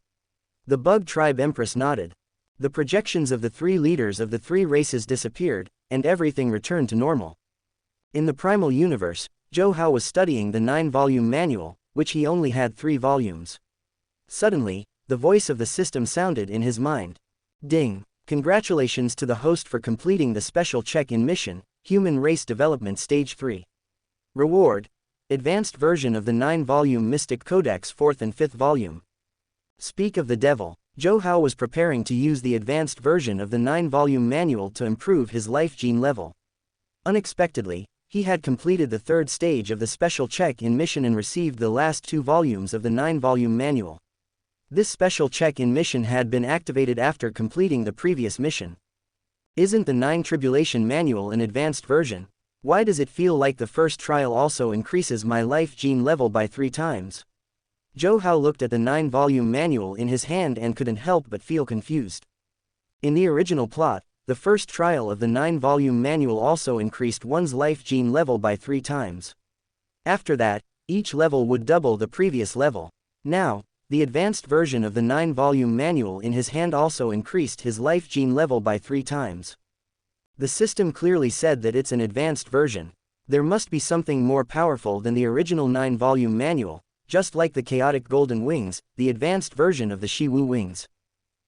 The Bug Tribe Empress nodded. The projections of the 3 leaders of the 3 races disappeared, and everything returned to normal. In the primal universe, Zhou Hao was studying the 9-volume manual, which he only had 3 volumes. Suddenly, the voice of the system sounded in his mind. Ding! Congratulations to the host for completing the special check-in mission, Human Race Development Stage 3. Reward: advanced version of the 9-volume Mystic Codex 4th and 5th volume. Speak of the devil, Zhou Hao was preparing to use the advanced version of the 9-volume manual to improve his life gene level. Unexpectedly, he had completed the 3rd stage of the special check-in mission and received the last 2 volumes of the 9-volume manual. This special check-in mission had been activated after completing the previous mission. Isn't the 9 Tribulation manual an advanced version? Why does it feel like the first trial also increases my life gene level by 3 times? Zhou Hao looked at the 9-volume manual in his hand and couldn't help but feel confused. In the original plot, the first trial of the 9-volume manual also increased one's life gene level by 3 times. After that, each level would double the previous level. Now, the advanced version of the 9-volume manual in his hand also increased his life gene level by 3 times. The system clearly said that it's an advanced version. There must be something more powerful than the original 9-volume manual, just like the chaotic golden wings, the advanced version of the Shi Wu wings.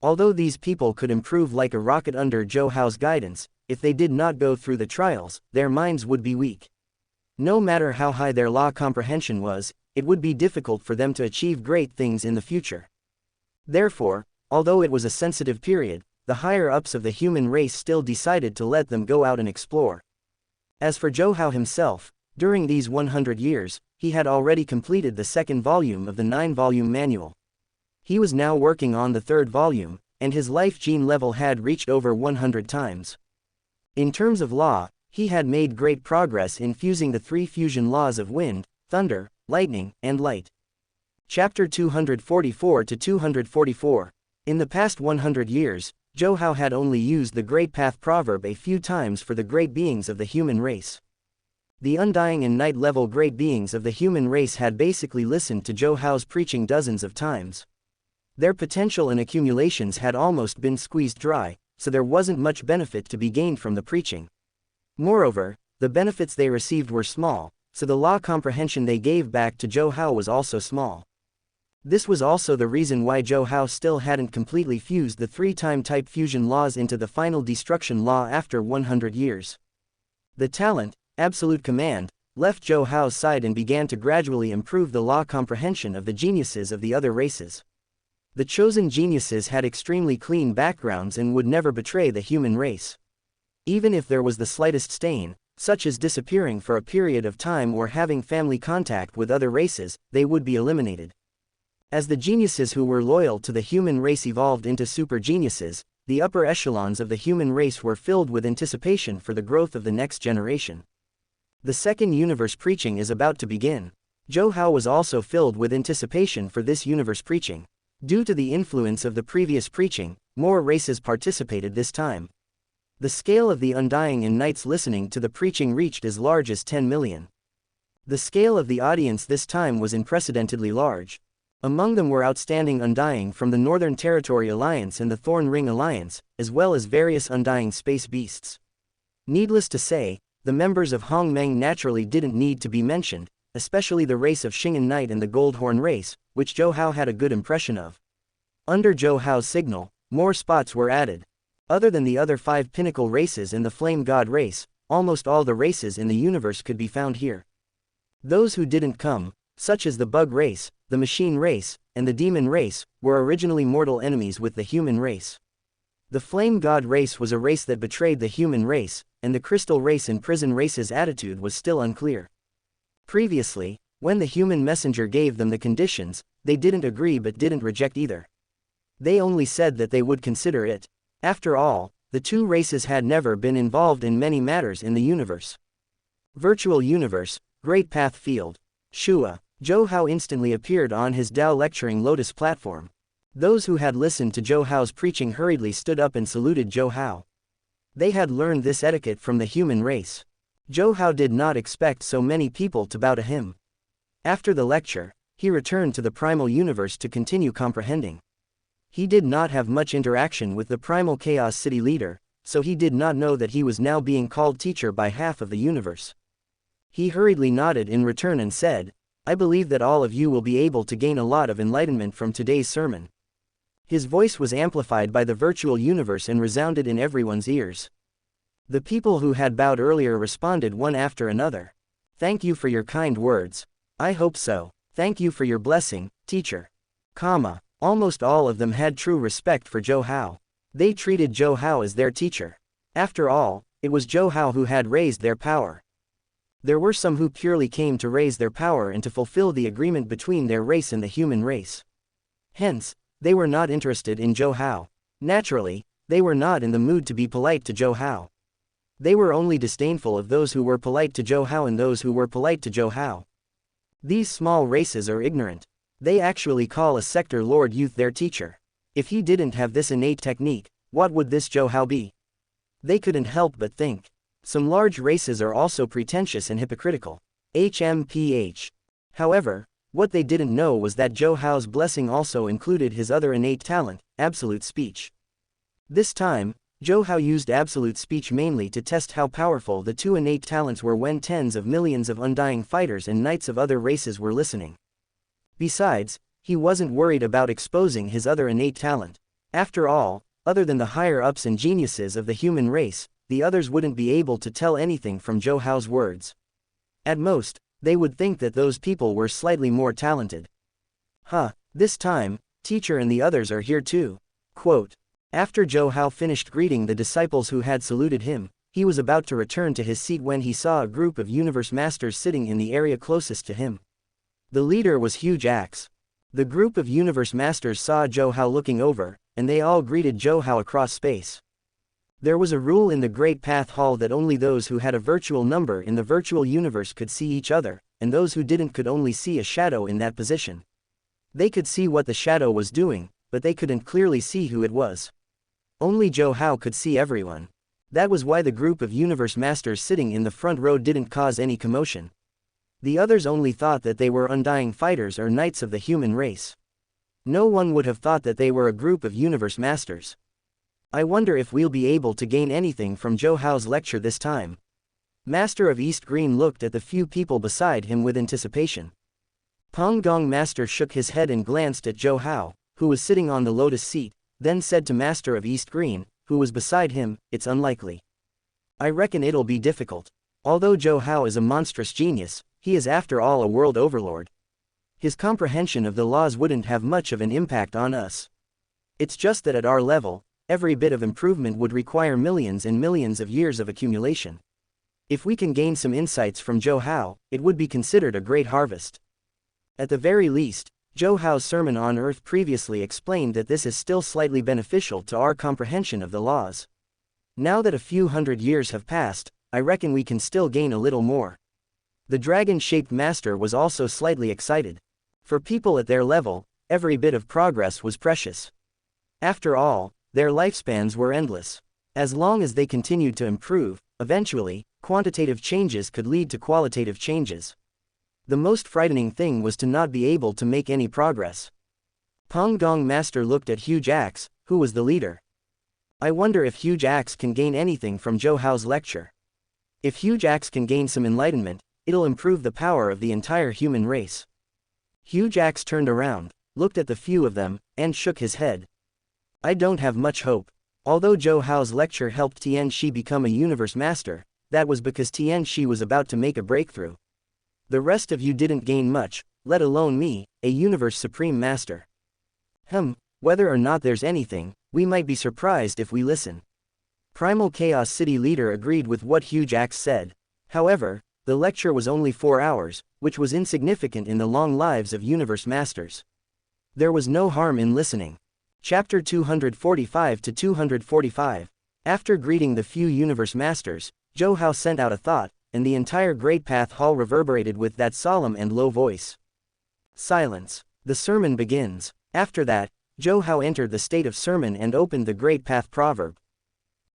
Although these people could improve like a rocket under Zhou Hao's guidance, if they did not go through the trials, their minds would be weak. No matter how high their law comprehension was, it would be difficult for them to achieve great things in the future. Therefore, although it was a sensitive period, the higher-ups of the human race still decided to let them go out and explore. As for Zhou Hao himself, during these 100 years, he had already completed the second volume of the 9-volume manual. He was now working on the third volume, and his life gene level had reached over 100 times. In terms of law, he had made great progress in fusing the 3 fusion laws of wind, thunder, lightning, and light. Chapter 244 to 244. In the past 100 years, Zhou Hao had only used the Great Path proverb a few times for the great beings of the human race. The undying and night-level great beings of the human race had basically listened to Zhou Hao's preaching dozens of times. Their potential and accumulations had almost been squeezed dry, so there wasn't much benefit to be gained from the preaching. Moreover, the benefits they received were small, so the law comprehension they gave back to Zhou Hao was also small. This was also the reason why Zhou Hao still hadn't completely fused the 3-time type fusion laws into the final destruction law after 100 years. The talent, absolute command, left Zhou Hao's side and began to gradually improve the law comprehension of the geniuses of the other races. The chosen geniuses had extremely clean backgrounds and would never betray the human race. Even if there was the slightest stain, such as disappearing for a period of time or having family contact with other races, they would be eliminated. As the geniuses who were loyal to the human race evolved into super geniuses, the upper echelons of the human race were filled with anticipation for the growth of the next generation. The second universe preaching is about to begin. Zhou Hao was also filled with anticipation for this universe preaching. Due to the influence of the previous preaching, more races participated this time. The scale of the undying and knights listening to the preaching reached as large as 10 million. The scale of the audience this time was unprecedentedly large. Among them were outstanding undying from the Northern Territory Alliance and the Thorn Ring Alliance, as well as various undying space beasts. Needless to say, the members of Hong Meng naturally didn't need to be mentioned, especially the race of Xing'an Knight and the Goldhorn race, which Zhou Hao had a good impression of. Under Zhou Hao's signal, more spots were added. Other than the other 5 pinnacle races and the Flame God race, almost all the races in the universe could be found here. Those who didn't come, such as the Bug race, the Machine race, and the Demon race, were originally mortal enemies with the human race. The Flame God race was a race that betrayed the human race, and the Crystal race and Prison race's attitude was still unclear. Previously, when the human messenger gave them the conditions, they didn't agree but didn't reject either. They only said that they would consider it. After all, the 2 races had never been involved in many matters in the universe. Virtual Universe, Great Path Field. Shua. Zhou Hao instantly appeared on his Tao lecturing Lotus platform. Those who had listened to Zhou Hao's preaching hurriedly stood up and saluted Zhou Hao. They had learned this etiquette from the human race. Zhou Hao did not expect so many people to bow to him. After the lecture, he returned to the primal universe to continue comprehending. He did not have much interaction with the primal chaos city leader, so he did not know that he was now being called teacher by half of the universe. He hurriedly nodded in return and said, "I believe that all of you will be able to gain a lot of enlightenment from today's sermon." His voice was amplified by the virtual universe and resounded in everyone's ears. The people who had bowed earlier responded one after another. "Thank you for your kind words. I hope so. Thank you for your blessing, teacher." Almost all of them had true respect for Zhou Hao. They treated Zhou Hao as their teacher. After all, it was Zhou Hao who had raised their power. There were some who purely came to raise their power and to fulfill the agreement between their race and the human race. Hence, they were not interested in Zhou Hao. Naturally, they were not in the mood to be polite to Zhou Hao. They were only disdainful of those who were polite to Zhou Hao and those who were polite to Zhou Hao. These small races are ignorant. They actually call a sector Lord Youth their teacher. If he didn't have this innate technique, what would this Zhou Hao be? They couldn't help but think. Some large races are also pretentious and hypocritical. HMPH. However, what they didn't know was that Zhou Hao's blessing also included his other innate talent, absolute speech. This time, Zhou Hao used absolute speech mainly to test how powerful the 2 innate talents were when tens of millions of undying fighters and knights of other races were listening. Besides, he wasn't worried about exposing his other innate talent. After all, other than the higher-ups and geniuses of the human race, the others wouldn't be able to tell anything from Zhou Hao's words. At most, they would think that those people were slightly more talented. This time, teacher and the others are here too. Quote. After Zhou Hao finished greeting the disciples who had saluted him, he was about to return to his seat when he saw a group of universe masters sitting in the area closest to him. The leader was Huge Axe. The group of universe masters saw Zhou Hao looking over, and they all greeted Zhou Hao across space. There was a rule in the Great Path Hall that only those who had a virtual number in the virtual universe could see each other, and those who didn't could only see a shadow in that position. They could see what the shadow was doing, but they couldn't clearly see who it was. Only Zhou Hao could see everyone. That was why the group of universe masters sitting in the front row didn't cause any commotion. The others only thought that they were undying fighters or knights of the human race. No one would have thought that they were a group of universe masters. I wonder if we'll be able to gain anything from Zhou Hao's lecture this time. Master of East Green looked at the few people beside him with anticipation. Pong Gong Master shook his head and glanced at Zhou Hao, who was sitting on the lotus seat, then said to Master of East Green, who was beside him, "It's unlikely. I reckon it'll be difficult. Although Zhou Hao is a monstrous genius, he is after all a world overlord. His comprehension of the laws wouldn't have much of an impact on us. It's just that at our level, every bit of improvement would require millions and millions of years of accumulation. If we can gain some insights from Zhou Hao, it would be considered a great harvest." At the very least, Zhou Hao's sermon on Earth previously explained that this is still slightly beneficial to our comprehension of the laws. Now that a few hundred years have passed, I reckon we can still gain a little more. The dragon-shaped master was also slightly excited. For people at their level, every bit of progress was precious. After all, their lifespans were endless. As long as they continued to improve, eventually, quantitative changes could lead to qualitative changes. The most frightening thing was to not be able to make any progress. Pong Gong Master looked at Huge Axe, who was the leader. I wonder if Huge Axe can gain anything from Zhou Hao's lecture. If Huge Axe can gain some enlightenment, it'll improve the power of the entire human race. Huge Axe turned around, looked at the few of them, and shook his head. I don't have much hope. Although Zhou Hao's lecture helped Xianxia become a universe master, that was because Xianxia was about to make a breakthrough. The rest of you didn't gain much, let alone me, a universe supreme master. Whether or not there's anything, we might be surprised if we listen. Primal Chaos City leader agreed with what Huge Axe said. However, the lecture was only 4 hours, which was insignificant in the long lives of universe masters. There was no harm in listening. Chapter 245 to 245. After greeting the few universe masters, Zhou Hao sent out a thought, and the entire Great Path Hall reverberated with that solemn and low voice. Silence. The sermon begins. After that, Zhou Hao entered the state of sermon and opened the Great Path proverb.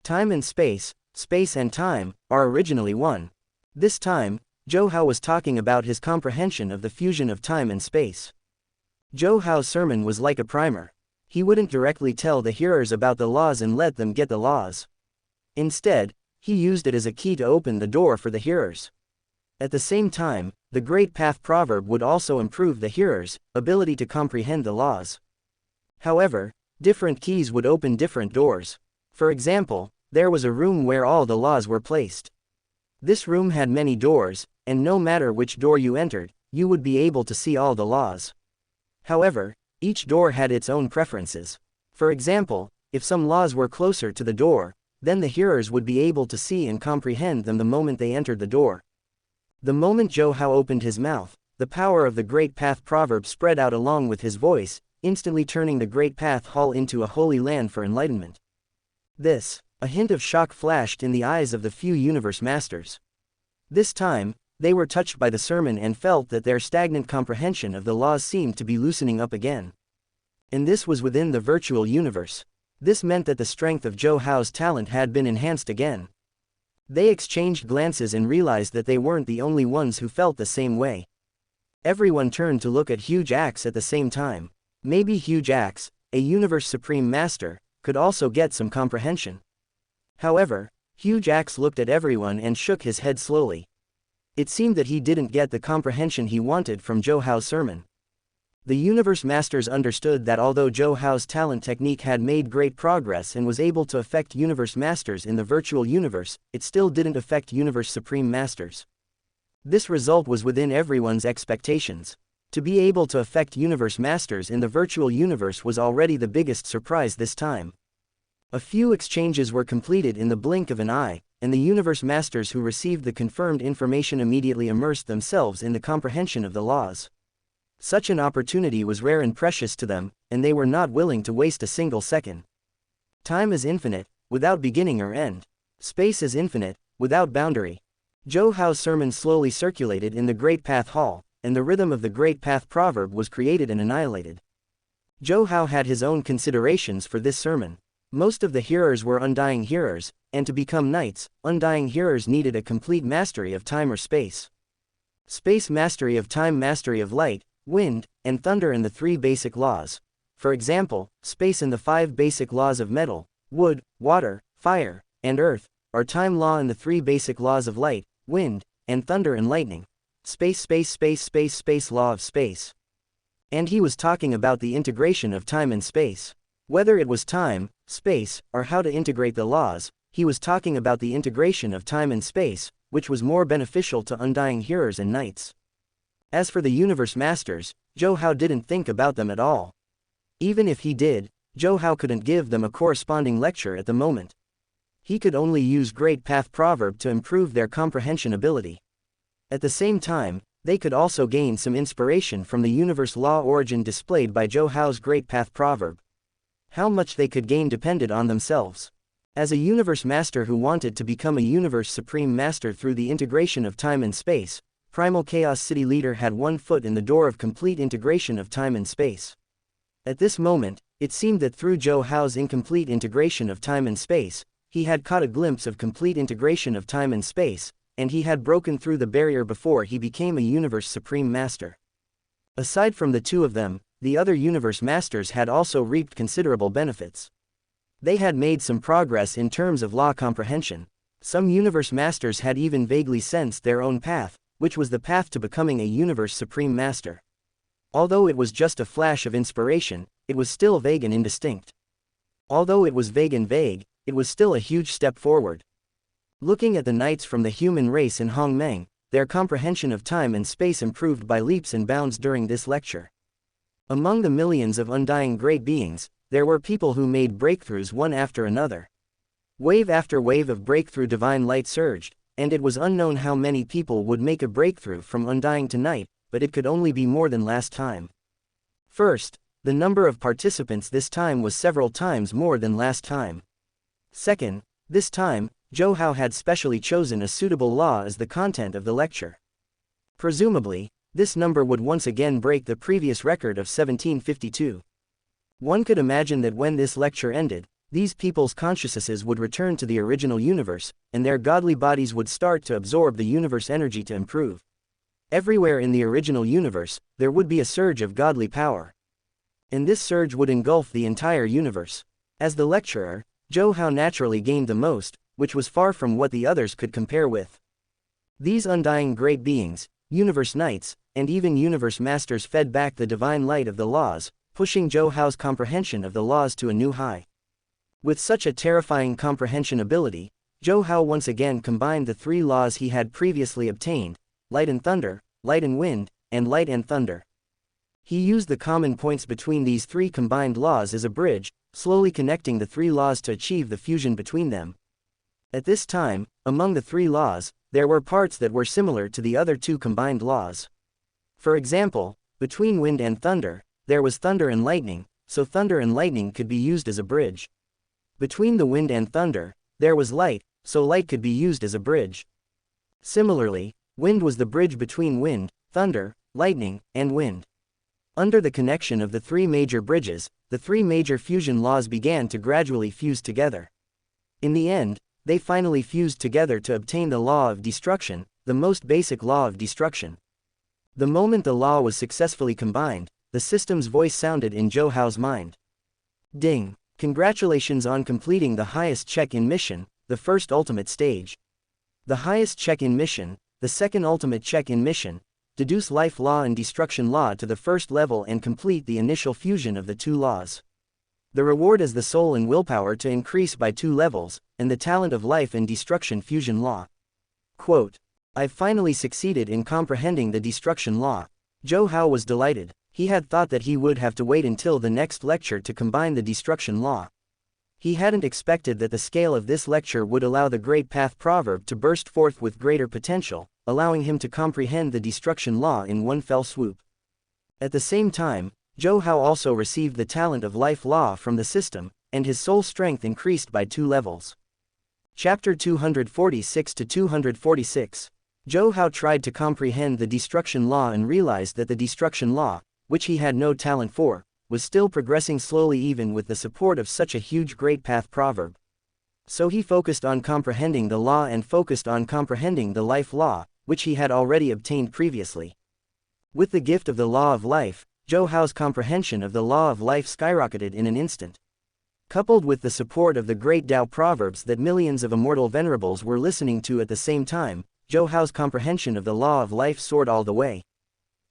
Time and space, space and time, are originally one. This time, Zhou Hao was talking about his comprehension of the fusion of time and space. Zhou Hao's sermon was like a primer. He wouldn't directly tell the hearers about the laws and let them get the laws. Instead, he used it as a key to open the door for the hearers. At the same time, the Great Path proverb would also improve the hearers' ability to comprehend the laws. However, different keys would open different doors. For example, there was a room where all the laws were placed. This room had many doors, and no matter which door you entered, you would be able to see all the laws. However, each door had its own preferences. For example, if some laws were closer to the door, then the hearers would be able to see and comprehend them the moment they entered the door. The moment Zhou Hao opened his mouth, the power of the Great Path proverb spread out along with his voice, instantly turning the Great Path Hall into a holy land for enlightenment. A hint of shock flashed in the eyes of the few universe masters. This time, they were touched by the sermon and felt that their stagnant comprehension of the laws seemed to be loosening up again. And this was within the virtual universe. This meant that the strength of Zhou Hao's talent had been enhanced again. They exchanged glances and realized that they weren't the only ones who felt the same way. Everyone turned to look at Huge Axe at the same time. Maybe Huge Axe, a universe supreme master, could also get some comprehension. However, Huge Axe looked at everyone and shook his head slowly. It seemed that he didn't get the comprehension he wanted from Zhou Hao's sermon. The universe masters understood that although Zhou Hao's talent technique had made great progress and was able to affect universe masters in the virtual universe, it still didn't affect universe supreme masters. This result was within everyone's expectations. To be able to affect universe masters in the virtual universe was already the biggest surprise this time. A few exchanges were completed in the blink of an eye, and the universe masters who received the confirmed information immediately immersed themselves in the comprehension of the laws. Such an opportunity was rare and precious to them, and they were not willing to waste a single second. Time is infinite, without beginning or end. Space is infinite, without boundary. Zhou Hao's sermon slowly circulated in the Great Path Hall, and the rhythm of the Great Path proverb was created and annihilated. Zhou Hao had his own considerations for this sermon. Most of the hearers were undying hearers, and to become knights, undying hearers needed a complete mastery of time or space. Space mastery of time, mastery of light, wind, and thunder, and the three basic laws. For example, space and the 5 basic laws of metal, wood, water, fire, and earth, are time law and the 3 basic laws of light, wind, and thunder and lightning. Space law of space. And he was talking about the integration of time and space. Whether it was time, space, or how to integrate the laws, he was talking about the integration of time and space, which was more beneficial to undying hearers and knights. As for the universe masters, Zhou Hao didn't think about them at all. Even if he did, Zhou Hao couldn't give them a corresponding lecture at the moment. He could only use Great Path proverb to improve their comprehension ability. At the same time, they could also gain some inspiration from the universe law origin displayed by Zhou Hao's Great Path proverb. How much they could gain depended on themselves. As a universe master who wanted to become a universe supreme master through the integration of time and space, Primal Chaos City Leader had one foot in the door of complete integration of time and space. At this moment, it seemed that through Zhou Hao's incomplete integration of time and space, he had caught a glimpse of complete integration of time and space, and he had broken through the barrier before he became a universe supreme master. Aside from the two of them, the other universe masters had also reaped considerable benefits. They had made some progress in terms of law comprehension. Some universe masters had even vaguely sensed their own path, which was the path to becoming a universe supreme master. Although it was just a flash of inspiration, it was still vague and indistinct. Although it was vague, it was still a huge step forward. Looking at the knights from the human race in Hongmeng, their comprehension of time and space improved by leaps and bounds during this lecture. Among the millions of undying great beings, there were people who made breakthroughs one after another. Wave after wave of breakthrough divine light surged, and it was unknown how many people would make a breakthrough from undying to night, but it could only be more than last time. First, the number of participants this time was several times more than last time. Second, this time, Zhou Hao had specially chosen a suitable law as the content of the lecture. Presumably, this number would once again break the previous record of 1752. One could imagine that when this lecture ended, these people's consciousnesses would return to the original universe, and their godly bodies would start to absorb the universe energy to improve. Everywhere in the original universe, there would be a surge of godly power. And this surge would engulf the entire universe. As the lecturer, Zhou Hao naturally gained the most, which was far from what the others could compare with. These undying great beings, universe knights, and even universe masters fed back the divine light of the laws, pushing Zhou Hao's comprehension of the laws to a new high. With such a terrifying comprehension ability, Zhou Hao once again combined the 3 laws he had previously obtained: light and thunder, light and wind, and light and thunder. He used the common points between these 3 combined laws as a bridge, slowly connecting the 3 laws to achieve the fusion between them. At this time, among the 3 laws, there were parts that were similar to the other 2 combined laws. For example, between wind and thunder, there was thunder and lightning, so thunder and lightning could be used as a bridge. Between the wind and thunder, there was light, so light could be used as a bridge. Similarly, wind was the bridge between wind, thunder, lightning, and wind. Under the connection of the 3 major bridges, the 3 major fusion laws began to gradually fuse together. In the end, they finally fused together to obtain the law of destruction, the most basic law of destruction. The moment the law was successfully combined, the system's voice sounded in Zhou Hao's mind. Ding! Congratulations on completing the highest check-in mission, the first ultimate stage. The highest check-in mission, the second ultimate check-in mission, deduce life law and destruction law to the first level and complete the initial fusion of the two laws. The reward is the soul and willpower to increase by 2 levels, and the talent of life and destruction fusion law. Quote, I've finally succeeded in comprehending the destruction law. Zhou Hao was delighted. He had thought that he would have to wait until the next lecture to combine the destruction law. He hadn't expected that the scale of this lecture would allow the Great Path proverb to burst forth with greater potential, allowing him to comprehend the destruction law in one fell swoop. At the same time, Zhou Hao also received the talent of life law from the system, and his soul strength increased by 2 levels. Chapter 246 to 246. Zhou Hao tried to comprehend the destruction law and realized that the destruction law, which he had no talent for, was still progressing slowly even with the support of such a huge Great Path proverb. So he focused on comprehending the law and focused on comprehending the life law, which he had already obtained previously. With the gift of the law of life, Zhou Hao's comprehension of the law of life skyrocketed in an instant. Coupled with the support of the great Tao proverbs that millions of immortal venerables were listening to at the same time, Zhou Hao's comprehension of the law of life soared all the way.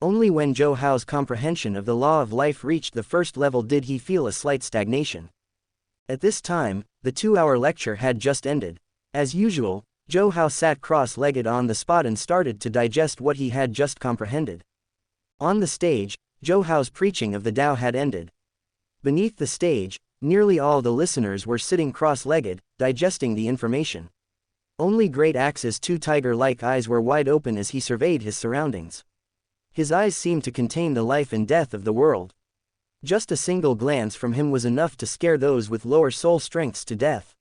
Only when Zhou Hao's comprehension of the law of life reached the first level did he feel a slight stagnation. At this time, the 2-hour lecture had just ended. As usual, Zhou Hao sat cross-legged on the spot and started to digest what he had just comprehended. On the stage, Zhou Hao's preaching of the Tao had ended. Beneath the stage, nearly all the listeners were sitting cross-legged, digesting the information. Only Great Axe's 2 tiger-like eyes were wide open as he surveyed his surroundings. His eyes seemed to contain the life and death of the world. Just a single glance from him was enough to scare those with lower soul strengths to death.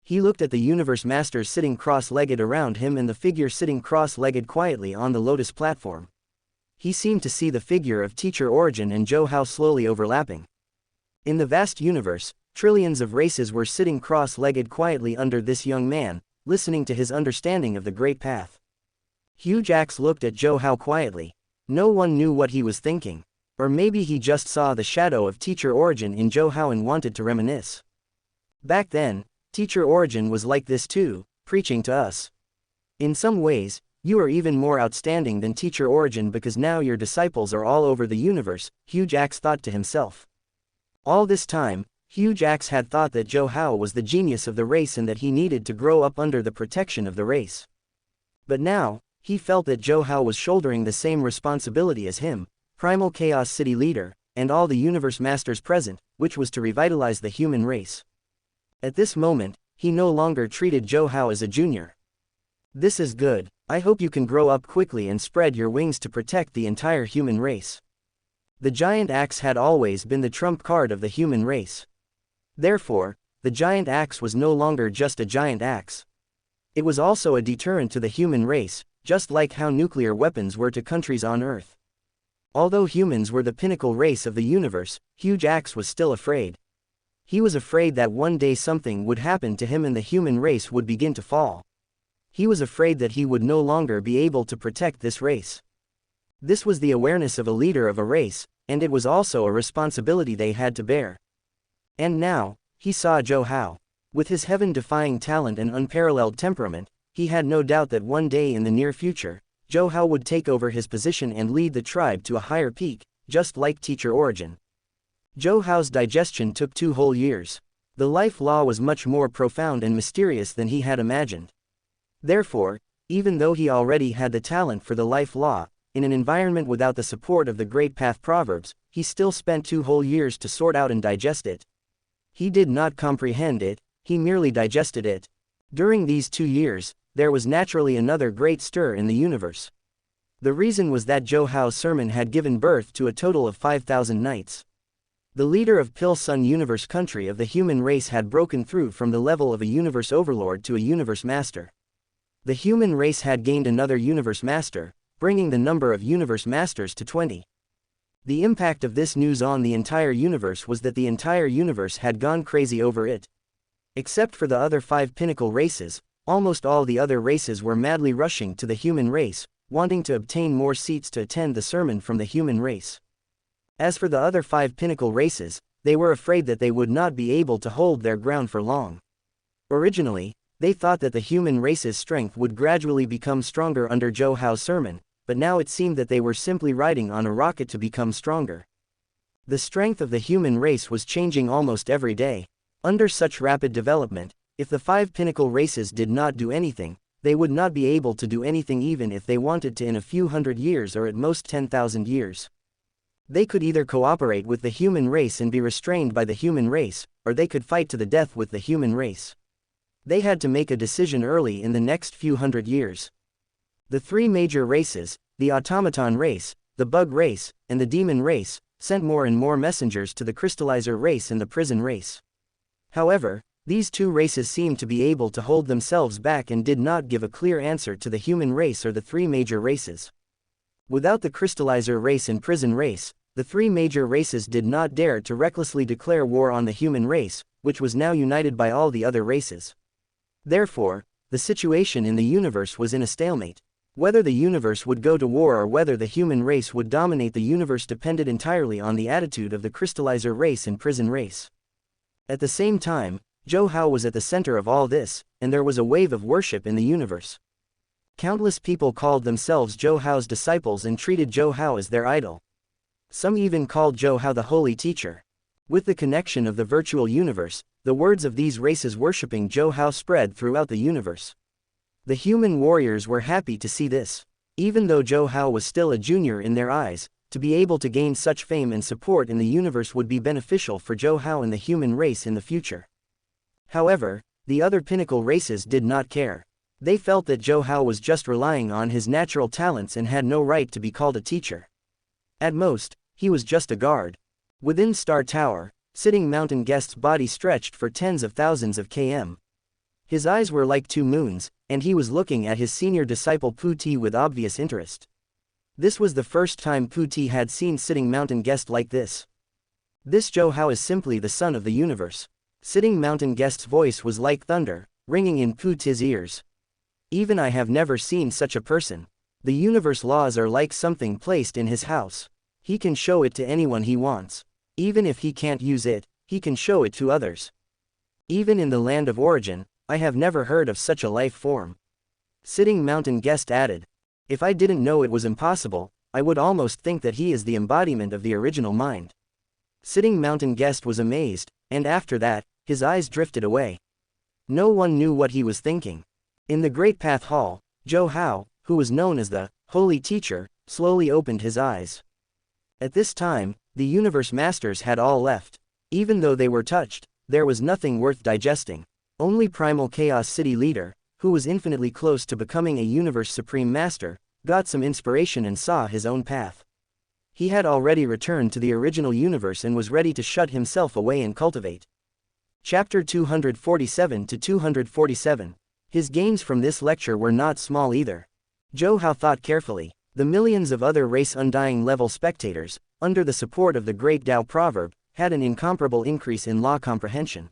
He looked at the universe masters sitting cross-legged around him and the figure sitting cross-legged quietly on the lotus platform. He seemed to see the figure of Teacher Origin and Zhou Hao slowly overlapping. In the vast universe, trillions of races were sitting cross-legged quietly under this young man, listening to his understanding of the Great Path. Huge Axe looked at Zhou Hao quietly. No one knew what he was thinking. Or maybe he just saw the shadow of Teacher Origin in Zhou Hao and wanted to reminisce. Back then, Teacher Origin was like this too, preaching to us. In some ways, you are even more outstanding than Teacher Origin because now your disciples are all over the universe, Huge Axe thought to himself. All this time, Huge Axe had thought that Zhou Hao was the genius of the race and that he needed to grow up under the protection of the race. But now, he felt that Zhou Hao was shouldering the same responsibility as him, Primal Chaos City leader, and all the universe masters present, which was to revitalize the human race. At this moment, he no longer treated Zhou Hao as a junior. This is good. I hope you can grow up quickly and spread your wings to protect the entire human race. The giant axe had always been the trump card of the human race. Therefore, the giant axe was no longer just a giant axe. It was also a deterrent to the human race, just like how nuclear weapons were to countries on Earth. Although humans were the pinnacle race of the universe, Huge Axe was still afraid. He was afraid that one day something would happen to him and the human race would begin to fall. He was afraid that he would no longer be able to protect this race. This was the awareness of a leader of a race, and it was also a responsibility they had to bear. And now, he saw Zhou Hao. With his heaven-defying talent and unparalleled temperament, he had no doubt that one day in the near future, Zhou Hao would take over his position and lead the tribe to a higher peak, just like Teacher Origin. Zhou Hao's digestion took 2 whole years. The life law was much more profound and mysterious than he had imagined. Therefore, even though he already had the talent for the life law, in an environment without the support of the Great Path proverbs, he still spent 2 whole years to sort out and digest it. He did not comprehend it, he merely digested it. During these 2 years, there was naturally another great stir in the universe. The reason was that Zhou Hao's sermon had given birth to a total of 5,000 knights. The leader of Pill Sun Universe country of the human race had broken through from the level of a universe overlord to a universe master. The human race had gained another universe master, bringing the number of universe masters to 20. The impact of this news on the entire universe was that the entire universe had gone crazy over it. Except for the other 5 pinnacle races, almost all the other races were madly rushing to the human race, wanting to obtain more seats to attend the sermon from the human race. As for the other 5 pinnacle races, they were afraid that they would not be able to hold their ground for long. Originally, they thought that the human race's strength would gradually become stronger under Zhou Hao's sermon, but now it seemed that they were simply riding on a rocket to become stronger. The strength of the human race was changing almost every day. Under such rapid development, if the 5 pinnacle races did not do anything, they would not be able to do anything even if they wanted to in a few hundred years or at most 10,000 years. They could either cooperate with the human race and be restrained by the human race, or they could fight to the death with the human race. They had to make a decision early in the next few hundred years. The 3 major races, the automaton race, the bug race, and the demon race, sent more and more messengers to the crystallizer race and the prison race. However, these 2 races seemed to be able to hold themselves back and did not give a clear answer to the human race or the 3 major races. Without the crystallizer race and prison race, the 3 major races did not dare to recklessly declare war on the human race, which was now united by all the other races. Therefore, the situation in the universe was in a stalemate. Whether the universe would go to war or whether the human race would dominate the universe depended entirely on the attitude of the crystallizer race and prison race. At the same time, Zhou Hao was at the center of all this, and there was a wave of worship in the universe. Countless people called themselves Zhou Hao's disciples and treated Zhou Hao as their idol. Some even called Zhou Hao the holy teacher. With the connection of the virtual universe, the words of these races worshipping Zhou Hao spread throughout the universe. The human warriors were happy to see this. Even though Zhou Hao was still a junior in their eyes, to be able to gain such fame and support in the universe would be beneficial for Zhou Hao and the human race in the future. However, the other pinnacle races did not care. They felt that Zhou Hao was just relying on his natural talents and had no right to be called a teacher. At most, he was just a guard. Within Star Tower, sitting mountain guest's body stretched for tens of thousands of km. His eyes were like 2 moons, and he was looking at his senior disciple Pu Ti with obvious interest. This was the first time Pu Ti had seen sitting mountain guest like this. This Zhou Hao is simply the son of the universe. Sitting mountain guest's voice was like thunder, ringing in Pu Ti's ears. Even I have never seen such a person. The universe laws are like something placed in his house. He can show it to anyone he wants. Even if he can't use it, he can show it to others. Even in the land of origin, I have never heard of such a life form. Sitting mountain guest added. If I didn't know it was impossible, I would almost think that he is the embodiment of the original mind. Sitting mountain guest was amazed, and after that, his eyes drifted away. No one knew what he was thinking. In the Great Path Hall, Zhou Hao, who was known as the Holy Teacher, slowly opened his eyes. At this time, the universe masters had all left. Even though they were touched, there was nothing worth digesting. Only Primal Chaos City Leader, who was infinitely close to becoming a universe supreme master, got some inspiration and saw his own path. He had already returned to the original universe and was ready to shut himself away and cultivate. Chapter 247 to 247. His gains from this lecture were not small either. Zhou Hao thought carefully. The millions of other race undying level spectators, under the support of the great Tao proverb, had an incomparable increase in law comprehension.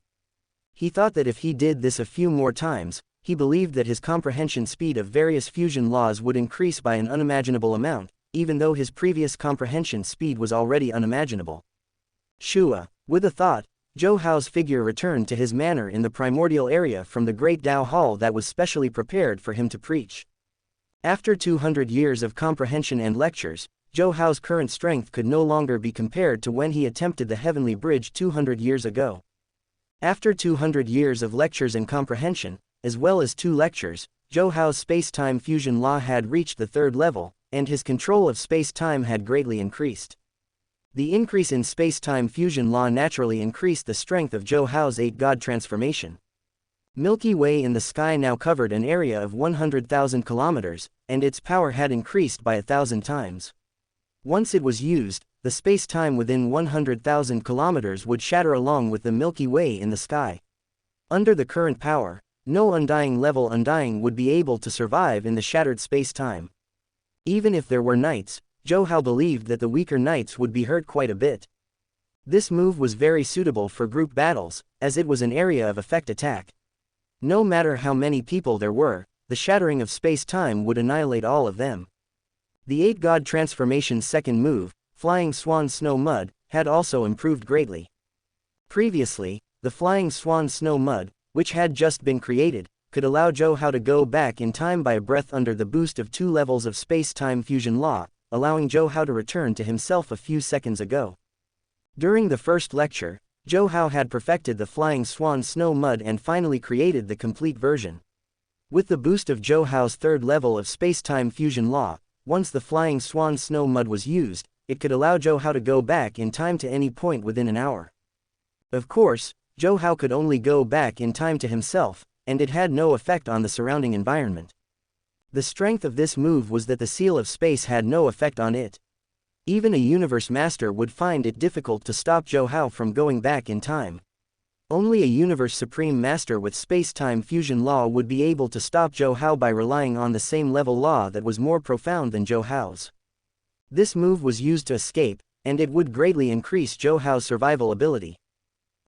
He thought that if he did this a few more times, he believed that his comprehension speed of various fusion laws would increase by an unimaginable amount, even though his previous comprehension speed was already unimaginable. Shua. With a thought, Zhou Hao's figure returned to his manor in the primordial area from the great Tao hall that was specially prepared for him to preach. After 200 years of comprehension and lectures, Zhou Hao's current strength could no longer be compared to when he attempted the heavenly bridge 200 years ago. After 200 years of lectures and comprehension, as well as 2 lectures, Zhou Hao's space-time fusion law had reached the 3rd level, and his control of space-time had greatly increased. The increase in space-time fusion law naturally increased the strength of Zhou Hao's 8-god transformation. Milky Way in the sky now covered an area of 100,000 kilometers, and its power had increased by 1,000 times. Once it was used, the space-time within 100,000 kilometers would shatter along with the Milky Way in the sky. Under the current power, no undying level undying would be able to survive in the shattered space-time. Even if there were knights, Zhou Hao believed that the weaker knights would be hurt quite a bit. This move was very suitable for group battles, as it was an area of effect attack. No matter how many people there were, the shattering of space-time would annihilate all of them. The 8-god transformation's second move, Flying Swan Snow Mud, had also improved greatly. Previously, the Flying Swan Snow Mud, which had just been created, could allow Zhou to go back in time by a breath under the boost of 2 levels of space-time fusion law, allowing Zhou to return to himself a few seconds ago. During the first lecture, Zhou had perfected the flying swan snow mud and finally created the complete version. With the boost of Zhou's third level of space-time fusion law, once the flying swan snow mud was used, it could allow Zhou to go back in time to any point within an hour. Of course, Zhou could only go back in time to himself, and it had no effect on the surrounding environment. The strength of this move was that the seal of space had no effect on it. Even a universe master would find it difficult to stop Zhou from going back in time. Only a universe supreme master with space-time fusion law would be able to stop Zhou by relying on the same level law that was more profound than Zhou's. This move was used to escape, and it would greatly increase Zhou's survival ability.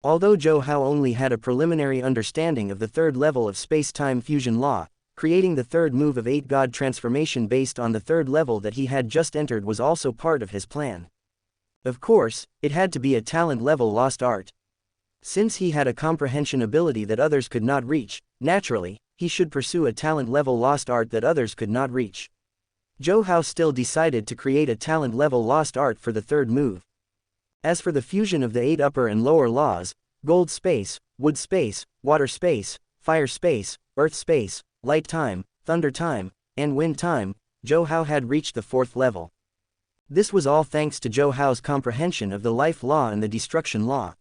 Although Zhou only had a preliminary understanding of the third level of space-time fusion law, creating the third move of 8 God transformation based on the third level that he had just entered was also part of his plan. Of course, it had to be a talent level lost art. Since he had a comprehension ability that others could not reach, naturally, he should pursue a talent level lost art that others could not reach. Zhou still decided to create a talent level lost art for the third move. As for the fusion of the 8 upper and lower laws, gold space, wood space, water space, fire space, earth space, light time, thunder time, and wind time, Zhou had reached the 4th level. This was all thanks to Zhou's comprehension of the life law and the destruction law.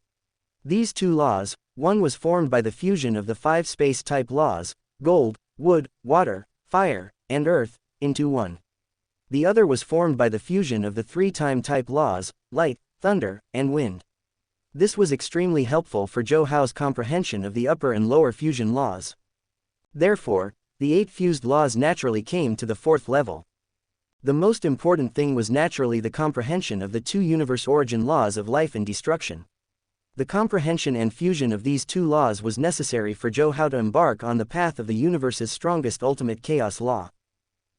These 2 laws, one was formed by the fusion of the 5 space-type laws, gold, wood, water, fire, and earth, into one. The other was formed by the fusion of the 3 time-type laws, light, thunder, and wind. This was extremely helpful for Zhou's comprehension of the upper and lower fusion laws. Therefore, the 8 fused laws naturally came to the 4th level. The most important thing was naturally the comprehension of the 2 universe origin laws of life and destruction. The comprehension and fusion of these 2 laws was necessary for Zhou to embark on the path of the universe's strongest ultimate chaos law.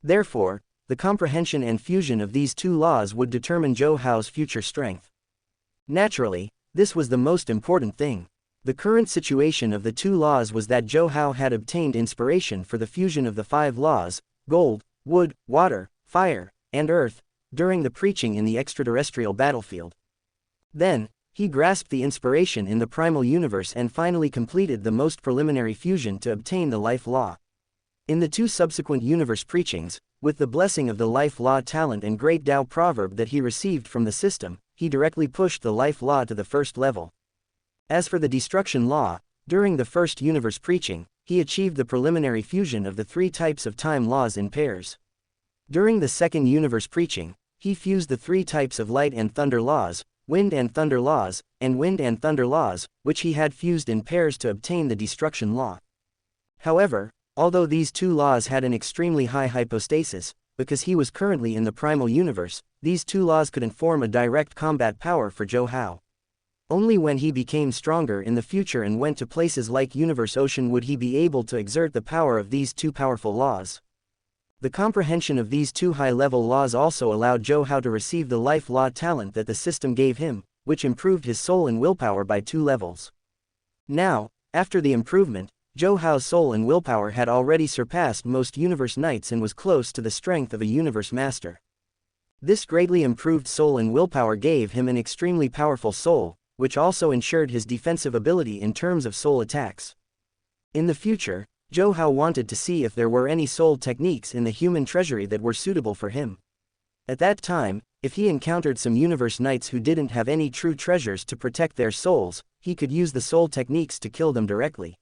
Therefore, the comprehension and fusion of these 2 laws would determine Zhou's future strength. Naturally, this was the most important thing. The current situation of the 2 laws was that Zhou had obtained inspiration for the fusion of the 5 laws, gold, wood, water, fire, and earth, during the preaching in the extraterrestrial battlefield. Then, he grasped the inspiration in the primal universe and finally completed the most preliminary fusion to obtain the life law. In the 2 subsequent universe preachings, with the blessing of the life law talent and great Tao proverb that he received from the system, he directly pushed the life law to the 1st level. As for the destruction law, during the 1st universe preaching, he achieved the preliminary fusion of the 3 types of time laws in pairs. During the 2nd universe preaching, he fused the 3 types of light and thunder laws, wind and thunder laws, and wind and thunder laws, which he had fused in pairs to obtain the destruction law. However, although these 2 laws had an extremely high hypostasis, because he was currently in the primal universe, these 2 laws couldn't form a direct combat power for Zhou. Only when he became stronger in the future and went to places like Universe Ocean would he be able to exert the power of these 2 powerful laws. The comprehension of these 2 high-level laws also allowed Zhou to receive the life law talent that the system gave him, which improved his soul and willpower by 2 levels. Now, after the improvement, Zhou's soul and willpower had already surpassed most universe knights and was close to the strength of a universe master. This greatly improved soul and willpower gave him an extremely powerful soul, which also ensured his defensive ability in terms of soul attacks. In the future, Zhou wanted to see if there were any soul techniques in the human treasury that were suitable for him. At that time, if he encountered some universe knights who didn't have any true treasures to protect their souls, he could use the soul techniques to kill them directly.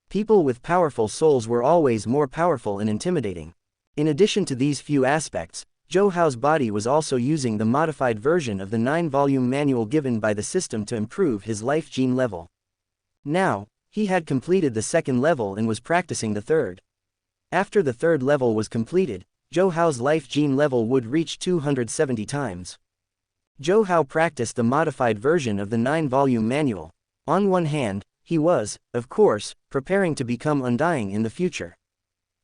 People with powerful souls were always more powerful and intimidating. In addition to these few aspects, Zhou's body was also using the modified version of the 9-volume manual given by the system to improve his life gene level. Now, he had completed the 2nd level and was practicing the 3rd. After the 3rd level was completed, Zhou's life gene level would reach 270 times. Zhou practiced the modified version of the 9-volume manual. On one hand, he was, of course, preparing to become undying in the future.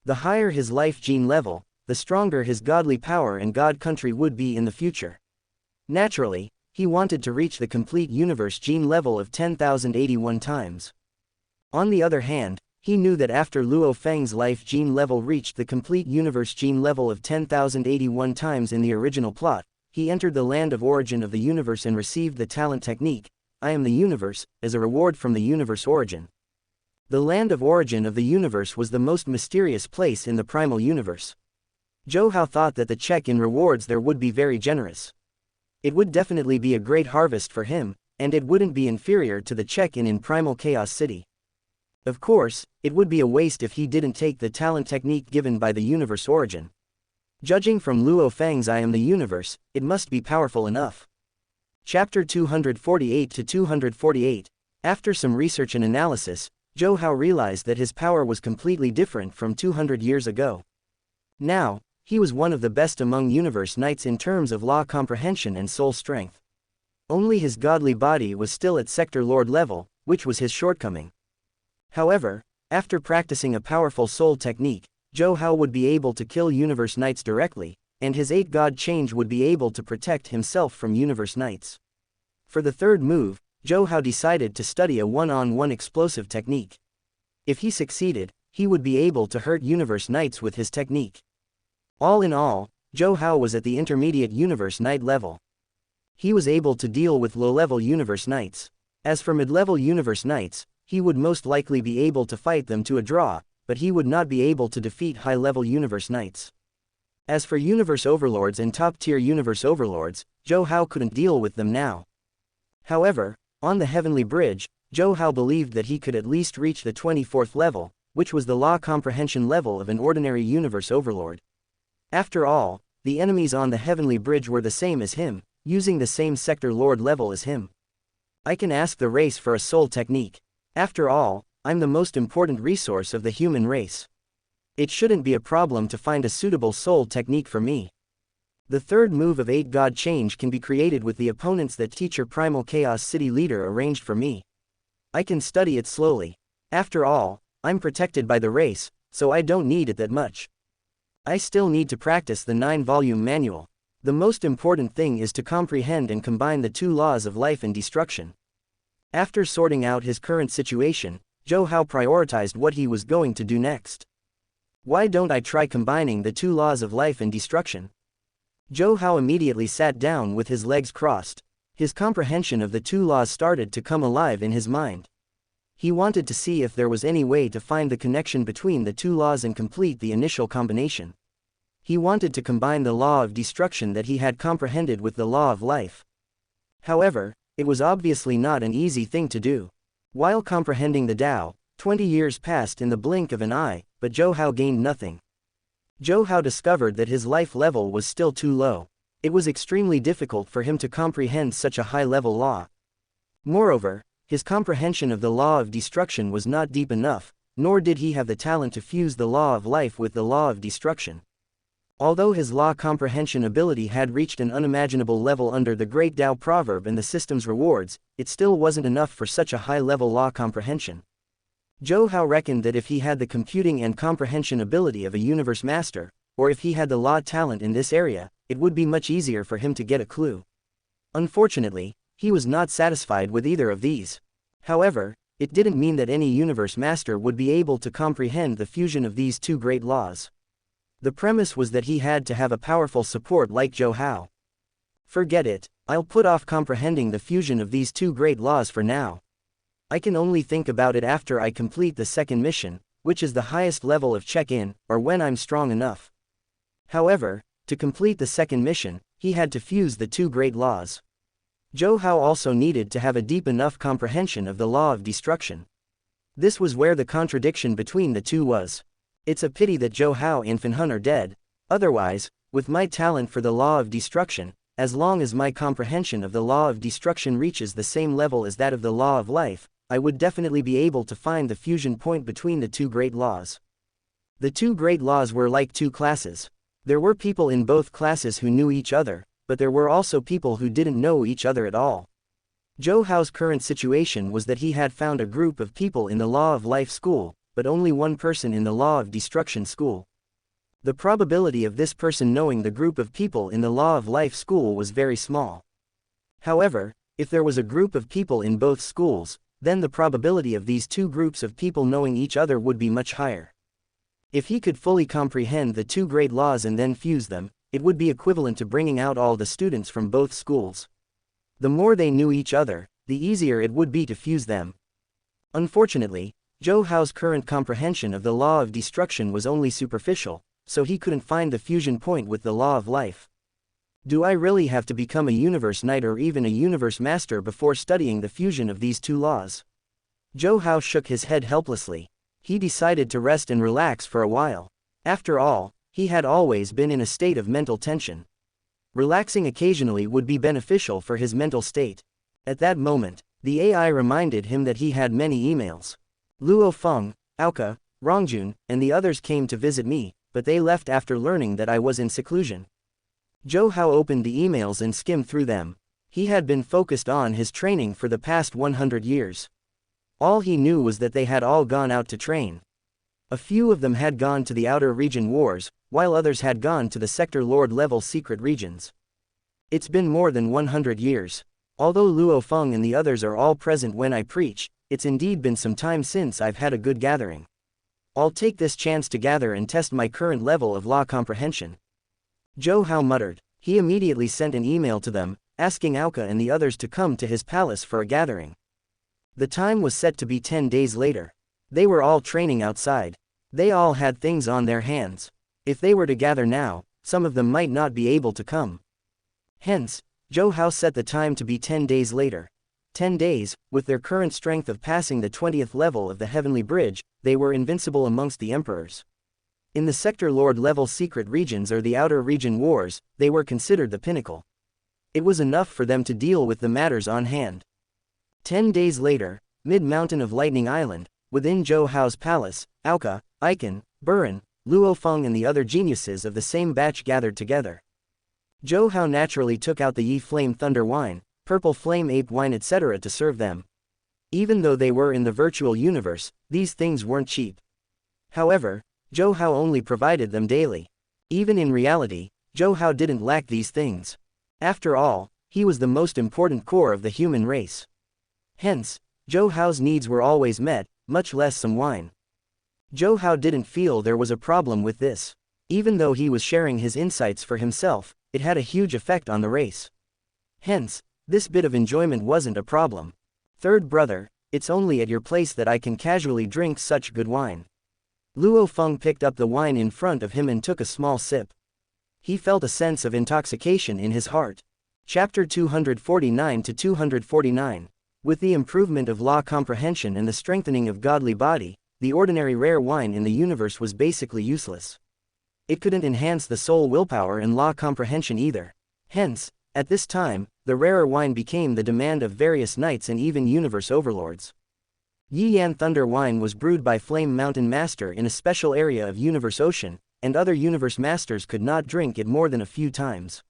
The higher his life gene level, the stronger his godly power and god country would be in the future. Naturally, he wanted to reach the complete universe gene level of 10,081 times. On the other hand, He knew that after Luo Feng's life gene level reached the complete universe gene level of 10,081 times in the original plot, he entered the land of origin of the universe and received the talent technique, I am the universe, as a reward from the universe origin. The land of origin of the universe was the most mysterious place in the primal universe. Zhou Hao thought that the check in rewards there would be very generous. It would definitely be a great harvest for him, and it wouldn't be inferior to the check in Primal Chaos City. Of course, it would be a waste if he didn't take the talent technique given by the universe origin. Judging from Luo Feng's I am the universe, it must be powerful enough. Chapter 248 to 248. After some research and analysis, Zhou Hao realized that his power was completely different from 200 years ago. Now, he was one of the best among universe knights in terms of law comprehension and soul strength. Only his godly body was still at sector lord level, which was his shortcoming. However, after practicing a powerful soul technique, Zhou Hao would be able to kill universe knights directly, and his 8-god change would be able to protect himself from universe knights. For the third move, Zhou Hao decided to study a one-on-one explosive technique. If he succeeded, he would be able to hurt universe knights with his technique. All in all, Zhou Hao was at the intermediate universe knight level. He was able to deal with low-level universe knights. As for mid-level universe knights, he would most likely be able to fight them to a draw, but he would not be able to defeat high-level universe knights. As for universe overlords and top-tier universe overlords, Zhou Hao couldn't deal with them now. However, on the Heavenly Bridge, Zhou Hao believed that he could at least reach the 24th level, which was the law comprehension level of an ordinary universe overlord. After all, the enemies on the Heavenly Bridge were the same as him, using the same sector lord level as him. I can ask the race for a soul technique. After all, I'm the most important resource of the human race. It shouldn't be a problem to find a suitable soul technique for me. The third move of 8-god change can be created with the opponents that teacher Primal Chaos City leader arranged for me. I can study it slowly. After all, I'm protected by the race, so I don't need it that much. I still need to practice the 9-volume manual. The most important thing is to comprehend and combine the 2 laws of life and destruction. After sorting out his current situation, Zhou Hao prioritized what he was going to do next. Why don't I try combining the 2 laws of life and destruction? Zhou Hao immediately sat down with his legs crossed. His comprehension of the 2 laws started to come alive in his mind. He wanted to see if there was any way to find the connection between the 2 laws and complete the initial combination. He wanted to combine the law of destruction that he had comprehended with the law of life. However, it was obviously not an easy thing to do. While comprehending the Tao, 20 years passed in the blink of an eye, but Zhou Hao gained nothing. Zhou Hao discovered that his life level was still too low. It was extremely difficult for him to comprehend such a high-level law. Moreover, his comprehension of the law of destruction was not deep enough, nor did he have the talent to fuse the law of life with the law of destruction. Although his law comprehension ability had reached an unimaginable level under the Great Tao Proverb and the system's rewards, it still wasn't enough for such a high-level law comprehension. Zhou Hao reckoned that if he had the computing and comprehension ability of a universe master, or if he had the law talent in this area, it would be much easier for him to get a clue. Unfortunately, he was not satisfied with either of these. However, it didn't mean that any universe master would be able to comprehend the fusion of these 2 great laws. The premise was that he had to have a powerful support like Zhou Hao. Forget it, I'll put off comprehending the fusion of these 2 great laws for now. I can only think about it after I complete the second mission, which is the highest level of check-in, or when I'm strong enough. However, to complete the second mission, he had to fuse the 2 great laws. Zhou Hao also needed to have a deep enough comprehension of the law of destruction. This was where the contradiction between the 2 was. It's a pity that Zhou Hao and Fan Hun are dead. Otherwise, with my talent for the law of destruction, as long as my comprehension of the law of destruction reaches the same level as that of the law of life, I would definitely be able to find the fusion point between the 2 great laws. The 2 great laws were like 2 classes. There were people in both classes who knew each other, but there were also people who didn't know each other at all. Zhou Hao's current situation was that he had found a group of people in the Law of Life school, but only one person in the Law of Destruction school. The probability of this person knowing the group of people in the Law of Life school was very small. However, if there was a group of people in both schools, then the probability of these two groups of people knowing each other would be much higher. If he could fully comprehend the two great laws and then fuse them, it would be equivalent to bringing out all the students from both schools. The more they knew each other, the easier it would be to fuse them. Unfortunately, Zhou Hao's current comprehension of the law of destruction was only superficial, so he couldn't find the fusion point with the law of life. Do I really have to become a universe knight or even a universe master before studying the fusion of these two laws? Zhou Hao shook his head helplessly. He decided to rest and relax for a while. After all, he had always been in a state of mental tension. Relaxing occasionally would be beneficial for his mental state. At that moment, the AI reminded him that he had many emails. Luo Feng, Aoka, Rongjun, and the others came to visit me, but they left after learning that I was in seclusion. Zhou Hao opened the emails and skimmed through them. He had been focused on his training for the past 100 years. All he knew was that they had all gone out to train. A few of them had gone to the outer region wars, while others had gone to the sector lord level secret regions. It's been more than 100 years. Although Luo Feng and the others are all present when I preach, it's indeed been some time since I've had a good gathering. I'll take this chance to gather and test my current level of law comprehension. Zhou Hao muttered. He immediately sent an email to them, asking Aoka and the others to come to his palace for a gathering. The time was set to be 10 days later. They were all training outside. They all had things on their hands. If they were to gather now, some of them might not be able to come. Hence, Zhou Hao set the time to be 10 days later. 10 days, with their current strength of passing the 20th level of the Heavenly Bridge, they were invincible amongst the emperors. In the sector lord level secret regions or the outer region wars, they were considered the pinnacle. It was enough for them to deal with the matters on hand. 10 days later, mid-mountain of Lightning Island, within Zhou Hao's palace, Aoka, Icon, Burin, Luo Feng and the other geniuses of the same batch gathered together. Zhou Hao naturally took out the Yi Flame Thunder wine, Purple Flame Ape wine etc. to serve them. Even though they were in the virtual universe, these things weren't cheap. However, Zhou Hao only provided them daily. Even in reality, Zhou Hao didn't lack these things. After all, he was the most important core of the human race. Hence, Zhou Hao's needs were always met, much less some wine. Zhou Hao didn't feel there was a problem with this. Even though he was sharing his insights for himself, it had a huge effect on the race. Hence, this bit of enjoyment wasn't a problem. Third brother, it's only at your place that I can casually drink such good wine. Luo Feng picked up the wine in front of him and took a small sip. He felt a sense of intoxication in his heart. Chapter 249 to 249. With the improvement of law comprehension and the strengthening of godly body, the ordinary rare wine in the universe was basically useless. It couldn't enhance the soul willpower and law comprehension either. Hence, at this time, the rarer wine became the demand of various knights and even universe overlords. Yi Yan Thunder wine was brewed by Flame Mountain Master in a special area of Universe Ocean, and other universe masters could not drink it more than a few times.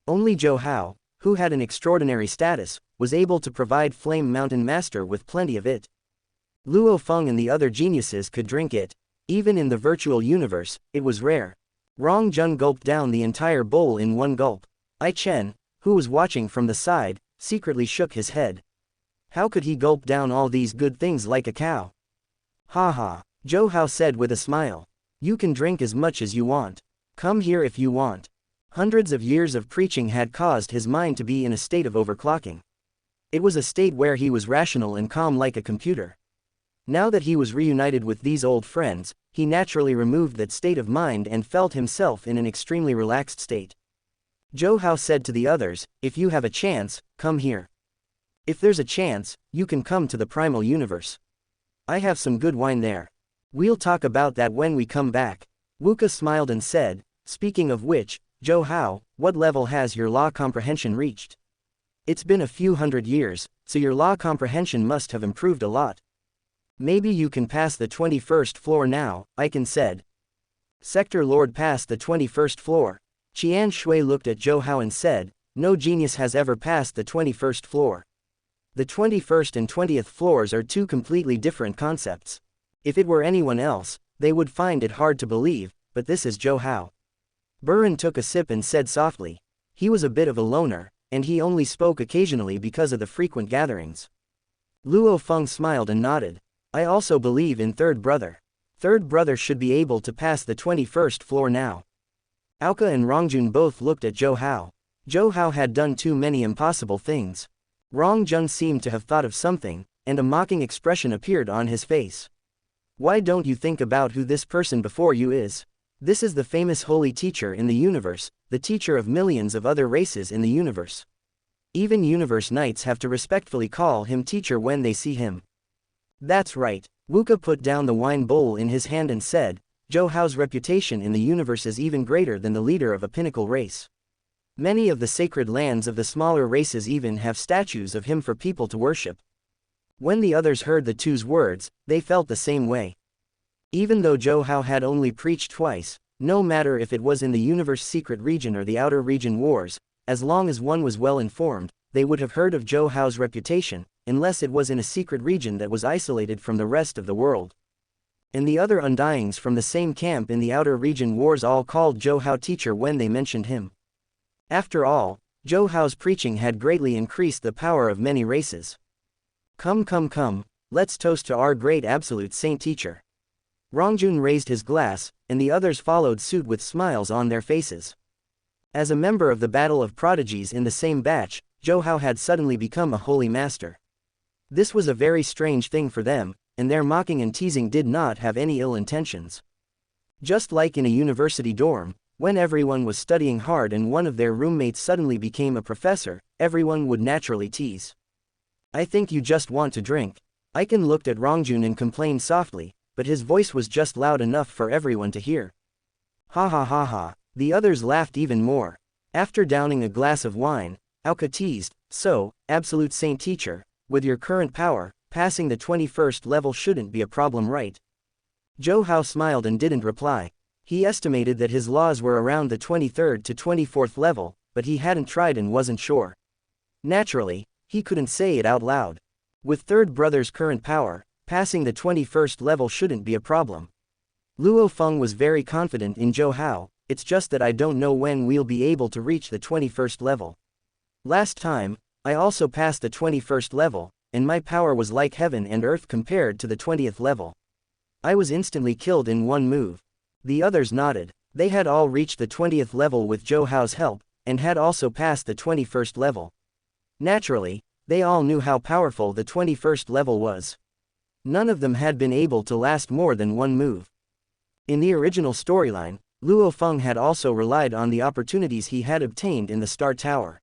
Only Zhou Hao, who had an extraordinary status, was able to provide Flame Mountain Master with plenty of it. Luo Feng and the other geniuses could drink it. Even in the virtual universe, it was rare. Rong Jun gulped down the entire bowl in one gulp. I Chen, who was watching from the side, secretly shook his head. How could he gulp down all these good things like a cow? Ha ha, Zhou Hao said with a smile. You can drink as much as you want. Come here if you want. Hundreds of years of preaching had caused his mind to be in a state of overclocking. It was a state where he was rational and calm like a computer. Now that he was reunited with these old friends, he naturally removed that state of mind and felt himself in an extremely relaxed state. Zhou Hao said to the others, if you have a chance, come here. If there's a chance, you can come to the primal universe. I have some good wine there. We'll talk about that when we come back. Wuxia smiled and said, speaking of which, Zhou Hao, what level has your law comprehension reached? It's been a few hundred years, so your law comprehension must have improved a lot. Maybe you can pass the 21st floor now, Icon said. Sector Lord passed the 21st floor. Qian Shui looked at Zhou Hao and said, no genius has ever passed the 21st floor. The 21st and 20th floors are two completely different concepts. If it were anyone else, they would find it hard to believe, but this is Zhou Hao. Burin took a sip and said softly. He was a bit of a loner, and he only spoke occasionally because of the frequent gatherings. Luo Feng smiled and nodded. I also believe in third brother. Third brother should be able to pass the 21st floor now. Aoka and Rongjun both looked at Zhou Hao. Zhou Hao had done too many impossible things. Rongjun seemed to have thought of something, and a mocking expression appeared on his face. Why don't you think about who this person before you is? This is the famous holy teacher in the universe, the teacher of millions of other races in the universe. Even universe knights have to respectfully call him teacher when they see him. That's right. Wuxia put down the wine bowl in his hand and said, Zhou Hao's reputation in the universe is even greater than the leader of a pinnacle race. Many of the sacred lands of the smaller races even have statues of him for people to worship. When the others heard the two's words, they felt the same way. Even though Zhou Hao had only preached twice, no matter if it was in the universe secret region or the outer region wars, as long as one was well informed, they would have heard of Zhou Hao's reputation, unless it was in a secret region that was isolated from the rest of the world. And the other undyings from the same camp in the outer region wars all called Zhou Hao teacher when they mentioned him. After all, Zhou Hao's preaching had greatly increased the power of many races. Come, let's toast to our great absolute saint teacher. Rongjun raised his glass, and the others followed suit with smiles on their faces. As a member of the Battle of Prodigies in the same batch, Zhou Hao had suddenly become a holy master. This was a very strange thing for them, and their mocking and teasing did not have any ill intentions. Just like in a university dorm, when everyone was studying hard and one of their roommates suddenly became a professor, everyone would naturally tease. I think you just want to drink. Icon looked at Rongjun and complained softly, but his voice was just loud enough for everyone to hear. Ha ha ha ha. The others laughed even more. After downing a glass of wine, Aoka teased, so, absolute saint teacher, with your current power, passing the 21st level shouldn't be a problem, right? Zhou Hao smiled and didn't reply. He estimated that his laws were around the 23rd to 24th level, but he hadn't tried and wasn't sure. Naturally, he couldn't say it out loud. With third brother's current power, passing the 21st level shouldn't be a problem. Luo Feng was very confident in Zhou Hao. It's just that I don't know when we'll be able to reach the 21st level. Last time, I also passed the 21st level, and my power was like heaven and earth compared to the 20th level. I was instantly killed in one move. The others nodded. They had all reached the 20th level with Zhou Hao's help, and had also passed the 21st level. Naturally, they all knew how powerful the 21st level was. None of them had been able to last more than one move. In the original storyline, Luo Feng had also relied on the opportunities he had obtained in the Star Tower.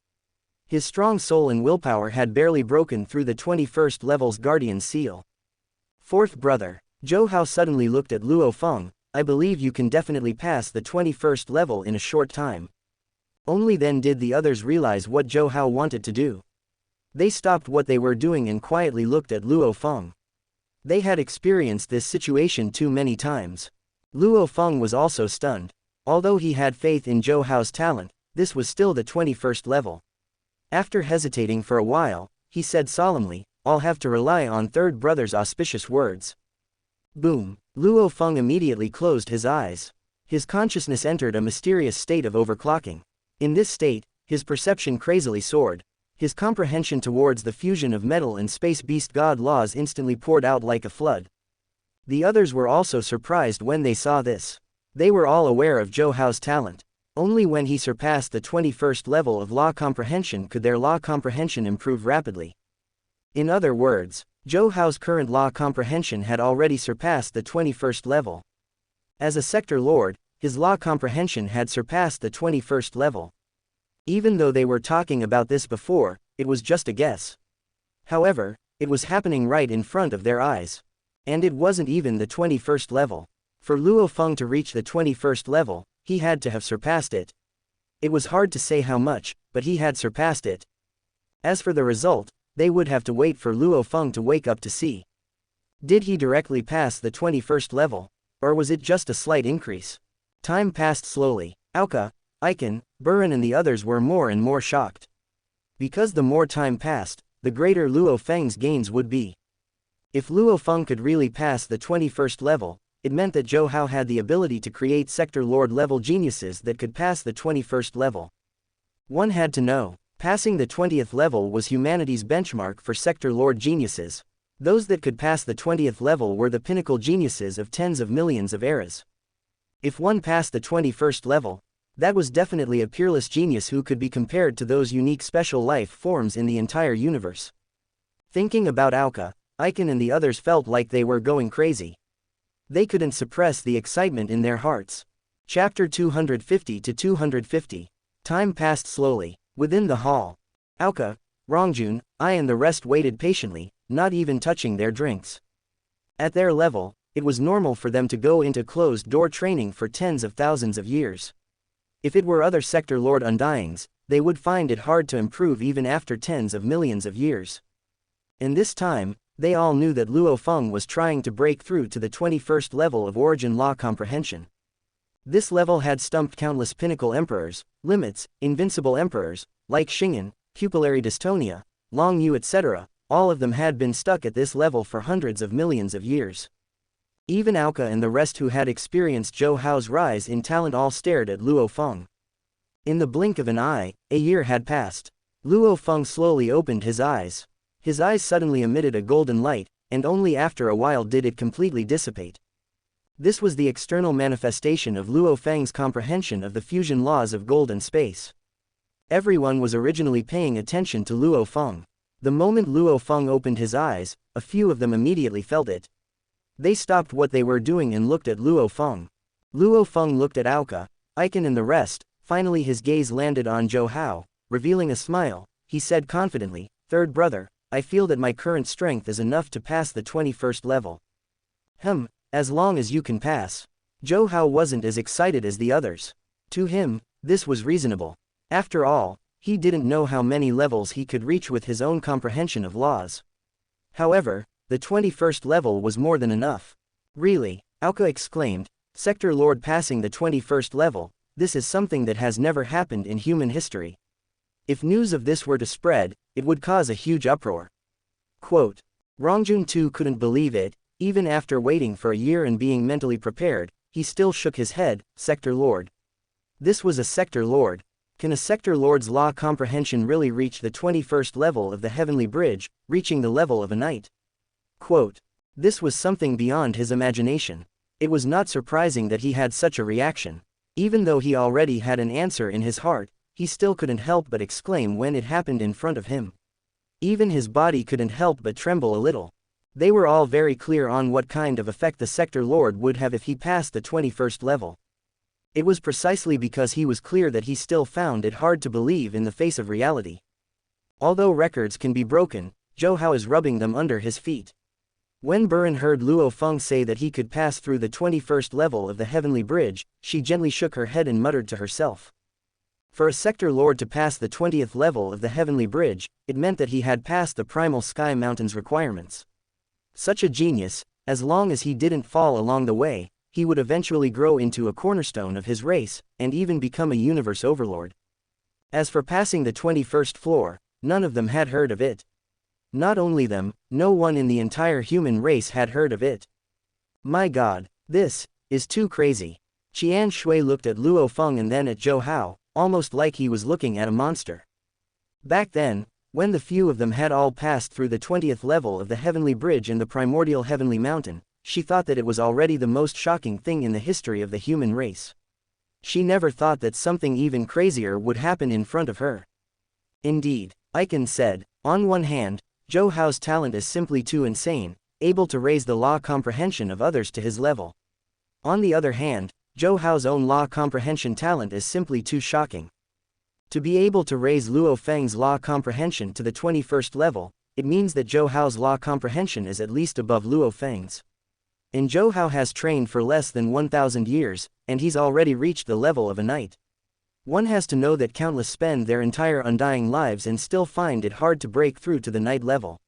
His strong soul and willpower had barely broken through the 21st level's guardian seal. Fourth brother, Zhou Hao suddenly looked at Luo Feng. I believe you can definitely pass the 21st level in a short time. Only then did the others realize what Zhou Hao wanted to do. They stopped what they were doing and quietly looked at Luo Feng. They had experienced this situation too many times. Luo Feng was also stunned. Although he had faith in Zhou Hao's talent, this was still the 21st level. After hesitating for a while, he said solemnly, I'll have to rely on third brother's auspicious words. Boom. Luo Feng immediately closed his eyes. His consciousness entered a mysterious state of overclocking. In this state, his perception crazily soared. His comprehension towards the fusion of metal and space beast god laws instantly poured out like a flood. The others were also surprised when they saw this. They were all aware of Zhou Hao's talent. Only when he surpassed the 21st level of law comprehension could their law comprehension improve rapidly. In other words, Zhou Hao's current law comprehension had already surpassed the 21st level. As a sector lord, his law comprehension had surpassed the 21st level. Even though they were talking about this before, it was just a guess. However, it was happening right in front of their eyes. And it wasn't even the 21st level. For Luo Feng to reach the 21st level, he had to have surpassed it. It was hard to say how much, but he had surpassed it. As for the result, they would have to wait for Luo Feng to wake up to see. Did he directly pass the 21st level, or was it just a slight increase? Time passed slowly. Aoka, Icon, Burin and the others were more and more shocked. Because the more time passed, the greater Luo Feng's gains would be. If Luo Feng could really pass the 21st level, it meant that Zhou Hao had the ability to create sector lord level geniuses that could pass the 21st level. One had to know, passing the 20th level was humanity's benchmark for sector lord geniuses. Those that could pass the 20th level were the pinnacle geniuses of tens of millions of eras. If one passed the 21st level, that was definitely a peerless genius who could be compared to those unique special life forms in the entire universe. Thinking about Aoka, Icon and the others felt like they were going crazy. They couldn't suppress the excitement in their hearts. Chapter 250 to 250. Time passed slowly. Within the hall, Aoka, Rongjun, I and the rest waited patiently, not even touching their drinks. At their level, it was normal for them to go into closed-door training for tens of thousands of years. If it were other Sector Lord Undyings, they would find it hard to improve even after tens of millions of years. In this time, they all knew that Luo Feng was trying to break through to the 21st level of origin law comprehension. This level had stumped countless pinnacle emperors, limits, invincible emperors, like Xing'an, pupillary dystonia, Long Yu etc., all of them had been stuck at this level for hundreds of millions of years. Even Aoka and the rest who had experienced Zhou Hao's rise in talent all stared at Luo Feng. In the blink of an eye, a year had passed. Luo Feng slowly opened his eyes. His eyes suddenly emitted a golden light, and only after a while did it completely dissipate. This was the external manifestation of Luo Feng's comprehension of the fusion laws of gold and space. Everyone was originally paying attention to Luo Feng. The moment Luo Feng opened his eyes, a few of them immediately felt it. They stopped what they were doing and looked at Luo Feng. Luo Feng looked at Aoka, Icon and the rest. Finally his gaze landed on Zhou Hao. Revealing a smile, he said confidently, "Third brother, I feel that my current strength is enough to pass the 21st level." As long as you can pass. Zhou Hao wasn't as excited as the others. To him, this was reasonable. After all, he didn't know how many levels he could reach with his own comprehension of laws. However, the 21st level was more than enough. Really, Aoka exclaimed, Sector Lord passing the 21st level, this is something that has never happened in human history. If news of this were to spread, it would cause a huge uproar. Quote, Rongjun too couldn't believe it, even after waiting for a year and being mentally prepared, he still shook his head. Sector Lord. This was a Sector Lord. Can a Sector Lord's law comprehension really reach the 21st level of the Heavenly Bridge, reaching the level of a knight? Quote, this was something beyond his imagination. It was not surprising that he had such a reaction. Even though he already had an answer in his heart, he still couldn't help but exclaim when it happened in front of him. Even his body couldn't help but tremble a little. They were all very clear on what kind of effect the Sector Lord would have if he passed the 21st level. It was precisely because he was clear that he still found it hard to believe in the face of reality. Although records can be broken, Zhou Hao is rubbing them under his feet. When Buren heard Luo Feng say that he could pass through the 21st level of the Heavenly Bridge, she gently shook her head and muttered to herself. For a Sector Lord to pass the 20th level of the Heavenly Bridge, it meant that he had passed the Primal Sky Mountain's requirements. Such a genius, as long as he didn't fall along the way, he would eventually grow into a cornerstone of his race, and even become a universe overlord. As for passing the 21st floor, none of them had heard of it. Not only them, no one in the entire human race had heard of it. My God, this is too crazy. Qian Shui looked at Luo Feng and then at Zhou Hao, almost like he was looking at a monster. Back then, when the few of them had all passed through the 20th level of the Heavenly Bridge and the primordial Heavenly Mountain, she thought that it was already the most shocking thing in the history of the human race. She never thought that something even crazier would happen in front of her. Indeed, Icon said, on one hand, Zhou Hao's talent is simply too insane, able to raise the law comprehension of others to his level. On the other hand, Zhou Hao's own law comprehension talent is simply too shocking. To be able to raise Luo Feng's law comprehension to the 21st level, it means that Zhou Hao's law comprehension is at least above Luo Feng's. And Zhou Hao has trained for less than 1,000 years, and he's already reached the level of a knight. One has to know that countless spend their entire undying lives and still find it hard to break through to the knight level.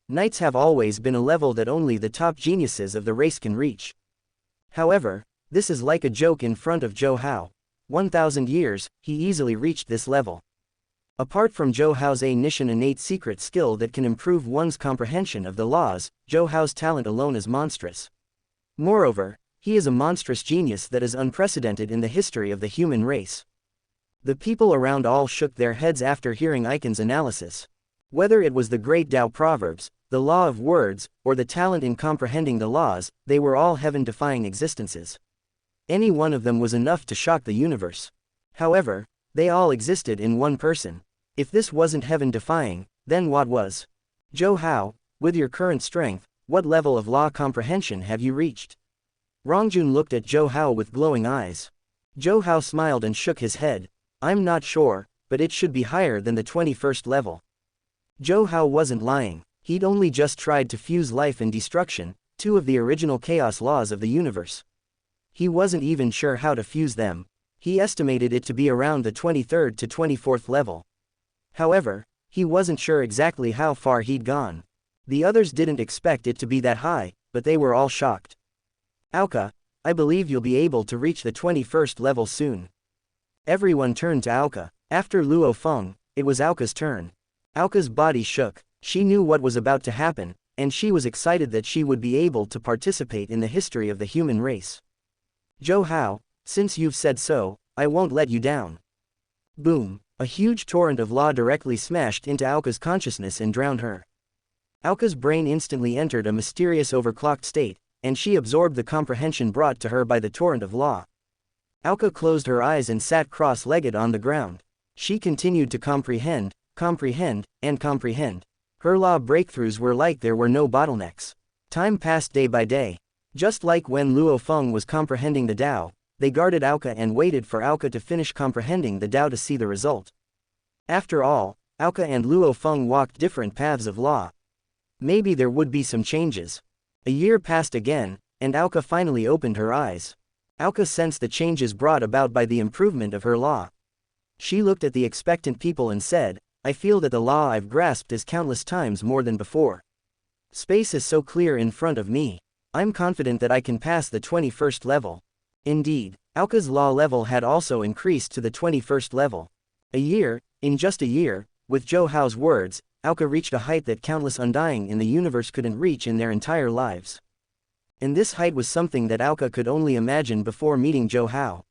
Knights have always been a level that only the top geniuses of the race can reach. However, this is like a joke in front of Zhou Hao. 1,000 years, he easily reached this level. Apart from Zhou Hao's innate secret skill that can improve one's comprehension of the laws, Zhou Hao's talent alone is monstrous. Moreover, he is a monstrous genius that is unprecedented in the history of the human race. The people around all shook their heads after hearing Icon's analysis. Whether it was the great Tao proverbs, the law of words, or the talent in comprehending the laws, they were all heaven-defying existences. Any one of them was enough to shock the universe. However, they all existed in one person. If this wasn't heaven-defying, then what was? Zhou Hao, with your current strength, what level of law comprehension have you reached? Rongjun looked at Zhou Hao with glowing eyes. Zhou Hao smiled and shook his head. I'm not sure, but it should be higher than the 21st level. Zhou Hao wasn't lying. He'd only just tried to fuse life and destruction, two of the original chaos laws of the universe. He wasn't even sure how to fuse them. He estimated it to be around the 23rd to 24th level. However, he wasn't sure exactly how far he'd gone. The others didn't expect it to be that high, but they were all shocked. Aoka, I believe you'll be able to reach the 21st level soon. Everyone turned to Aoka. After Luo Feng, it was Aoka's turn. Aoka's body shook. She knew what was about to happen, and she was excited that she would be able to participate in the history of the human race. Zhou Hao, since you've said so, I won't let you down. Boom, a huge torrent of law directly smashed into Aoka's consciousness and drowned her. Aoka's brain instantly entered a mysterious overclocked state, and she absorbed the comprehension brought to her by the torrent of law. Aoka closed her eyes and sat cross-legged on the ground. She continued to comprehend, and comprehend. Her law breakthroughs were like there were no bottlenecks. Time passed day by day. Just like when Luo Feng was comprehending the Tao, they guarded Aoka and waited for Aoka to finish comprehending the Tao to see the result. After all, Aoka and Luo Feng walked different paths of law. Maybe there would be some changes. A year passed again, and Aoka finally opened her eyes. Aoka sensed the changes brought about by the improvement of her law. She looked at the expectant people and said, I feel that the law I've grasped is countless times more than before. Space is so clear in front of me. I'm confident that I can pass the 21st level. Indeed, Aoka's law level had also increased to the 21st level. In just a year, with Zhou Hao's words, Aoka reached a height that countless undying in the universe couldn't reach in their entire lives. And this height was something that Aoka could only imagine before meeting Zhou Hao.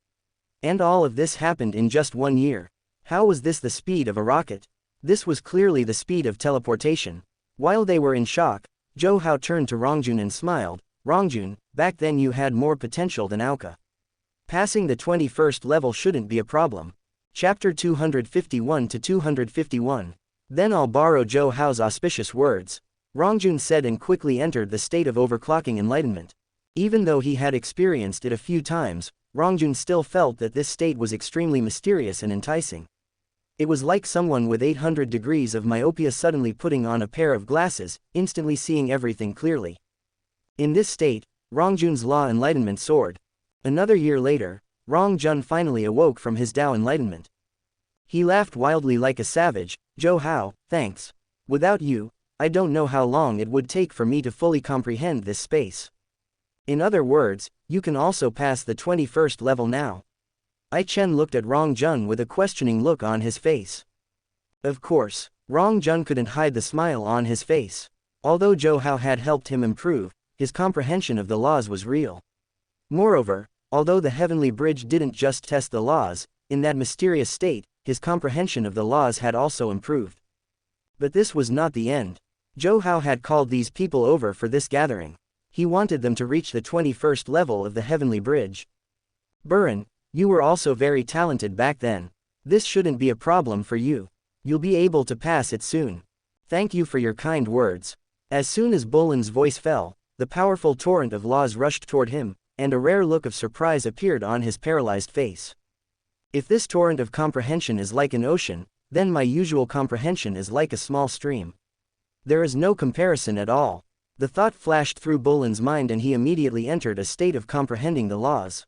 And all of this happened in just 1 year. How was this the speed of a rocket? This was clearly the speed of teleportation. While they were in shock, Zhou Hao turned to Rongjun and smiled. Rongjun, back then you had more potential than Aoka. Passing the 21st level shouldn't be a problem. Chapter 251 to 251. Then I'll borrow Zhou Hao's auspicious words. Rongjun said and quickly entered the state of overclocking enlightenment. Even though he had experienced it a few times, Rongjun still felt that this state was extremely mysterious and enticing. It was like someone with 800 degrees of myopia suddenly putting on a pair of glasses, instantly seeing everything clearly. In this state, Rongjun's law enlightenment soared. Another year later, Rongjun finally awoke from his Tao enlightenment. He laughed wildly like a savage. Zhou Hao, thanks. Without you, I don't know how long it would take for me to fully comprehend this space. In other words, you can also pass the 21st level now. I Chen looked at Rongjun with a questioning look on his face. Of course, Rongjun couldn't hide the smile on his face. Although Zhou Hao had helped him improve, his comprehension of the laws was real. Moreover, although the heavenly bridge didn't just test the laws, in that mysterious state, his comprehension of the laws had also improved. But this was not the end. Zhou Hao had called these people over for this gathering. He wanted them to reach the 21st level of the heavenly bridge. Burin, you were also very talented back then. This shouldn't be a problem for you. You'll be able to pass it soon. Thank you for your kind words. As soon as Bulin's voice fell, the powerful torrent of laws rushed toward him, and a rare look of surprise appeared on his paralyzed face. If this torrent of comprehension is like an ocean, then my usual comprehension is like a small stream. There is no comparison at all. The thought flashed through Bulin's mind and he immediately entered a state of comprehending the laws.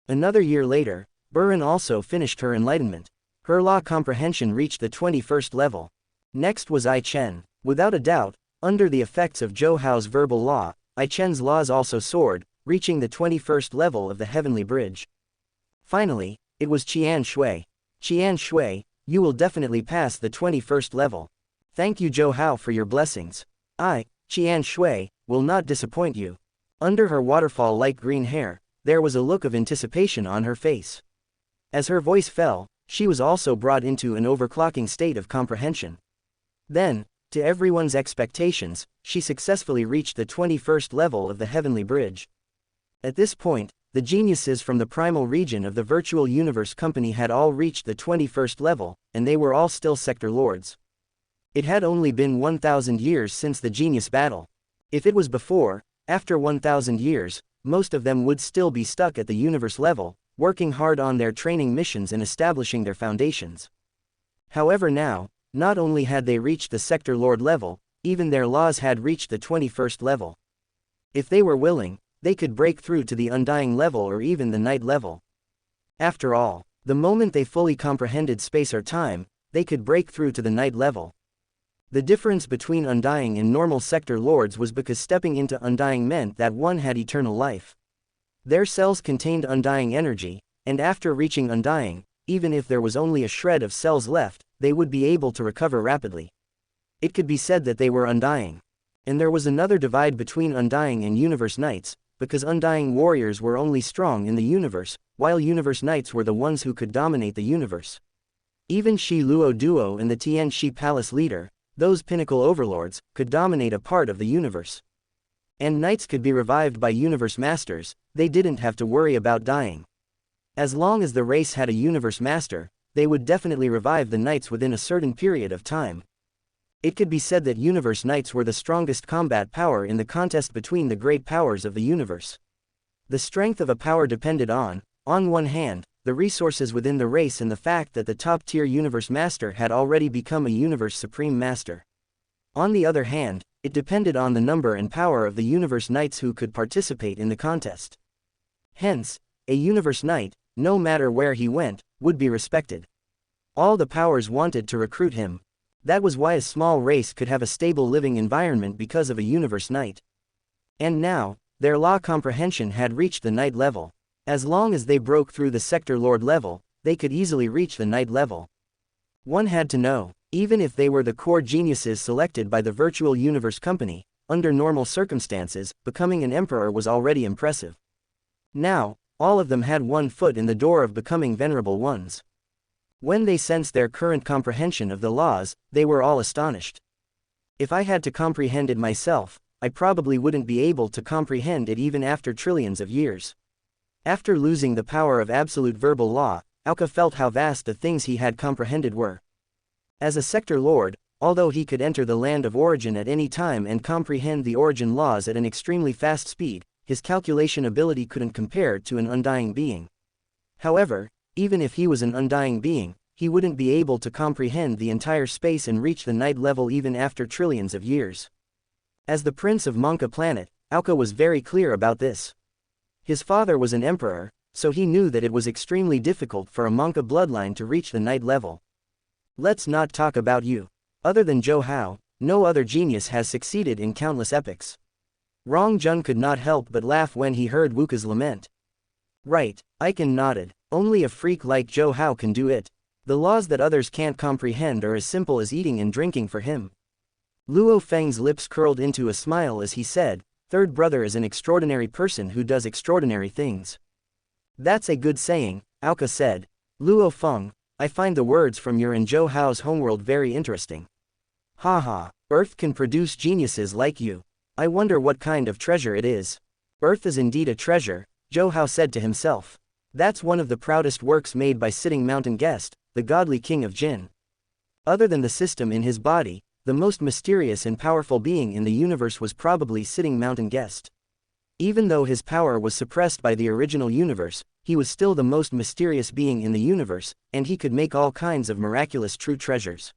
Another year later, Burin also finished her enlightenment. Her law comprehension reached the 21st level. Next was I Chen. Without a doubt, under the effects of Zhou Hao's verbal law, I Chen's laws also soared, reaching the 21st level of the heavenly bridge. Finally, it was Qian Shui. Qian Shui, you will definitely pass the 21st level. Thank you Zhou Hao for your blessings. I, Qian Shui, will not disappoint you. Under her waterfall-like green hair, there was a look of anticipation on her face. As her voice fell, she was also brought into an overclocking state of comprehension. Then, To everyone's expectations, she successfully reached the 21st level of the Heavenly Bridge. At this point, the geniuses from the primal region of the Virtual Universe Company had all reached the 21st level, and they were all still sector lords. It had only been 1,000 years since the genius battle. If it was before, after 1,000 years, most of them would still be stuck at the universe level, working hard on their training missions and establishing their foundations. However now, not only had they reached the sector lord level, even their laws had reached the 21st level. If they were willing, they could break through to the undying level or even the night level. After all, the moment they fully comprehended space or time, they could break through to the night level. The difference between undying and normal sector lords was because stepping into undying meant that one had eternal life. Their cells contained undying energy, and after reaching undying, even if there was only a shred of cells left, they would be able to recover rapidly. It could be said that they were undying. And there was another divide between undying and universe knights, because undying warriors were only strong in the universe, while universe knights were the ones who could dominate the universe. Even Shi Luo Duo and the Tian Shi Palace leader, those pinnacle overlords, could dominate a part of the universe. And knights could be revived by universe masters, they didn't have to worry about dying. As long as the race had a universe master, they would definitely revive the knights within a certain period of time. It could be said that universe knights were the strongest combat power in the contest between the great powers of the universe. The strength of a power depended on one hand, the resources within the race and the fact that the top-tier universe master had already become a universe supreme master. On the other hand, it depended on the number and power of the universe knights who could participate in the contest. Hence, a universe knight, no matter where he went, would be respected. All the powers wanted to recruit him. That was why a small race could have a stable living environment because of a universe knight. And now, their law comprehension had reached the night level. As long as they broke through the sector lord level, they could easily reach the night level. One had to know, even if they were the core geniuses selected by the Virtual Universe Company, under normal circumstances, becoming an emperor was already impressive. Now, all of them had one foot in the door of becoming venerable ones. When they sensed their current comprehension of the laws, they were all astonished. If I had to comprehend it myself, I probably wouldn't be able to comprehend it even after trillions of years. After losing the power of absolute verbal law, Auka felt how vast the things he had comprehended were. As a sector lord, although he could enter the land of origin at any time and comprehend the origin laws at an extremely fast speed, his calculation ability couldn't compare to an undying being. However, even if he was an undying being, he wouldn't be able to comprehend the entire space and reach the night level even after trillions of years. As the prince of Manga planet, Auka was very clear about this. His father was an emperor, so he knew that it was extremely difficult for a Manga bloodline to reach the night level. Let's not talk about you. Other than Zhou Hao, no other genius has succeeded in countless epics. Rong Jun could not help but laugh when he heard Wuka's lament. Right, Aiken nodded. Only a freak like Zhou Hao can do it. The laws that others can't comprehend are as simple as eating and drinking for him. Luo Feng's lips curled into a smile as he said, "Third brother is an extraordinary person who does extraordinary things." That's a good saying, Auka said. Luo Feng, I find the words from your and Zhou Hao's homeworld very interesting. Haha, Earth can produce geniuses like you. I wonder what kind of treasure it is. Earth is indeed a treasure, Zhou Hao said to himself. That's one of the proudest works made by Sitting Mountain Guest, the godly king of Jin. Other than the system in his body, the most mysterious and powerful being in the universe was probably Sitting Mountain Guest. Even though his power was suppressed by the original universe, he was still the most mysterious being in the universe, and he could make all kinds of miraculous true treasures.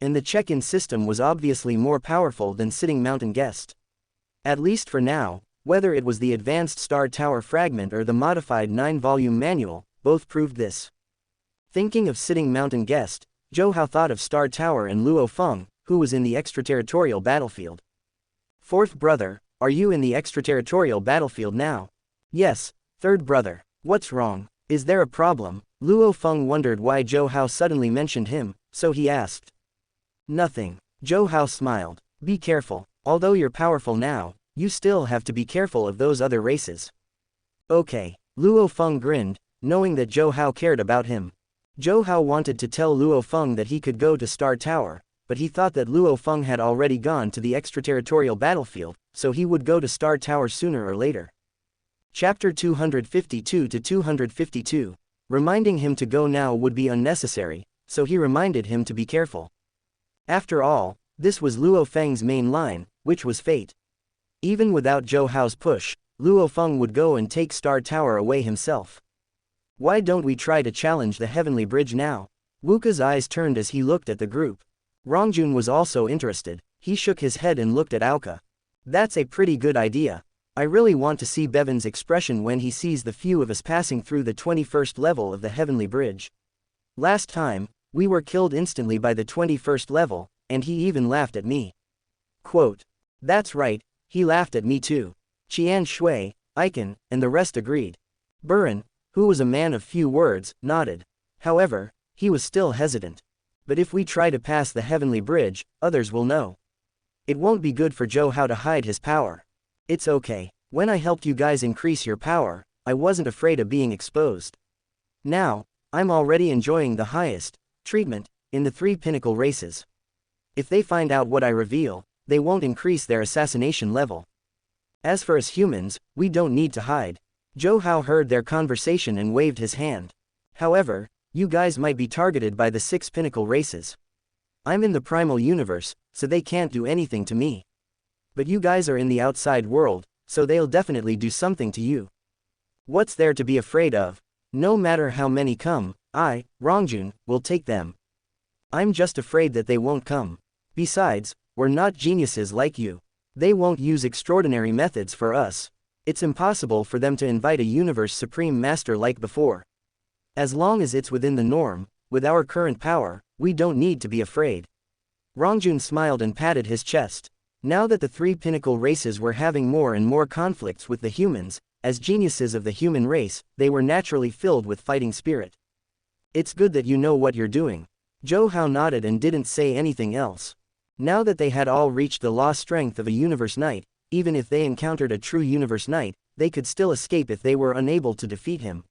And the check-in system was obviously more powerful than Sitting Mountain Guest. At least for now, whether it was the advanced Star Tower fragment or the modified 9-volume manual, both proved this. Thinking of Sitting Mountain Guest, Zhou Hao thought of Star Tower and Luo Feng, who was in the extraterritorial battlefield. Fourth brother, are you in the extraterritorial battlefield now? Yes, third brother. What's wrong? Is there a problem? Luo Feng wondered why Zhou Hao suddenly mentioned him, so he asked. Nothing. Zhou Hao smiled. Be careful, although you're powerful now, you still have to be careful of those other races. Okay. Luo Feng grinned, knowing that Zhou Hao cared about him. Zhou Hao wanted to tell Luo Feng that he could go to Star Tower, but he thought that Luo Feng had already gone to the extraterritorial battlefield, so he would go to Star Tower sooner or later. Chapter 252 to 252. Reminding him to go now would be unnecessary, so he reminded him to be careful. After all, this was Luo Feng's main line, which was fate. Even without Zhou Hao's push, Luo Feng would go and take Star Tower away himself. Why don't we try to challenge the Heavenly Bridge now? Wuka's eyes turned as he looked at the group. Rongjun was also interested. He shook his head and looked at Aoka. That's a pretty good idea. I really want to see Bevan's expression when he sees the few of us passing through the 21st level of the Heavenly Bridge. Last time, we were killed instantly by the 21st level, and he even laughed at me. Quote. That's right, he laughed at me too. Qian Shui, Icon, and the rest agreed. Buran, who was a man of few words, nodded. However, he was still hesitant. But if we try to pass the Heavenly Bridge, others will know. It won't be good for Zhou Hao to hide his power. It's okay. When I helped you guys increase your power, I wasn't afraid of being exposed. Now, I'm already enjoying the highest treatment in the 3 pinnacle races. If they find out what I reveal, they won't increase their assassination level. As for us humans, we don't need to hide. Zhou Hao heard their conversation and waved his hand. However, you guys might be targeted by the 6 pinnacle races. I'm in the primal universe, so they can't do anything to me. But you guys are in the outside world, so they'll definitely do something to you. What's there to be afraid of? No matter how many come, I, Rongjun, will take them. I'm just afraid that they won't come. Besides, we're not geniuses like you. They won't use extraordinary methods for us. It's impossible for them to invite a universe supreme master like before. As long as it's within the norm, with our current power, we don't need to be afraid. Rongjun smiled and patted his chest. Now that the 3 pinnacle races were having more and more conflicts with the humans, as geniuses of the human race, they were naturally filled with fighting spirit. It's good that you know what you're doing. Zhou Hao nodded and didn't say anything else. Now that they had all reached the law strength of a Universe Knight, even if they encountered a true Universe Knight, they could still escape if they were unable to defeat him.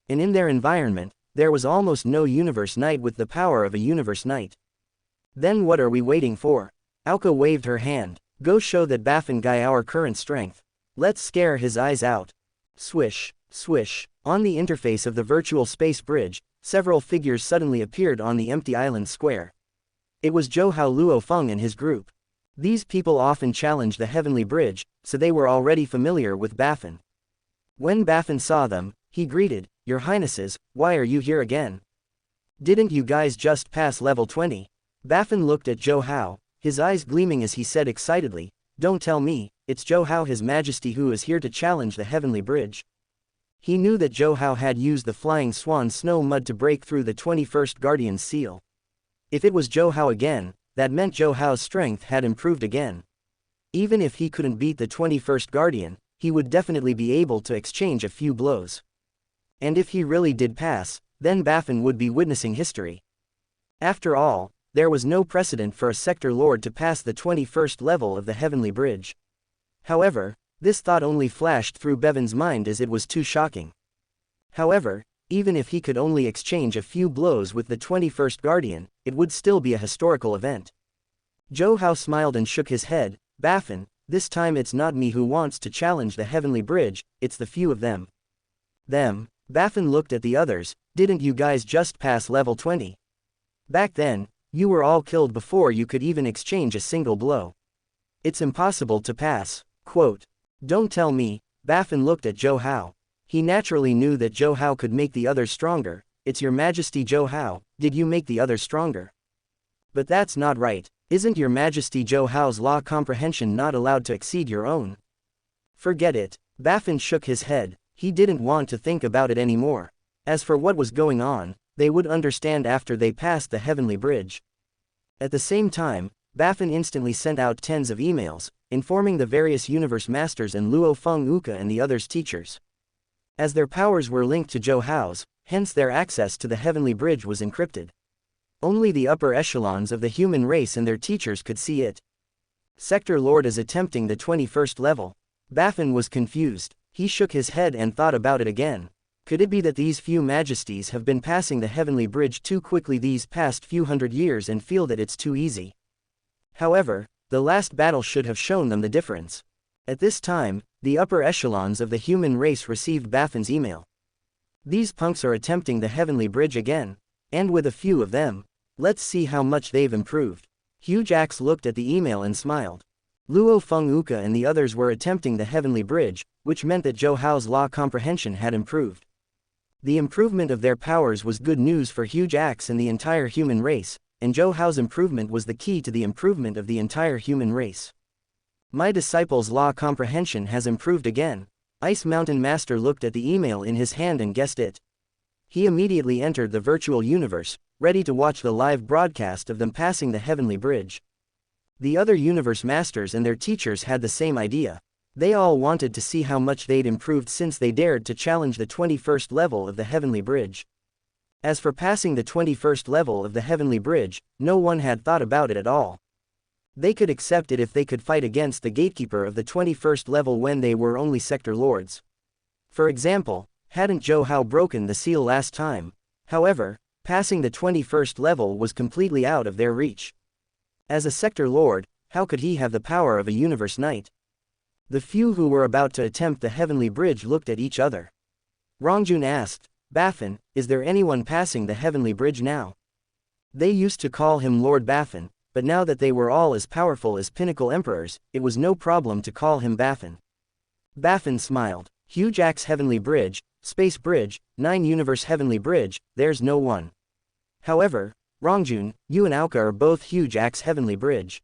And in their environment, there was almost no Universe Knight with the power of a Universe Knight. Then what are we waiting for? Aoka waved her hand. Go show that Baffin guy our current strength. Let's scare his eyes out. Swish, swish. On the interface of the virtual space bridge, several figures suddenly appeared on the empty island square. It was Zhou Hao Luo Feng and his group. These people often challenged the Heavenly Bridge, so they were already familiar with Baffin. When Baffin saw them, he greeted, Your Highnesses, why are you here again? Didn't you guys just pass level 20? Baffin looked at Zhou Hao, his eyes gleaming as he said excitedly, Don't tell me, it's Zhou Hao His Majesty who is here to challenge the Heavenly Bridge. He knew that Zhou Hao had used the Flying Swan snow mud to break through the 21st Guardian's seal. If it was Zhou Hao again, that meant Zhou Hao's strength had improved again. Even if he couldn't beat the 21st Guardian, he would definitely be able to exchange a few blows. And if he really did pass, then Baffin would be witnessing history. After all, there was no precedent for a sector lord to pass the 21st level of the Heavenly Bridge. However, this thought only flashed through Bevan's mind as it was too shocking. However, even if he could only exchange a few blows with the 21st Guardian, it would still be a historical event. Zhou Hao smiled and shook his head, Baffin, this time it's not me who wants to challenge the Heavenly Bridge, it's the few of them. Them? Baffin looked at the others, didn't you guys just pass level 20? Back then, you were all killed before you could even exchange a single blow. It's impossible to pass. Quote. Don't tell me, Baffin looked at Zhou Hao. He naturally knew that Zhou Hao could make the others stronger. It's Your Majesty Zhou Hao, did you make the others stronger? But that's not right. Isn't Your Majesty Zhou Hao's law comprehension not allowed to exceed your own? Forget it. Baffin shook his head. He didn't want to think about it anymore. As for what was going on, they would understand after they passed the Heavenly Bridge. At the same time, Baffin instantly sent out tens of emails, informing the various universe masters and Luo Feng Uka and the others' teachers. As their powers were linked to Zhou Hao's, hence their access to the Heavenly Bridge was encrypted. Only the upper echelons of the human race and their teachers could see it. Sector Lord is attempting the 21st level. Baffin was confused. He shook his head and thought about it again. Could it be that these few majesties have been passing the heavenly bridge too quickly these past few hundred years and feel that it's too easy? However, the last battle should have shown them the difference. At this time, the upper echelons of the human race received Baffin's email. These punks are attempting the heavenly bridge again. And with a few of them, let's see how much they've improved. Huge Axe looked at the email and smiled. Luo Feng Uka and the others were attempting the heavenly bridge, which meant that Zhou Hao's law comprehension had improved. The improvement of their powers was good news for Huge Axe and the entire human race, and Zhou Hao's improvement was the key to the improvement of the entire human race. My disciple's law comprehension has improved again. Ice Mountain Master looked at the email in his hand and guessed it. He immediately entered the virtual universe, ready to watch the live broadcast of them passing the heavenly bridge. The other universe masters and their teachers had the same idea. They all wanted to see how much they'd improved since they dared to challenge the 21st level of the heavenly bridge. As for passing the 21st level of the heavenly bridge, no one had thought about it at all. They could accept it if they could fight against the gatekeeper of the 21st level when they were only sector lords. For example, hadn't Zhou Hao broken the seal last time? However, passing the 21st level was completely out of their reach. As a sector lord, how could he have the power of a universe knight? The few who were about to attempt the heavenly bridge looked at each other. Rongjun asked, Baffin, is there anyone passing the heavenly bridge now? They used to call him Lord Baffin, but now that they were all as powerful as pinnacle emperors, it was no problem to call him Baffin. Baffin smiled. Huge Axe Heavenly Bridge, Space Bridge, 9 Universe Heavenly Bridge, there's no one. However, Rongjun, you and Aoka are both Huge Axe Heavenly Bridge.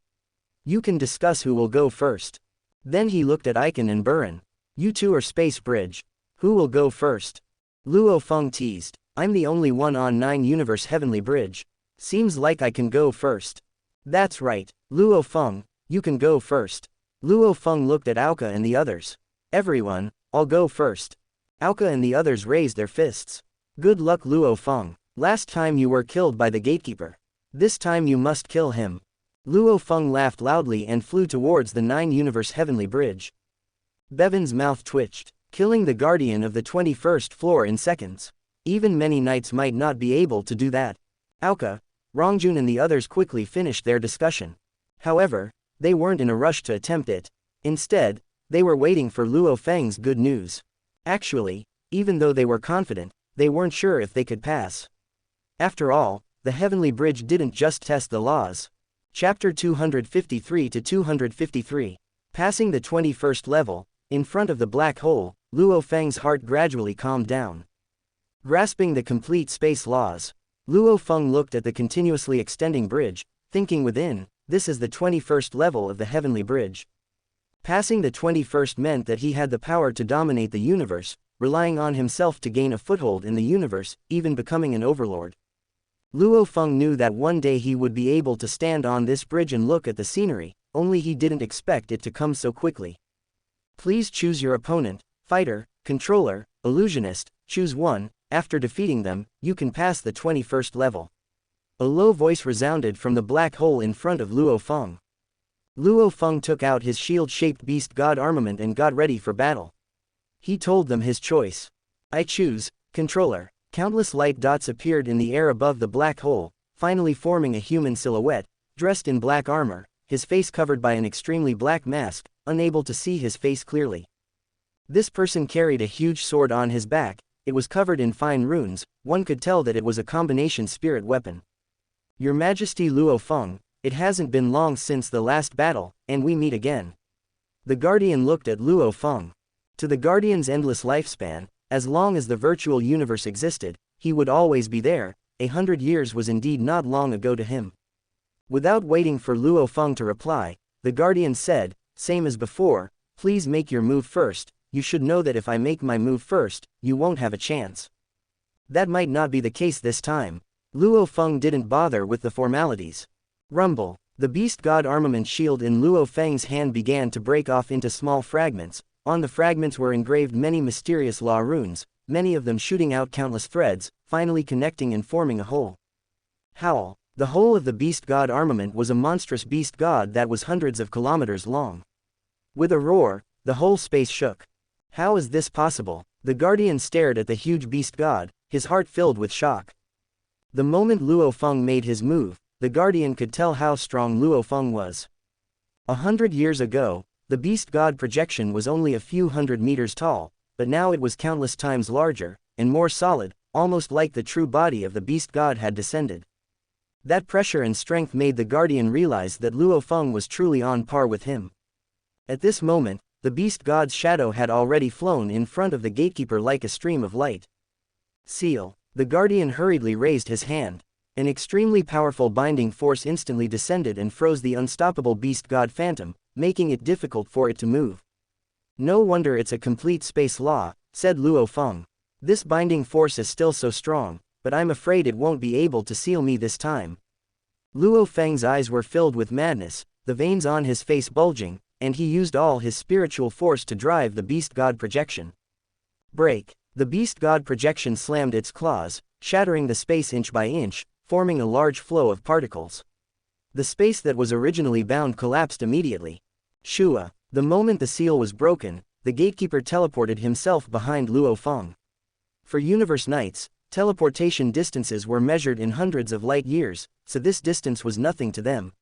You can discuss who will go first. Then he looked at Icon and Burin. You two are Space Bridge. Who will go first? Luo Feng teased. I'm the only one on 9 Universe Heavenly Bridge. Seems like I can go first. That's right, Luo Feng, you can go first. Luo Feng looked at Aoka and the others. Everyone, I'll go first. Aoka and the others raised their fists. Good luck Luo Feng. Last time you were killed by the gatekeeper. This time you must kill him. Luo Feng laughed loudly and flew towards the 9 Universe Heavenly Bridge. Bevan's mouth twitched, killing the guardian of the 21st floor in seconds. Even many knights might not be able to do that. Aoka, Rongjun and the others quickly finished their discussion. However, they weren't in a rush to attempt it. Instead, they were waiting for Luo Feng's good news. Actually, even though they were confident, they weren't sure if they could pass. After all, the Heavenly Bridge didn't just test the laws. Chapter 253 to 253. Passing the 21st level, in front of the black hole, Luo Feng's heart gradually calmed down. Grasping the complete space laws, Luo Feng looked at the continuously extending bridge, thinking within, this is the 21st level of the Heavenly Bridge. Passing the 21st meant that he had the power to dominate the universe, relying on himself to gain a foothold in the universe, even becoming an overlord. Luo Feng knew that one day he would be able to stand on this bridge and look at the scenery, only he didn't expect it to come so quickly. Please choose your opponent, fighter, controller, illusionist, choose one. After defeating them, you can pass the 21st level. A low voice resounded from the black hole in front of Luo Feng. Luo Feng took out his shield-shaped beast god armament and got ready for battle. He told them his choice. I choose, controller. Countless light dots appeared in the air above the black hole, finally forming a human silhouette, dressed in black armor, his face covered by an extremely black mask, unable to see his face clearly. This person carried a huge sword on his back. It was covered in fine runes, one could tell that it was a combination spirit weapon. Your Majesty Luo Feng, it hasn't been long since the last battle, and we meet again. The Guardian looked at Luo Feng. To the Guardian's endless lifespan, as long as the virtual universe existed, he would always be there. 100 years was indeed not long ago to him. Without waiting for Luo Feng to reply, the Guardian said, same as before, please make your move first. You should know that if I make my move first, you won't have a chance. That might not be the case this time. Luo Feng didn't bother with the formalities. Rumble. The beast god armament shield in Luo Feng's hand began to break off into small fragments. On the fragments were engraved many mysterious law runes, many of them shooting out countless threads, finally connecting and forming a whole. Howl. The whole of the beast god armament was a monstrous beast god that was hundreds of kilometers long. With a roar, the whole space shook. How is this possible? The guardian stared at the huge beast god, his heart filled with shock. The moment Luo Feng made his move, the guardian could tell how strong Luo Feng was. 100 years ago, the beast god projection was only a few hundred meters tall, but now it was countless times larger, and more solid, almost like the true body of the beast god had descended. That pressure and strength made the guardian realize that Luo Feng was truly on par with him. At this moment, the beast god's shadow had already flown in front of the gatekeeper like a stream of light. Seal. The guardian hurriedly raised his hand. An extremely powerful binding force instantly descended and froze the unstoppable beast god phantom, making it difficult for it to move. No wonder it's a complete space law, said Luo Feng. This binding force is still so strong, but I'm afraid it won't be able to seal me this time. Luo Feng's eyes were filled with madness, the veins on his face bulging, and he used all his spiritual force to drive the beast god projection. Break. The beast god projection slammed its claws, shattering the space inch by inch, forming a large flow of particles. The space that was originally bound collapsed immediately. Shua. The moment the seal was broken, the gatekeeper teleported himself behind Luo Feng. For universe nights, teleportation distances were measured in hundreds of light years, so this distance was nothing to them.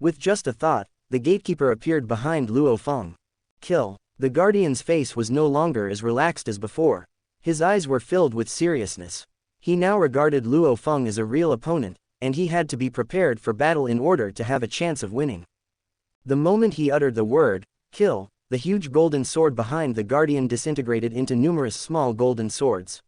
With just a thought, the gatekeeper appeared behind Luo Feng. Kill. The guardian's face was no longer as relaxed as before. His eyes were filled with seriousness. He now regarded Luo Feng as a real opponent, and he had to be prepared for battle in order to have a chance of winning. The moment he uttered the word, kill, the huge golden sword behind the guardian disintegrated into numerous small golden swords.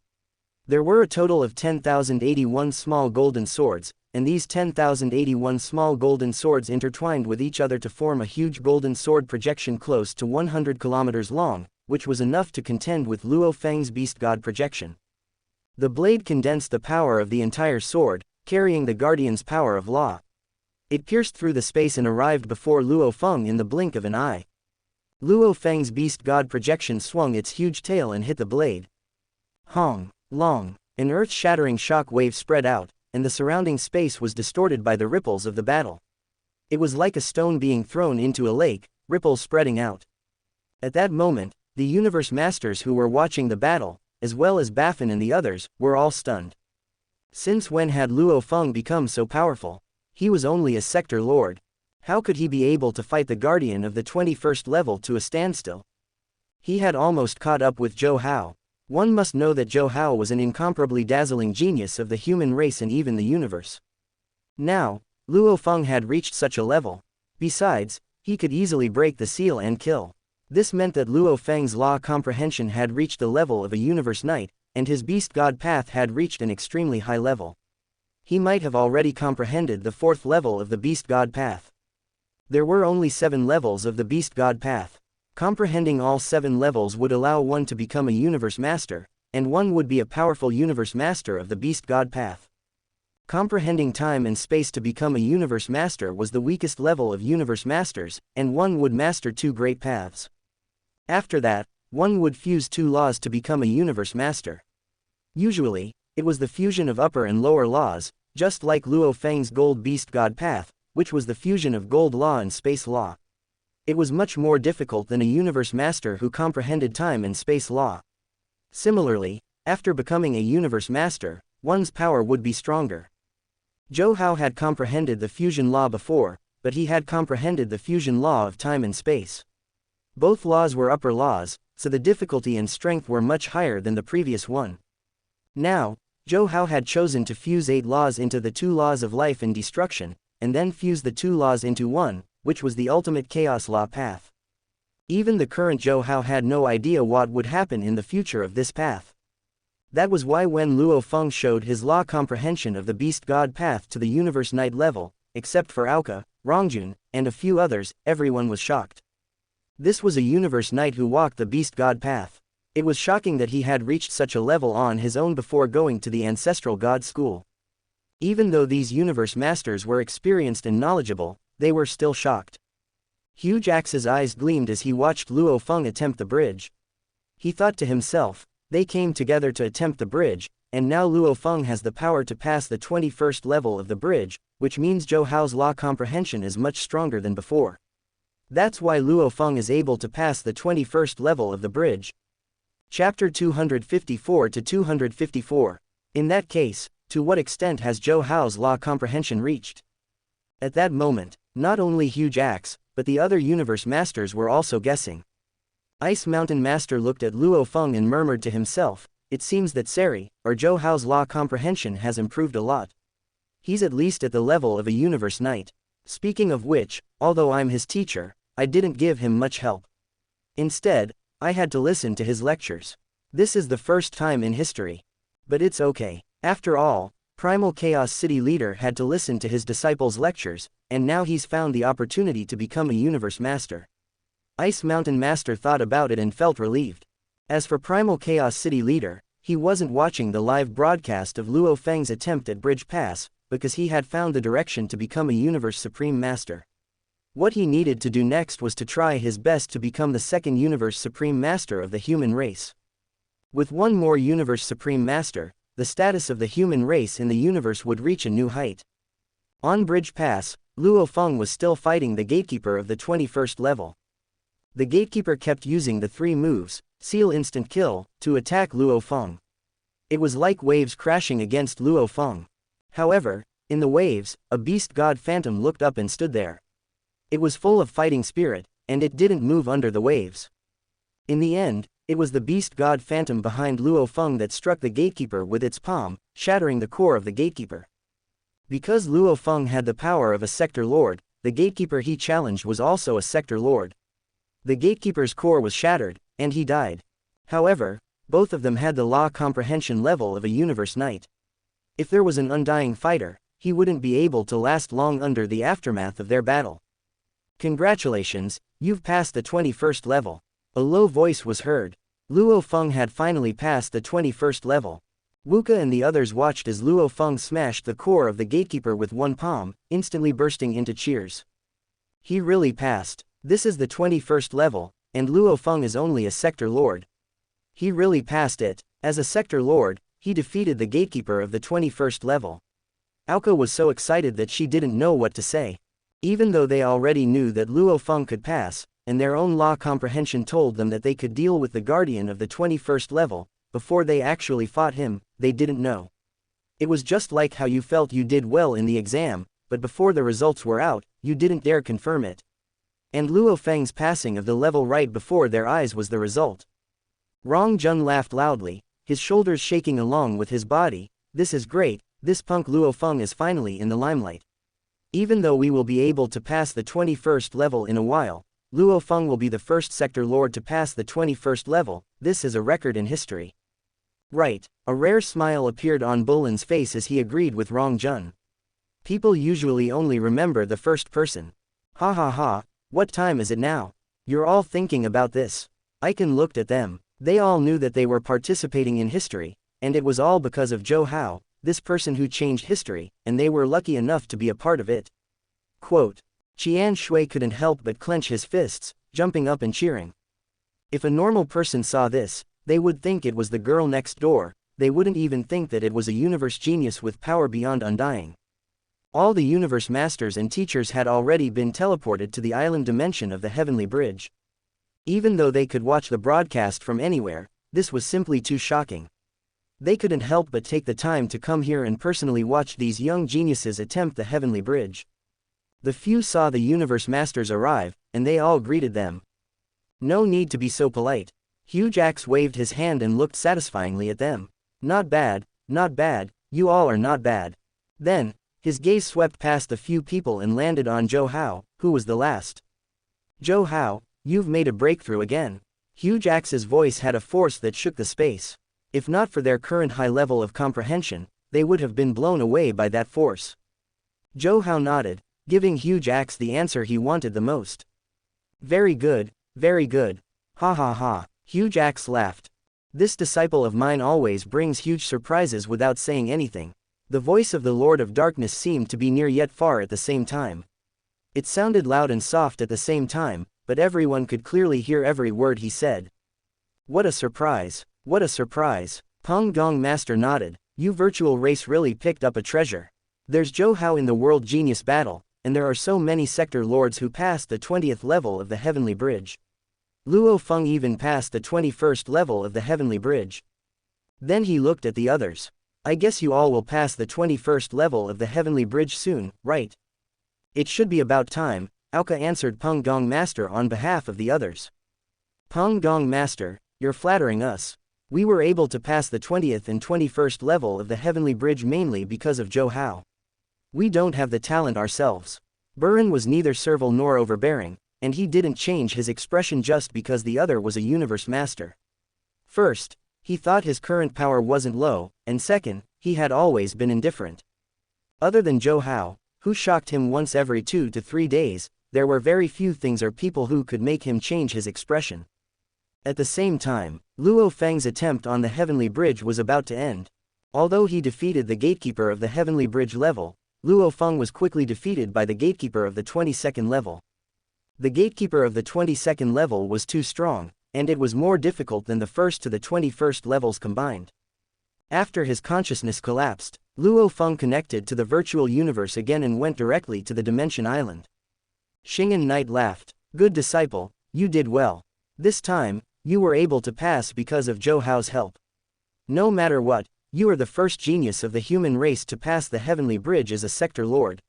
There were a total of 10,081 small golden swords, and these 10,081 small golden swords intertwined with each other to form a huge golden sword projection close to 100 kilometers long, which was enough to contend with Luo Feng's beast god projection. The blade condensed the power of the entire sword, carrying the guardian's power of law. It pierced through the space and arrived before Luo Feng in the blink of an eye. Luo Feng's beast god projection swung its huge tail and hit the blade. Hong, long, an earth-shattering shock wave spread out, and the surrounding space was distorted by the ripples of the battle. It was like a stone being thrown into a lake, ripples spreading out. At that moment, the universe masters who were watching the battle, as well as Baffin and the others, were all stunned. Since when had Luo Feng become so powerful? He was only a sector lord. How could he be able to fight the guardian of the 21st level to a standstill? He had almost caught up with Zhou Hao. One must know that Zhou Hao was an incomparably dazzling genius of the human race and even the universe. Now, Luo Feng had reached such a level. Besides, he could easily break the seal and kill. This meant that Luo Feng's law comprehension had reached the level of a universe knight, and his beast god path had reached an extremely high level. He might have already comprehended the 4th level of the beast god path. There were only 7 levels of the beast god path. Comprehending all 7 levels would allow one to become a universe master, and one would be a powerful universe master of the beast god path. Comprehending time and space to become a universe master was the weakest level of universe masters, and one would master 2 great paths. After that, one would fuse 2 laws to become a universe master. Usually, it was the fusion of upper and lower laws, just like Luo Feng's gold beast god path, which was the fusion of gold law and space law. It was much more difficult than a universe master who comprehended time and space law. Similarly, after becoming a universe master, one's power would be stronger. Zhou Hao had comprehended the fusion law before, but he had comprehended the fusion law of time and space. Both laws were upper laws, so the difficulty and strength were much higher than the previous one. Now, Zhou Hao had chosen to fuse 8 laws into the 2 laws of life and destruction, and then fuse the 2 laws into one, which was the ultimate chaos law path. Even the current Zhou Hao had no idea what would happen in the future of this path. That was why when Luo Feng showed his law comprehension of the beast god path to the universe knight level, except for Aoka, Rongjun, and a few others, everyone was shocked. This was a universe knight who walked the beast god path. It was shocking that he had reached such a level on his own before going to the ancestral god school. Even though these universe masters were experienced and knowledgeable, they were still shocked. Huge Axe's eyes gleamed as he watched Luo Feng attempt the bridge. He thought to himself, they came together to attempt the bridge, and now Luo Feng has the power to pass the 21st level of the bridge, which means Zhou Hao's law comprehension is much stronger than before. That's why Luo Feng is able to pass the 21st level of the bridge. Chapter 254 to 254. In that case, to what extent has Zhou Hao's law comprehension reached? At that moment, not only Huge Axe, but the other universe masters were also guessing. Ice Mountain Master looked at Luo Feng and murmured to himself, it seems that Seri, or Zhou Hao's law comprehension has improved a lot. He's at least at the level of a universe knight. Speaking of which, although I'm his teacher, I didn't give him much help. Instead, I had to listen to his lectures. This is the first time in history. But it's okay. After all, Primal Chaos City leader had to listen to his disciples' lectures, and now he's found the opportunity to become a universe master. Ice Mountain Master thought about it and felt relieved. As for Primal Chaos City leader, he wasn't watching the live broadcast of Luo Feng's attempt at Bridge Pass, because he had found the direction to become a universe supreme master. What he needed to do next was to try his best to become the second universe supreme master of the human race. With one more universe supreme master, the status of the human race in the universe would reach a new height. On Bridge Pass, Luo Feng was still fighting the gatekeeper of the 21st level. The gatekeeper kept using the 3 moves, Seal Instant Kill, to attack Luo Feng. It was like waves crashing against Luo Feng. However, in the waves, a beast god phantom looked up and stood there. It was full of fighting spirit, and it didn't move under the waves. In the end, it was the beast god phantom behind Luo Feng that struck the gatekeeper with its palm, shattering the core of the gatekeeper. Because Luo Feng had the power of a sector lord, the gatekeeper he challenged was also a sector lord. The gatekeeper's core was shattered, and he died. However, both of them had the law comprehension level of a universe knight. If there was an undying fighter, he wouldn't be able to last long under the aftermath of their battle. Congratulations, you've passed the 21st level. A low voice was heard. Luo Feng had finally passed the 21st level. Wuxia and the others watched as Luo Feng smashed the core of the gatekeeper with one palm, instantly bursting into cheers. He really passed. This is the 21st level, and Luo Feng is only a sector lord. He really passed it. As a sector lord, he defeated the gatekeeper of the 21st level. Aoko was so excited that she didn't know what to say. Even though they already knew that Luo Feng could pass, and their own law comprehension told them that they could deal with the guardian of the 21st level, before they actually fought him, they didn't know. It was just like how you felt you did well in the exam, but before the results were out, you didn't dare confirm it. And Luo Feng's passing of the level right before their eyes was the result. Rong Jun laughed loudly, his shoulders shaking along with his body. This is great, this punk Luo Feng is finally in the limelight. Even though we will be able to pass the 21st level in a while, Luo Feng will be the first sector lord to pass the 21st level. This is a record in history. Right, a rare smile appeared on Bulin's face as he agreed with Rong Jun. People usually only remember the first person. Ha ha ha, what time is it now? You're all thinking about this. Icon looked at them. They all knew that they were participating in history, and it was all because of Zhou Hao, this person who changed history, and they were lucky enough to be a part of it. Quote. Qian Shui couldn't help but clench his fists, jumping up and cheering. If a normal person saw this, they would think it was the girl next door, they wouldn't even think that it was a universe genius with power beyond undying. All the universe masters and teachers had already been teleported to the island dimension of the Heavenly Bridge. Even though they could watch the broadcast from anywhere, this was simply too shocking. They couldn't help but take the time to come here and personally watch these young geniuses attempt the Heavenly Bridge. The few saw the universe masters arrive, and they all greeted them. No need to be so polite. Huge Axe waved his hand and looked satisfyingly at them. Not bad, you all are not bad. Then, his gaze swept past the few people and landed on Zhou Hao, who was the last. Zhou Hao, you've made a breakthrough again. Huge Axe's voice had a force that shook the space. If not for their current high level of comprehension, they would have been blown away by that force. Zhou Hao nodded, giving Huge Axe the answer he wanted the most. Very good, very good. Ha ha ha, Huge Axe laughed. This disciple of mine always brings huge surprises without saying anything. The voice of the Lord of Darkness seemed to be near yet far at the same time. It sounded loud and soft at the same time, but everyone could clearly hear every word he said. What a surprise, what a surprise. Peng Gong Master nodded, you virtual race really picked up a treasure. There's Zhou Hao in the World Genius Battle, and there are so many sector lords who passed the 20th level of the Heavenly Bridge. Luo Feng even passed the 21st level of the Heavenly Bridge. Then he looked at the others. I guess you all will pass the 21st level of the Heavenly Bridge soon, right? It should be about time, Aoka answered Peng Gong Master on behalf of the others. Peng Gong Master, you're flattering us. We were able to pass the 20th and 21st level of the Heavenly Bridge mainly because of Zhou Hao. We don't have the talent ourselves. Burin was neither servile nor overbearing, and he didn't change his expression just because the other was a universe master. First, he thought his current power wasn't low, and second, he had always been indifferent. Other than Zhou Hao, who shocked him once every 2 to 3 days, there were very few things or people who could make him change his expression. At the same time, Luo Feng's attempt on the Heavenly Bridge was about to end. Although he defeated the gatekeeper of the Heavenly Bridge level, Luo Feng was quickly defeated by the gatekeeper of the 22nd level. The gatekeeper of the 22nd level was too strong, and it was more difficult than the 1st to the 21st levels combined. After his consciousness collapsed, Luo Feng connected to the virtual universe again and went directly to the Dimension Island. Xing'an Knight laughed. Good disciple, you did well. This time, you were able to pass because of Zhou Hao's help. No matter what, you are the first genius of the human race to pass the Heavenly Bridge as a sector lord.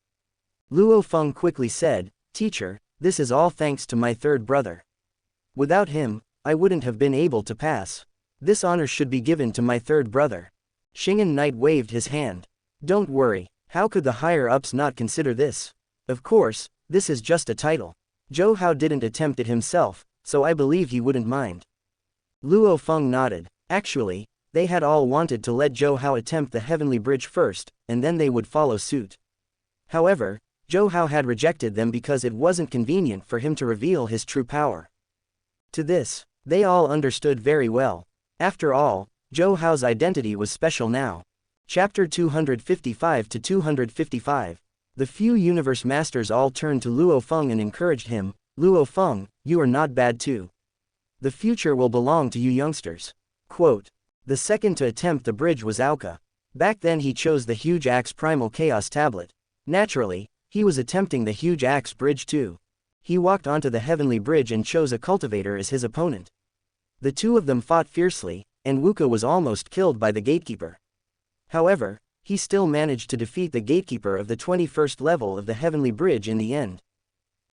Luo Feng quickly said, Teacher, this is all thanks to my third brother. Without him, I wouldn't have been able to pass. This honor should be given to my third brother. Xing'an Knight waved his hand. Don't worry, how could the higher-ups not consider this? Of course, this is just a title. Zhou Hao didn't attempt it himself, so I believe he wouldn't mind. Luo Feng nodded. Actually, they had all wanted to let Zhou Hao attempt the Heavenly Bridge first, and then they would follow suit. However, Zhou Hao had rejected them because it wasn't convenient for him to reveal his true power. To this, they all understood very well. After all, Zhou Hao's identity was special now. Chapter 255 to 255. The few universe masters all turned to Luo Feng and encouraged him. Luo Feng, you are not bad too. The future will belong to you youngsters. Quote. The second to attempt the bridge was Aoka. Back then he chose the Huge Axe Primal Chaos Tablet. Naturally, he was attempting the Huge Axe Bridge too. He walked onto the Heavenly Bridge and chose a cultivator as his opponent. The two of them fought fiercely, and Wuxia was almost killed by the gatekeeper. However, he still managed to defeat the gatekeeper of the 21st level of the Heavenly Bridge in the end.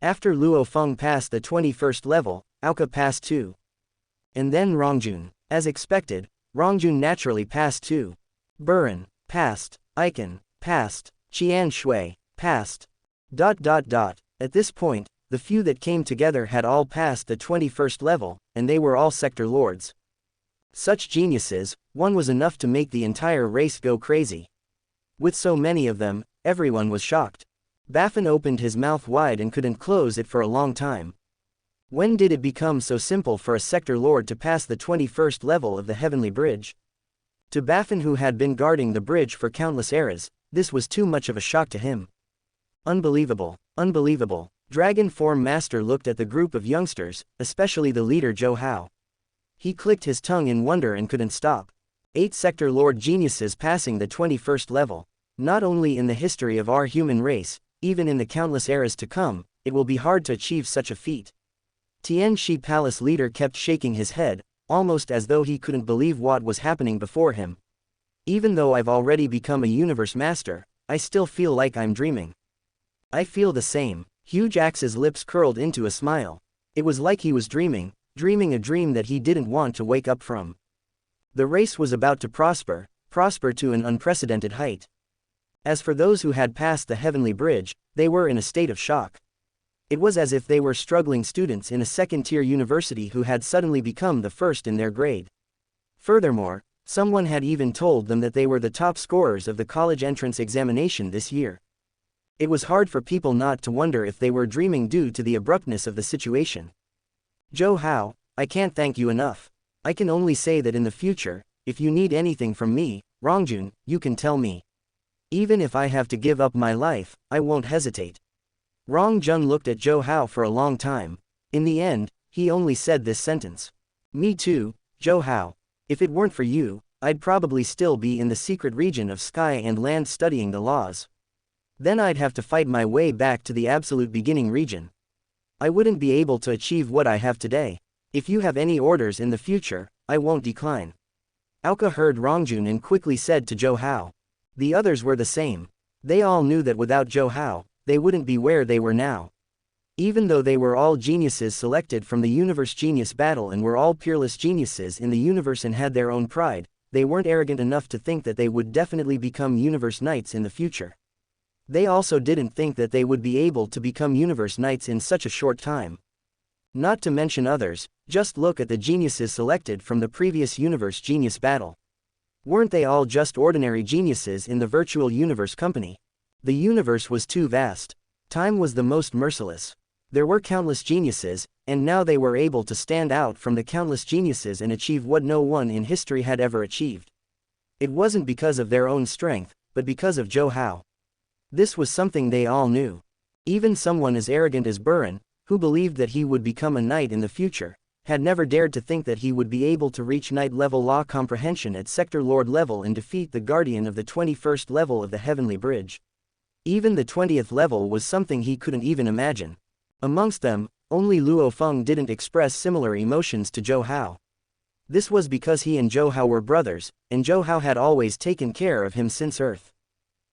After Luo Feng passed the 21st level, Aoka passed too. And then Rongjun. As expected, Rongjun naturally passed too. Burin, passed. Icon, passed. Qian Shui, passed. At this point, the few that came together had all passed the 21st level, and they were all sector lords. Such geniuses, one was enough to make the entire race go crazy. With so many of them, everyone was shocked. Baffin opened his mouth wide and couldn't close it for a long time. When did it become so simple for a sector lord to pass the 21st level of the Heavenly Bridge? To Baffin, who had been guarding the bridge for countless eras, this was too much of a shock to him. Unbelievable, unbelievable. Dragon Form Master looked at the group of youngsters, especially the leader Zhou Hao. He clicked his tongue in wonder and couldn't stop. 8 sector lord geniuses passing the 21st level. Not only in the history of our human race, even in the countless eras to come, it will be hard to achieve such a feat. Tianxi Palace leader kept shaking his head, almost as though he couldn't believe what was happening before him. Even though I've already become a universe master, I still feel like I'm dreaming. I feel the same. Huge Axe's lips curled into a smile. It was like he was dreaming a dream that he didn't want to wake up from. The race was about to prosper to an unprecedented height. As for those who had passed the Heavenly Bridge, they were in a state of shock. It was as if they were struggling students in a second-tier university who had suddenly become the first in their grade. Furthermore, someone had even told them that they were the top scorers of the college entrance examination this year. It was hard for people not to wonder if they were dreaming due to the abruptness of the situation. Zhou Hao, I can't thank you enough. I can only say that in the future, if you need anything from me, Rongjun, you can tell me. Even if I have to give up my life, I won't hesitate. Rongjun looked at Zhou Hao for a long time. In the end, he only said this sentence. Me too, Zhou Hao. If it weren't for you, I'd probably still be in the secret region of sky and land studying the laws. Then I'd have to fight my way back to the absolute beginning region. I wouldn't be able to achieve what I have today. If you have any orders in the future, I won't decline. Aoka heard Rongjun and quickly said to Zhou Hao. The others were the same. They all knew that without Zhou Hao, they wouldn't be where they were now. Even though they were all geniuses selected from the universe genius battle and were all peerless geniuses in the universe and had their own pride, they weren't arrogant enough to think that they would definitely become universe knights in the future. They also didn't think that they would be able to become universe knights in such a short time. Not to mention others, just look at the geniuses selected from the previous universe genius battle. Weren't they all just ordinary geniuses in the virtual universe company? The universe was too vast. Time was the most merciless. There were countless geniuses, and now they were able to stand out from the countless geniuses and achieve what no one in history had ever achieved. It wasn't because of their own strength, but because of Zhou Hao. This was something they all knew. Even someone as arrogant as Buran, who believed that he would become a knight in the future, had never dared to think that he would be able to reach knight-level law comprehension at Sector Lord level and defeat the guardian of the 21st level of the Heavenly Bridge. Even the 20th level was something he couldn't even imagine. Amongst them, only Luo Feng didn't express similar emotions to Zhou Hao. This was because he and Zhou Hao were brothers, and Zhou Hao had always taken care of him since Earth.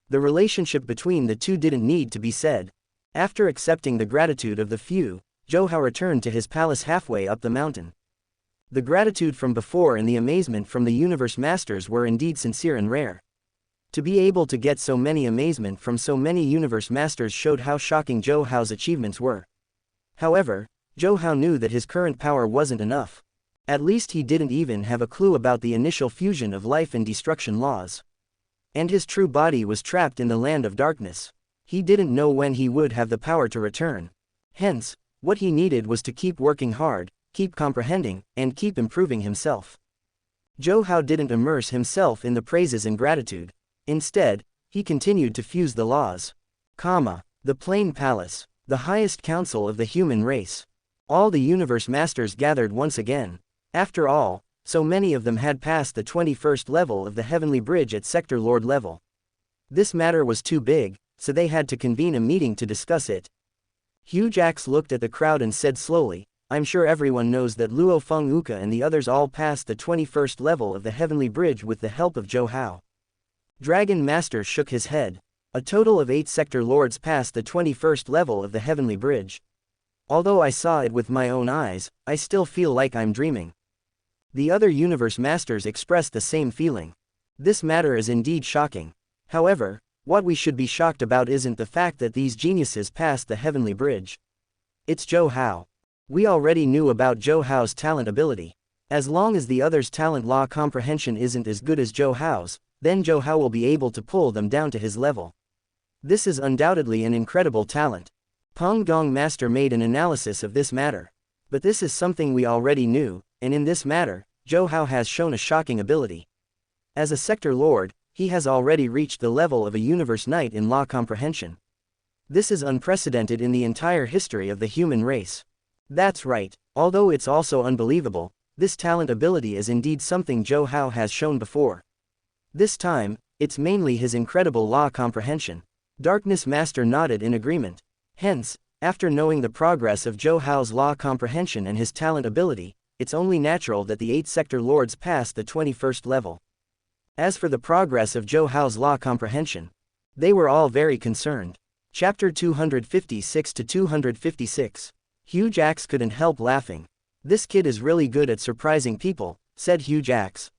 The relationship between the two didn't need to be said. After accepting the gratitude of the few, Zhou Hao returned to his palace halfway up the mountain. The gratitude from before and the amazement from the universe masters were indeed sincere and rare. To be able to get so many amazement from so many universe masters showed how shocking Zhou Hao's achievements were. However, Zhou Hao knew that his current power wasn't enough. At least he didn't even have a clue about the initial fusion of life and destruction laws. And his true body was trapped in the land of darkness. He didn't know when he would have the power to return. Hence, what he needed was to keep working hard, keep comprehending, and keep improving himself. Zhou Hao didn't immerse himself in the praises and gratitude. Instead, he continued to fuse the laws. The Plain Palace. The highest council of the human race. All the universe masters gathered once again. After all, so many of them had passed the 21st level of the Heavenly Bridge at Sector Lord level. This matter was too big, so they had to convene a meeting to discuss it. Huge Axe looked at the crowd and said slowly, I'm sure everyone knows that Luo Feng Uka and the others all passed the 21st level of the Heavenly Bridge with the help of Zhou Hao. Dragon Master shook his head. A total of 8 Sector Lords passed the 21st level of the Heavenly Bridge. Although I saw it with my own eyes, I still feel like I'm dreaming. The other universe masters expressed the same feeling. This matter is indeed shocking. However, what we should be shocked about isn't the fact that these geniuses passed the Heavenly Bridge. It's Zhou Hao. We already knew about Zhou Hao's talent ability. As long as the others' talent law comprehension isn't as good as Zhou Hao's, then Zhou Hao will be able to pull them down to his level. This is undoubtedly an incredible talent. Peng Gong Master made an analysis of this matter. But this is something we already knew, and in this matter, Zhou Hao has shown a shocking ability. As a Sector Lord, he has already reached the level of a Universe Knight in law comprehension. This is unprecedented in the entire history of the human race. That's right, although it's also unbelievable, this talent ability is indeed something Zhou Hao has shown before. This time, it's mainly his incredible law comprehension. Darkness Master nodded in agreement. Hence, after knowing the progress of Zhou Hao's law comprehension and his talent ability, it's only natural that the 8 Sector Lords passed the 21st level. As for the progress of Zhou Hao's law comprehension, they were all very concerned. Chapter 256 to 256. Huge Axe couldn't help laughing. This kid is really good at surprising people, said Huge Axe.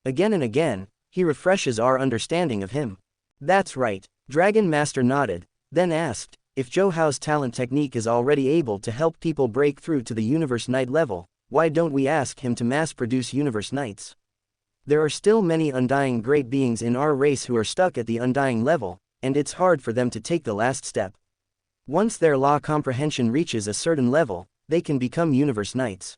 Again and again, he refreshes our understanding of him. That's right. Dragon Master nodded, then asked, if Zhou Hao's talent technique is already able to help people break through to the Universe Knight level, why don't we ask him to mass-produce Universe Knights? There are still many undying great beings in our race who are stuck at the undying level, and it's hard for them to take the last step. Once their law comprehension reaches a certain level, they can become Universe Knights.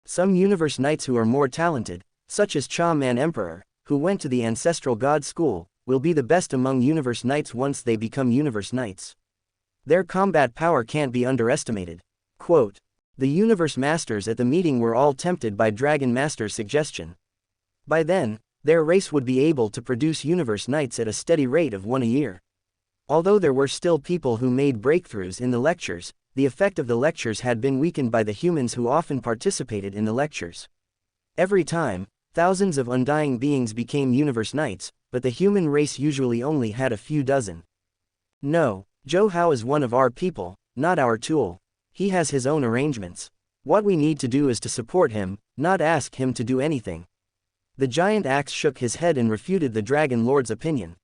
Some Universe Knights who are more talented, such as Cha Man Emperor, who went to the Ancestral God School, will be the best among Universe Knights once they become Universe Knights. Their combat power can't be underestimated. Quote, the Universe Masters at the meeting were all tempted by Dragon Master's suggestion. By then, their race would be able to produce Universe Knights at a steady rate of 1 a year. Although there were still people who made breakthroughs in the lectures, the effect of the lectures had been weakened by the humans who often participated in the lectures. Every time, thousands of undying beings became universe knights, but the human race usually only had a few dozen. No, Zhou Hao is one of our people, not our tool. He has his own arrangements. What we need to do is to support him, not ask him to do anything. The giant axe shook his head and refuted the Dragon Lord's opinion.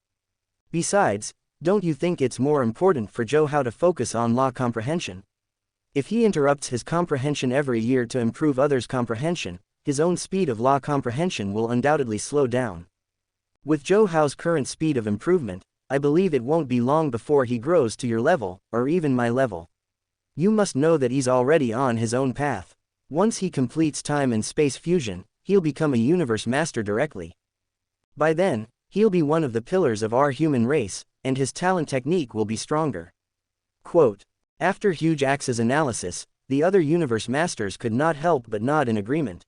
Besides, don't you think it's more important for Zhou Hao to focus on law comprehension? If he interrupts his comprehension every year to improve others' comprehension, his own speed of law comprehension will undoubtedly slow down. With Zhou Hao's current speed of improvement, I believe it won't be long before he grows to your level, or even my level. You must know that he's already on his own path. Once he completes time and space fusion, he'll become a universe master directly. By then, he'll be one of the pillars of our human race, and his talent technique will be stronger. Quote, after Huge Axe's analysis, the other universe masters could not help but nod in agreement.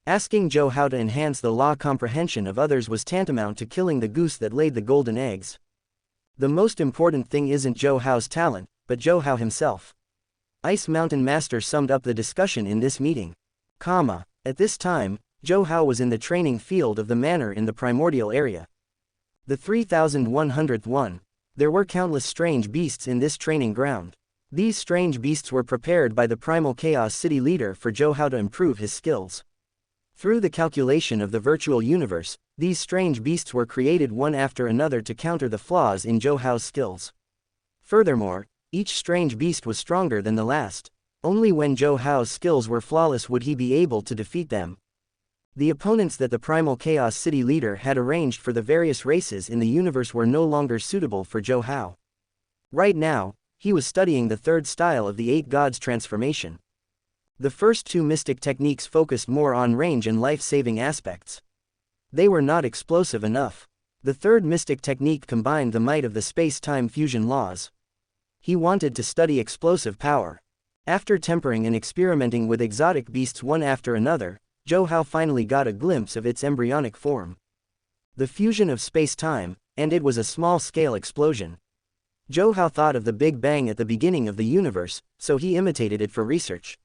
Asking Zhou Hao to enhance the law comprehension of others was tantamount to killing the goose that laid the golden eggs. The most important thing isn't Zhou Hao's talent, but Zhou Hao himself. Ice Mountain Master summed up the discussion in this meeting. At this time, Zhou Hao was in the training field of the manor in the primordial area. The 3100th one. There were countless strange beasts in this training ground. These strange beasts were prepared by the primal chaos city leader for Zhou Hao to improve his skills. Through the calculation of the virtual universe, these strange beasts were created one after another to counter the flaws in Zhou Hao's skills. Furthermore, each strange beast was stronger than the last. Only when Zhou Hao's skills were flawless would he be able to defeat them. The opponents that the primal chaos city leader had arranged for the various races in the universe were no longer suitable for Zhou Hao. Right now, he was studying the third style of the 8 gods transformation. The first 2 mystic techniques focused more on range and life-saving aspects. They were not explosive enough. The third mystic technique combined the might of the space-time fusion laws. He wanted to study explosive power. After tempering and experimenting with exotic beasts one after another, Zhou Hao finally got a glimpse of its embryonic form. The fusion of space-time, and it was a small-scale explosion. Zhou Hao thought of the Big Bang at the beginning of the universe, so he imitated it for research.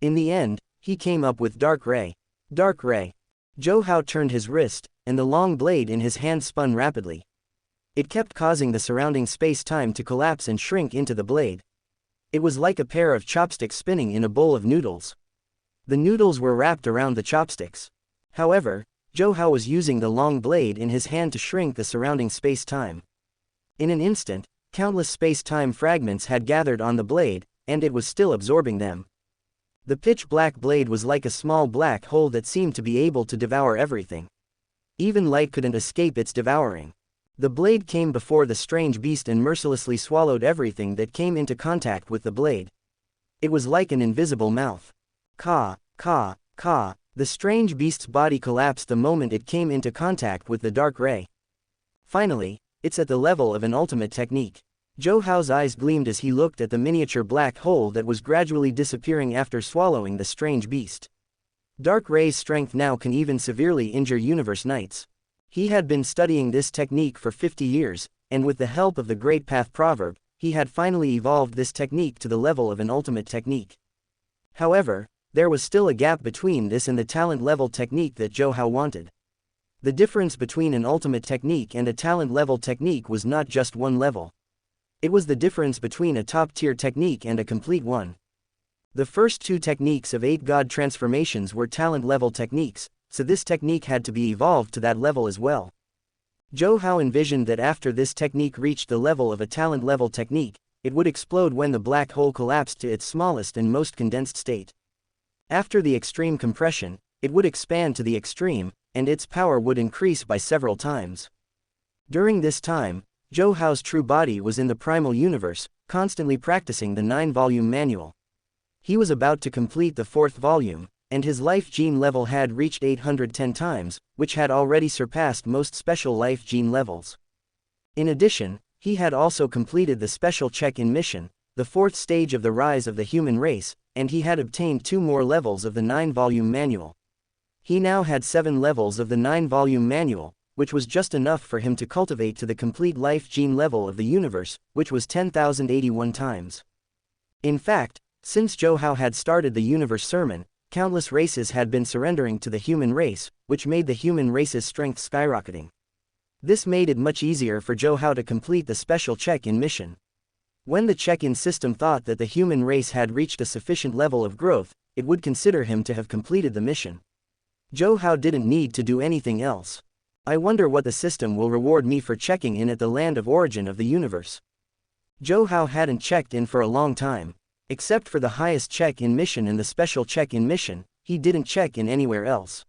In the end, he came up with Dark Ray. Dark Ray. Zhou Hao turned his wrist, and the long blade in his hand spun rapidly. It kept causing the surrounding space-time to collapse and shrink into the blade. It was like a pair of chopsticks spinning in a bowl of noodles. The noodles were wrapped around the chopsticks. However, Zhou Hao was using the long blade in his hand to shrink the surrounding space-time. In an instant, countless space-time fragments had gathered on the blade, and it was still absorbing them. The pitch-black blade was like a small black hole that seemed to be able to devour everything. Even light couldn't escape its devouring. The blade came before the strange beast and mercilessly swallowed everything that came into contact with the blade. It was like an invisible mouth. Ka, ka, ka. The strange beast's body collapsed the moment it came into contact with the dark ray. Finally, it's at the level of an ultimate technique. Zhou Hao's eyes gleamed as he looked at the miniature black hole that was gradually disappearing after swallowing the strange beast. Dark Ray's strength now can even severely injure universe knights. He had been studying this technique for 50 years, and with the help of the Great Path Proverb, he had finally evolved this technique to the level of an ultimate technique. However, there was still a gap between this and the talent level technique that Zhou Hao wanted. The difference between an ultimate technique and a talent level technique was not just one level. It was the difference between a top-tier technique and a complete one. The first 2 techniques of 8 god transformations were talent-level techniques, so this technique had to be evolved to that level as well. Zhou Hao envisioned that after this technique reached the level of a talent-level technique, it would explode when the black hole collapsed to its smallest and most condensed state. After the extreme compression, it would expand to the extreme, and its power would increase by several times. During this time, Zhou Hao's true body was in the primal universe, constantly practicing the 9-volume manual. He was about to complete the 4th volume, and his life gene level had reached 810 times, which had already surpassed most special life gene levels. In addition, he had also completed the special check-in mission, the 4th stage of the rise of the human race, and he had obtained 2 more levels of the 9-volume manual. He now had 7 levels of the 9-volume manual, which was just enough for him to cultivate to the complete life gene level of the universe, which was 10,081 times. In fact, since Zhou Hao had started the universe sermon, countless races had been surrendering to the human race, which made the human race's strength skyrocketing. This made it much easier for Zhou Hao to complete the special check-in mission. When the check-in system thought that the human race had reached a sufficient level of growth, it would consider him to have completed the mission. Zhou Hao didn't need to do anything else. I wonder what the system will reward me for checking in at the land of origin of the universe. Zhou Hao hadn't checked in for a long time. Except for the highest check-in mission and the special check-in mission, he didn't check in anywhere else.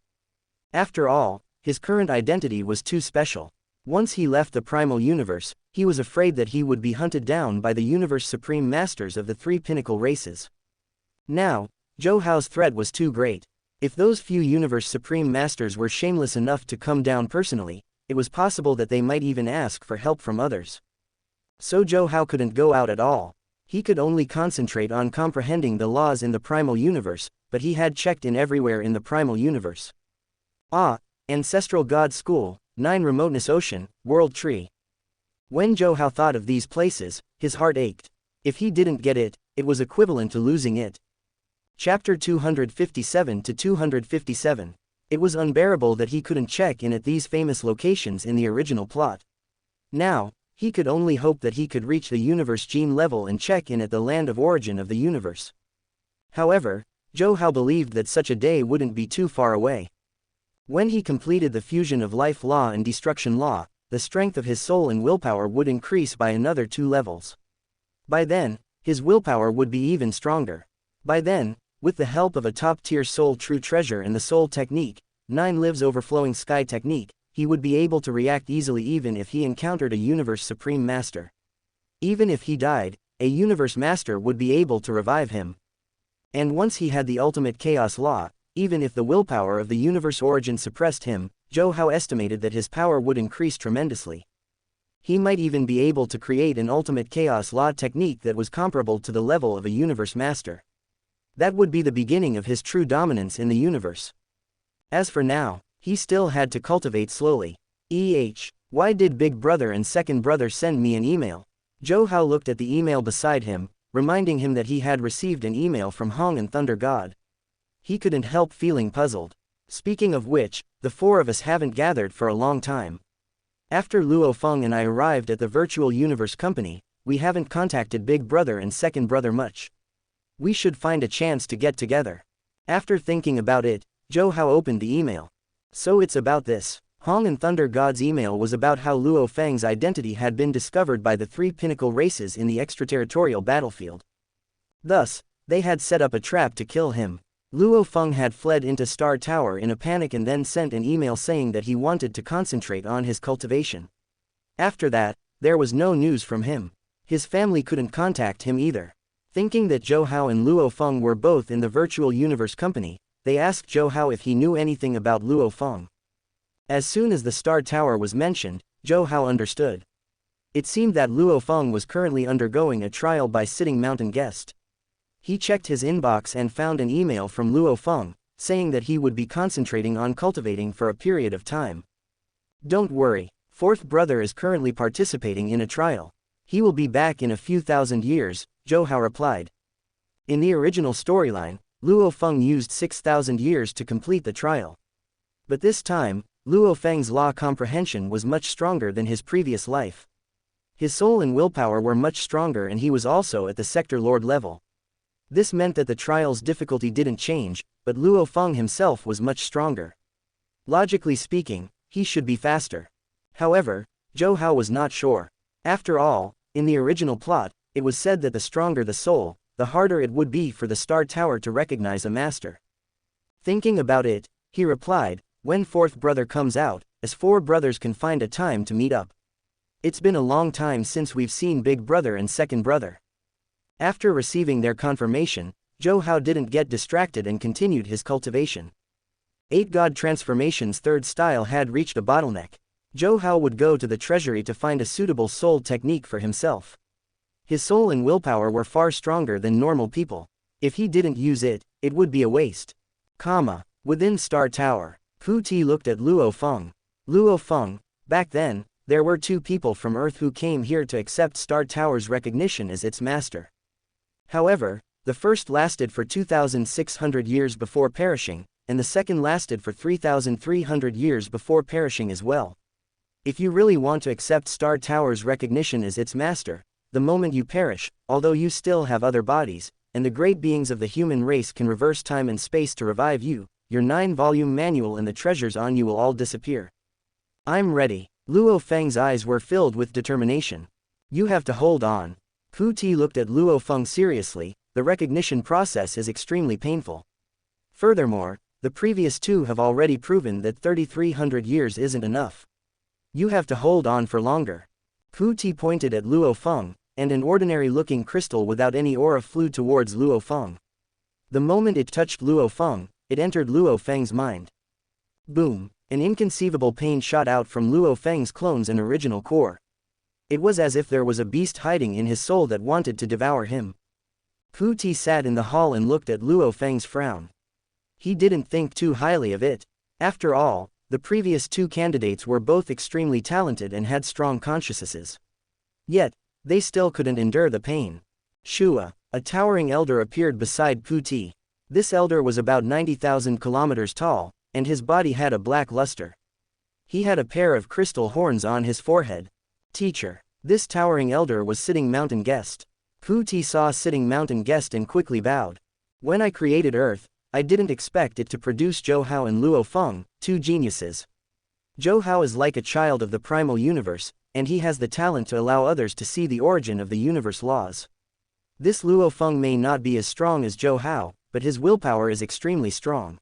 After all, his current identity was too special. Once he left the primal universe, he was afraid that he would be hunted down by the universe supreme masters of the three pinnacle races. Now, Zhou Hao's threat was too great. If those few universe supreme masters were shameless enough to come down personally, it was possible that they might even ask for help from others. So Zhou Hao couldn't go out at all. He could only concentrate on comprehending the laws in the primal universe, but he had checked in everywhere in the primal universe. Ancestral God School, 9 Remoteness Ocean, World Tree. When Zhou Hao thought of these places, his heart ached. If he didn't get it, it was equivalent to losing it. Chapter 257 to 257. It was unbearable that he couldn't check in at these famous locations in the original plot. Now, he could only hope that he could reach the universe gene level and check in at the land of origin of the universe. However, Zhou Hao believed that such a day wouldn't be too far away. When he completed the fusion of life law and destruction law, the strength of his soul and willpower would increase by another 2 levels. By then, his willpower would be even stronger. By then, with the help of a top-tier soul true treasure and the soul technique, 9 lives overflowing sky technique, he would be able to react easily even if he encountered a universe supreme master. Even if he died, a universe master would be able to revive him. And once he had the ultimate chaos law, even if the willpower of the universe origin suppressed him, Zhou Hao estimated that his power would increase tremendously. He might even be able to create an ultimate chaos law technique that was comparable to the level of a universe master. That would be the beginning of his true dominance in the universe. As for now, he still had to cultivate slowly. Why did Big Brother and Second Brother send me an email? Zhou Hao looked at the email beside him, reminding him that he had received an email from Hong and Thunder God. He couldn't help feeling puzzled. Speaking of which, the 4 of us haven't gathered for a long time. After Luo Feng and I arrived at the Virtual Universe Company, we haven't contacted Big Brother and Second Brother much. We should find a chance to get together. After thinking about it, Zhou Hao opened the email. So it's about this. Hong and Thunder God's email was about how Luo Feng's identity had been discovered by the 3 pinnacle races in the extraterritorial battlefield. Thus, they had set up a trap to kill him. Luo Feng had fled into Star Tower in a panic and then sent an email saying that he wanted to concentrate on his cultivation. After that, there was no news from him. His family couldn't contact him either. Thinking that Zhou Hao and Luo Feng were both in the Virtual Universe Company, they asked Zhou Hao if he knew anything about Luo Feng. As soon as the Star Tower was mentioned, Zhou Hao understood. It seemed that Luo Feng was currently undergoing a trial by Sitting Mountain Guest. He checked his inbox and found an email from Luo Feng, saying that he would be concentrating on cultivating for a period of time. Don't worry, 4th brother is currently participating in a trial. He will be back in a few thousand years, Zhou Hao replied. In the original storyline, Luo Feng used 6,000 years to complete the trial. But this time, Luo Feng's law comprehension was much stronger than his previous life. His soul and willpower were much stronger and he was also at the Sector Lord level. This meant that the trial's difficulty didn't change, but Luo Feng himself was much stronger. Logically speaking, he should be faster. However, Zhou Hao was not sure. After all, in the original plot, it was said that the stronger the soul, the harder it would be for the Star Tower to recognize a master. Thinking about it, he replied, when 4th brother comes out, as 4 brothers can find a time to meet up. It's been a long time since we've seen Big Brother and Second Brother. After receiving their confirmation, Zhou Hao didn't get distracted and continued his cultivation. 8 God Transformation's 3rd style had reached a bottleneck. Zhou Hao would go to the treasury to find a suitable soul technique for himself. His soul and willpower were far stronger than normal people. If he didn't use it, it would be a waste. Within Star Tower, Pu Ti looked at Luo Feng. Luo Feng, back then, there were 2 people from Earth who came here to accept Star Tower's recognition as its master. However, the first lasted for 2,600 years before perishing, and the second lasted for 3,300 years before perishing as well. If you really want to accept Star Tower's recognition as its master, the moment you perish, although you still have other bodies, and the great beings of the human race can reverse time and space to revive you, your 9-volume manual and the treasures on you will all disappear. I'm ready. Luo Feng's eyes were filled with determination. You have to hold on. Fu Ti looked at Luo Feng seriously. The recognition process is extremely painful. Furthermore, the previous two have already proven that 3,300 years isn't enough. You have to hold on for longer. Fu Ti pointed at Luo Feng, and an ordinary-looking crystal without any aura flew towards Luo Feng. The moment it touched Luo Feng, it entered Luo Feng's mind. Boom! An inconceivable pain shot out from Luo Feng's clones and original core. It was as if there was a beast hiding in his soul that wanted to devour him. Fu Ti sat in the hall and looked at Luo Feng's frown. He didn't think too highly of it. After all, the previous two candidates were both extremely talented and had strong consciousnesses. Yet, they still couldn't endure the pain. Shua, a towering elder, appeared beside Fu Ti. This elder was about 90,000 kilometers tall, and his body had a black luster. He had a pair of crystal horns on his forehead. Teacher. This towering elder was sitting mountain guest. Fu Ti saw sitting mountain guest and quickly bowed. When I created Earth, I didn't expect it to produce Zhou Hao and Luo Feng, two geniuses. Zhou Hao is like a child of the primal universe, and he has the talent to allow others to see the origin of the universe laws. This Luo Feng may not be as strong as Zhou Hao, but his willpower is extremely strong.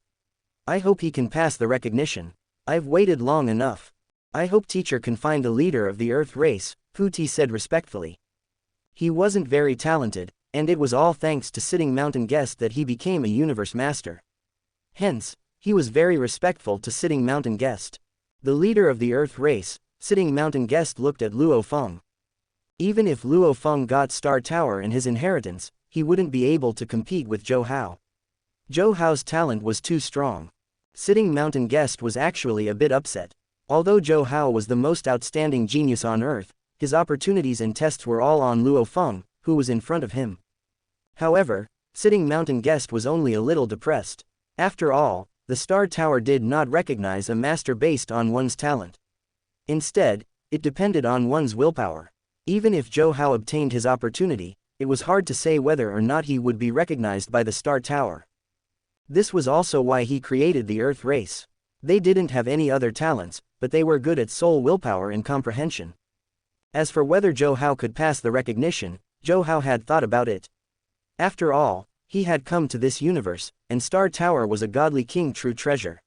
I hope he can pass the recognition. I've waited long enough. I hope teacher can find the leader of the Earth race, Fu Ti said respectfully. He wasn't very talented, and it was all thanks to sitting mountain guest that he became a universe master. Hence, he was very respectful to sitting mountain guest. The leader of the Earth race, sitting mountain guest, looked at Luo Feng. Even if Luo Feng got Star Tower and his inheritance, he wouldn't be able to compete with Zhou Hao. Zhou Hao's talent was too strong. Sitting mountain guest was actually a bit upset. Although Zhou Hao was the most outstanding genius on Earth, his opportunities and tests were all on Luo Feng, who was in front of him. However, sitting mountain guest was only a little depressed. After all, the Star Tower did not recognize a master based on one's talent. Instead, it depended on one's willpower. Even if Zhou Hao obtained his opportunity, it was hard to say whether or not he would be recognized by the Star Tower. This was also why he created the Earth race. They didn't have any other talents, but they were good at soul willpower and comprehension. As for whether Zhou Hao could pass the recognition, Zhou Hao had thought about it. After all, he had come to this universe, and Star Tower was a godly king true treasure.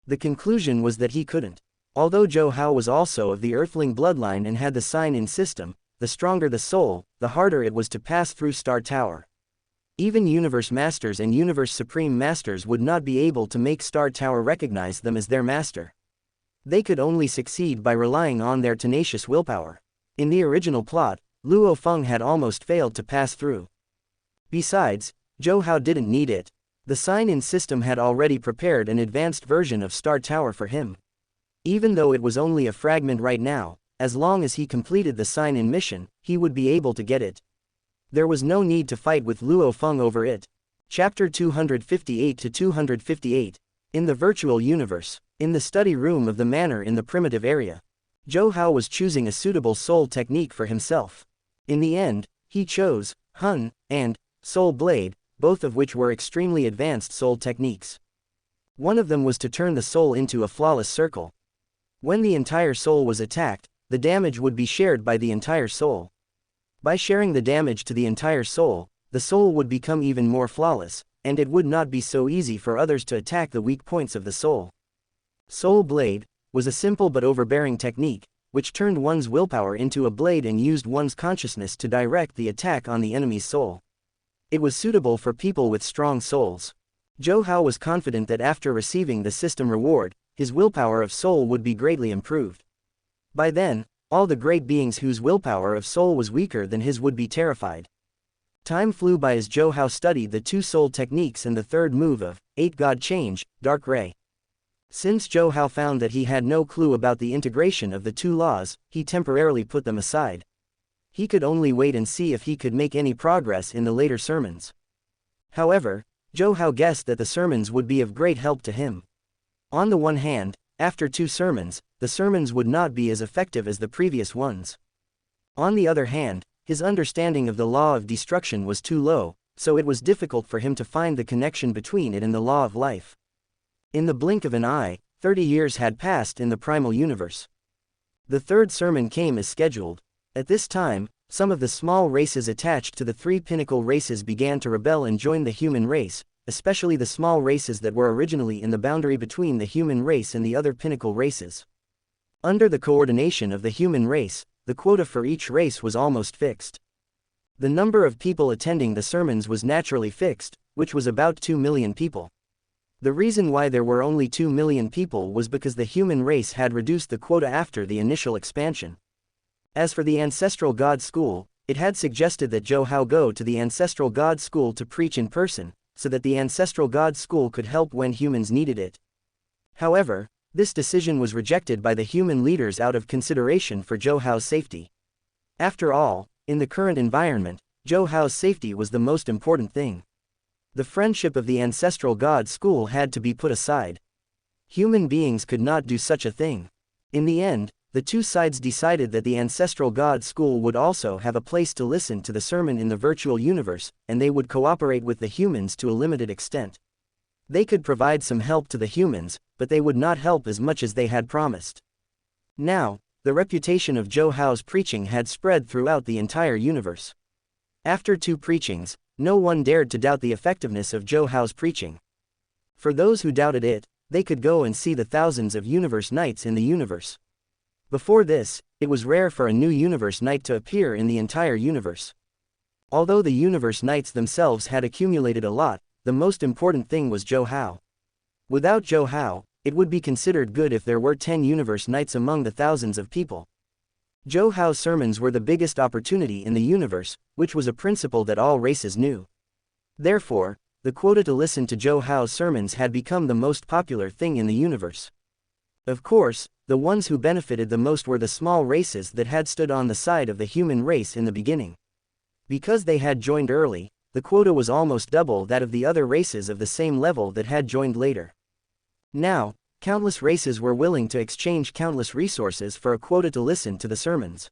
The conclusion was that he couldn't. Although Zhou Hao was also of the Earthling bloodline and had the sign-in system, the stronger the soul, the harder it was to pass through Star Tower. Even Universe Masters and Universe Supreme Masters would not be able to make Star Tower recognize them as their master. They could only succeed by relying on their tenacious willpower. In the original plot, Luo Feng had almost failed to pass through. Besides, Zhou Hao didn't need it. The sign-in system had already prepared an advanced version of Star Tower for him. Even though it was only a fragment right now, as long as he completed the sign-in mission, he would be able to get it. There was no need to fight with Luo Feng over it. Chapter 258 to 258. In the virtual universe, in the study room of the manor in the primitive area, Zhou Hao was choosing a suitable soul technique for himself. In the end, he chose Hun and Soul Blade, both of which were extremely advanced soul techniques. One of them was to turn the soul into a flawless circle. When the entire soul was attacked, the damage would be shared by the entire soul. By sharing the damage to the entire soul, the soul would become even more flawless, and it would not be so easy for others to attack the weak points of the soul. Soul Blade was a simple but overbearing technique, which turned one's willpower into a blade and used one's consciousness to direct the attack on the enemy's soul. It was suitable for people with strong souls. Zhou Hao was confident that after receiving the system reward, his willpower of soul would be greatly improved. By then, all the great beings whose willpower of soul was weaker than his would be terrified. Time flew by as Zhou Hao studied the two soul techniques and the third move of 8 God Change, Dark Ray. Since Zhou Hao found that he had no clue about the integration of the two laws, he temporarily put them aside. He could only wait and see if he could make any progress in the later sermons. However, Zhou Hao guessed that the sermons would be of great help to him. On the one hand, after 2 sermons, the sermons would not be as effective as the previous ones. On the other hand, his understanding of the law of destruction was too low, so it was difficult for him to find the connection between it and the law of life. In the blink of an eye, 30 years had passed in the primal universe. The 3rd sermon came as scheduled. At this time, some of the small races attached to the 3 pinnacle races began to rebel and join the human race, especially the small races that were originally in the boundary between the human race and the other pinnacle races. Under the coordination of the human race, the quota for each race was almost fixed. The number of people attending the sermons was naturally fixed, which was about 2 million people. The reason why there were only 2 million people was because the human race had reduced the quota after the initial expansion. As for the Ancestral God School, it had suggested that Zhou Hao go to the Ancestral God School to preach in person, so that the Ancestral God School could help when humans needed it. However, this decision was rejected by the human leaders out of consideration for Zhou Hao's safety. After all, in the current environment, Zhou Hao's safety was the most important thing. The friendship of the Ancestral God School had to be put aside. Human beings could not do such a thing. In the end, the 2 sides decided that the Ancestral God School would also have a place to listen to the sermon in the virtual universe, and they would cooperate with the humans to a limited extent. They could provide some help to the humans, but they would not help as much as they had promised. Now, the reputation of Zhou Hao's preaching had spread throughout the entire universe. After 2 preachings, no one dared to doubt the effectiveness of Zhou Hao's preaching. For those who doubted it, they could go and see the thousands of universe knights in the universe. Before this, it was rare for a new universe knight to appear in the entire universe. Although the universe knights themselves had accumulated a lot, the most important thing was Zhou Hao. Without Zhou Hao, it would be considered good if there were 10 universe knights among the thousands of people. Zhou Hao's sermons were the biggest opportunity in the universe, which was a principle that all races knew. Therefore, the quota to listen to Zhou Hao's sermons had become the most popular thing in the universe. Of course, the ones who benefited the most were the small races that had stood on the side of the human race in the beginning. Because they had joined early, the quota was almost double that of the other races of the same level that had joined later. Now, countless races were willing to exchange countless resources for a quota to listen to the sermons.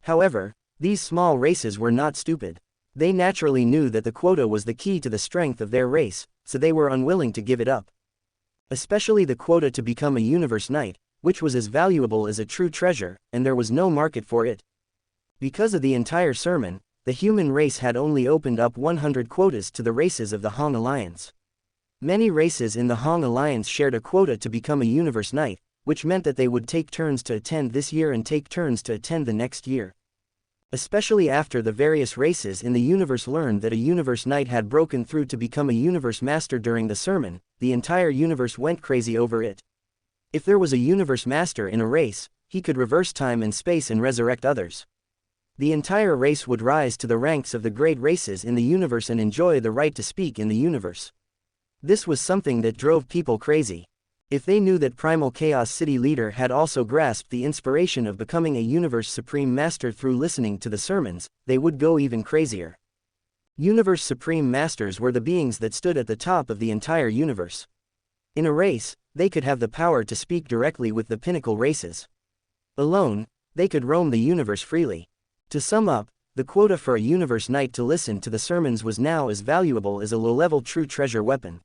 However, these small races were not stupid. They naturally knew that the quota was the key to the strength of their race, so they were unwilling to give it up. Especially the quota to become a universe knight, which was as valuable as a true treasure, and there was no market for it. Because of the entire sermon, the human race had only opened up 100 quotas to the races of the Hong Alliance. Many races in the Hong Alliance shared a quota to become a universe knight, which meant that they would take turns to attend this year and take turns to attend the next year. Especially after the various races in the universe learned that a universe knight had broken through to become a universe master during the sermon, the entire universe went crazy over it. If there was a universe master in a race, he could reverse time and space and resurrect others. The entire race would rise to the ranks of the great races in the universe and enjoy the right to speak in the universe. This was something that drove people crazy. If they knew that Primal Chaos City leader had also grasped the inspiration of becoming a Universe Supreme Master through listening to the sermons, they would go even crazier. Universe Supreme Masters were the beings that stood at the top of the entire universe. In a race, they could have the power to speak directly with the pinnacle races. Alone, they could roam the universe freely. To sum up, the quota for a Universe Knight to listen to the sermons was now as valuable as a low-level true treasure weapon.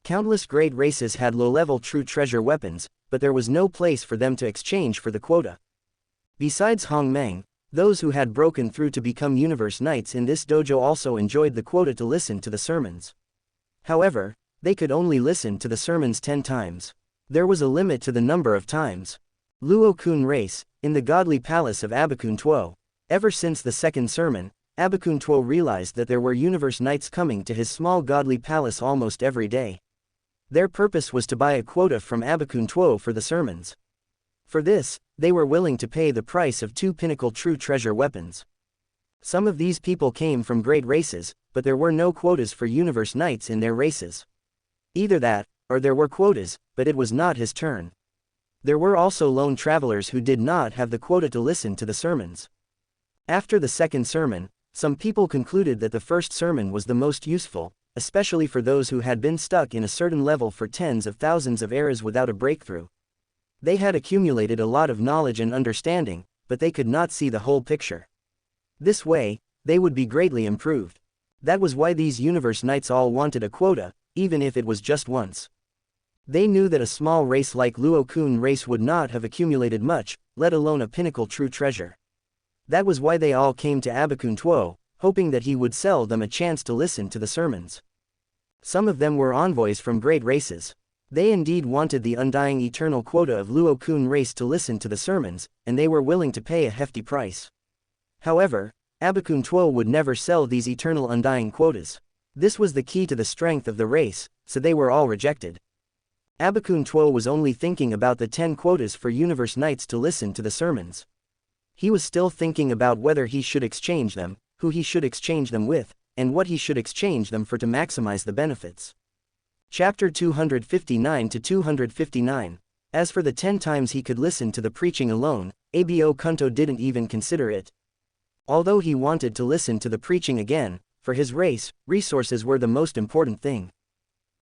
Countless great races had low-level true treasure weapons, but there was no place for them to exchange for the quota. Besides Hong Meng, those who had broken through to become Universe Knights in this dojo also enjoyed the quota to listen to the sermons. However, they could only listen to the sermons 10 times. There was a limit to the number of times. Luo Kun race, in the godly palace of Abakun Tuo. Ever since the second sermon, Abakun Tuo realized that there were Universe Knights coming to his small godly palace almost every day. Their purpose was to buy a quota from Abakun Tuo for the sermons. For this, they were willing to pay the price of 2 pinnacle true treasure weapons. Some of these people came from great races, but there were no quotas for Universe Knights in their races. Either that, or there were quotas, but it was not his turn. There were also lone travelers who did not have the quota to listen to the sermons. After the second sermon, some people concluded that the first sermon was the most useful, especially for those who had been stuck in a certain level for tens of thousands of eras without a breakthrough. They had accumulated a lot of knowledge and understanding, but they could not see the whole picture. This way, they would be greatly improved. That was why these universe knights all wanted a quota, even if it was just once. They knew that a small race like Luo-kun race would not have accumulated much, let alone a pinnacle true treasure. That was why they all came to Abakun Tuo, hoping that he would sell them a chance to listen to the sermons. Some of them were envoys from great races. They indeed wanted the undying eternal quota of Luo-kun race to listen to the sermons, and they were willing to pay a hefty price. However, Abakun Tuo would never sell these eternal undying quotas. This was the key to the strength of the race, so they were all rejected. Abakun Tuo was only thinking about the 10 quotas for universe knights to listen to the sermons. He was still thinking about whether he should exchange them, who he should exchange them with, and what he should exchange them for to maximize the benefits. Chapter 259 to 259. As for the 10 times he could listen to the preaching alone, Abo Kunto didn't even consider it. Although he wanted to listen to the preaching again, for his race, resources were the most important thing.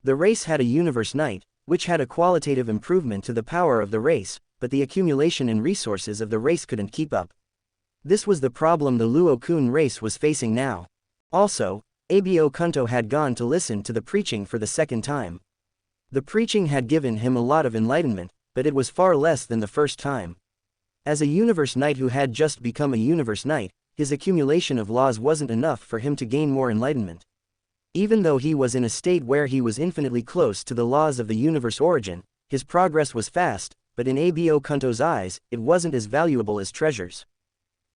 The race had a universe knight, which had a qualitative improvement to the power of the race, but the accumulation in resources of the race couldn't keep up. This was the problem the Luo-kun race was facing now. Also, Abo Kunto had gone to listen to the preaching for the second time. The preaching had given him a lot of enlightenment, but it was far less than the first time. As a universe knight who had just become a universe knight, his accumulation of laws wasn't enough for him to gain more enlightenment. Even though he was in a state where he was infinitely close to the laws of the universe origin, his progress was fast, but in Abo Kunto's eyes, it wasn't as valuable as treasures.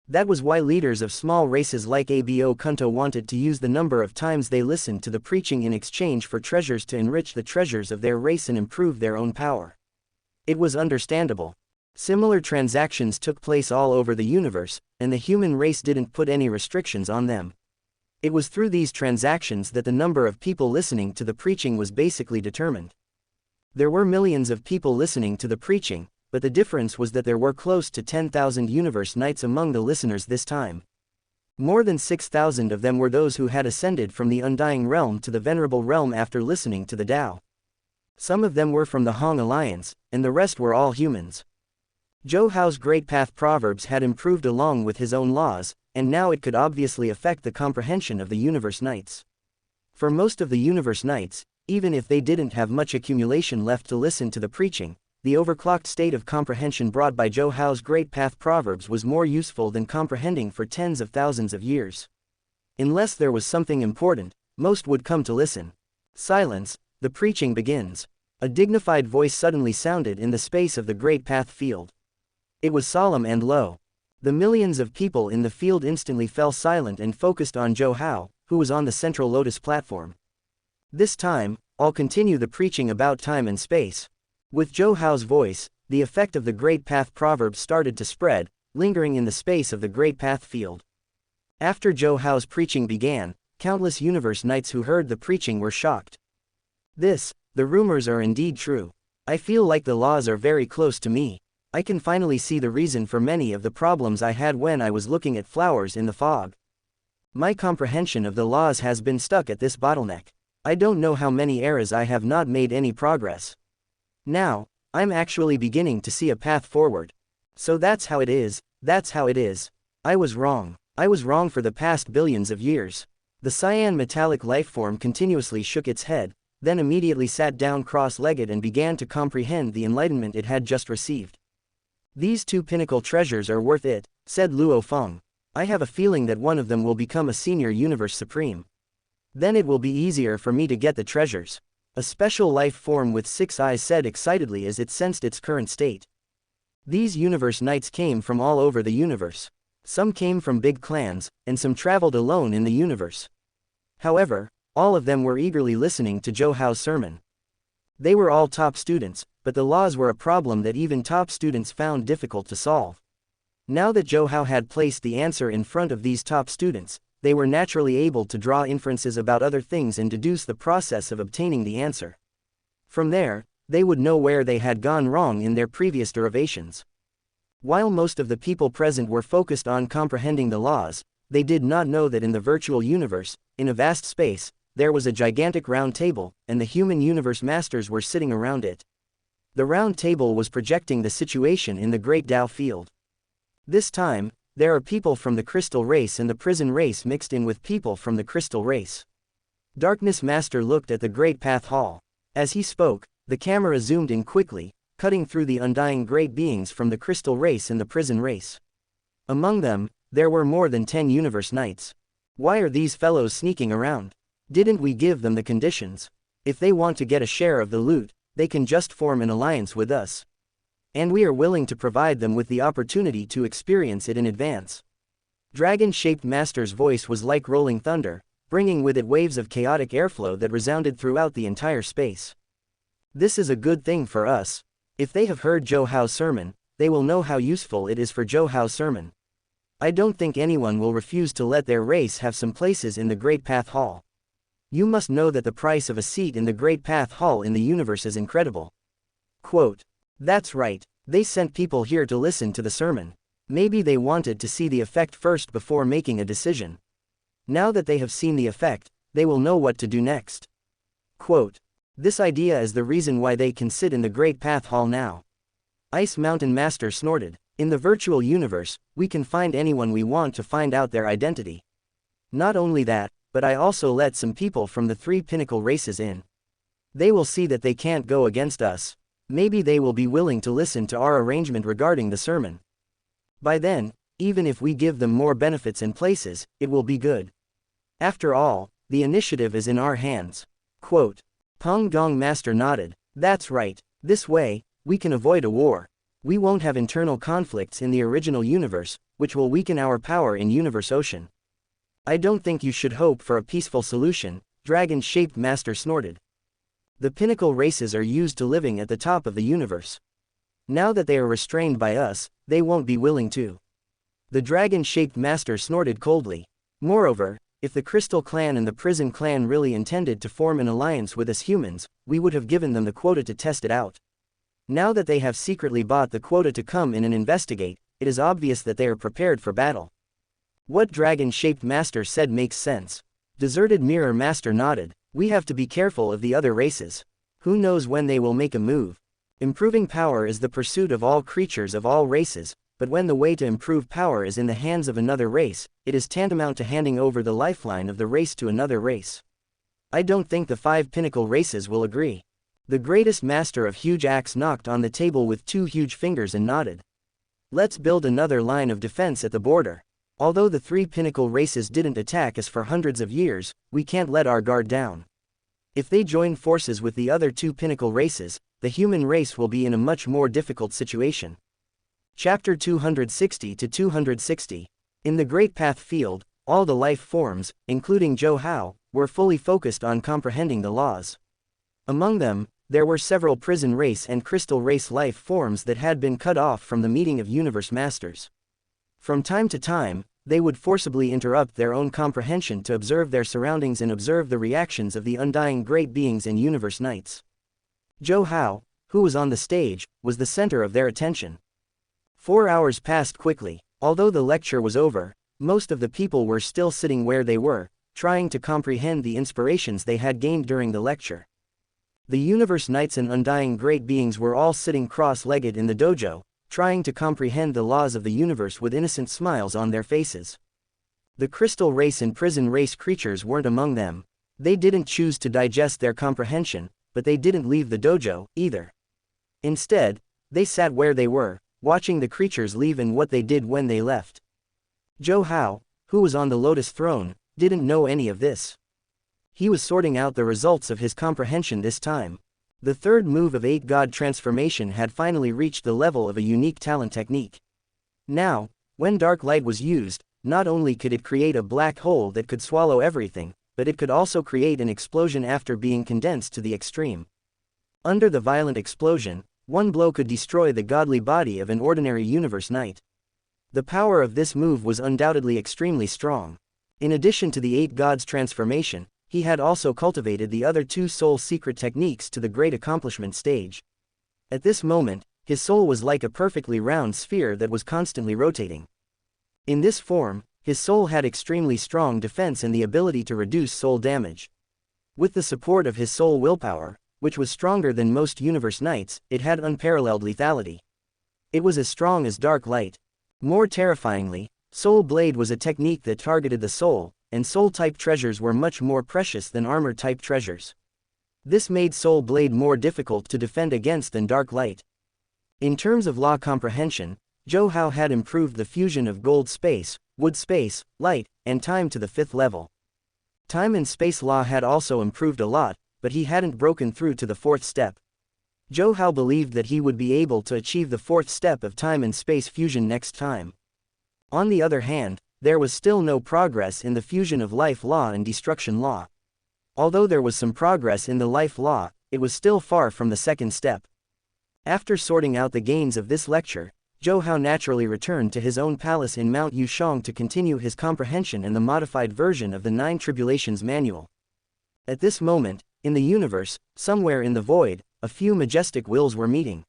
That was why leaders of small races like Abo Kunto wanted to use the number of times they listened to the preaching in exchange for treasures to enrich the treasures of their race and improve their own power. It was understandable. Similar transactions took place all over the universe, and the human race didn't put any restrictions on them. It was through these transactions that the number of people listening to the preaching was basically determined. There were millions of people listening to the preaching, but the difference was that there were close to 10,000 universe knights among the listeners this time. More than 6,000 of them were those who had ascended from the undying realm to the venerable realm after listening to the Tao. Some of them were from the Hong Alliance, and the rest were all humans. Zhou Hao's Great Path Proverbs had improved along with his own laws, and now it could obviously affect the comprehension of the universe knights. For most of the universe knights, even if they didn't have much accumulation left to listen to the preaching, the overclocked state of comprehension brought by Zhou Hao's Great Path Proverbs was more useful than comprehending for tens of thousands of years. Unless there was something important, most would come to listen. Silence, the preaching begins. A dignified voice suddenly sounded in the space of the Great Path field. It was solemn and low. The millions of people in the field instantly fell silent and focused on Zhou Hao, who was on the central lotus platform. This time, I'll continue the preaching about time and space. With Zhou Hao's voice, the effect of the Great Path Proverbs started to spread, lingering in the space of the Great Path field. After Zhou Hao's preaching began, countless universe knights who heard the preaching were shocked. The rumors are indeed true. I feel like the laws are very close to me. I can finally see the reason for many of the problems I had when I was looking at flowers in the fog. My comprehension of the laws has been stuck at this bottleneck. I don't know how many eras I have not made any progress. Now, I'm actually beginning to see a path forward. So that's how it is. I was wrong. I was wrong for the past billions of years. The cyan metallic lifeform continuously shook its head, then immediately sat down cross-legged and began to comprehend the enlightenment it had just received. These 2 pinnacle treasures are worth it, said Luo Feng. I have a feeling that one of them will become a senior universe supreme. Then it will be easier for me to get the treasures. A special life form with 6 eyes said excitedly as it sensed its current state. These universe knights came from all over the universe. Some came from big clans, and some traveled alone in the universe. However, all of them were eagerly listening to Zhou Hao's sermon. They were all top students, but the laws were a problem that even top students found difficult to solve. Now that Zhou Hao had placed the answer in front of these top students, they were naturally able to draw inferences about other things and deduce the process of obtaining the answer. From there, they would know where they had gone wrong in their previous derivations. While most of the people present were focused on comprehending the laws, they did not know that in the virtual universe, in a vast space, there was a gigantic round table, and the human universe masters were sitting around it. The round table was projecting the situation in the great Tao field. This time, there are people from the crystal race and the prison race mixed in with people from the crystal race. Darkness Master looked at the Great Path Hall. As he spoke, the camera zoomed in quickly, cutting through the undying great beings from the crystal race and the prison race. Among them, there were more than 10 universe knights. Why are these fellows sneaking around? Didn't we give them the conditions? If they want to get a share of the loot, they can just form an alliance with us. And we are willing to provide them with the opportunity to experience it in advance. Dragon-shaped Master's voice was like rolling thunder, bringing with it waves of chaotic airflow that resounded throughout the entire space. This is a good thing for us. If they have heard Zhou Hao's sermon, they will know how useful it is for Zhou Hao's sermon. I don't think anyone will refuse to let their race have some places in the Great Path Hall. You must know that the price of a seat in the Great Path Hall in the universe is incredible. Quote, that's right, they sent people here to listen to the sermon. Maybe they wanted to see the effect first before making a decision. Now that they have seen the effect, they will know what to do next. Quote, this idea is the reason why they can sit in the Great Path Hall now. Ice Mountain Master snorted. In the virtual universe, we can find anyone we want to find out their identity. Not only that, but I also let some people from the 3 pinnacle races in. They will see that they can't go against us. Maybe they will be willing to listen to our arrangement regarding the sermon. By then, even if we give them more benefits and places, it will be good. After all, the initiative is in our hands. Quote, Peng Gong Master nodded. That's right. This way, we can avoid a war. We won't have internal conflicts in the original universe, which will weaken our power in Universe Ocean. I don't think you should hope for a peaceful solution, Dragon-shaped Master snorted. The pinnacle races are used to living at the top of the universe. Now that they are restrained by us, they won't be willing to. The Dragon-shaped Master snorted coldly. Moreover, if the Crystal Clan and the Prison Clan really intended to form an alliance with us humans, we would have given them the quota to test it out. Now that they have secretly bought the quota to come in and investigate, it is obvious that they are prepared for battle. What Dragon-shaped Master said makes sense. Deserted Mirror Master nodded. We have to be careful of the other races. Who knows when they will make a move? Improving power is the pursuit of all creatures of all races, but when the way to improve power is in the hands of another race, it is tantamount to handing over the lifeline of the race to another race. I don't think the 5 pinnacle races will agree. The greatest master of Huge Axe knocked on the table with 2 huge fingers and nodded. Let's build another line of defense at the border. Although the 3 pinnacle races didn't attack us for hundreds of years, we can't let our guard down. If they join forces with the other 2 pinnacle races, the human race will be in a much more difficult situation. Chapter 260 to 260. In the Great Path field, all the life forms, including Zhou Hao, were fully focused on comprehending the laws. Among them, there were several prison race and crystal race life forms that had been cut off from the meeting of universe masters. From time to time, they would forcibly interrupt their own comprehension to observe their surroundings and observe the reactions of the undying great beings and universe knights. Zhou Hao, who was on the stage, was the center of their attention. 4 hours passed quickly. Although the lecture was over, most of the people were still sitting where they were, trying to comprehend the inspirations they had gained during the lecture. The universe knights and undying great beings were all sitting cross-legged in the dojo, trying to comprehend the laws of the universe with innocent smiles on their faces. The crystal race and prison race creatures weren't among them. They didn't choose to digest their comprehension, but they didn't leave the dojo, either. Instead, they sat where they were, watching the creatures leave and what they did when they left. Zhou Hao, who was on the lotus throne, didn't know any of this. He was sorting out the results of his comprehension this time. The third move of 8 God transformation had finally reached the level of a unique talent technique. Now, when dark light was used, not only could it create a black hole that could swallow everything, but it could also create an explosion after being condensed to the extreme. Under the violent explosion, one blow could destroy the godly body of an ordinary universe knight. The power of this move was undoubtedly extremely strong. In addition to the 8 gods transformation, he had also cultivated the other 2 soul secret techniques to the great accomplishment stage. At this moment, His soul was like a perfectly round sphere that was constantly rotating. In this form, his soul had extremely strong defense and the ability to reduce soul damage. With the support of his soul willpower, which was stronger than most universe knights, it had unparalleled lethality. It was as strong as dark light. More terrifyingly, Soul Blade was a technique that targeted the soul, and soul-type treasures were much more precious than armor-type treasures. This made Soul Blade more difficult to defend against than dark light. In terms of law comprehension, Zhou Hao had improved the fusion of gold space, wood space, light, and time to the 5th level. Time and space law had also improved a lot, but he hadn't broken through to the 4th step. Zhou Hao believed that he would be able to achieve the 4th step of time and space fusion next time. On the other hand, there was still no progress in the fusion of life law and destruction law. Although there was some progress in the life law, it was still far from the 2nd step. After sorting out the gains of this lecture, Zhou Hao naturally returned to his own palace in Mount Yushang to continue his comprehension and the modified version of the 9 Tribulations Manual. At this moment, in the universe, somewhere in the void, a few majestic wills were meeting.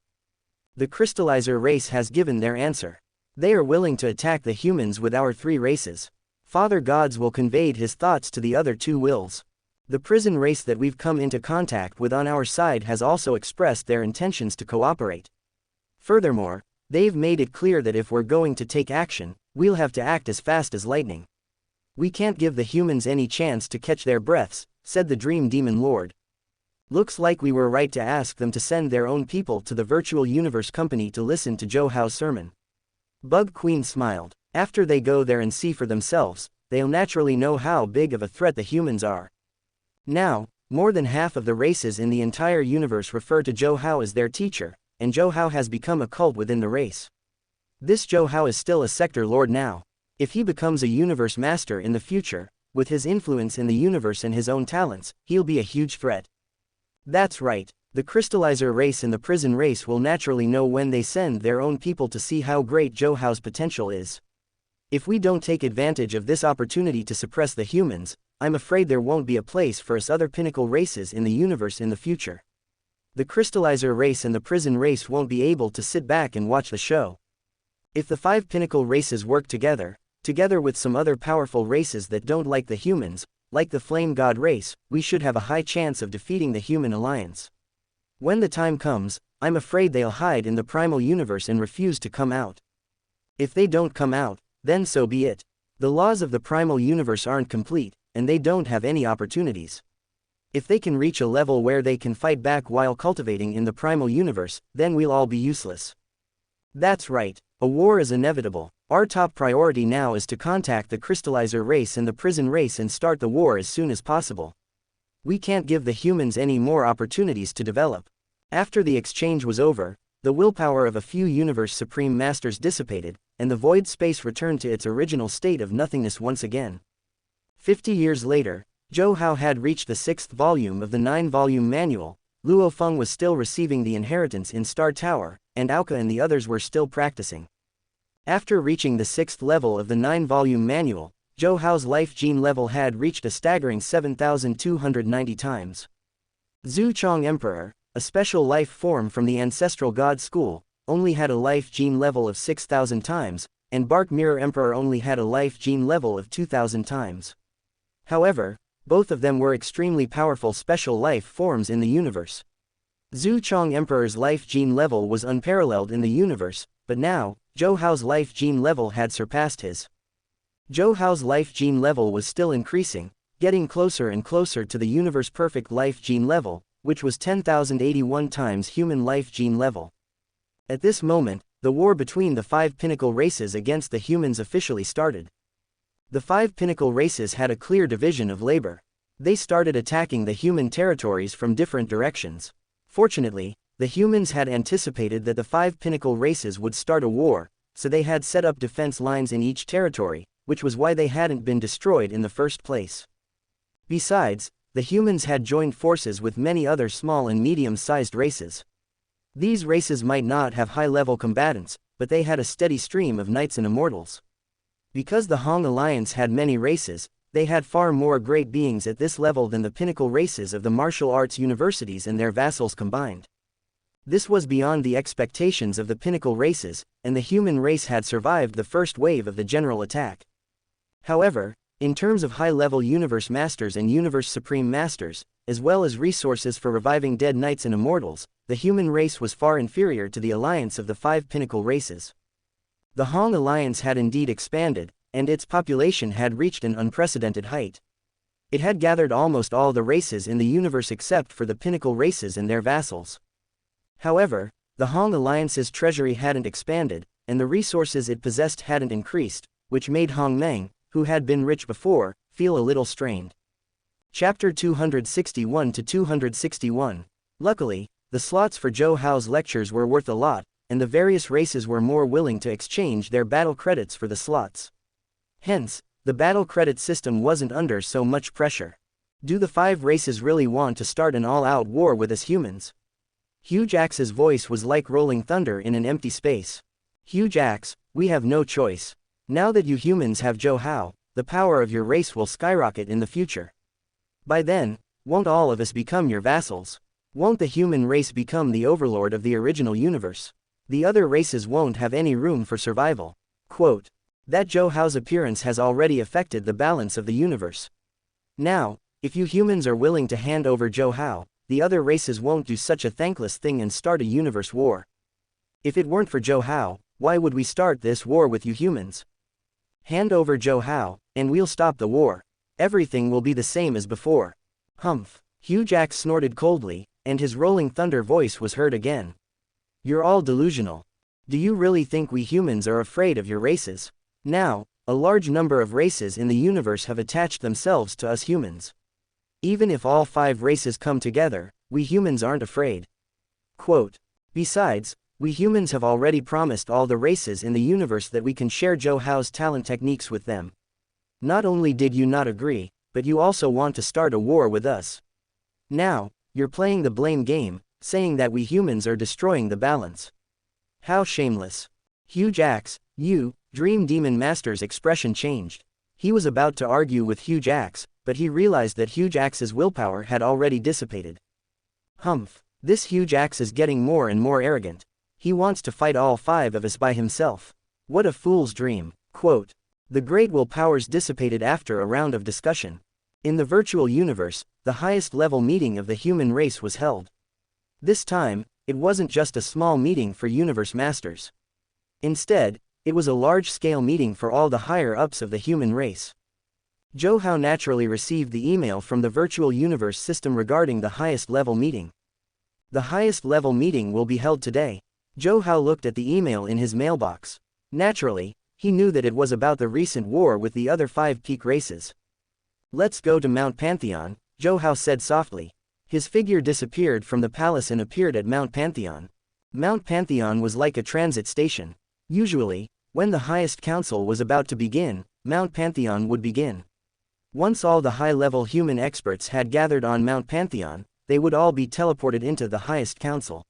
The crystallizer race has given their answer. They are willing to attack the humans with our 3 races. Father Gods will convey his thoughts to the other 2 wills. The prison race that we've come into contact with on our side has also expressed their intentions to cooperate. Furthermore, they've made it clear that if we're going to take action, we'll have to act as fast as lightning. We can't give the humans any chance to catch their breaths, said the Dream Demon Lord. Looks like we were right to ask them to send their own people to the Virtual Universe Company to listen to Zhou Hao's sermon. Bug Queen smiled. After they go there and see for themselves, they'll naturally know how big of a threat the humans are. Now, more than half of the races in the entire universe refer to Zhou Hao as their teacher, and Zhou Hao has become a cult within the race. This Zhou Hao is still a sector lord now. If he becomes a universe master in the future, with his influence in the universe and his own talents, he'll be a huge threat. That's right, the crystallizer race and the prison race will naturally know when they send their own people to see how great Zhou Hao's potential is. If we don't take advantage of this opportunity to suppress the humans, I'm afraid there won't be a place for us other pinnacle races in the universe in the future. The crystallizer race and the prison race won't be able to sit back and watch the show. If the 5 pinnacle races work together with some other powerful races that don't like the humans, like the Flame God race, we should have a high chance of defeating the human alliance. When the time comes, I'm afraid they'll hide in the primal universe and refuse to come out. If they don't come out, then so be it. The laws of the primal universe aren't complete, and they don't have any opportunities. If they can reach a level where they can fight back while cultivating in the primal universe, then we'll all be useless. That's right, a war is inevitable. Our top priority now is to contact the crystallizer race and the prison race and start the war as soon as possible. We can't give the humans any more opportunities to develop. After the exchange was over, the willpower of a few universe supreme masters dissipated, and the void space returned to its original state of nothingness once again. 50 years later, Zhou Hao had reached the 6th volume of the 9-volume manual. Luo Feng was still receiving the inheritance in Star Tower, and Aoka and the others were still practicing. After reaching the 6th level of the 9-volume manual, Zhou Hao's life gene level had reached a staggering 7,290 times. Zhu Chong Emperor, a special life form from the ancestral god school, only had a life gene level of 6,000 times, and Bark Mirror Emperor only had a life gene level of 2,000 times. However, both of them were extremely powerful special life forms in the universe. Zhu Chong Emperor's life gene level was unparalleled in the universe, but now, Zhou Hao's life gene level had surpassed his. Zhou Hao's life gene level was still increasing, getting closer and closer to the universe perfect life gene level, which was 10,081 times human life gene level. At this moment, the war between the 5 pinnacle races against the humans officially started. The 5 pinnacle races had a clear division of labor. They started attacking the human territories from different directions. Fortunately, the humans had anticipated that the 5 pinnacle races would start a war, so they had set up defense lines in each territory, which was why they hadn't been destroyed in the first place. Besides, the humans had joined forces with many other small and medium-sized races. These races might not have high-level combatants, but they had a steady stream of knights and immortals. Because the Hong Alliance had many races, they had far more great beings at this level than the pinnacle races of the martial arts universities and their vassals combined. This was beyond the expectations of the pinnacle races, and the human race had survived the first wave of the general attack. However, in terms of high-level Universe Masters and Universe Supreme Masters, as well as resources for reviving dead knights and immortals, the human race was far inferior to the alliance of the 5 pinnacle races. The Hong Alliance had indeed expanded, and its population had reached an unprecedented height. It had gathered almost all the races in the universe except for the pinnacle races and their vassals. However, the Hong Alliance's treasury hadn't expanded, and the resources it possessed hadn't increased, which made Hong Meng, who had been rich before, feel a little strained. Chapter 261 to 261. Luckily, the slots for Zhou Hao's lectures were worth a lot, and the various races were more willing to exchange their battle credits for the slots. Hence, the battle credit system wasn't under so much pressure. Do the 5 races really want to start an all-out war with us humans? Huge Axe's voice was like rolling thunder in an empty space. Huge Axe, we have no choice. Now that you humans have Zhou Hao, the power of your race will skyrocket in the future. By then, won't all of us become your vassals? Won't the human race become the overlord of the original universe? The other races won't have any room for survival. Quote, that Zhou Hao's appearance has already affected the balance of the universe. Now, if you humans are willing to hand over Zhou Hao, the other races won't do such a thankless thing and start a universe war. If it weren't for Zhou Hao, why would we start this war with you humans? Hand over Zhou Hao, and we'll stop the war. Everything will be the same as before. Humph. Huge Axe snorted coldly, and his rolling thunder voice was heard again. You're all delusional. Do you really think we humans are afraid of your races? Now, a large number of races in the universe have attached themselves to us humans. Even if all 5 races come together, we humans aren't afraid. Quote, besides, we humans have already promised all the races in the universe that we can share Zhou Hao's talent techniques with them. Not only did you not agree, but you also want to start a war with us. Now, you're playing the blame game, saying that we humans are destroying the balance. How shameless. Huge Axe, you, Dream Demon Master's expression changed. He was about to argue with Huge Axe, but he realized that Huge Axe's willpower had already dissipated. Humph, this Huge Axe is getting more and more arrogant. He wants to fight all 5 of us by himself. What a fool's dream. Quote, the great will powers dissipated after a round of discussion. In the virtual universe, the highest level meeting of the human race was held. This time, it wasn't just a small meeting for universe masters. Instead, it was a large-scale meeting for all the higher-ups of the human race. Zhou Hao naturally received the email from the virtual universe system regarding the highest level meeting. The highest level meeting will be held today. Zhou Hao looked at the email in his mailbox. Naturally, he knew that it was about the recent war with the other 5 peak races. Let's go to Mount Pantheon, Zhou Hao said softly. His figure disappeared from the palace and appeared at Mount Pantheon. Mount Pantheon was like a transit station. Usually, when the highest council was about to begin, Mount Pantheon would begin. Once all the high-level human experts had gathered on Mount Pantheon, they would all be teleported into the highest council.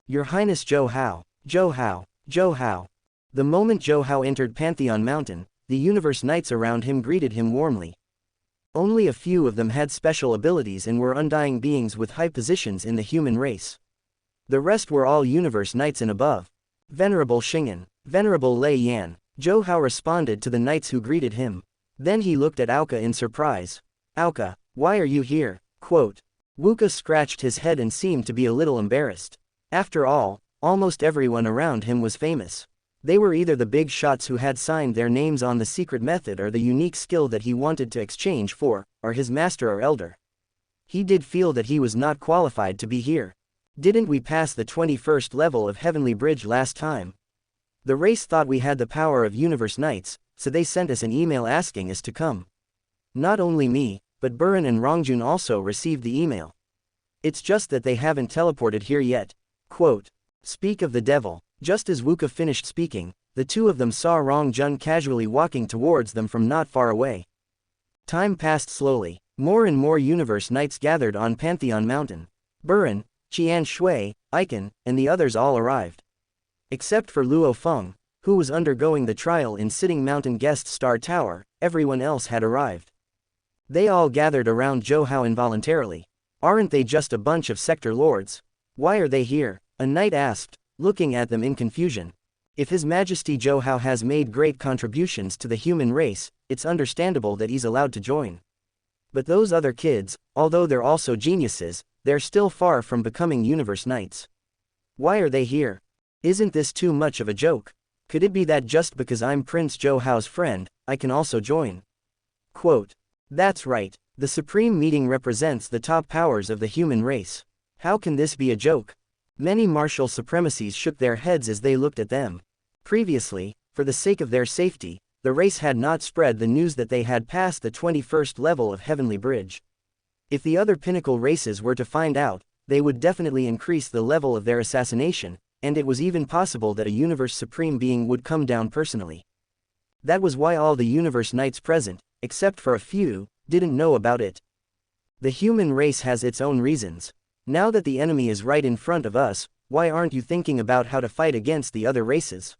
Your Highness Zhou Hao, Zhou Hao, Zhou Hao. The moment Zhou Hao entered Pantheon Mountain, the universe knights around him greeted him warmly. Only a few of them had special abilities and were undying beings with high positions in the human race. The rest were all universe knights and above. Venerable Xing'an, Venerable Lei Yan, Zhou Hao responded to the knights who greeted him. Then he looked at Auka in surprise. Auka, why are you here? Quote. Wuxia scratched his head and seemed to be a little embarrassed. After all, almost everyone around him was famous. They were either the big shots who had signed their names on the secret method or the unique skill that he wanted to exchange for, or his master or elder. He did feel that he was not qualified to be here. Didn't we pass the 21st level of Heavenly Bridge last time? The race thought we had the power of Universe Knights, so they sent us an email asking us to come. Not only me, but Buran and Rongjun also received the email. It's just that they haven't teleported here yet. Quote. Speak of the devil. Just as Wuxia finished speaking, the two of them saw Rongjun casually walking towards them from not far away. Time passed slowly. More and more Universe Knights gathered on Pantheon Mountain. Buran, Qian Shui, Icon, and the others all arrived. Except for Luo Feng, who was undergoing the trial in Sitting Mountain Guest Star Tower, everyone else had arrived. They all gathered around Zhou Hao involuntarily. Aren't they just a bunch of sector lords? Why are they here? A knight asked, looking at them in confusion. If His Majesty Zhou has made great contributions to the human race, it's understandable that he's allowed to join. But those other kids, although they're also geniuses, they're still far from becoming universe knights. Why are they here? Isn't this too much of a joke? Could it be that just because I'm Prince Zhou's friend, I can also join? Quote. That's right, the Supreme Meeting represents the top powers of the human race. How can this be a joke? Many martial supremacies shook their heads as they looked at them. Previously, for the sake of their safety, the race had not spread the news that they had passed the 21st level of Heavenly Bridge. If the other pinnacle races were to find out, they would definitely increase the level of their assassination, and it was even possible that a universe supreme being would come down personally. That was why all the universe knights present, except for a few, didn't know about it. The human race has its own reasons. Now that the enemy is right in front of us, why aren't you thinking about how to fight against the other races?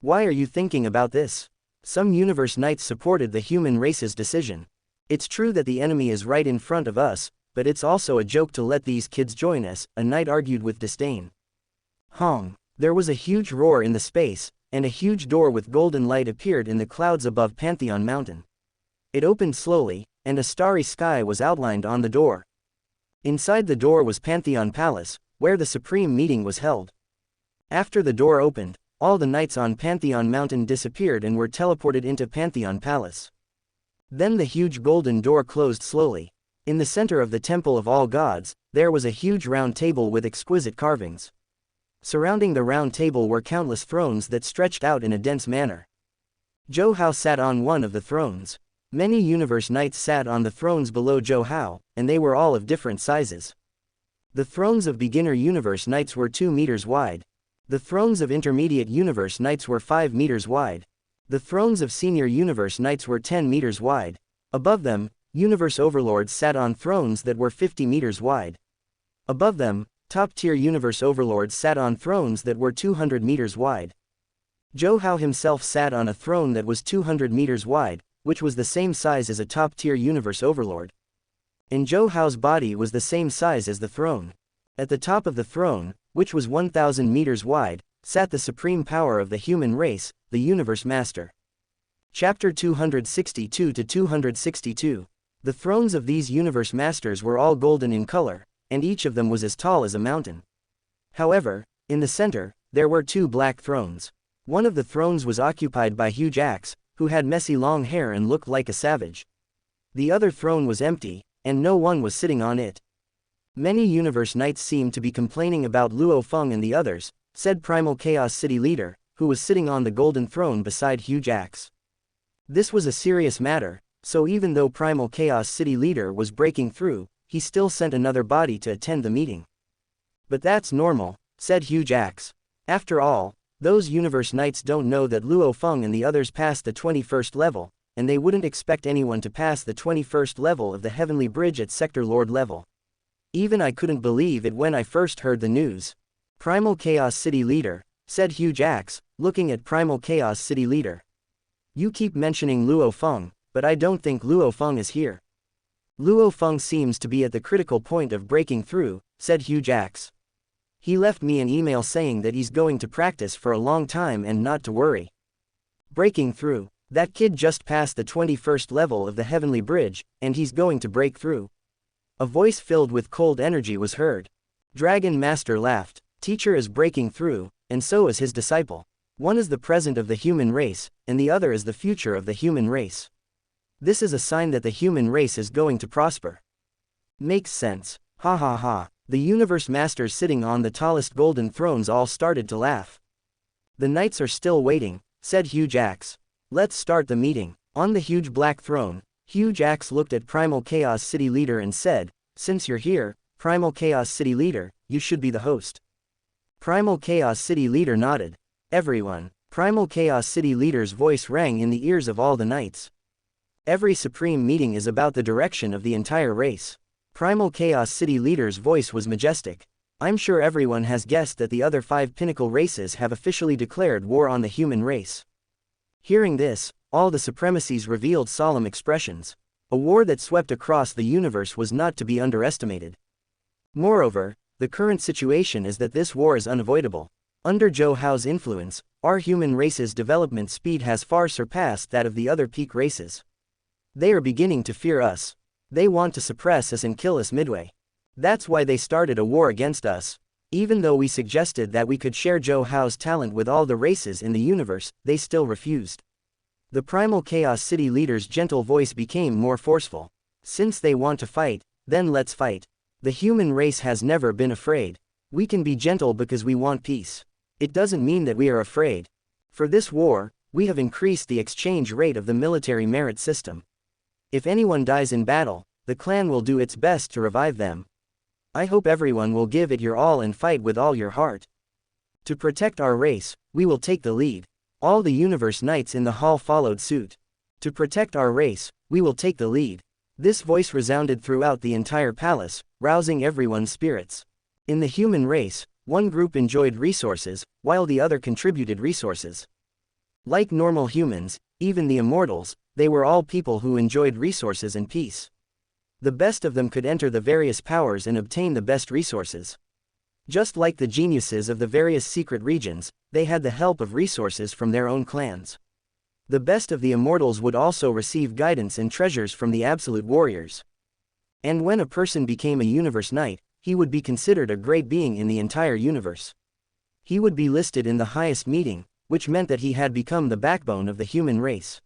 Why are you thinking about this? Some universe knights supported the human race's decision. It's true that the enemy is right in front of us, but it's also a joke to let these kids join us, a knight argued with disdain. Hong. There was a huge roar in the space, and a huge door with golden light appeared in the clouds above Pantheon Mountain. It opened slowly, and a starry sky was outlined on the door. Inside the door was Pantheon Palace, where the Supreme Meeting was held. After the door opened, all the knights on Pantheon Mountain disappeared and were teleported into Pantheon Palace. Then the huge golden door closed slowly. In the center of the Temple of All Gods, there was a huge round table with exquisite carvings. Surrounding the round table were countless thrones that stretched out in a dense manner. Zhou sat on one of the thrones. Many universe knights sat on the thrones below Zhou, and they were all of different sizes. The thrones of beginner universe knights were 2 meters wide. The thrones of intermediate universe knights were 5 meters wide. The thrones of senior universe knights were 10 meters wide. Above them, universe overlords sat on thrones that were 50 meters wide. Above them, top-tier universe overlords sat on thrones that were 200 meters wide. Zhou himself sat on a throne that was 200 meters wide, which was the same size as a top-tier universe overlord. And Zhou's body was the same size as the throne. At the top of the throne, which was 1,000 meters wide, sat the supreme power of the human race, the Universe Master. Chapter 262-262. The thrones of these Universe Masters were all golden in color, and each of them was as tall as a mountain. However, in the center, there were 2 black thrones. One of the thrones was occupied by Huge Axe, who had messy long hair and looked like a savage. The other throne was empty, and no one was sitting on it. Many universe knights seemed to be complaining about Luo Feng and the others, said Primal Chaos City leader, who was sitting on the golden throne beside Huge Axe. This was a serious matter, so even though Primal Chaos City leader was breaking through, he still sent another body to attend the meeting. But that's normal, said Huge Axe. After all, those universe knights don't know that Luo Feng and the others passed the 21st level, and they wouldn't expect anyone to pass the 21st level of the Heavenly Bridge at Sector Lord level. Even I couldn't believe it when I first heard the news. Primal Chaos City leader, said Huge Axe, looking at Primal Chaos City leader. You keep mentioning Luo Feng, but I don't think Luo Feng is here. Luo Feng seems to be at the critical point of breaking through, said Huge Axe. He left me an email saying that he's going to practice for a long time and not to worry. Breaking through. That kid just passed the 21st level of the Heavenly Bridge, and he's going to break through. A voice filled with cold energy was heard. Dragon Master laughed. Teacher is breaking through, and so is his disciple. One is the present of the human race, and the other is the future of the human race. This is a sign that the human race is going to prosper. Makes sense. Ha ha ha. The universe masters sitting on the tallest golden thrones all started to laugh. The knights are still waiting, said Huge Axe. Let's start the meeting. On the huge black throne, Huge Axe looked at Primal Chaos City leader and said, since you're here, Primal Chaos City leader, you should be the host. Primal Chaos City leader nodded. Everyone. Primal Chaos City leader's voice rang in the ears of all the knights. Every supreme meeting is about the direction of the entire race. Primal Chaos City leader's voice was majestic. I'm sure everyone has guessed that the other 5 pinnacle races have officially declared war on the human race. Hearing this, all the supremacies revealed solemn expressions. A war that swept across the universe was not to be underestimated. Moreover, the current situation is that this war is unavoidable. Under Zhou Hao's influence, our human race's development speed has far surpassed that of the other peak races. They are beginning to fear us. They want to suppress us and kill us midway. That's why they started a war against us. Even though we suggested that we could share Zhou Hao's talent with all the races in the universe, they still refused. The Primal Chaos City leader's gentle voice became more forceful. Since they want to fight, then let's fight. The human race has never been afraid. We can be gentle because we want peace. It doesn't mean that we are afraid. For this war, we have increased the exchange rate of the military merit system. If anyone dies in battle, the clan will do its best to revive them. I hope everyone will give it your all and fight with all your heart. To protect our race, we will take the lead. All the universe knights in the hall followed suit. To protect our race, we will take the lead. This voice resounded throughout the entire palace, rousing everyone's spirits. In the human race, one group enjoyed resources, while the other contributed resources. Like normal humans, even the immortals, they were all people who enjoyed resources and peace. The best of them could enter the various powers and obtain the best resources. Just like the geniuses of the various secret regions, they had the help of resources from their own clans. The best of the immortals would also receive guidance and treasures from the absolute warriors. And when a person became a universe knight, he would be considered a great being in the entire universe. He would be listed in the highest meeting, which meant that he had become the backbone of the human race.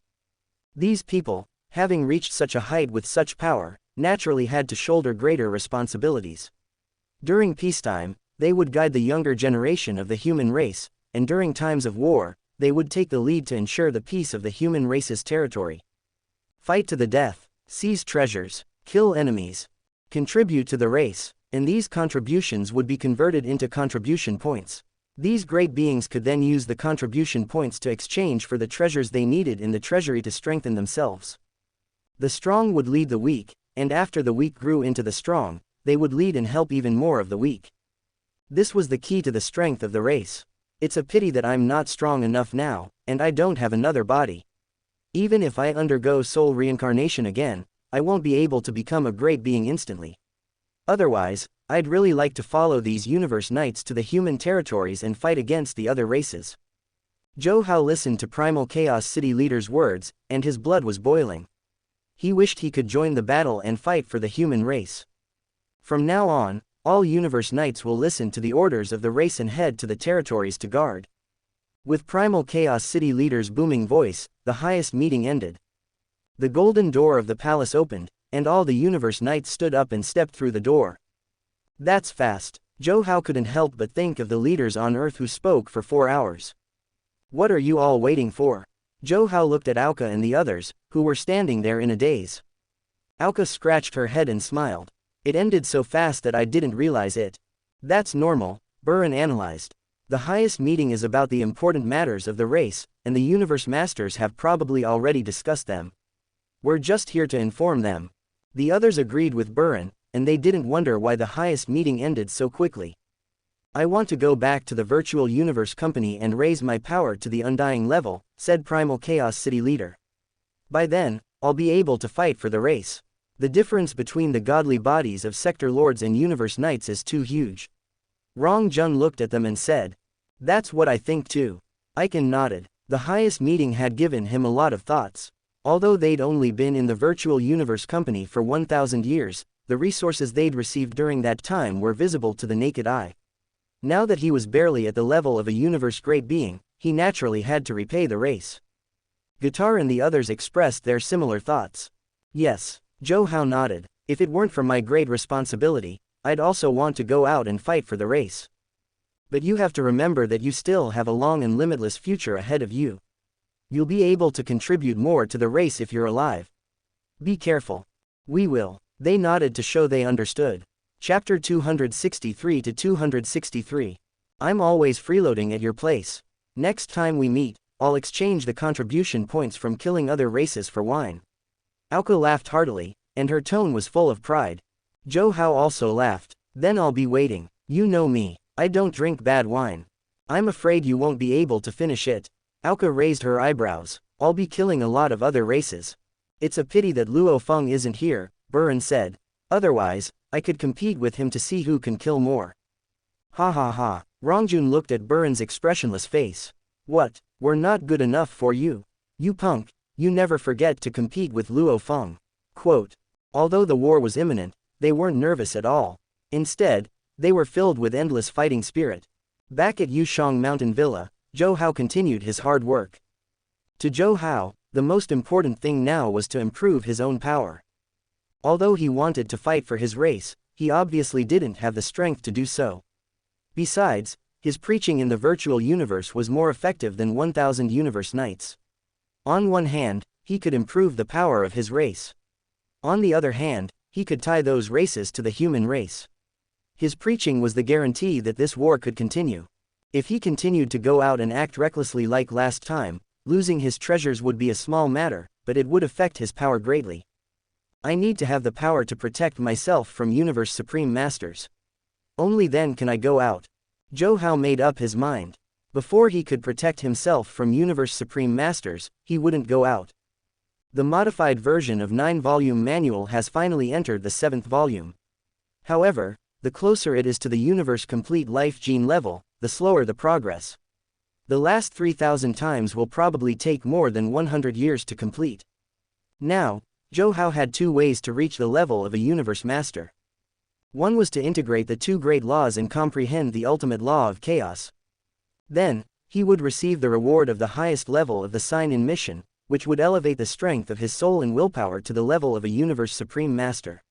These people, having reached such a height with such power, naturally had to shoulder greater responsibilities. During peacetime, they would guide the younger generation of the human race, and during times of war, they would take the lead to ensure the peace of the human race's territory. Fight to the death, seize treasures, kill enemies, contribute to the race, and these contributions would be converted into contribution points. These great beings could then use the contribution points to exchange for the treasures they needed in the treasury to strengthen themselves. The strong would lead the weak, and after the weak grew into the strong, they would lead and help even more of the weak. This was the key to the strength of the race. It's a pity that I'm not strong enough now, and I don't have another body. Even if I undergo soul reincarnation again, I won't be able to become a great being instantly. Otherwise, I'd really like to follow these universe knights to the human territories and fight against the other races. Zhou Hao listened to Primal Chaos City leader's words, and his blood was boiling. He wished he could join the battle and fight for the human race. From now on, all universe knights will listen to the orders of the race and head to the territories to guard. With Primal Chaos City leader's booming voice, the highest meeting ended. The golden door of the palace opened, and all the universe knights stood up and stepped through the door. That's fast. Zhou Hao couldn't help but think of the leaders on Earth who spoke for 4 hours. What are you all waiting for? Zhou Hao looked at Aoka and the others, who were standing there in a daze. Aoka scratched her head and smiled. It ended so fast that I didn't realize it. That's normal, Burin analyzed. The highest meeting is about the important matters of the race, and the universe masters have probably already discussed them. We're just here to inform them. The others agreed with Burin, and they didn't wonder why the highest meeting ended so quickly. I want to go back to the virtual universe company and raise my power to the undying level, said Primal Chaos City leader. By then, I'll be able to fight for the race. The difference between the godly bodies of sector lords and universe knights is too huge. Rong Jun looked at them and said, "That's what I think too." Aiken nodded. The highest meeting had given him a lot of thoughts. Although they'd only been in the virtual universe company for 1,000 years, the resources they'd received during that time were visible to the naked eye. Now that he was barely at the level of a universe great being, he naturally had to repay the race. Guitar and the others expressed their similar thoughts. Yes, Zhou Hao nodded. If it weren't for my great responsibility, I'd also want to go out and fight for the race. But you have to remember that you still have a long and limitless future ahead of you. You'll be able to contribute more to the race if you're alive. Be careful. We will. They nodded to show they understood. Chapter 263 to 263. I'm always freeloading at your place. Next time we meet, I'll exchange the contribution points from killing other races for wine. Aoka laughed heartily, and her tone was full of pride. Zhou Hao also laughed. Then I'll be waiting. You know me. I don't drink bad wine. I'm afraid you won't be able to finish it. Aoka raised her eyebrows. I'll be killing a lot of other races. It's a pity that Luo Feng isn't here, Burin said. Otherwise, I could compete with him to see who can kill more. Ha ha ha. Rongjun looked at Buren's expressionless face. What, we're not good enough for you? You punk, you never forget to compete with Luo Feng. Quote. Although the war was imminent, they weren't nervous at all. Instead, they were filled with endless fighting spirit. Back at Yushang Mountain Villa, Zhou Hao continued his hard work. To Zhou Hao, the most important thing now was to improve his own power. Although he wanted to fight for his race, he obviously didn't have the strength to do so. Besides, his preaching in the virtual universe was more effective than 1,000 universe nights. On one hand, he could improve the power of his race. On the other hand, he could tie those races to the human race. His preaching was the guarantee that this war could continue. If he continued to go out and act recklessly like last time, losing his treasures would be a small matter, but it would affect his power greatly. I need to have the power to protect myself from Universe Supreme Masters. Only then can I go out. Zhou Hao made up his mind. Before he could protect himself from Universe Supreme Masters, he wouldn't go out. The modified version of 9-volume manual has finally entered the 7th volume. However, the closer it is to the Universe Complete Life Gene level, the slower the progress. The last 3,000 times will probably take more than 100 years to complete. Now, Zhou Hao had two ways to reach the level of a Universe Master. One was to integrate the two great laws and comprehend the ultimate law of chaos. Then, he would receive the reward of the highest level of the sign-in mission, which would elevate the strength of his soul and willpower to the level of a Universe Supreme Master.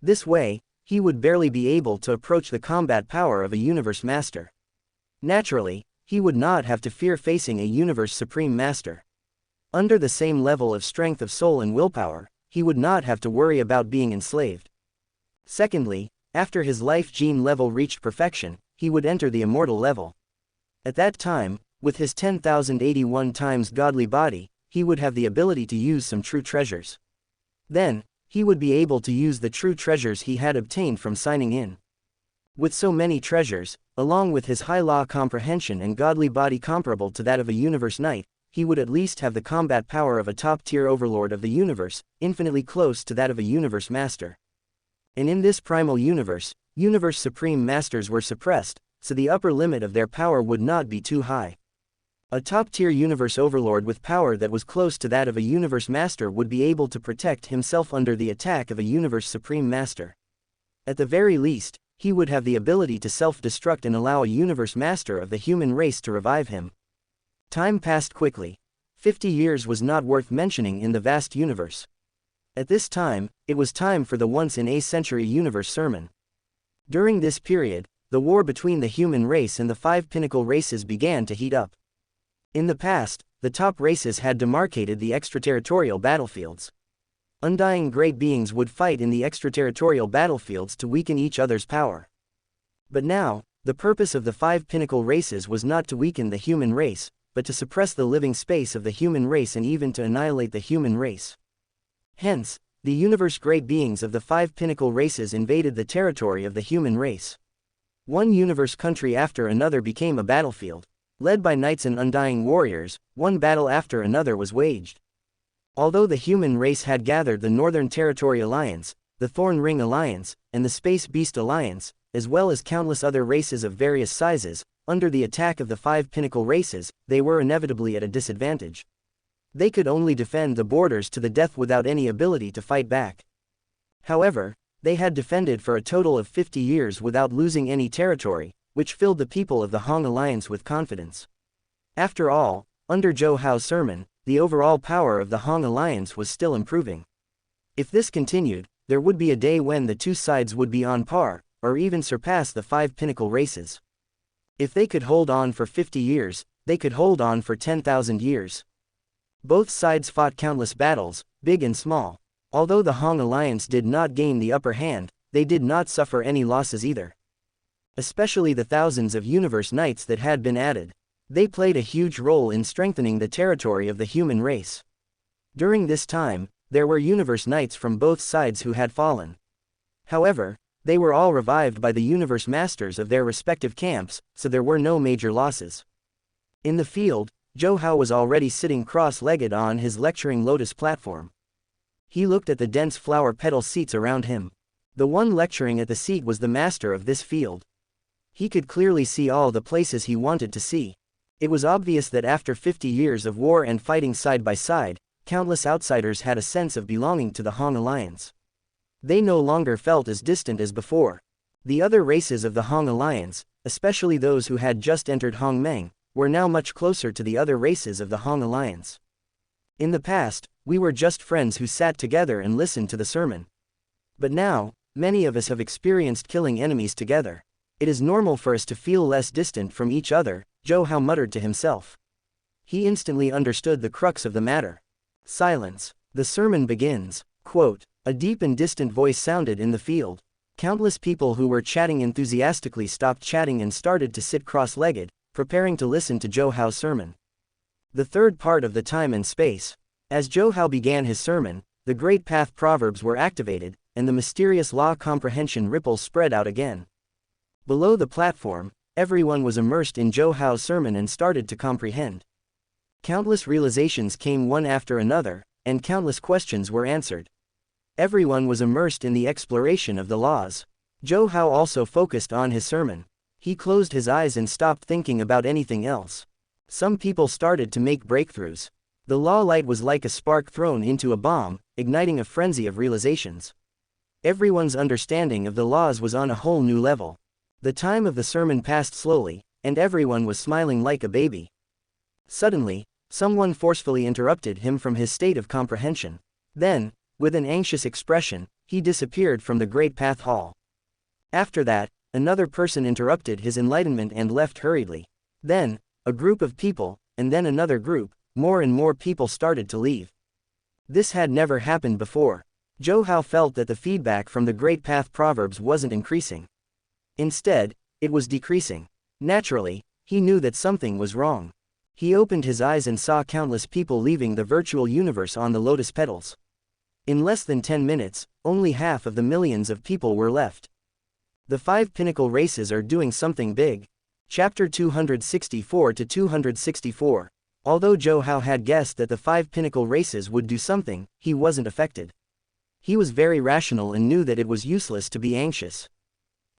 This way, he would barely be able to approach the combat power of a Universe Master. Naturally, he would not have to fear facing a Universe Supreme Master. Under the same level of strength of soul and willpower, he would not have to worry about being enslaved. Secondly, after his life gene level reached perfection, he would enter the immortal level. At that time, with his 10,081 times godly body, he would have the ability to use some true treasures. Then, he would be able to use the true treasures he had obtained from signing in. With so many treasures, along with his high law comprehension and godly body comparable to that of a Universe Knight, he would at least have the combat power of a top-tier overlord of the universe, infinitely close to that of a Universe Master. And in this primal universe, Universe Supreme Masters were suppressed, so the upper limit of their power would not be too high. A top-tier universe overlord with power that was close to that of a Universe Master would be able to protect himself under the attack of a Universe Supreme Master. At the very least, he would have the ability to self-destruct and allow a Universe Master of the human race to revive him. Time passed quickly. 50 years was not worth mentioning in the vast universe. At this time, it was time for the once-in-a-century universe sermon. During this period, the war between the human race and the 5 pinnacle races began to heat up. In the past, the top races had demarcated the extraterritorial battlefields. Undying great beings would fight in the extraterritorial battlefields to weaken each other's power. But now, the purpose of the 5 pinnacle races was not to weaken the human race, but to suppress the living space of the human race and even to annihilate the human race. Hence, the universe great beings of the 5 pinnacle races invaded the territory of the human race. One universe country after another became a battlefield. Led by knights and undying warriors, one battle after another was waged. Although the human race had gathered the Northern Territory Alliance, the Thorn Ring Alliance, and the Space Beast Alliance, as well as countless other races of various sizes, under the attack of the 5 pinnacle races, they were inevitably at a disadvantage. They could only defend the borders to the death without any ability to fight back. However, they had defended for a total of 50 years without losing any territory, which filled the people of the Hong Alliance with confidence. After all, under Zhou Hao's sermon, the overall power of the Hong Alliance was still improving. If this continued, there would be a day when the two sides would be on par, or even surpass the 5 pinnacle races. If they could hold on for 50 years, they could hold on for 10,000 years. Both sides fought countless battles, big and small. Although the Hong Alliance did not gain the upper hand, they did not suffer any losses either. Especially the thousands of universe knights that had been added. They played a huge role in strengthening the territory of the human race. During this time, there were universe knights from both sides who had fallen. However, they were all revived by the universe masters of their respective camps, so there were no major losses. In the field, Zhou Hao was already sitting cross-legged on his lecturing lotus platform. He looked at the dense flower petal seats around him. The one lecturing at the seat was the master of this field. He could clearly see all the places he wanted to see. It was obvious that after 50 years of war and fighting side by side, countless outsiders had a sense of belonging to the Han Alliance. They no longer felt as distant as before. The other races of the Han Alliance, especially those who had just entered Hongmeng, were now much closer to the other races of the Han Alliance. In the past, we were just friends who sat together and listened to the sermon. But now, many of us have experienced killing enemies together. It is normal for us to feel less distant from each other, Zhou Hao muttered to himself. He instantly understood the crux of the matter. Silence. The sermon begins. Quote, a deep and distant voice sounded in the field. Countless people who were chatting enthusiastically stopped chatting and started to sit cross-legged, preparing to listen to Zhou Hao's sermon. The third part of the time and space. As Zhou Hao began his sermon, the Great Path proverbs were activated, and the mysterious law comprehension ripples spread out again. Below the platform, everyone was immersed in Zhou Hao's sermon and started to comprehend. Countless realizations came one after another, and countless questions were answered. Everyone was immersed in the exploration of the laws. Zhou Hao also focused on his sermon. He closed his eyes and stopped thinking about anything else. Some people started to make breakthroughs. The law light was like a spark thrown into a bomb, igniting a frenzy of realizations. Everyone's understanding of the laws was on a whole new level. The time of the sermon passed slowly, and everyone was smiling like a baby. Suddenly, someone forcefully interrupted him from his state of comprehension. Then, with an anxious expression, he disappeared from the Great Path Hall. After that, another person interrupted his enlightenment and left hurriedly. Then, a group of people, and then another group, more and more people started to leave. This had never happened before. Zhou Hao felt that the feedback from the Great Path proverbs wasn't increasing. Instead, it was decreasing. Naturally, he knew that something was wrong. He opened his eyes and saw countless people leaving the virtual universe on the lotus petals. In less than 10 minutes, only half of the millions of people were left. The 5 pinnacle races are doing something big. Chapter 264 to 264. Although Zhou Hao had guessed that the 5 pinnacle races would do something, he wasn't affected. He was very rational and knew that it was useless to be anxious.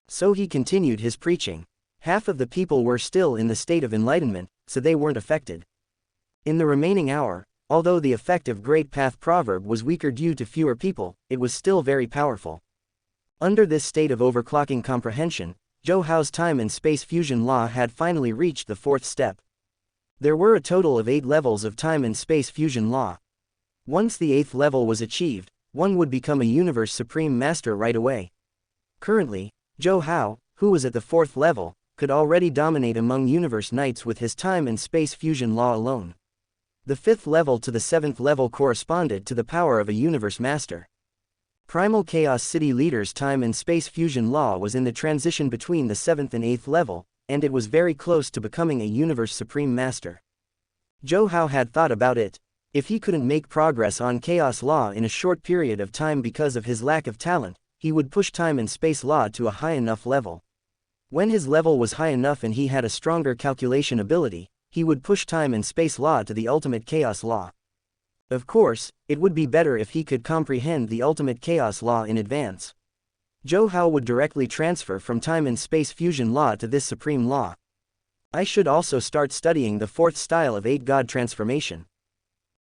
So he continued his preaching. Half of the people were still in the state of enlightenment, so they weren't affected. In the remaining hour, although the effect of Great Path proverb was weaker due to fewer people, it was still very powerful. Under this state of overclocking comprehension, Zhou Hao's time and space fusion law had finally reached the 4th step. There were a total of 8 levels of time and space fusion law. Once the 8th level was achieved, one would become a universe supreme master right away. Currently, Zhou Hao, who was at the 4th level, could already dominate among universe knights with his time and space fusion law alone. The 5th level to the 7th level corresponded to the power of a universe master. Primal Chaos City Leader's time and space fusion law was in the transition between the 7th and 8th level, and it was very close to becoming a universe supreme master. Zhou Hao had thought about it. If he couldn't make progress on chaos law in a short period of time because of his lack of talent, he would push time and space law to a high enough level. When his level was high enough and he had a stronger calculation ability, he would push time and space law to the ultimate chaos law. Of course, it would be better if he could comprehend the ultimate chaos law in advance. Zhou Hao would directly transfer from time and space fusion law to this supreme law. I should also start studying the 4th style of 8 God transformation.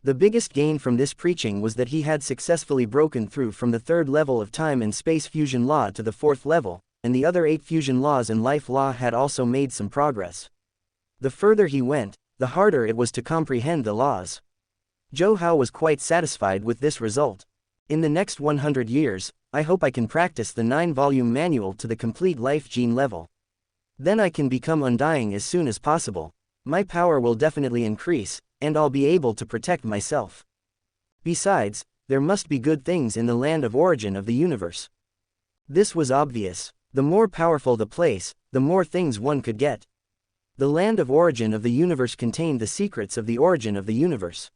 The biggest gain from this preaching was that he had successfully broken through from the 3rd level of time and space fusion law to the 4th level, and the other 8 fusion laws and life law had also made some progress. The further he went, the harder it was to comprehend the laws. Zhou Hao was quite satisfied with this result. In the next 100 years, I hope I can practice the 9-volume manual to the complete life gene level. Then I can become undying as soon as possible. My power will definitely increase, and I'll be able to protect myself. Besides, there must be good things in the land of origin of the universe. This was obvious. The more powerful the place, the more things one could get. The land of origin of the universe contained the secrets of the origin of the universe.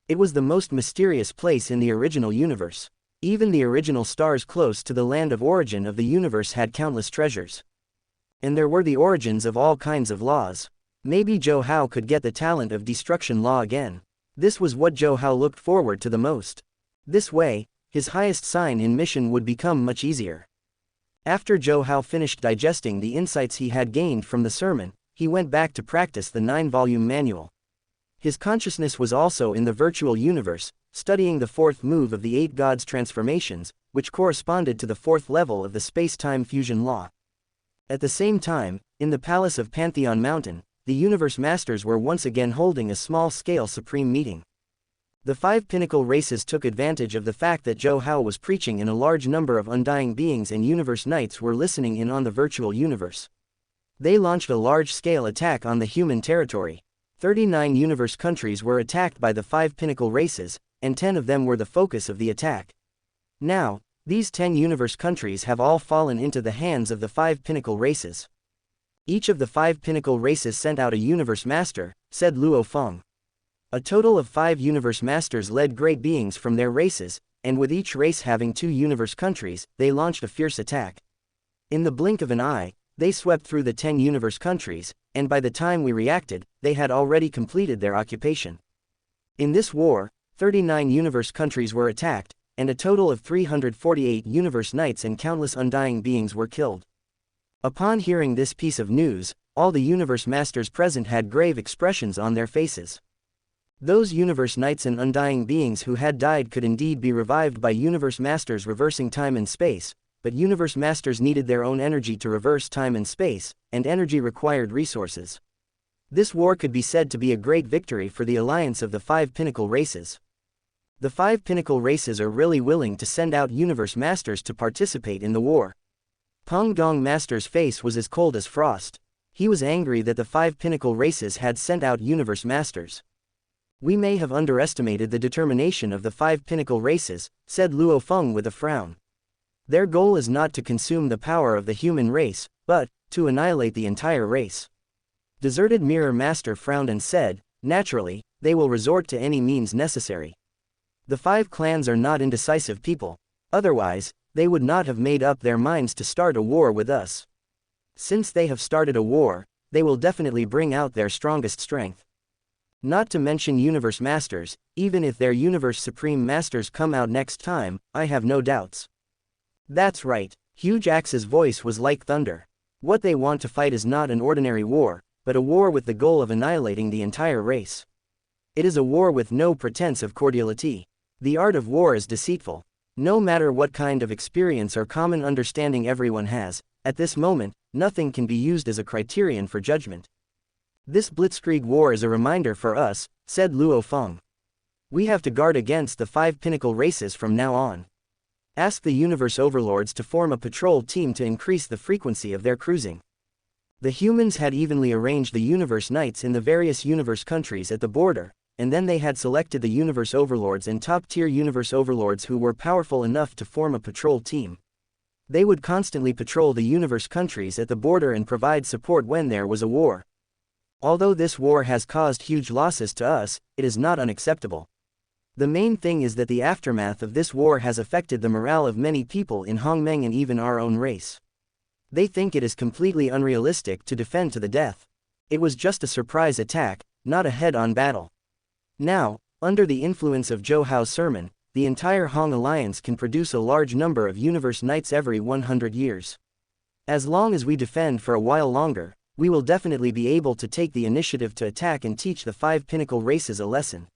It was the most mysterious place in the original universe. Even the original stars close to the land of origin of the universe had countless treasures. And there were the origins of all kinds of laws. Maybe Zhou Hao could get the talent of destruction law again. This was what Zhou Hao looked forward to the most. This way, his highest sign in mission would become much easier. After Zhou Hao finished digesting the insights he had gained from the sermon, he went back to practice the 9-volume manual. His consciousness was also in the virtual universe, studying the fourth move of the 8 gods' transformations, which corresponded to the fourth level of the space-time fusion law. At the same time, in the palace of Pantheon Mountain, the universe masters were once again holding a small-scale supreme meeting. The 5 pinnacle races took advantage of the fact that Zhou Hao was preaching and a large number of undying beings and universe knights were listening in on the virtual universe. They launched a large-scale attack on the human territory. 39 universe countries were attacked by the 5 pinnacle races, and 10 of them were the focus of the attack. Now, these 10 universe countries have all fallen into the hands of the 5 pinnacle races. Each of the 5 pinnacle races sent out a universe master, said Luo Feng. A total of 5 universe masters led great beings from their races, and with each race having 2 universe countries, they launched a fierce attack. In the blink of an eye, they swept through the 10 universe countries, and by the time we reacted, they had already completed their occupation. In this war, 39 universe countries were attacked, and a total of 348 universe knights and countless undying beings were killed. Upon hearing this piece of news, all the universe masters present had grave expressions on their faces. Those universe knights and undying beings who had died could indeed be revived by universe masters reversing time and space, but universe masters needed their own energy to reverse time and space, and energy required resources. This war could be said to be a great victory for the alliance of the 5 pinnacle races. The 5 pinnacle races are really willing to send out universe masters to participate in the war. Peng Dong Master's face was as cold as frost. He was angry that the 5 pinnacle races had sent out universe masters. We may have underestimated the determination of the 5 pinnacle races, said Luo Feng with a frown. Their goal is not to consume the power of the human race, but to annihilate the entire race. Deserted Mirror Master frowned and said, naturally, they will resort to any means necessary. The 5 clans are not indecisive people. Otherwise, they would not have made up their minds to start a war with us. Since they have started a war, they will definitely bring out their strongest strength. Not to mention universe masters, even if their universe supreme masters come out next time, I have no doubts. That's right, Huge Axe's voice was like thunder. What they want to fight is not an ordinary war, but a war with the goal of annihilating the entire race. It is a war with no pretense of cordiality. The art of war is deceitful. No matter what kind of experience or common understanding everyone has, at this moment, nothing can be used as a criterion for judgment. This blitzkrieg war is a reminder for us, said Luo Feng. We have to guard against the 5 pinnacle races from now on. Ask the universe overlords to form a patrol team to increase the frequency of their cruising. The humans had evenly arranged the universe knights in the various universe countries at the border, and then they had selected the universe overlords and top-tier universe overlords who were powerful enough to form a patrol team. They would constantly patrol the universe countries at the border and provide support when there was a war. Although this war has caused huge losses to us, it is not unacceptable. The main thing is that the aftermath of this war has affected the morale of many people in Hongmeng and even our own race. They think it is completely unrealistic to defend to the death. It was just a surprise attack, not a head-on battle. Now, under the influence of Zhou Hao's sermon, the entire Hong Alliance can produce a large number of universe knights every 100 years. As long as we defend for a while longer, we will definitely be able to take the initiative to attack and teach the 5 pinnacle races a lesson.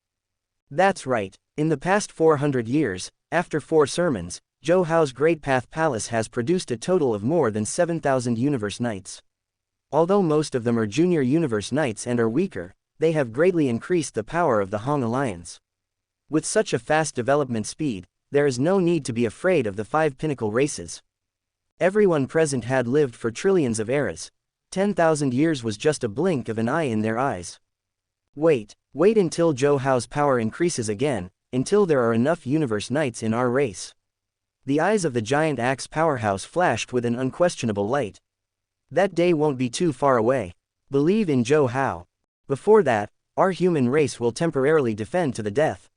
That's right, in the past 400 years, after 4 sermons, Zhou Hao's Great Path Palace has produced a total of more than 7,000 universe knights. Although most of them are junior universe knights and are weaker, they have greatly increased the power of the Hong Alliance. With such a fast development speed, there is no need to be afraid of the 5 pinnacle races. Everyone present had lived for trillions of eras. 10,000 years was just a blink of an eye in their eyes. Wait until Zhou Hao's power increases again, until there are enough universe knights in our race. The eyes of the giant axe powerhouse flashed with an unquestionable light. That day won't be too far away. Believe in Zhou Hao. Before that, our human race will temporarily defend to the death.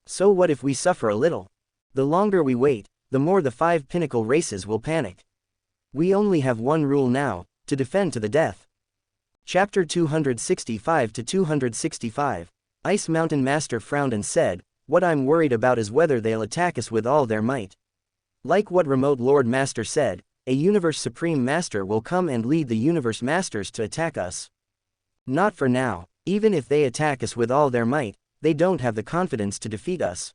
So what if we suffer a little? The longer we wait, the more the 5 pinnacle races will panic. We only have one rule now, to defend to the death. Chapter 265 to 265. Ice Mountain Master frowned and said, what I'm worried about is whether they'll attack us with all their might. Like what Remote Lord Master said, a Universe Supreme Master will come and lead the Universe Masters to attack us. Not for now. Even if they attack us with all their might, they don't have the confidence to defeat us.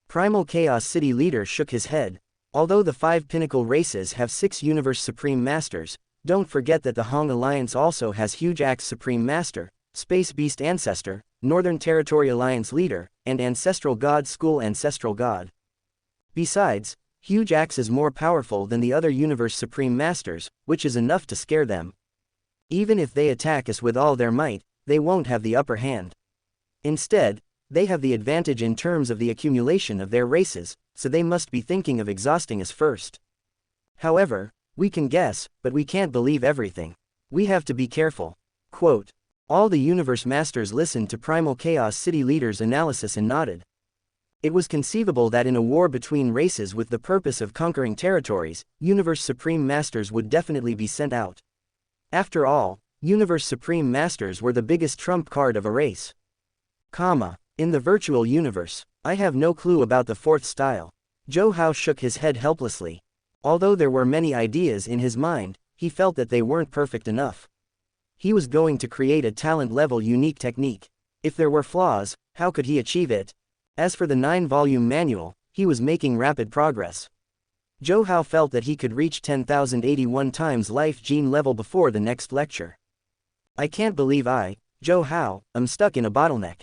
Primal Chaos City leader shook his head. Although the 5 pinnacle races have 6 Universe Supreme Masters, don't forget that the Hong Alliance also has Huge Axe Supreme Master, Space Beast Ancestor, Northern Territory Alliance Leader, and Ancestral God School Ancestral God. Besides, Huge Axe is more powerful than the other Universe Supreme Masters, which is enough to scare them. Even if they attack us with all their might, they won't have the upper hand. Instead, they have the advantage in terms of the accumulation of their races, so they must be thinking of exhausting us first. However, we can guess, but we can't believe everything. We have to be careful. Quote. All the Universe Masters listened to Primal Chaos City leader's analysis and nodded. It was conceivable that in a war between races with the purpose of conquering territories, Universe Supreme Masters would definitely be sent out. After all, Universe Supreme Masters were the biggest trump card of a race. In the virtual universe, I have no clue about the 4th style. Zhou Hao shook his head helplessly. Although there were many ideas in his mind, he felt that they weren't perfect enough. He was going to create a talent-level unique technique. If there were flaws, how could he achieve it? As for the 9-volume manual, he was making rapid progress. Zhou Hao felt that he could reach 10,081 times life gene level before the next lecture. I can't believe Zhou Hao, am stuck in a bottleneck.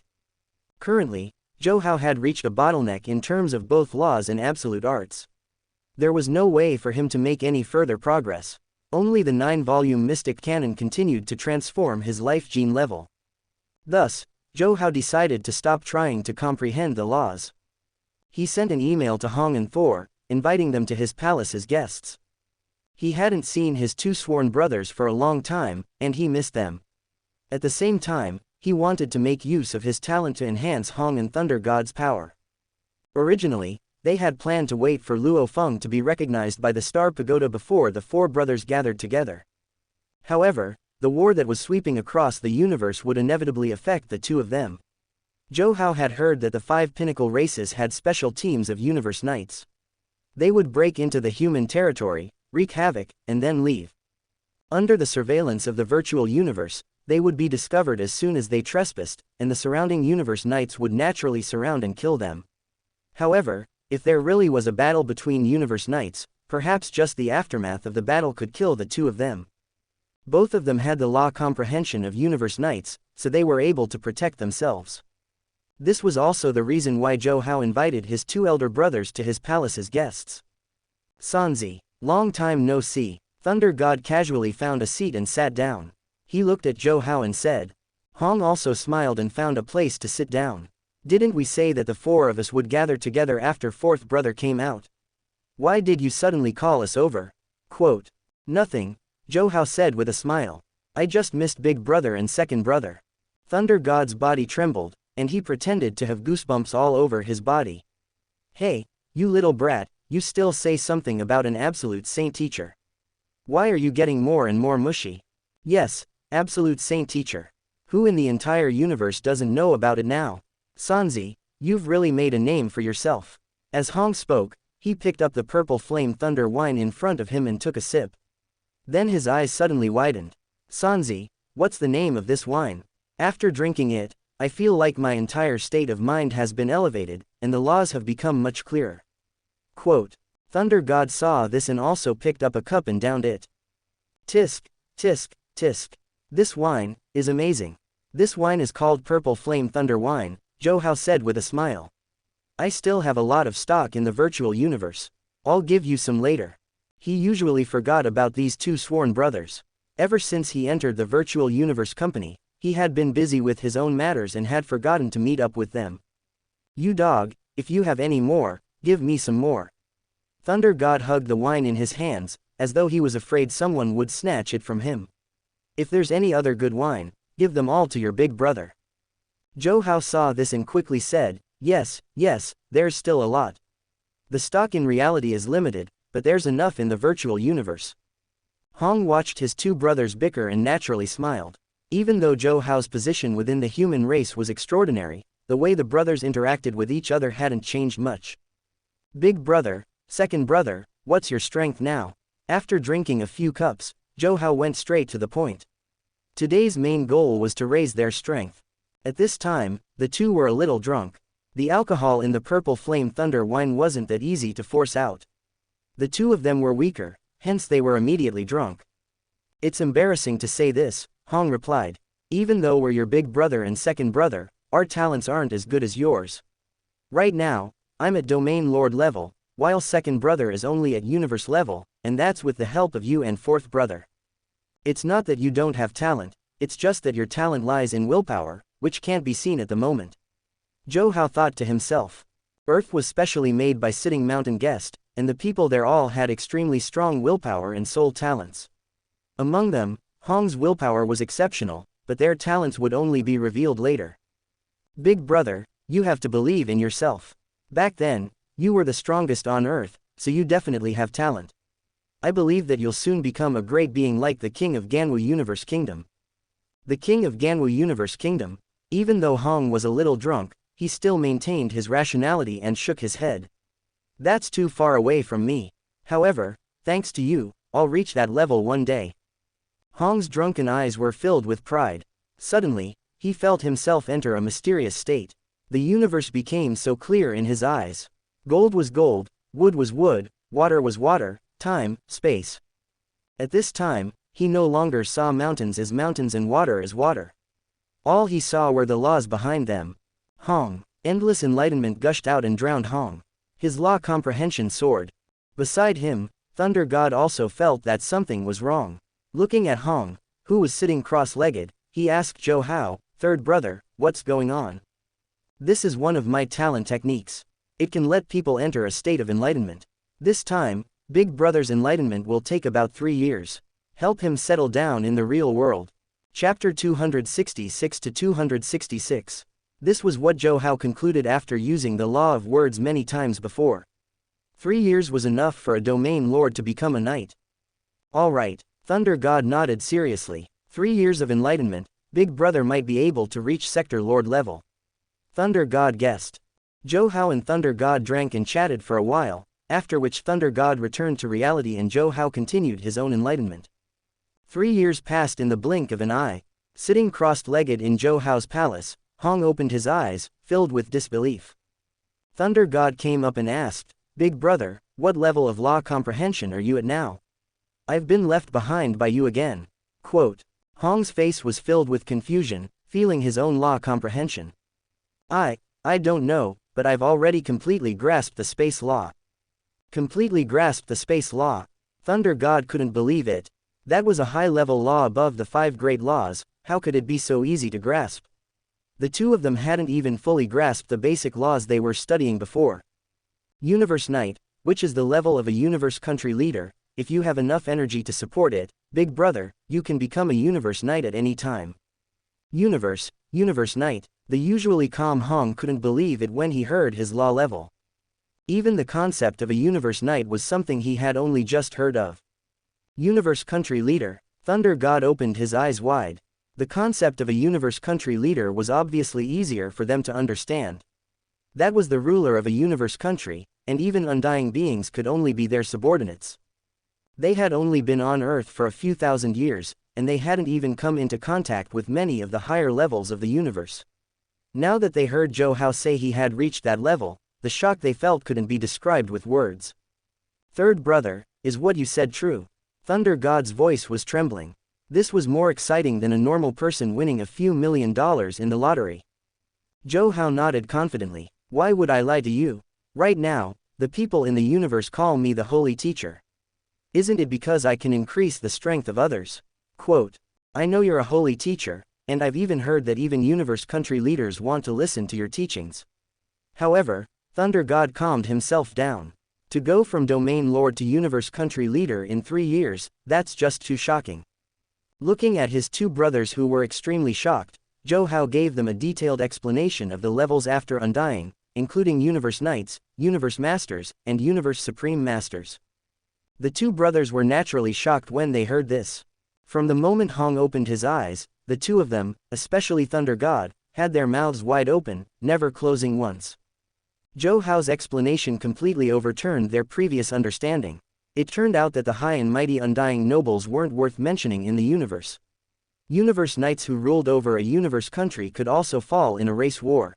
Currently, Zhou Hao had reached a bottleneck in terms of both laws and absolute arts. There was no way for him to make any further progress. Only the 9-volume Mystic Canon continued to transform his life gene level. Thus, Zhou Hao decided to stop trying to comprehend the laws. He sent an email to Hong and Thor, inviting them to his palace as guests. He hadn't seen his 2 sworn brothers for a long time, and he missed them. At the same time, he wanted to make use of his talent to enhance Hong and Thunder God's power. Originally, they had planned to wait for Luo Feng to be recognized by the Star Pagoda before the 4 brothers gathered together. However, the war that was sweeping across the universe would inevitably affect the 2 of them. Zhou Hao had heard that the 5 pinnacle races had special teams of universe knights. They would break into the human territory, wreak havoc, and then leave. Under the surveillance of the virtual universe, they would be discovered as soon as they trespassed, and the surrounding universe knights would naturally surround and kill them. However, if there really was a battle between universe knights, perhaps just the aftermath of the battle could kill the 2 of them. Both of them had the law comprehension of universe knights, so they were able to protect themselves. This was also the reason why Zhou Hao invited his 2 elder brothers to his palace as guests. Sanzi, long time no see. Thunder God casually found a seat and sat down. He looked at Zhou Hao and said. Hong also smiled and found a place to sit down. Didn't we say that the 4 of us would gather together after 4th brother came out? Why did you suddenly call us over? Quote. Nothing, Zhou Hao said with a smile. I just missed big brother and second brother. Thunder God's body trembled, and he pretended to have goosebumps all over his body. Hey, you little brat, you still say something about an absolute saint teacher. Why are you getting more and more mushy? Yes, absolute saint teacher. Who in the entire universe doesn't know about it now? Sanzi, you've really made a name for yourself. As Hong spoke, he picked up the purple flame thunder wine in front of him and took a sip. Then his eyes suddenly widened. Sanzi, what's the name of this wine? After drinking it, I feel like my entire state of mind has been elevated, and the laws have become much clearer. Quote. Thunder God saw this and also picked up a cup and downed it. Tisk, tisk, tisk. This wine is amazing. This wine is called Purple Flame Thunder Wine, Zhou Hao said with a smile. I still have a lot of stock in the virtual universe. I'll give you some later. He usually forgot about these 2 sworn brothers. Ever since he entered the virtual universe company, he had been busy with his own matters and had forgotten to meet up with them. You dog, if you have any more, give me some more. Thunder God hugged the wine in his hands, as though he was afraid someone would snatch it from him. If there's any other good wine, give them all to your big brother. Zhou Hao saw this and quickly said, yes, there's still a lot. The stock in reality is limited, but there's enough in the virtual universe. Hong watched his 2 brothers bicker and naturally smiled. Even though Zhou Hao's position within the human race was extraordinary, the way the brothers interacted with each other hadn't changed much. Big brother, second brother, what's your strength now? After drinking a few cups, Donghua went straight to the point. Today's main goal was to raise their strength. At this time, the two were a little drunk. The alcohol in the purple flame thunder wine wasn't that easy to force out. The two of them were weaker, hence they were immediately drunk. It's embarrassing to say this, Hong replied. Even though we're your big brother and second brother, our talents aren't as good as yours. Right now, I'm at domain lord level, while second brother is only at universe level, and that's with the help of you and fourth brother. It's not that you don't have talent, it's just that your talent lies in willpower, which can't be seen at the moment. Donghua thought to himself. Earth was specially made by sitting mountain guest, and the people there all had extremely strong willpower and soul talents. Among them, Hong's willpower was exceptional, but their talents would only be revealed later. Big brother, you have to believe in yourself. Back then, you were the strongest on Earth, so you definitely have talent. I believe that you'll soon become a great being like the King of Ganwu Universe Kingdom. The King of Ganwu Universe Kingdom, even though Hong was a little drunk, he still maintained his rationality and shook his head. That's too far away from me. However, thanks to you, I'll reach that level one day. Hong's drunken eyes were filled with pride. Suddenly, he felt himself enter a mysterious state. The universe became so clear in his eyes. Gold was gold, wood was wood, water was water, time, space. At this time, he no longer saw mountains as mountains and water as water. All he saw were the laws behind them. Hong, endless enlightenment gushed out and drowned Hong. His law comprehension soared. Beside him, Thunder God also felt that something was wrong. Looking at Hong, who was sitting cross-legged, he asked Donghua, third brother, what's going on? This is one of my talent techniques. It can let people enter a state of enlightenment. This time, Big Brother's enlightenment will take about 3 years. Help him settle down in the real world. Chapter 266 to 266. This was what Donghua concluded after using the law of words many times before. 3 years was enough for a domain lord to become a knight. Alright, Thunder God nodded seriously. 3 years of enlightenment, Big Brother might be able to reach Sector Lord level. Thunder God guessed. Donghua and Thunder God drank and chatted for a while, after which Thunder God returned to reality and Donghua continued his own enlightenment. 3 years passed in the blink of an eye. Sitting crossed-legged in Donghwa's palace, Hong opened his eyes, filled with disbelief. Thunder God came up and asked, Big Brother, what level of law comprehension are you at now? I've been left behind by you again. Quote. Hong's face was filled with confusion, feeling his own law comprehension. I don't know, but I've already completely grasped the space law. Completely grasped the space law. Thunder God couldn't believe it. That was a high-level law above the 5 great laws, how could it be so easy to grasp? The two of them hadn't even fully grasped the basic laws they were studying before. Universe Knight, which is the level of a universe country leader, if you have enough energy to support it, Big Brother, you can become a Universe Knight at any time. Universe Knight, the usually calm Hong couldn't believe it when he heard his law level. Even the concept of a Universe Knight was something he had only just heard of. Universe Country Leader, Thunder God opened his eyes wide. The concept of a universe country leader was obviously easier for them to understand. That was the ruler of a universe country, and even undying beings could only be their subordinates. They had only been on Earth for a few thousand years, and they hadn't even come into contact with many of the higher levels of the universe. Now that they heard Donghua say he had reached that level, the shock they felt couldn't be described with words. Third brother, is what you said true? Thunder God's voice was trembling. This was more exciting than a normal person winning a few $1 million in the lottery. Donghua nodded confidently. Why would I lie to you? Right now, the people in the universe call me the Holy Teacher. Isn't it because I can increase the strength of others? Quote. I know you're a holy teacher, and I've even heard that even universe country leaders want to listen to your teachings. However, Thunder God calmed himself down. To go from domain lord to universe country leader in 3 years, that's just too shocking. Looking at his two brothers who were extremely shocked, Donghua gave them a detailed explanation of the levels after undying, including Universe Knights, Universe Masters, and Universe Supreme Masters. The two brothers were naturally shocked when they heard this. From the moment Hong opened his eyes, the two of them, especially Thunder God, had their mouths wide open, never closing once. Donghwa's explanation completely overturned their previous understanding. It turned out that the high and mighty undying nobles weren't worth mentioning in the universe. Universe knights who ruled over a universe country could also fall in a race war.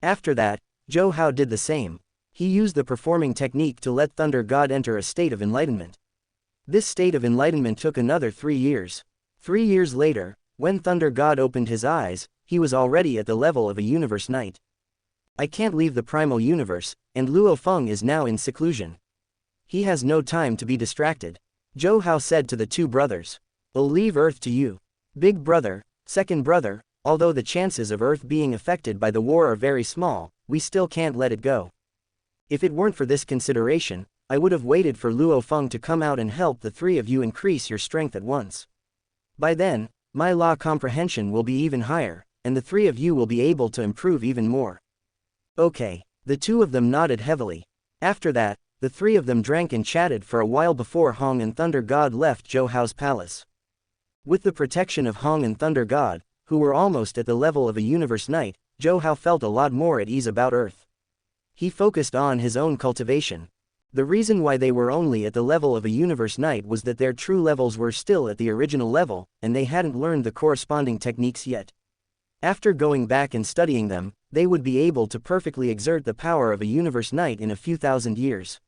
After that, Zhou Hao did the same. He used the performing technique to let Thunder God enter a state of enlightenment. This state of enlightenment took another 3 years. 3 years later, when Thunder God opened his eyes, he was already at the level of a universe knight. I can't leave the primal universe, and Luo Feng is now in seclusion. He has no time to be distracted. Zhou Hao said to the two brothers. I'll leave Earth to you. Big brother, second brother, although the chances of Earth being affected by the war are very small, we still can't let it go. If it weren't for this consideration, I would have waited for Luo Feng to come out and help the three of you increase your strength at once. By then, my law comprehension will be even higher, and the three of you will be able to improve even more. Okay, the two of them nodded heavily. After that, the three of them drank and chatted for a while before Hong and Thunder God left Zhou Hao's palace. With the protection of Hong and Thunder God, who were almost at the level of a universe knight, Zhou Hao felt a lot more at ease about Earth. He focused on his own cultivation. The reason why they were only at the level of a universe knight was that their true levels were still at the original level, and they hadn't learned the corresponding techniques yet. After going back and studying them, they would be able to perfectly exert the power of a universe knight in a few thousand years.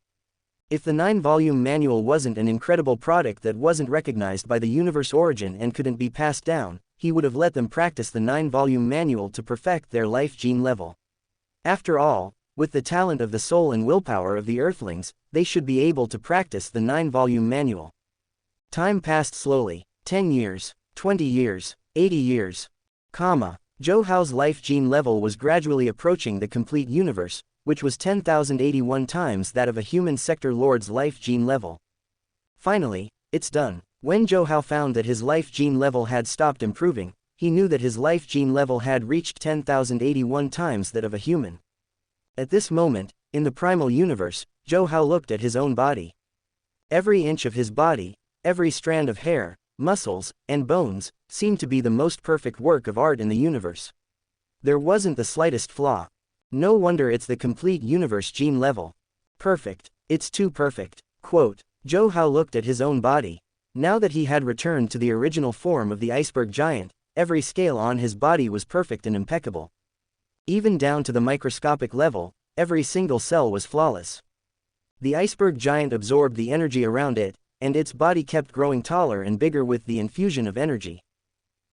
If the 9-volume manual wasn't an incredible product that wasn't recognized by the universe origin and couldn't be passed down, he would have let them practice the 9-volume manual to perfect their life gene level. After all, with the talent of the soul and willpower of the Earthlings, they should be able to practice the 9-volume manual. Time passed slowly. 10 years, 20 years, 80 years. Zhou Hao's life gene level was gradually approaching the complete universe, which was 10,081 times that of a human sector lord's life gene level. Finally, it's done. When Zhou Hao found that his life gene level had stopped improving, he knew that his life gene level had reached 10,081 times that of a human. At this moment, in the primal universe, Zhou Hao looked at his own body. Every inch of his body, every strand of hair, muscles, and bones, seemed to be the most perfect work of art in the universe. There wasn't the slightest flaw. No wonder it's the complete universe gene level. Perfect. It's too perfect. Quote. Zhou Hao looked at his own body. Now that he had returned to the original form of the iceberg giant, every scale on his body was perfect and impeccable. Even down to the microscopic level, every single cell was flawless. The iceberg giant absorbed the energy around it, and its body kept growing taller and bigger with the infusion of energy.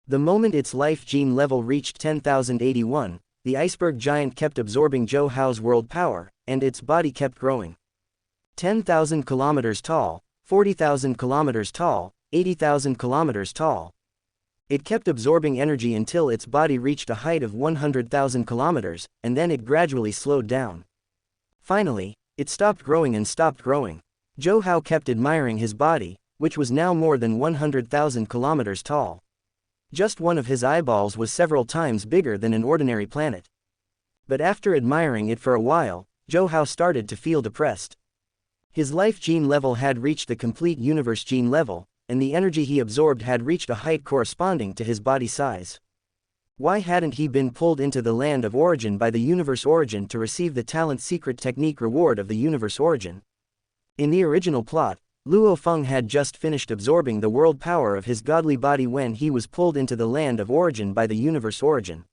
The moment its life gene level reached 10,081, the iceberg giant kept absorbing Zhou Hao's world power, and its body kept growing. 10,000 kilometers tall, 40,000 kilometers tall, 80,000 kilometers tall. It kept absorbing energy until its body reached a height of 100,000 kilometers, and then it gradually slowed down. Finally, it stopped growing and stopped growing. Zhou Hao kept admiring his body, which was now more than 100,000 kilometers tall. Just one of his eyeballs was several times bigger than an ordinary planet. But after admiring it for a while, Zhou Hao started to feel depressed. His life gene level had reached the complete universe gene level, and the energy he absorbed had reached a height corresponding to his body size. Why hadn't he been pulled into the land of origin by the universe origin to receive the talent secret technique reward of the universe origin? In the original plot, Luo Feng had just finished absorbing the world power of his godly body when he was pulled into the land of origin by the universe origin.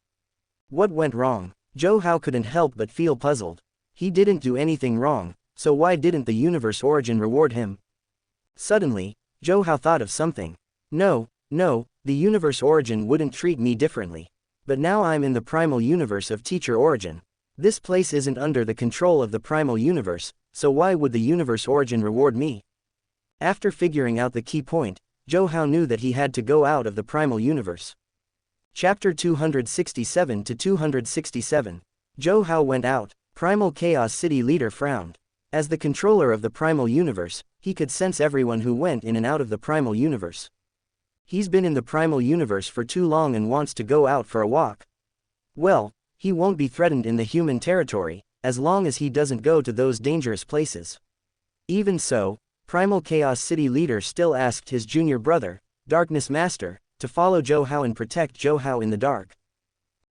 What went wrong? Zhou Hao couldn't help but feel puzzled. He didn't do anything wrong, so why didn't the universe origin reward him? Suddenly, Zhou Hao thought of something. No, the universe origin wouldn't treat me differently. But now I'm in the primal universe of teacher origin. This place isn't under the control of the primal universe, so why would the universe origin reward me? After figuring out the key point, Zhou Hao knew that he had to go out of the primal universe. Chapter 267 to 267. Zhou Hao went out. Primal Chaos City leader frowned. As the controller of the primal universe, he could sense everyone who went in and out of the primal universe. He's been in the primal universe for too long and wants to go out for a walk. Well, he won't be threatened in the human territory, as long as he doesn't go to those dangerous places. Even so, Primal Chaos City leader still asked his junior brother, Darkness Master, to follow Zhou Hao and protect Zhou Hao in the dark.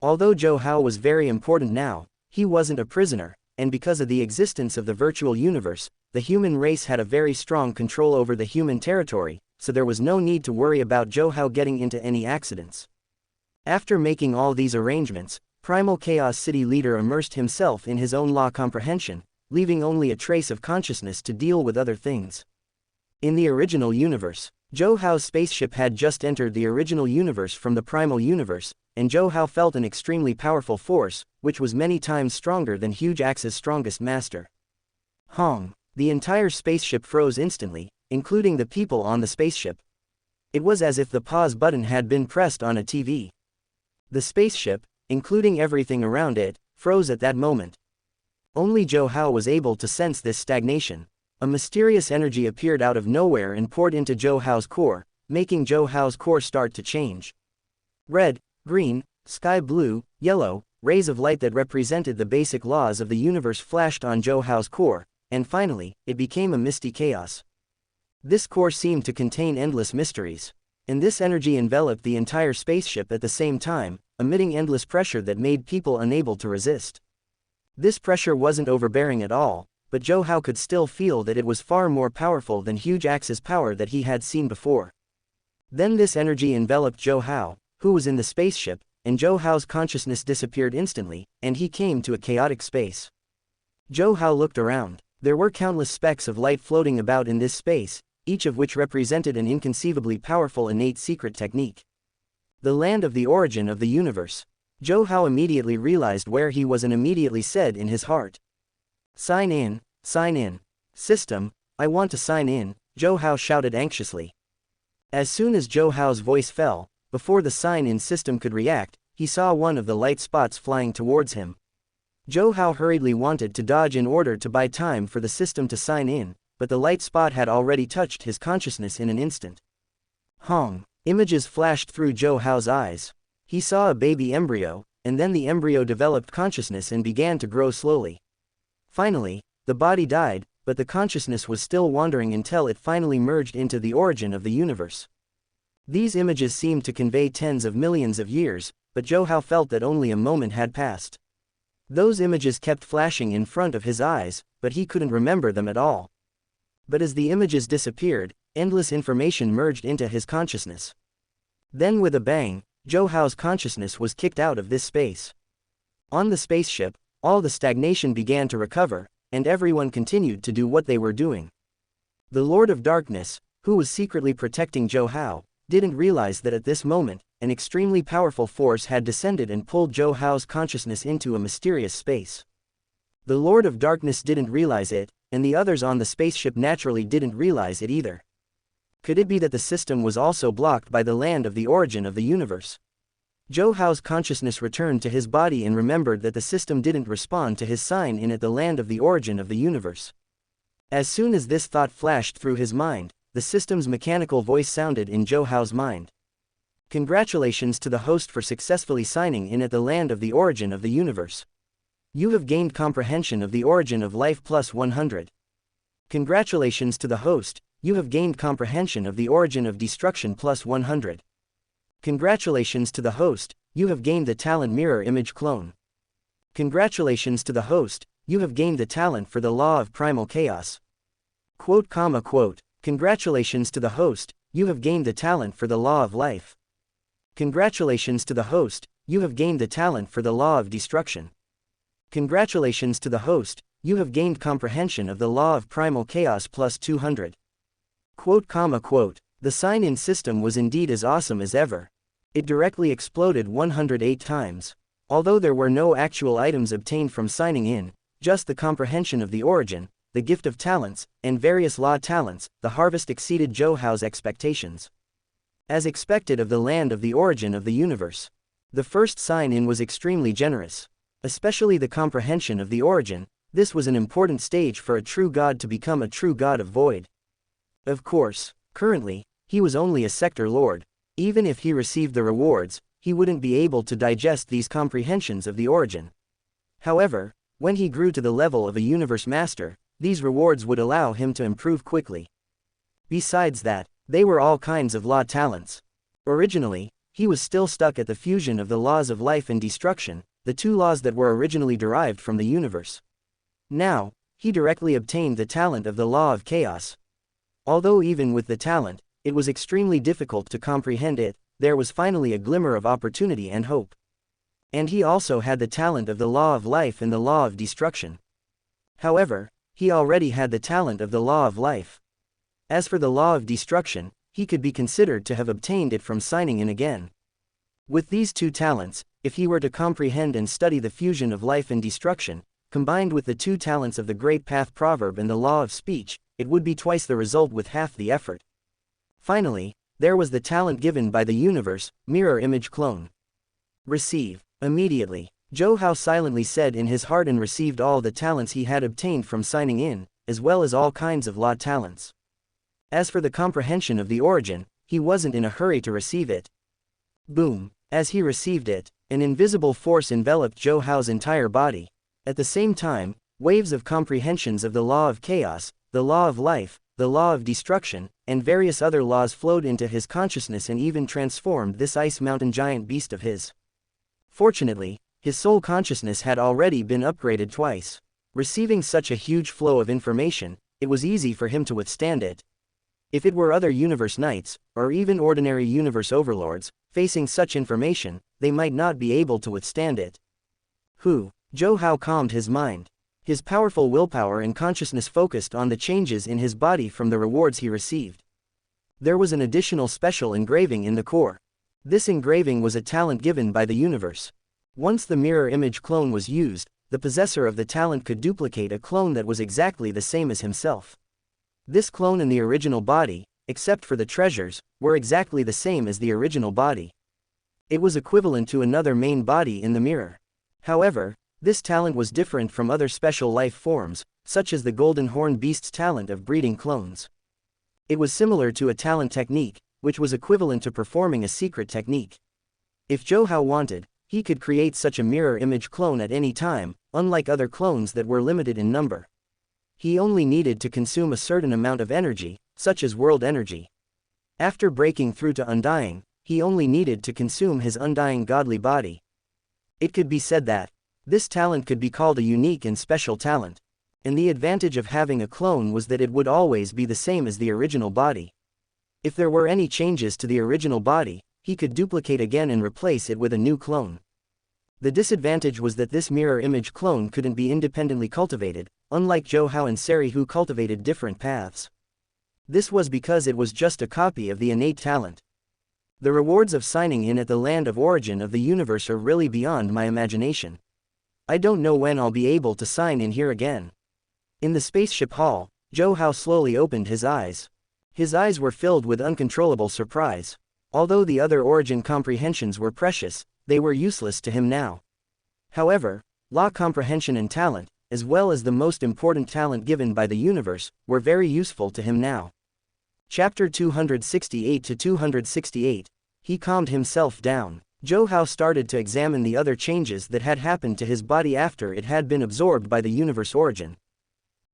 Although Zhou Hao was very important now, he wasn't a prisoner, and because of the existence of the virtual universe, the human race had a very strong control over the human territory, so there was no need to worry about Zhou getting into any accidents. After making all these arrangements, Primal Chaos City leader immersed himself in his own law comprehension, leaving only a trace of consciousness to deal with other things. In the original universe, Zhou's spaceship had just entered the original universe from the primal universe, and Zhou felt an extremely powerful force, which was many times stronger than Huge Axe's strongest master. Hong! The entire spaceship froze instantly, including the people on the spaceship. It was as if the pause button had been pressed on a TV. The spaceship, including everything around it, froze at that moment. Only Zhou was able to sense this stagnation. A mysterious energy appeared out of nowhere and poured into Zhou's core, making Zhou's core start to change. Red, green, sky blue, yellow, rays of light that represented the basic laws of the universe flashed on Zhou's core, and finally, it became a misty chaos. This core seemed to contain endless mysteries. And this energy enveloped the entire spaceship at the same time, emitting endless pressure that made people unable to resist. This pressure wasn't overbearing at all, but Zhou could still feel that it was far more powerful than Huge Axe's power that he had seen before. Then this energy enveloped Zhou, who was in the spaceship, and Zhou's consciousness disappeared instantly, and he came to a chaotic space. Zhou looked around. There were countless specks of light floating about in this space, each of which represented an inconceivably powerful innate secret technique. The land of the origin of the universe. Zhou immediately realized where he was and immediately said in his heart. Sign in, sign in. System, I want to sign in, Zhou shouted anxiously. As soon as Zhou's voice fell, before the sign-in system could react, he saw one of the light spots flying towards him. Zhou hurriedly wanted to dodge in order to buy time for the system to sign in, but the light spot had already touched his consciousness in an instant. Hong! Images flashed through Zhou's eyes. He saw a baby embryo, and then the embryo developed consciousness and began to grow slowly. Finally, the body died, but the consciousness was still wandering until it finally merged into the origin of the universe. These images seemed to convey tens of millions of years, but Zhou felt that only a moment had passed. Those images kept flashing in front of his eyes, but he couldn't remember them at all. But as the images disappeared, endless information merged into his consciousness. Then with a bang, Zhou's consciousness was kicked out of this space. On the spaceship, all the stagnation began to recover, and everyone continued to do what they were doing. The Lord of Darkness, who was secretly protecting Zhou, didn't realize that at this moment, an extremely powerful force had descended and pulled Zhou's consciousness into a mysterious space. The Lord of Darkness didn't realize it, and the others on the spaceship naturally didn't realize it either. Could it be that the system was also blocked by the land of the origin of the universe? Zhou's consciousness returned to his body and remembered that the system didn't respond to his sign-in at the land of the origin of the universe. As soon as this thought flashed through his mind, the system's mechanical voice sounded in Zhou's mind. Congratulations to the host for successfully signing in at the land of the origin of the universe. You have gained comprehension of the origin of life plus 100. Congratulations to the host, you have gained comprehension of the origin of destruction plus 100. Congratulations to the host, you have gained the talent mirror image clone. Congratulations to the host, you have gained the talent for the law of primal chaos. Quote. Congratulations to the host, you have gained the talent for the law of life. Congratulations to the host, you have gained the talent for the law of destruction. Congratulations to the host, you have gained comprehension of the law of primal chaos plus 200. Quote. The sign-in system was indeed as awesome as ever. It directly exploded 108 times. Although there were no actual items obtained from signing in, just the comprehension of the origin, the gift of talents, and various law talents, the harvest exceeded Zhou's expectations. As expected of the land of the origin of the universe, the first sign-in was extremely generous. Especially the comprehension of the origin, this was an important stage for a true god to become a true god of void. Of course, currently, he was only a sector lord. Even if he received the rewards, he wouldn't be able to digest these comprehensions of the origin. However, when he grew to the level of a universe master, these rewards would allow him to improve quickly. Besides that, they were all kinds of law talents. Originally, he was still stuck at the fusion of the laws of life and destruction, the two laws that were originally derived from the universe. Now, he directly obtained the talent of the law of chaos. Although even with the talent, it was extremely difficult to comprehend it, there was finally a glimmer of opportunity and hope. And he also had the talent of the law of life and the law of destruction. However, he already had the talent of the law of life. As for the law of destruction, he could be considered to have obtained it from signing in again. With these two talents, if he were to comprehend and study the fusion of life and destruction, combined with the two talents of the Great Path Proverb and the law of speech, it would be twice the result with half the effort. Finally, there was the talent given by the universe, mirror image clone. Receive. Immediately, Zhou Hao silently said in his heart and received all the talents he had obtained from signing in, as well as all kinds of law talents. As for the comprehension of the origin, he wasn't in a hurry to receive it. Boom. As he received it, an invisible force enveloped Zhou Hao's entire body. At the same time, waves of comprehensions of the law of chaos, the law of life, the law of destruction, and various other laws flowed into his consciousness and even transformed this ice mountain giant beast of his. Fortunately, his soul consciousness had already been upgraded twice. Receiving such a huge flow of information, it was easy for him to withstand it. If it were other universe knights, or even ordinary universe overlords, facing such information, they might not be able to withstand it. Zhou Hao calmed his mind. His powerful willpower and consciousness focused on the changes in his body from the rewards he received. There was an additional special engraving in the core. This engraving was a talent given by the universe. Once the mirror image clone was used, the possessor of the talent could duplicate a clone that was exactly the same as himself. This clone and the original body, except for the treasures, were exactly the same as the original body. It was equivalent to another main body in the mirror. However, this talent was different from other special life forms, such as the golden horn beast's talent of breeding clones. It was similar to a talent technique, which was equivalent to performing a secret technique. If Zhou Hao wanted, he could create such a mirror image clone at any time, unlike other clones that were limited in number. He only needed to consume a certain amount of energy, such as world energy. After breaking through to undying, he only needed to consume his undying godly body. It could be said that this talent could be called a unique and special talent. And the advantage of having a clone was that it would always be the same as the original body. If there were any changes to the original body, he could duplicate again and replace it with a new clone. The disadvantage was that this mirror image clone couldn't be independently cultivated, unlike Zhou Hao and Seri, who cultivated different paths. This was because it was just a copy of the innate talent. The rewards of signing in at the land of origin of the universe are really beyond my imagination. I don't know when I'll be able to sign in here again. In the spaceship hall, Zhou Hao slowly opened his eyes. His eyes were filled with uncontrollable surprise. Although the other origin comprehensions were precious, they were useless to him now. However, law comprehension and talent, as well as the most important talent given by the universe, were very useful to him now. Chapter 268 to 268. He calmed himself down. Zhou Hao started to examine the other changes that had happened to his body after it had been absorbed by the universe origin.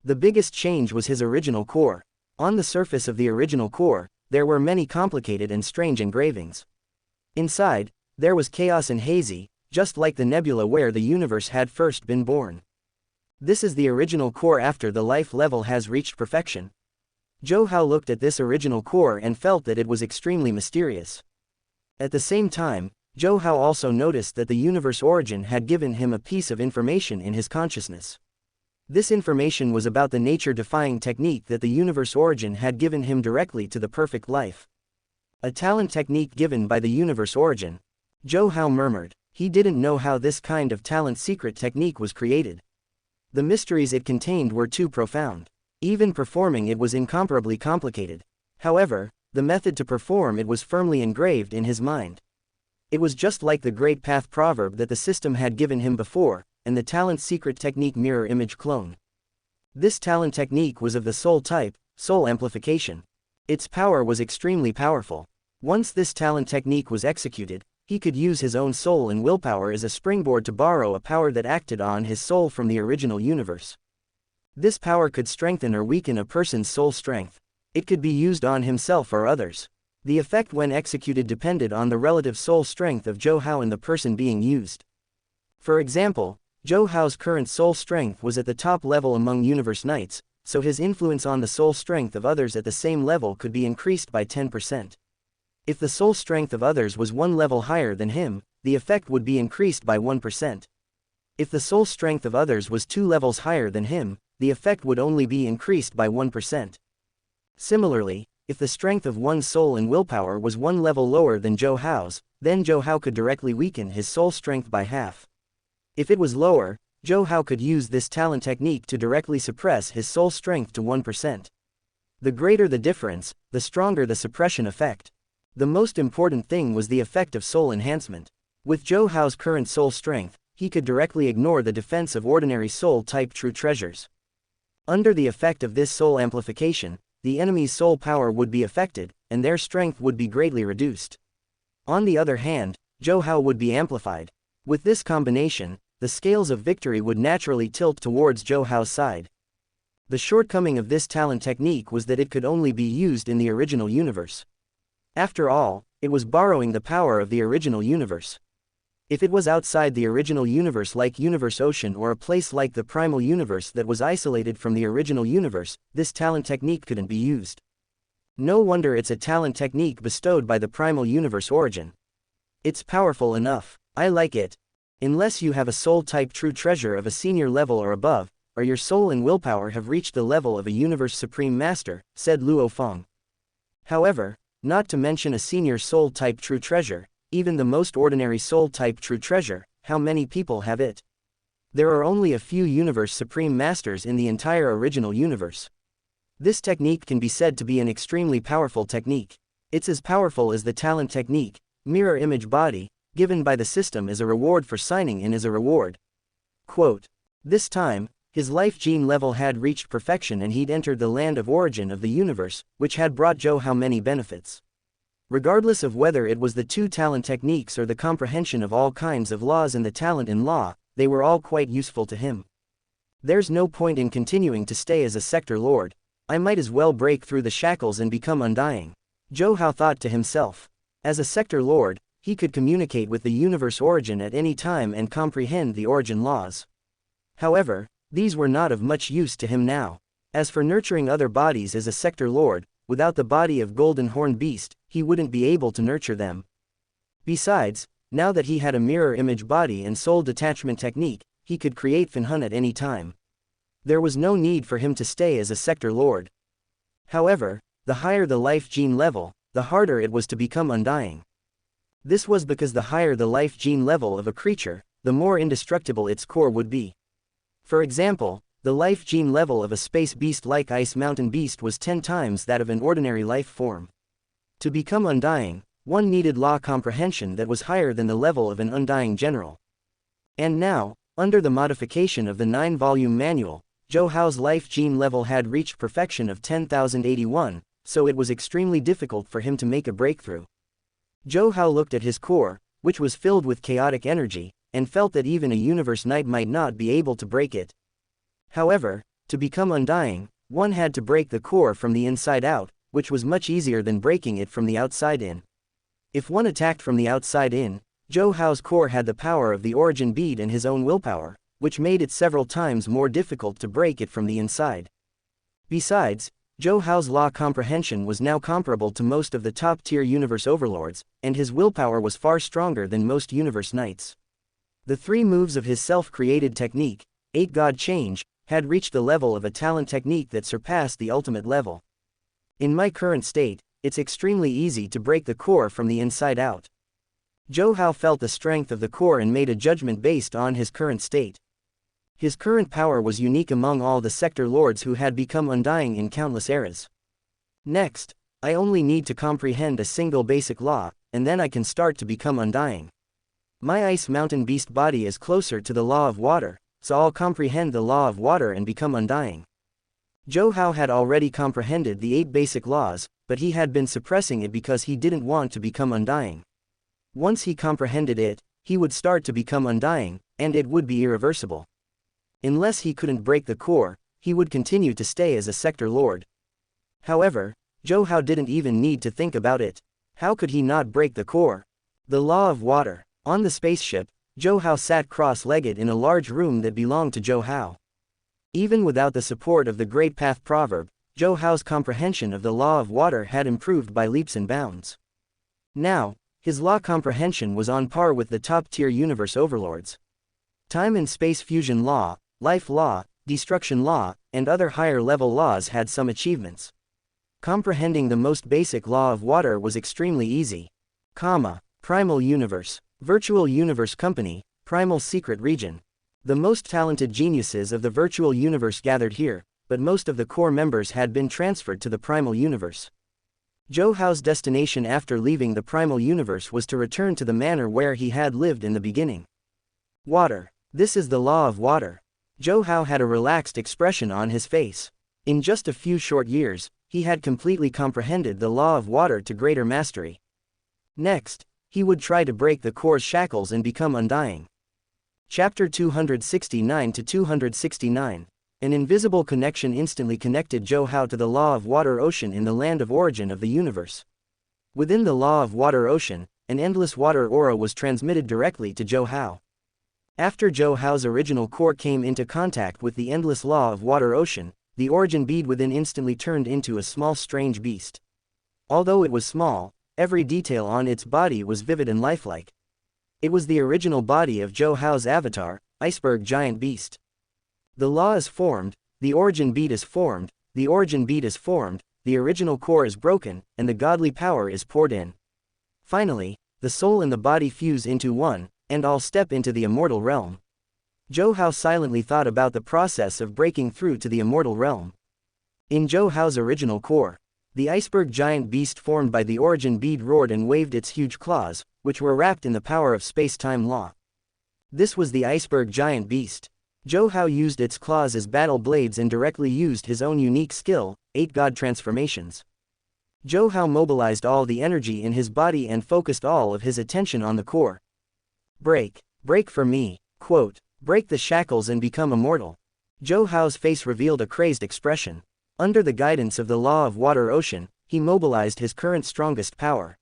The biggest change was his original core. On the surface of the original core, there were many complicated and strange engravings. Inside, there was chaos and hazy, just like the nebula where the universe had first been born. This is the original core after the life level has reached perfection. Zhou Hao looked at this original core and felt that it was extremely mysterious. At the same time, Zhou Hao also noticed that the universe origin had given him a piece of information in his consciousness. This information was about the nature-defying technique that the universe origin had given him directly to the perfect life. A talent technique given by the universe origin. Zhou Hao murmured. He didn't know how this kind of talent secret technique was created. The mysteries it contained were too profound. Even performing it was incomparably complicated. However, the method to perform it was firmly engraved in his mind. It was just like the Great Path Proverb that the system had given him before, and the talent secret technique mirror image clone. This talent technique was of the soul type, soul amplification. Its power was extremely powerful. Once this talent technique was executed, he could use his own soul and willpower as a springboard to borrow a power that acted on his soul from the original universe. This power could strengthen or weaken a person's soul strength. It could be used on himself or others. The effect when executed depended on the relative soul strength of Zhou Hao and the person being used. For example, Zhou Hao's current soul strength was at the top level among universe knights, so his influence on the soul strength of others at the same level could be increased by 10%. If the soul strength of others was one level higher than him, the effect would be increased by 1%. If the soul strength of others was 2 levels higher than him, the effect would only be increased by 1%. Similarly, if the strength of one's soul and willpower was 1 level lower than Zhou Hao's, then Zhou Hao could directly weaken his soul strength by half. If it was lower, Zhou Hao could use this talent technique to directly suppress his soul strength to 1%. The greater the difference, the stronger the suppression effect. The most important thing was the effect of soul enhancement. With Zhou Hao's current soul strength, he could directly ignore the defense of ordinary soul-type true treasures. Under the effect of this soul amplification, the enemy's soul power would be affected, and their strength would be greatly reduced. On the other hand, Zhou Hao would be amplified. With this combination, the scales of victory would naturally tilt towards Zhou Hao's side. The shortcoming of this talent technique was that it could only be used in the original universe. After all, it was borrowing the power of the original universe. If it was outside the original universe like Universe Ocean or a place like the Primal Universe that was isolated from the original universe, this talent technique couldn't be used. No wonder it's a talent technique bestowed by the Primal Universe origin. It's powerful enough. I like it. Unless you have a soul-type true treasure of a senior level or above, or your soul and willpower have reached the level of a Universe Supreme Master, said Luo Feng. However, not to mention a senior soul-type true treasure, even the most ordinary soul-type true treasure, how many people have it? There are only a few Universe Supreme Masters in the entire original universe. This technique can be said to be an extremely powerful technique. It's as powerful as the talent technique, mirror image body, given by the system as a reward for signing in as a reward. Quote, this time, his life gene level had reached perfection and he'd entered the land of origin of the universe, which had brought Zhou Hao many benefits. Regardless of whether it was the two talent techniques or the comprehension of all kinds of laws and the talent in law, they were all quite useful to him. There's no point in continuing to stay as a sector lord. I might as well break through the shackles and become undying. Zhou Hao thought to himself. As a sector lord, he could communicate with the universe origin at any time and comprehend the origin laws. However, these were not of much use to him now. As for nurturing other bodies as a sector lord, without the body of Golden Horn Beast, he wouldn't be able to nurture them. Besides, now that he had a mirror image body and soul detachment technique, he could create Finhun at any time. There was no need for him to stay as a sector lord. However, the higher the life gene level, the harder it was to become undying. This was because the higher the life gene level of a creature, the more indestructible its core would be. For example, the life gene level of a space beast like Ice Mountain Beast was 10 times that of an ordinary life form. To become undying, one needed law comprehension that was higher than the level of an undying general. And now, under the modification of the 9-volume manual, Zhou Hao's life gene level had reached perfection of 10,081, so it was extremely difficult for him to make a breakthrough. Zhou Hao looked at his core, which was filled with chaotic energy, and felt that even a universe knight might not be able to break it. However, to become undying, one had to break the core from the inside out, which was much easier than breaking it from the outside in. If one attacked from the outside in, Zhou Hao's core had the power of the origin bead and his own willpower, which made it several times more difficult to break it from the inside. Besides, Zhou Hao's law comprehension was now comparable to most of the top-tier universe overlords, and his willpower was far stronger than most universe knights. The 3 moves of his self-created technique, 8 God Change, had reached the level of a talent technique that surpassed the ultimate level. In my current state, it's extremely easy to break the core from the inside out. Zhou Hao felt the strength of the core and made a judgment based on his current state. His current power was unique among all the sector lords who had become undying in countless eras. Next, I only need to comprehend a single basic law, and then I can start to become undying. My Ice Mountain Beast body is closer to the law of water, so I'll comprehend the law of water and become undying. Zhou Hao had already comprehended the 8 basic laws, but he had been suppressing it because he didn't want to become undying. Once he comprehended it, he would start to become undying, and it would be irreversible. Unless he couldn't break the core, he would continue to stay as a sector lord. However, Zhou Hao didn't even need to think about it. How could he not break the core? The law of water. On the spaceship, Zhou Hao sat cross-legged in a large room that belonged to Zhou Hao. Even without the support of the Great Path proverb, Zhou Hao's comprehension of the law of water had improved by leaps and bounds. Now, his law comprehension was on par with the top-tier universe overlords. Time and space fusion law, life law, destruction law, and other higher-level laws had some achievements. Comprehending the most basic law of water was extremely easy. Primal universe, virtual universe company, primal secret region. The most talented geniuses of the virtual universe gathered here, but most of the core members had been transferred to the primal universe. Zhou Hao's destination after leaving the primal universe was to return to the manor where he had lived in the beginning. Water. This is the law of water. Zhou Hao had a relaxed expression on his face. In just a few short years, he had completely comprehended the law of water to greater mastery. Next, he would try to break the core's shackles and become undying. Chapter 269 to 269. An invisible connection instantly connected Zhou Hao to the law of water ocean in the land of origin of the universe. Within the law of water ocean, an endless water aura was transmitted directly to Zhou Hao. After Zhou Hao's original core came into contact with the endless law of water ocean, the origin bead within instantly turned into a small strange beast. Although it was small, every detail on its body was vivid and lifelike. It was the original body of Zhou Hao's avatar, iceberg giant beast. The law is formed, the origin bead is formed, the origin bead is formed, the original core is broken, and the godly power is poured in. Finally, the soul and the body fuse into one, and all step into the immortal realm. Zhou Hao silently thought about the process of breaking through to the immortal realm. In Zhou Hao's original core, the iceberg giant beast formed by the origin bead roared and waved its huge claws, which were wrapped in the power of space-time law. This was the iceberg giant beast. Zhou Hao used its claws as battle blades and directly used his own unique skill, 8 God transformations. Zhou Hao mobilized all the energy in his body and focused all of his attention on the core. Break for me. Quote, break the shackles and become immortal. Zhou Hao's face revealed a crazed expression. Under the guidance of the law of water ocean, he mobilized his current strongest power.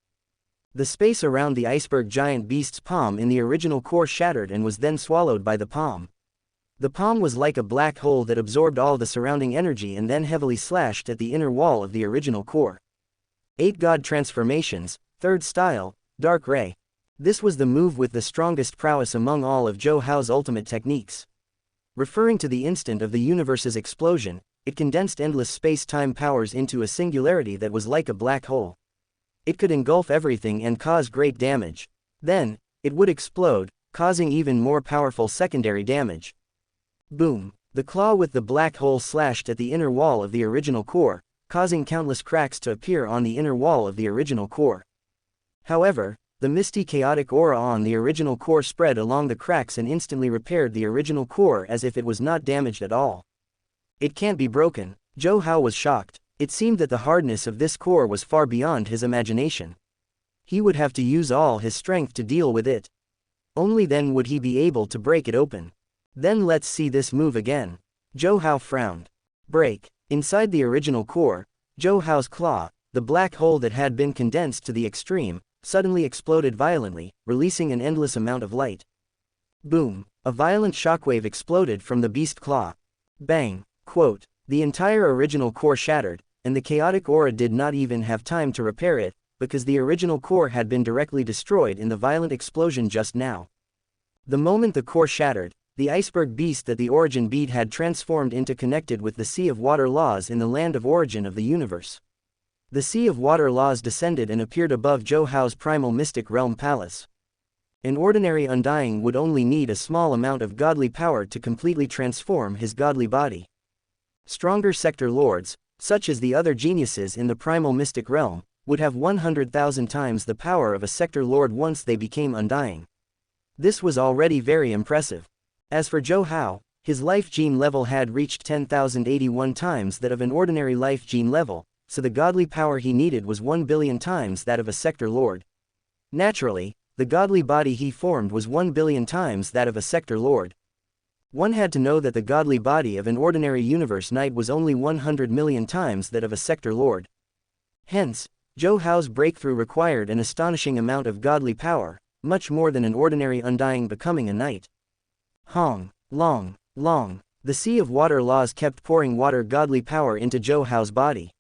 The space around the iceberg giant beast's palm in the original core shattered and was then swallowed by the palm. The palm was like a black hole that absorbed all the surrounding energy and then heavily slashed at the inner wall of the original core. 8 God transformations, 3rd style, Dark Ray. This was the move with the strongest prowess among all of Zhou Hao's ultimate techniques. Referring to the instant of the universe's explosion, it condensed endless space-time powers into a singularity that was like a black hole. It could engulf everything and cause great damage. Then, it would explode, causing even more powerful secondary damage. Boom! The claw with the black hole slashed at the inner wall of the original core, causing countless cracks to appear on the inner wall of the original core. However, the misty chaotic aura on the original core spread along the cracks and instantly repaired the original core as if it was not damaged at all. It can't be broken. Zhou Hao was shocked. It seemed that the hardness of this core was far beyond his imagination. He would have to use all his strength to deal with it. Only then would he be able to break it open. Then let's see this move again. Zhou Hao frowned. Break. Inside the original core, Zhou Hao's claw, the black hole that had been condensed to the extreme, suddenly exploded violently, releasing an endless amount of light. Boom! A violent shockwave exploded from the beast claw. Bang! Quote, the entire original core shattered, and the chaotic aura did not even have time to repair it, because the original core had been directly destroyed in the violent explosion just now. The moment the core shattered, the iceberg beast that the origin bead had transformed into connected with the sea of water laws in the land of origin of the universe. The sea of water laws descended and appeared above Zhou Hao's primal mystic realm palace. An ordinary undying would only need a small amount of godly power to completely transform his godly body. Stronger sector lords, such as the other geniuses in the primal mystic realm, would have 100,000 times the power of a sector lord once they became undying. This was already very impressive. As for Zhou Hao, his life gene level had reached 10,081 times that of an ordinary life gene level, so the godly power he needed was 1 billion times that of a sector lord. Naturally, the godly body he formed was 1 billion times that of a sector lord. One had to know that the godly body of an ordinary universe knight was only 100 million times that of a sector lord. Hence, Zhou Hao's breakthrough required an astonishing amount of godly power, much more than an ordinary undying becoming a knight. Long. The sea of water laws kept pouring water godly power into Zhou Hao's body.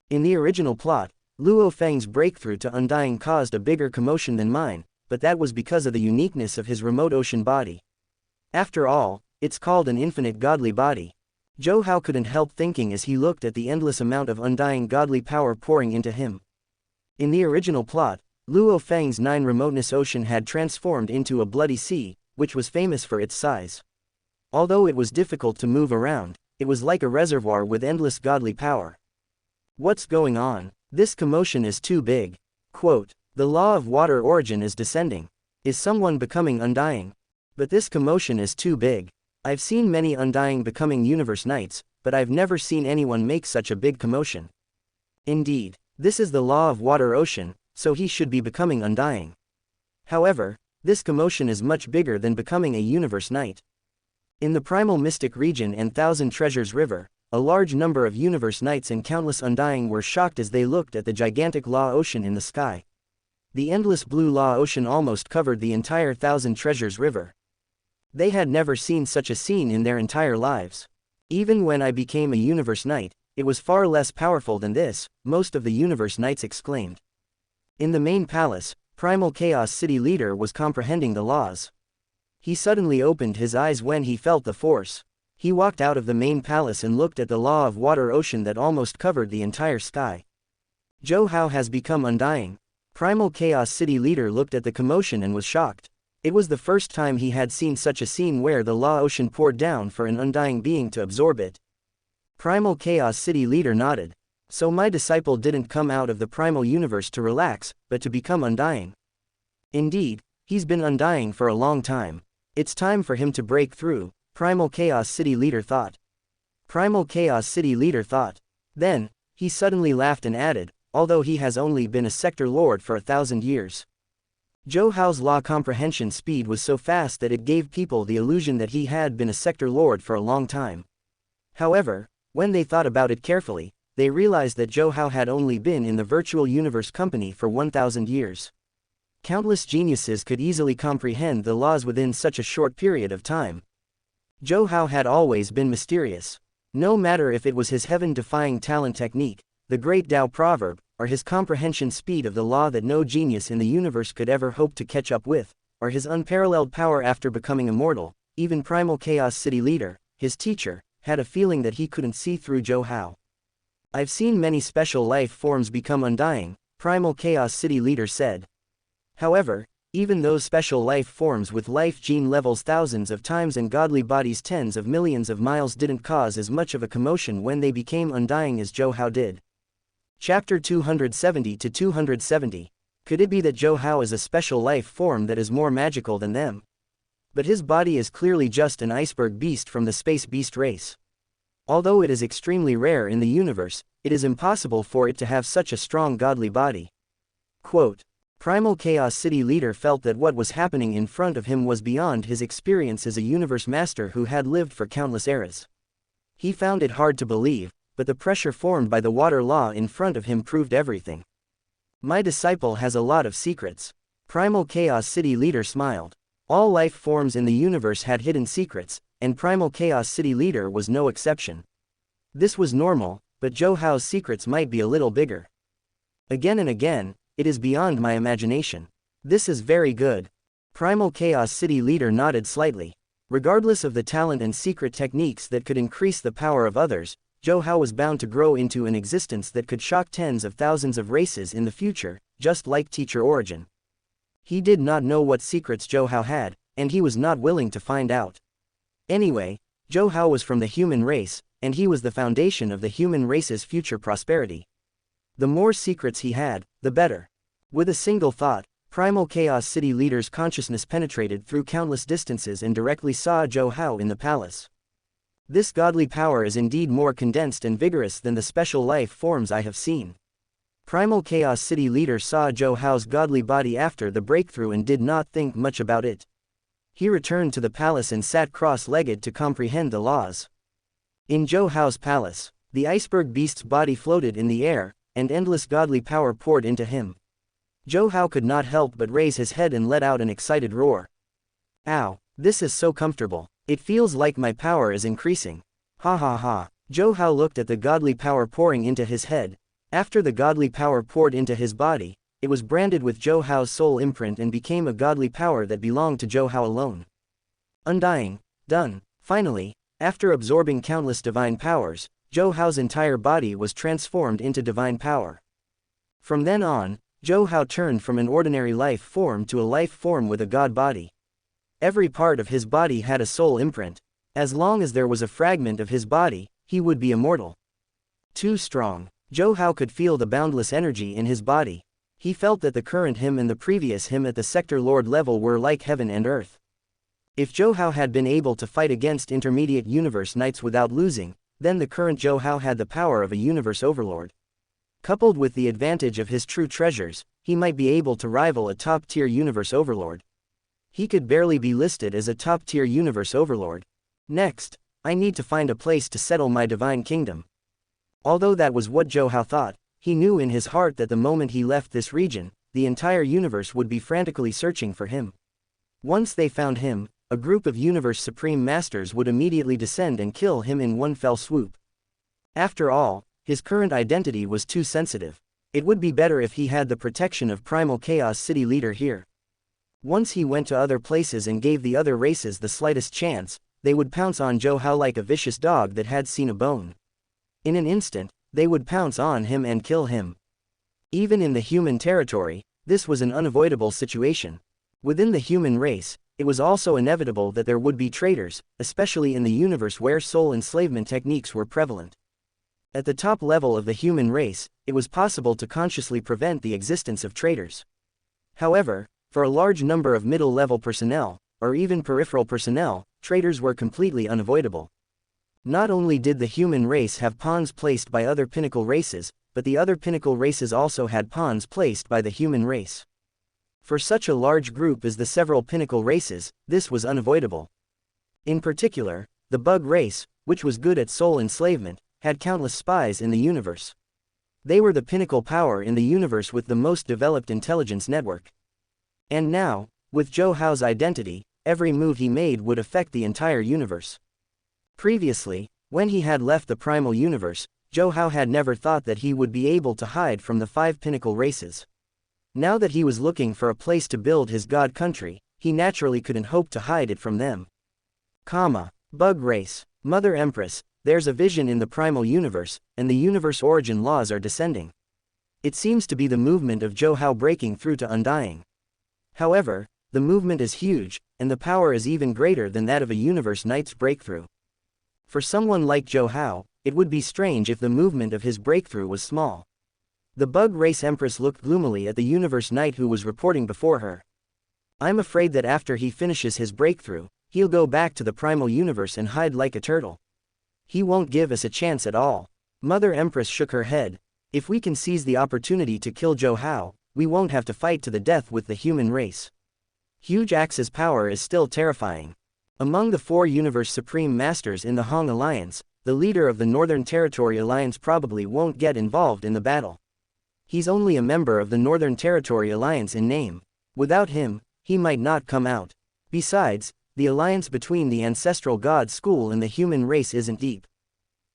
In the original plot, Luo Feng's breakthrough to undying caused a bigger commotion than mine, but that was because of the uniqueness of his remote ocean body. After all, it's called an infinite godly body. Zhou Hao couldn't help thinking as he looked at the endless amount of undying godly power pouring into him. In the original plot, Luo Feng's 9 remoteness ocean had transformed into a bloody sea, which was famous for its size. Although it was difficult to move around, it was like a reservoir with endless godly power. What's going on? This commotion is too big. Quote, the law of water origin is descending. Is someone becoming undying? But this commotion is too big. I've seen many undying becoming universe knights, but I've never seen anyone make such a big commotion. Indeed, this is the law of water ocean, so he should be becoming undying. However, this commotion is much bigger than becoming a universe knight. In the primal mystic region and Thousand Treasures River, a large number of universe knights and countless undying were shocked as they looked at the gigantic law ocean in the sky. The endless blue law ocean almost covered the entire Thousand Treasures River. They had never seen such a scene in their entire lives. Even when I became a universe knight, it was far less powerful than this, most of the universe knights exclaimed. In the main palace, Primal Chaos City leader was comprehending the laws. He suddenly opened his eyes when he felt the force. He walked out of the main palace and looked at the law of water ocean that almost covered the entire sky. Zhou Hao has become undying. Primal Chaos City leader looked at the commotion and was shocked. It was the first time he had seen such a scene where the law ocean poured down for an undying being to absorb it. Primal Chaos City leader nodded. So my disciple didn't come out of the primal universe to relax, but to become undying. Indeed, he's been undying for a long time. It's time for him to break through, Primal Chaos City leader thought. Primal Chaos City leader thought. Then, he suddenly laughed and added, although he has only been a sector lord for 1,000 years. Zhou Hao's law comprehension speed was so fast that it gave people the illusion that he had been a sector lord for a long time. However, when they thought about it carefully, they realized that Zhou Hao had only been in the virtual universe company for 1,000 years. Countless geniuses could easily comprehend the laws within such a short period of time. Zhou Hao had always been mysterious. No matter if it was his heaven-defying talent technique, the great Tao proverb, or his comprehension speed of the law that no genius in the universe could ever hope to catch up with, or his unparalleled power after becoming immortal, even Primal Chaos City leader, his teacher, had a feeling that he couldn't see through Zhou Hao. I've seen many special life forms become undying, Primal Chaos City leader said. However, even those special life forms with life gene levels thousands of times and godly bodies tens of millions of miles didn't cause as much of a commotion when they became undying as Zhou Hao did. Chapter 270 to 270. Could it be that Zhou Hao is a special life form that is more magical than them? But his body is clearly just an iceberg beast from the space beast race. Although it is extremely rare in the universe, it is impossible for it to have such a strong godly body. Quote, Primal Chaos City leader felt that what was happening in front of him was beyond his experience as a universe master who had lived for countless eras. He found it hard to believe, but the pressure formed by the water law in front of him proved everything. My disciple has a lot of secrets. Primal Chaos City leader smiled. All life forms in the universe had hidden secrets, and Primal Chaos City leader was no exception. This was normal, but Zhou Hao's secrets might be a little bigger. Again and again, it is beyond my imagination. This is very good. Primal Chaos City leader nodded slightly. Regardless of the talent and secret techniques that could increase the power of others, Zhou Hao was bound to grow into an existence that could shock tens of thousands of races in the future, just like Teacher Origin. He did not know what secrets Zhou Hao had, and he was not willing to find out. Anyway, Zhou Hao was from the human race, and he was the foundation of the human race's future prosperity. The more secrets he had, the better. With a single thought, Primal Chaos City leader's consciousness penetrated through countless distances and directly saw Zhou Hao in the palace. This godly power is indeed more condensed and vigorous than the special life forms I have seen. Primal Chaos City leader saw Zhou Hao's godly body after the breakthrough and did not think much about it. He returned to the palace and sat cross-legged to comprehend the laws. In Zhou Hao's palace, the iceberg beast's body floated in the air, and endless godly power poured into him. Zhou Hao could not help but raise his head and let out an excited roar. Ow, this is so comfortable. It feels like my power is increasing. Ha ha ha. Zhou Hao looked at the godly power pouring into his head. After the godly power poured into his body, it was branded with Zhou Hao's soul imprint and became a godly power that belonged to Zhou Hao alone. Undying. Done. Finally, after absorbing countless divine powers, Zhou Hao's entire body was transformed into divine power. From then on, Zhou Hao turned from an ordinary life form to a life form with a god body. Every part of his body had a soul imprint. As long as there was a fragment of his body, he would be immortal. Too strong. Zhou Hao could feel the boundless energy in his body. He felt that the current him and the previous him at the Sector Lord level were like heaven and earth. If Zhou Hao had been able to fight against intermediate universe knights without losing, then the current Zhou Hao had the power of a universe overlord. Coupled with the advantage of his true treasures, he might be able to rival a top-tier universe overlord. He could barely be listed as a top-tier universe overlord. Next, I need to find a place to settle my divine kingdom. Although that was what Zhou Hao thought, he knew in his heart that the moment he left this region, the entire universe would be frantically searching for him. Once they found him, a group of Universe Supreme Masters would immediately descend and kill him in one fell swoop. After all, his current identity was too sensitive. It would be better if he had the protection of Primal Chaos City leader here. Once he went to other places and gave the other races the slightest chance, they would pounce on Zhou Hao like a vicious dog that had seen a bone. In an instant, they would pounce on him and kill him. Even in the human territory, this was an unavoidable situation. Within the human race, it was also inevitable that there would be traitors, especially in the universe where soul enslavement techniques were prevalent. At the top level of the human race, it was possible to consciously prevent the existence of traitors. However, for a large number of middle-level personnel, or even peripheral personnel, traitors were completely unavoidable. Not only did the human race have pawns placed by other pinnacle races, but the other pinnacle races also had pawns placed by the human race. For such a large group as the several pinnacle races, this was unavoidable. In particular, the bug race, which was good at soul enslavement, had countless spies in the universe. They were the pinnacle power in the universe with the most developed intelligence network. And now, with Zhou Hao's identity, every move he made would affect the entire universe. Previously, when he had left the primal universe, Zhou Hao had never thought that he would be able to hide from the 5 pinnacle races. Now that he was looking for a place to build his god country, he naturally couldn't hope to hide it from them. Bug race. Mother Empress, there's a vision in the primal universe, and the universe origin laws are descending. It seems to be the movement of Zhou Hao breaking through to undying. However, the movement is huge, and the power is even greater than that of a universe knight's breakthrough. For someone like Zhou Hao, it would be strange if the movement of his breakthrough was small. The bug race empress looked gloomily at the universe knight who was reporting before her. I'm afraid that after he finishes his breakthrough, he'll go back to the primal universe and hide like a turtle. He won't give us a chance at all. Mother Empress shook her head. If we can seize the opportunity to kill Zhou Hao, we won't have to fight to the death with the human race. Huge Axe's power is still terrifying. Among the 4 Universe Supreme Masters in the Hong Alliance, the leader of the Northern Territory Alliance probably won't get involved in the battle. He's only a member of the Northern Territory Alliance in name. Without him, he might not come out. Besides, the alliance between the Ancestral God School and the human race isn't deep.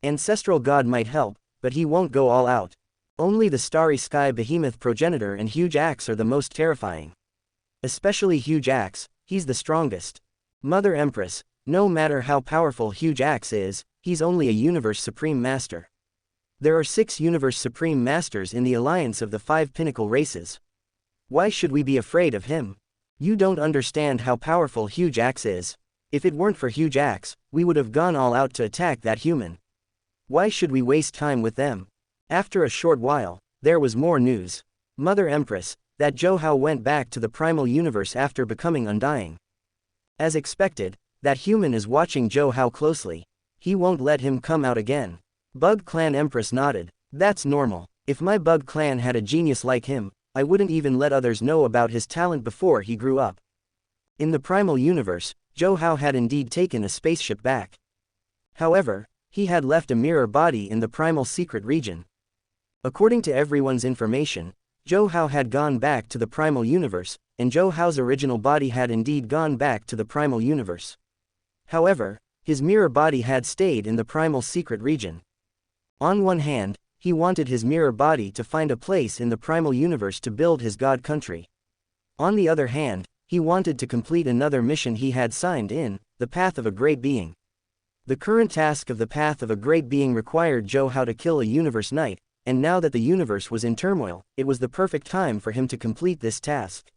Ancestral God might help, but he won't go all out. Only the Starry Sky Behemoth Progenitor and Huge Axe are the most terrifying. Especially Huge Axe, he's the strongest. Mother Empress, no matter how powerful Huge Axe is, he's only a Universe Supreme Master. There are 6 Universe Supreme Masters in the alliance of the 5 pinnacle races. Why should we be afraid of him? You don't understand how powerful Huge Axe is. If it weren't for Huge Axe, we would have gone all out to attack that human. Why should we waste time with them? After a short while, there was more news. Mother Empress, that Zhou Hao went back to the primal universe after becoming undying. As expected, that human is watching Zhou Hao closely. He won't let him come out again. Bug Clan Empress nodded. That's normal. If my Bug Clan had a genius like him, I wouldn't even let others know about his talent before he grew up. In the primal universe, Zhou Hao had indeed taken a spaceship back. However, he had left a mirror body in the primal secret region. According to everyone's information, Zhou Hao had gone back to the primal universe, and Zhou Hao's original body had indeed gone back to the primal universe. However, his mirror body had stayed in the primal secret region. On one hand, he wanted his mirror body to find a place in the primal universe to build his god country. On the other hand, he wanted to complete another mission he had signed in, the Path of a Great Being. The current task of the Path of a Great Being required Zhou Hao to kill a universe knight, and now that the universe was in turmoil, it was the perfect time for him to complete this task.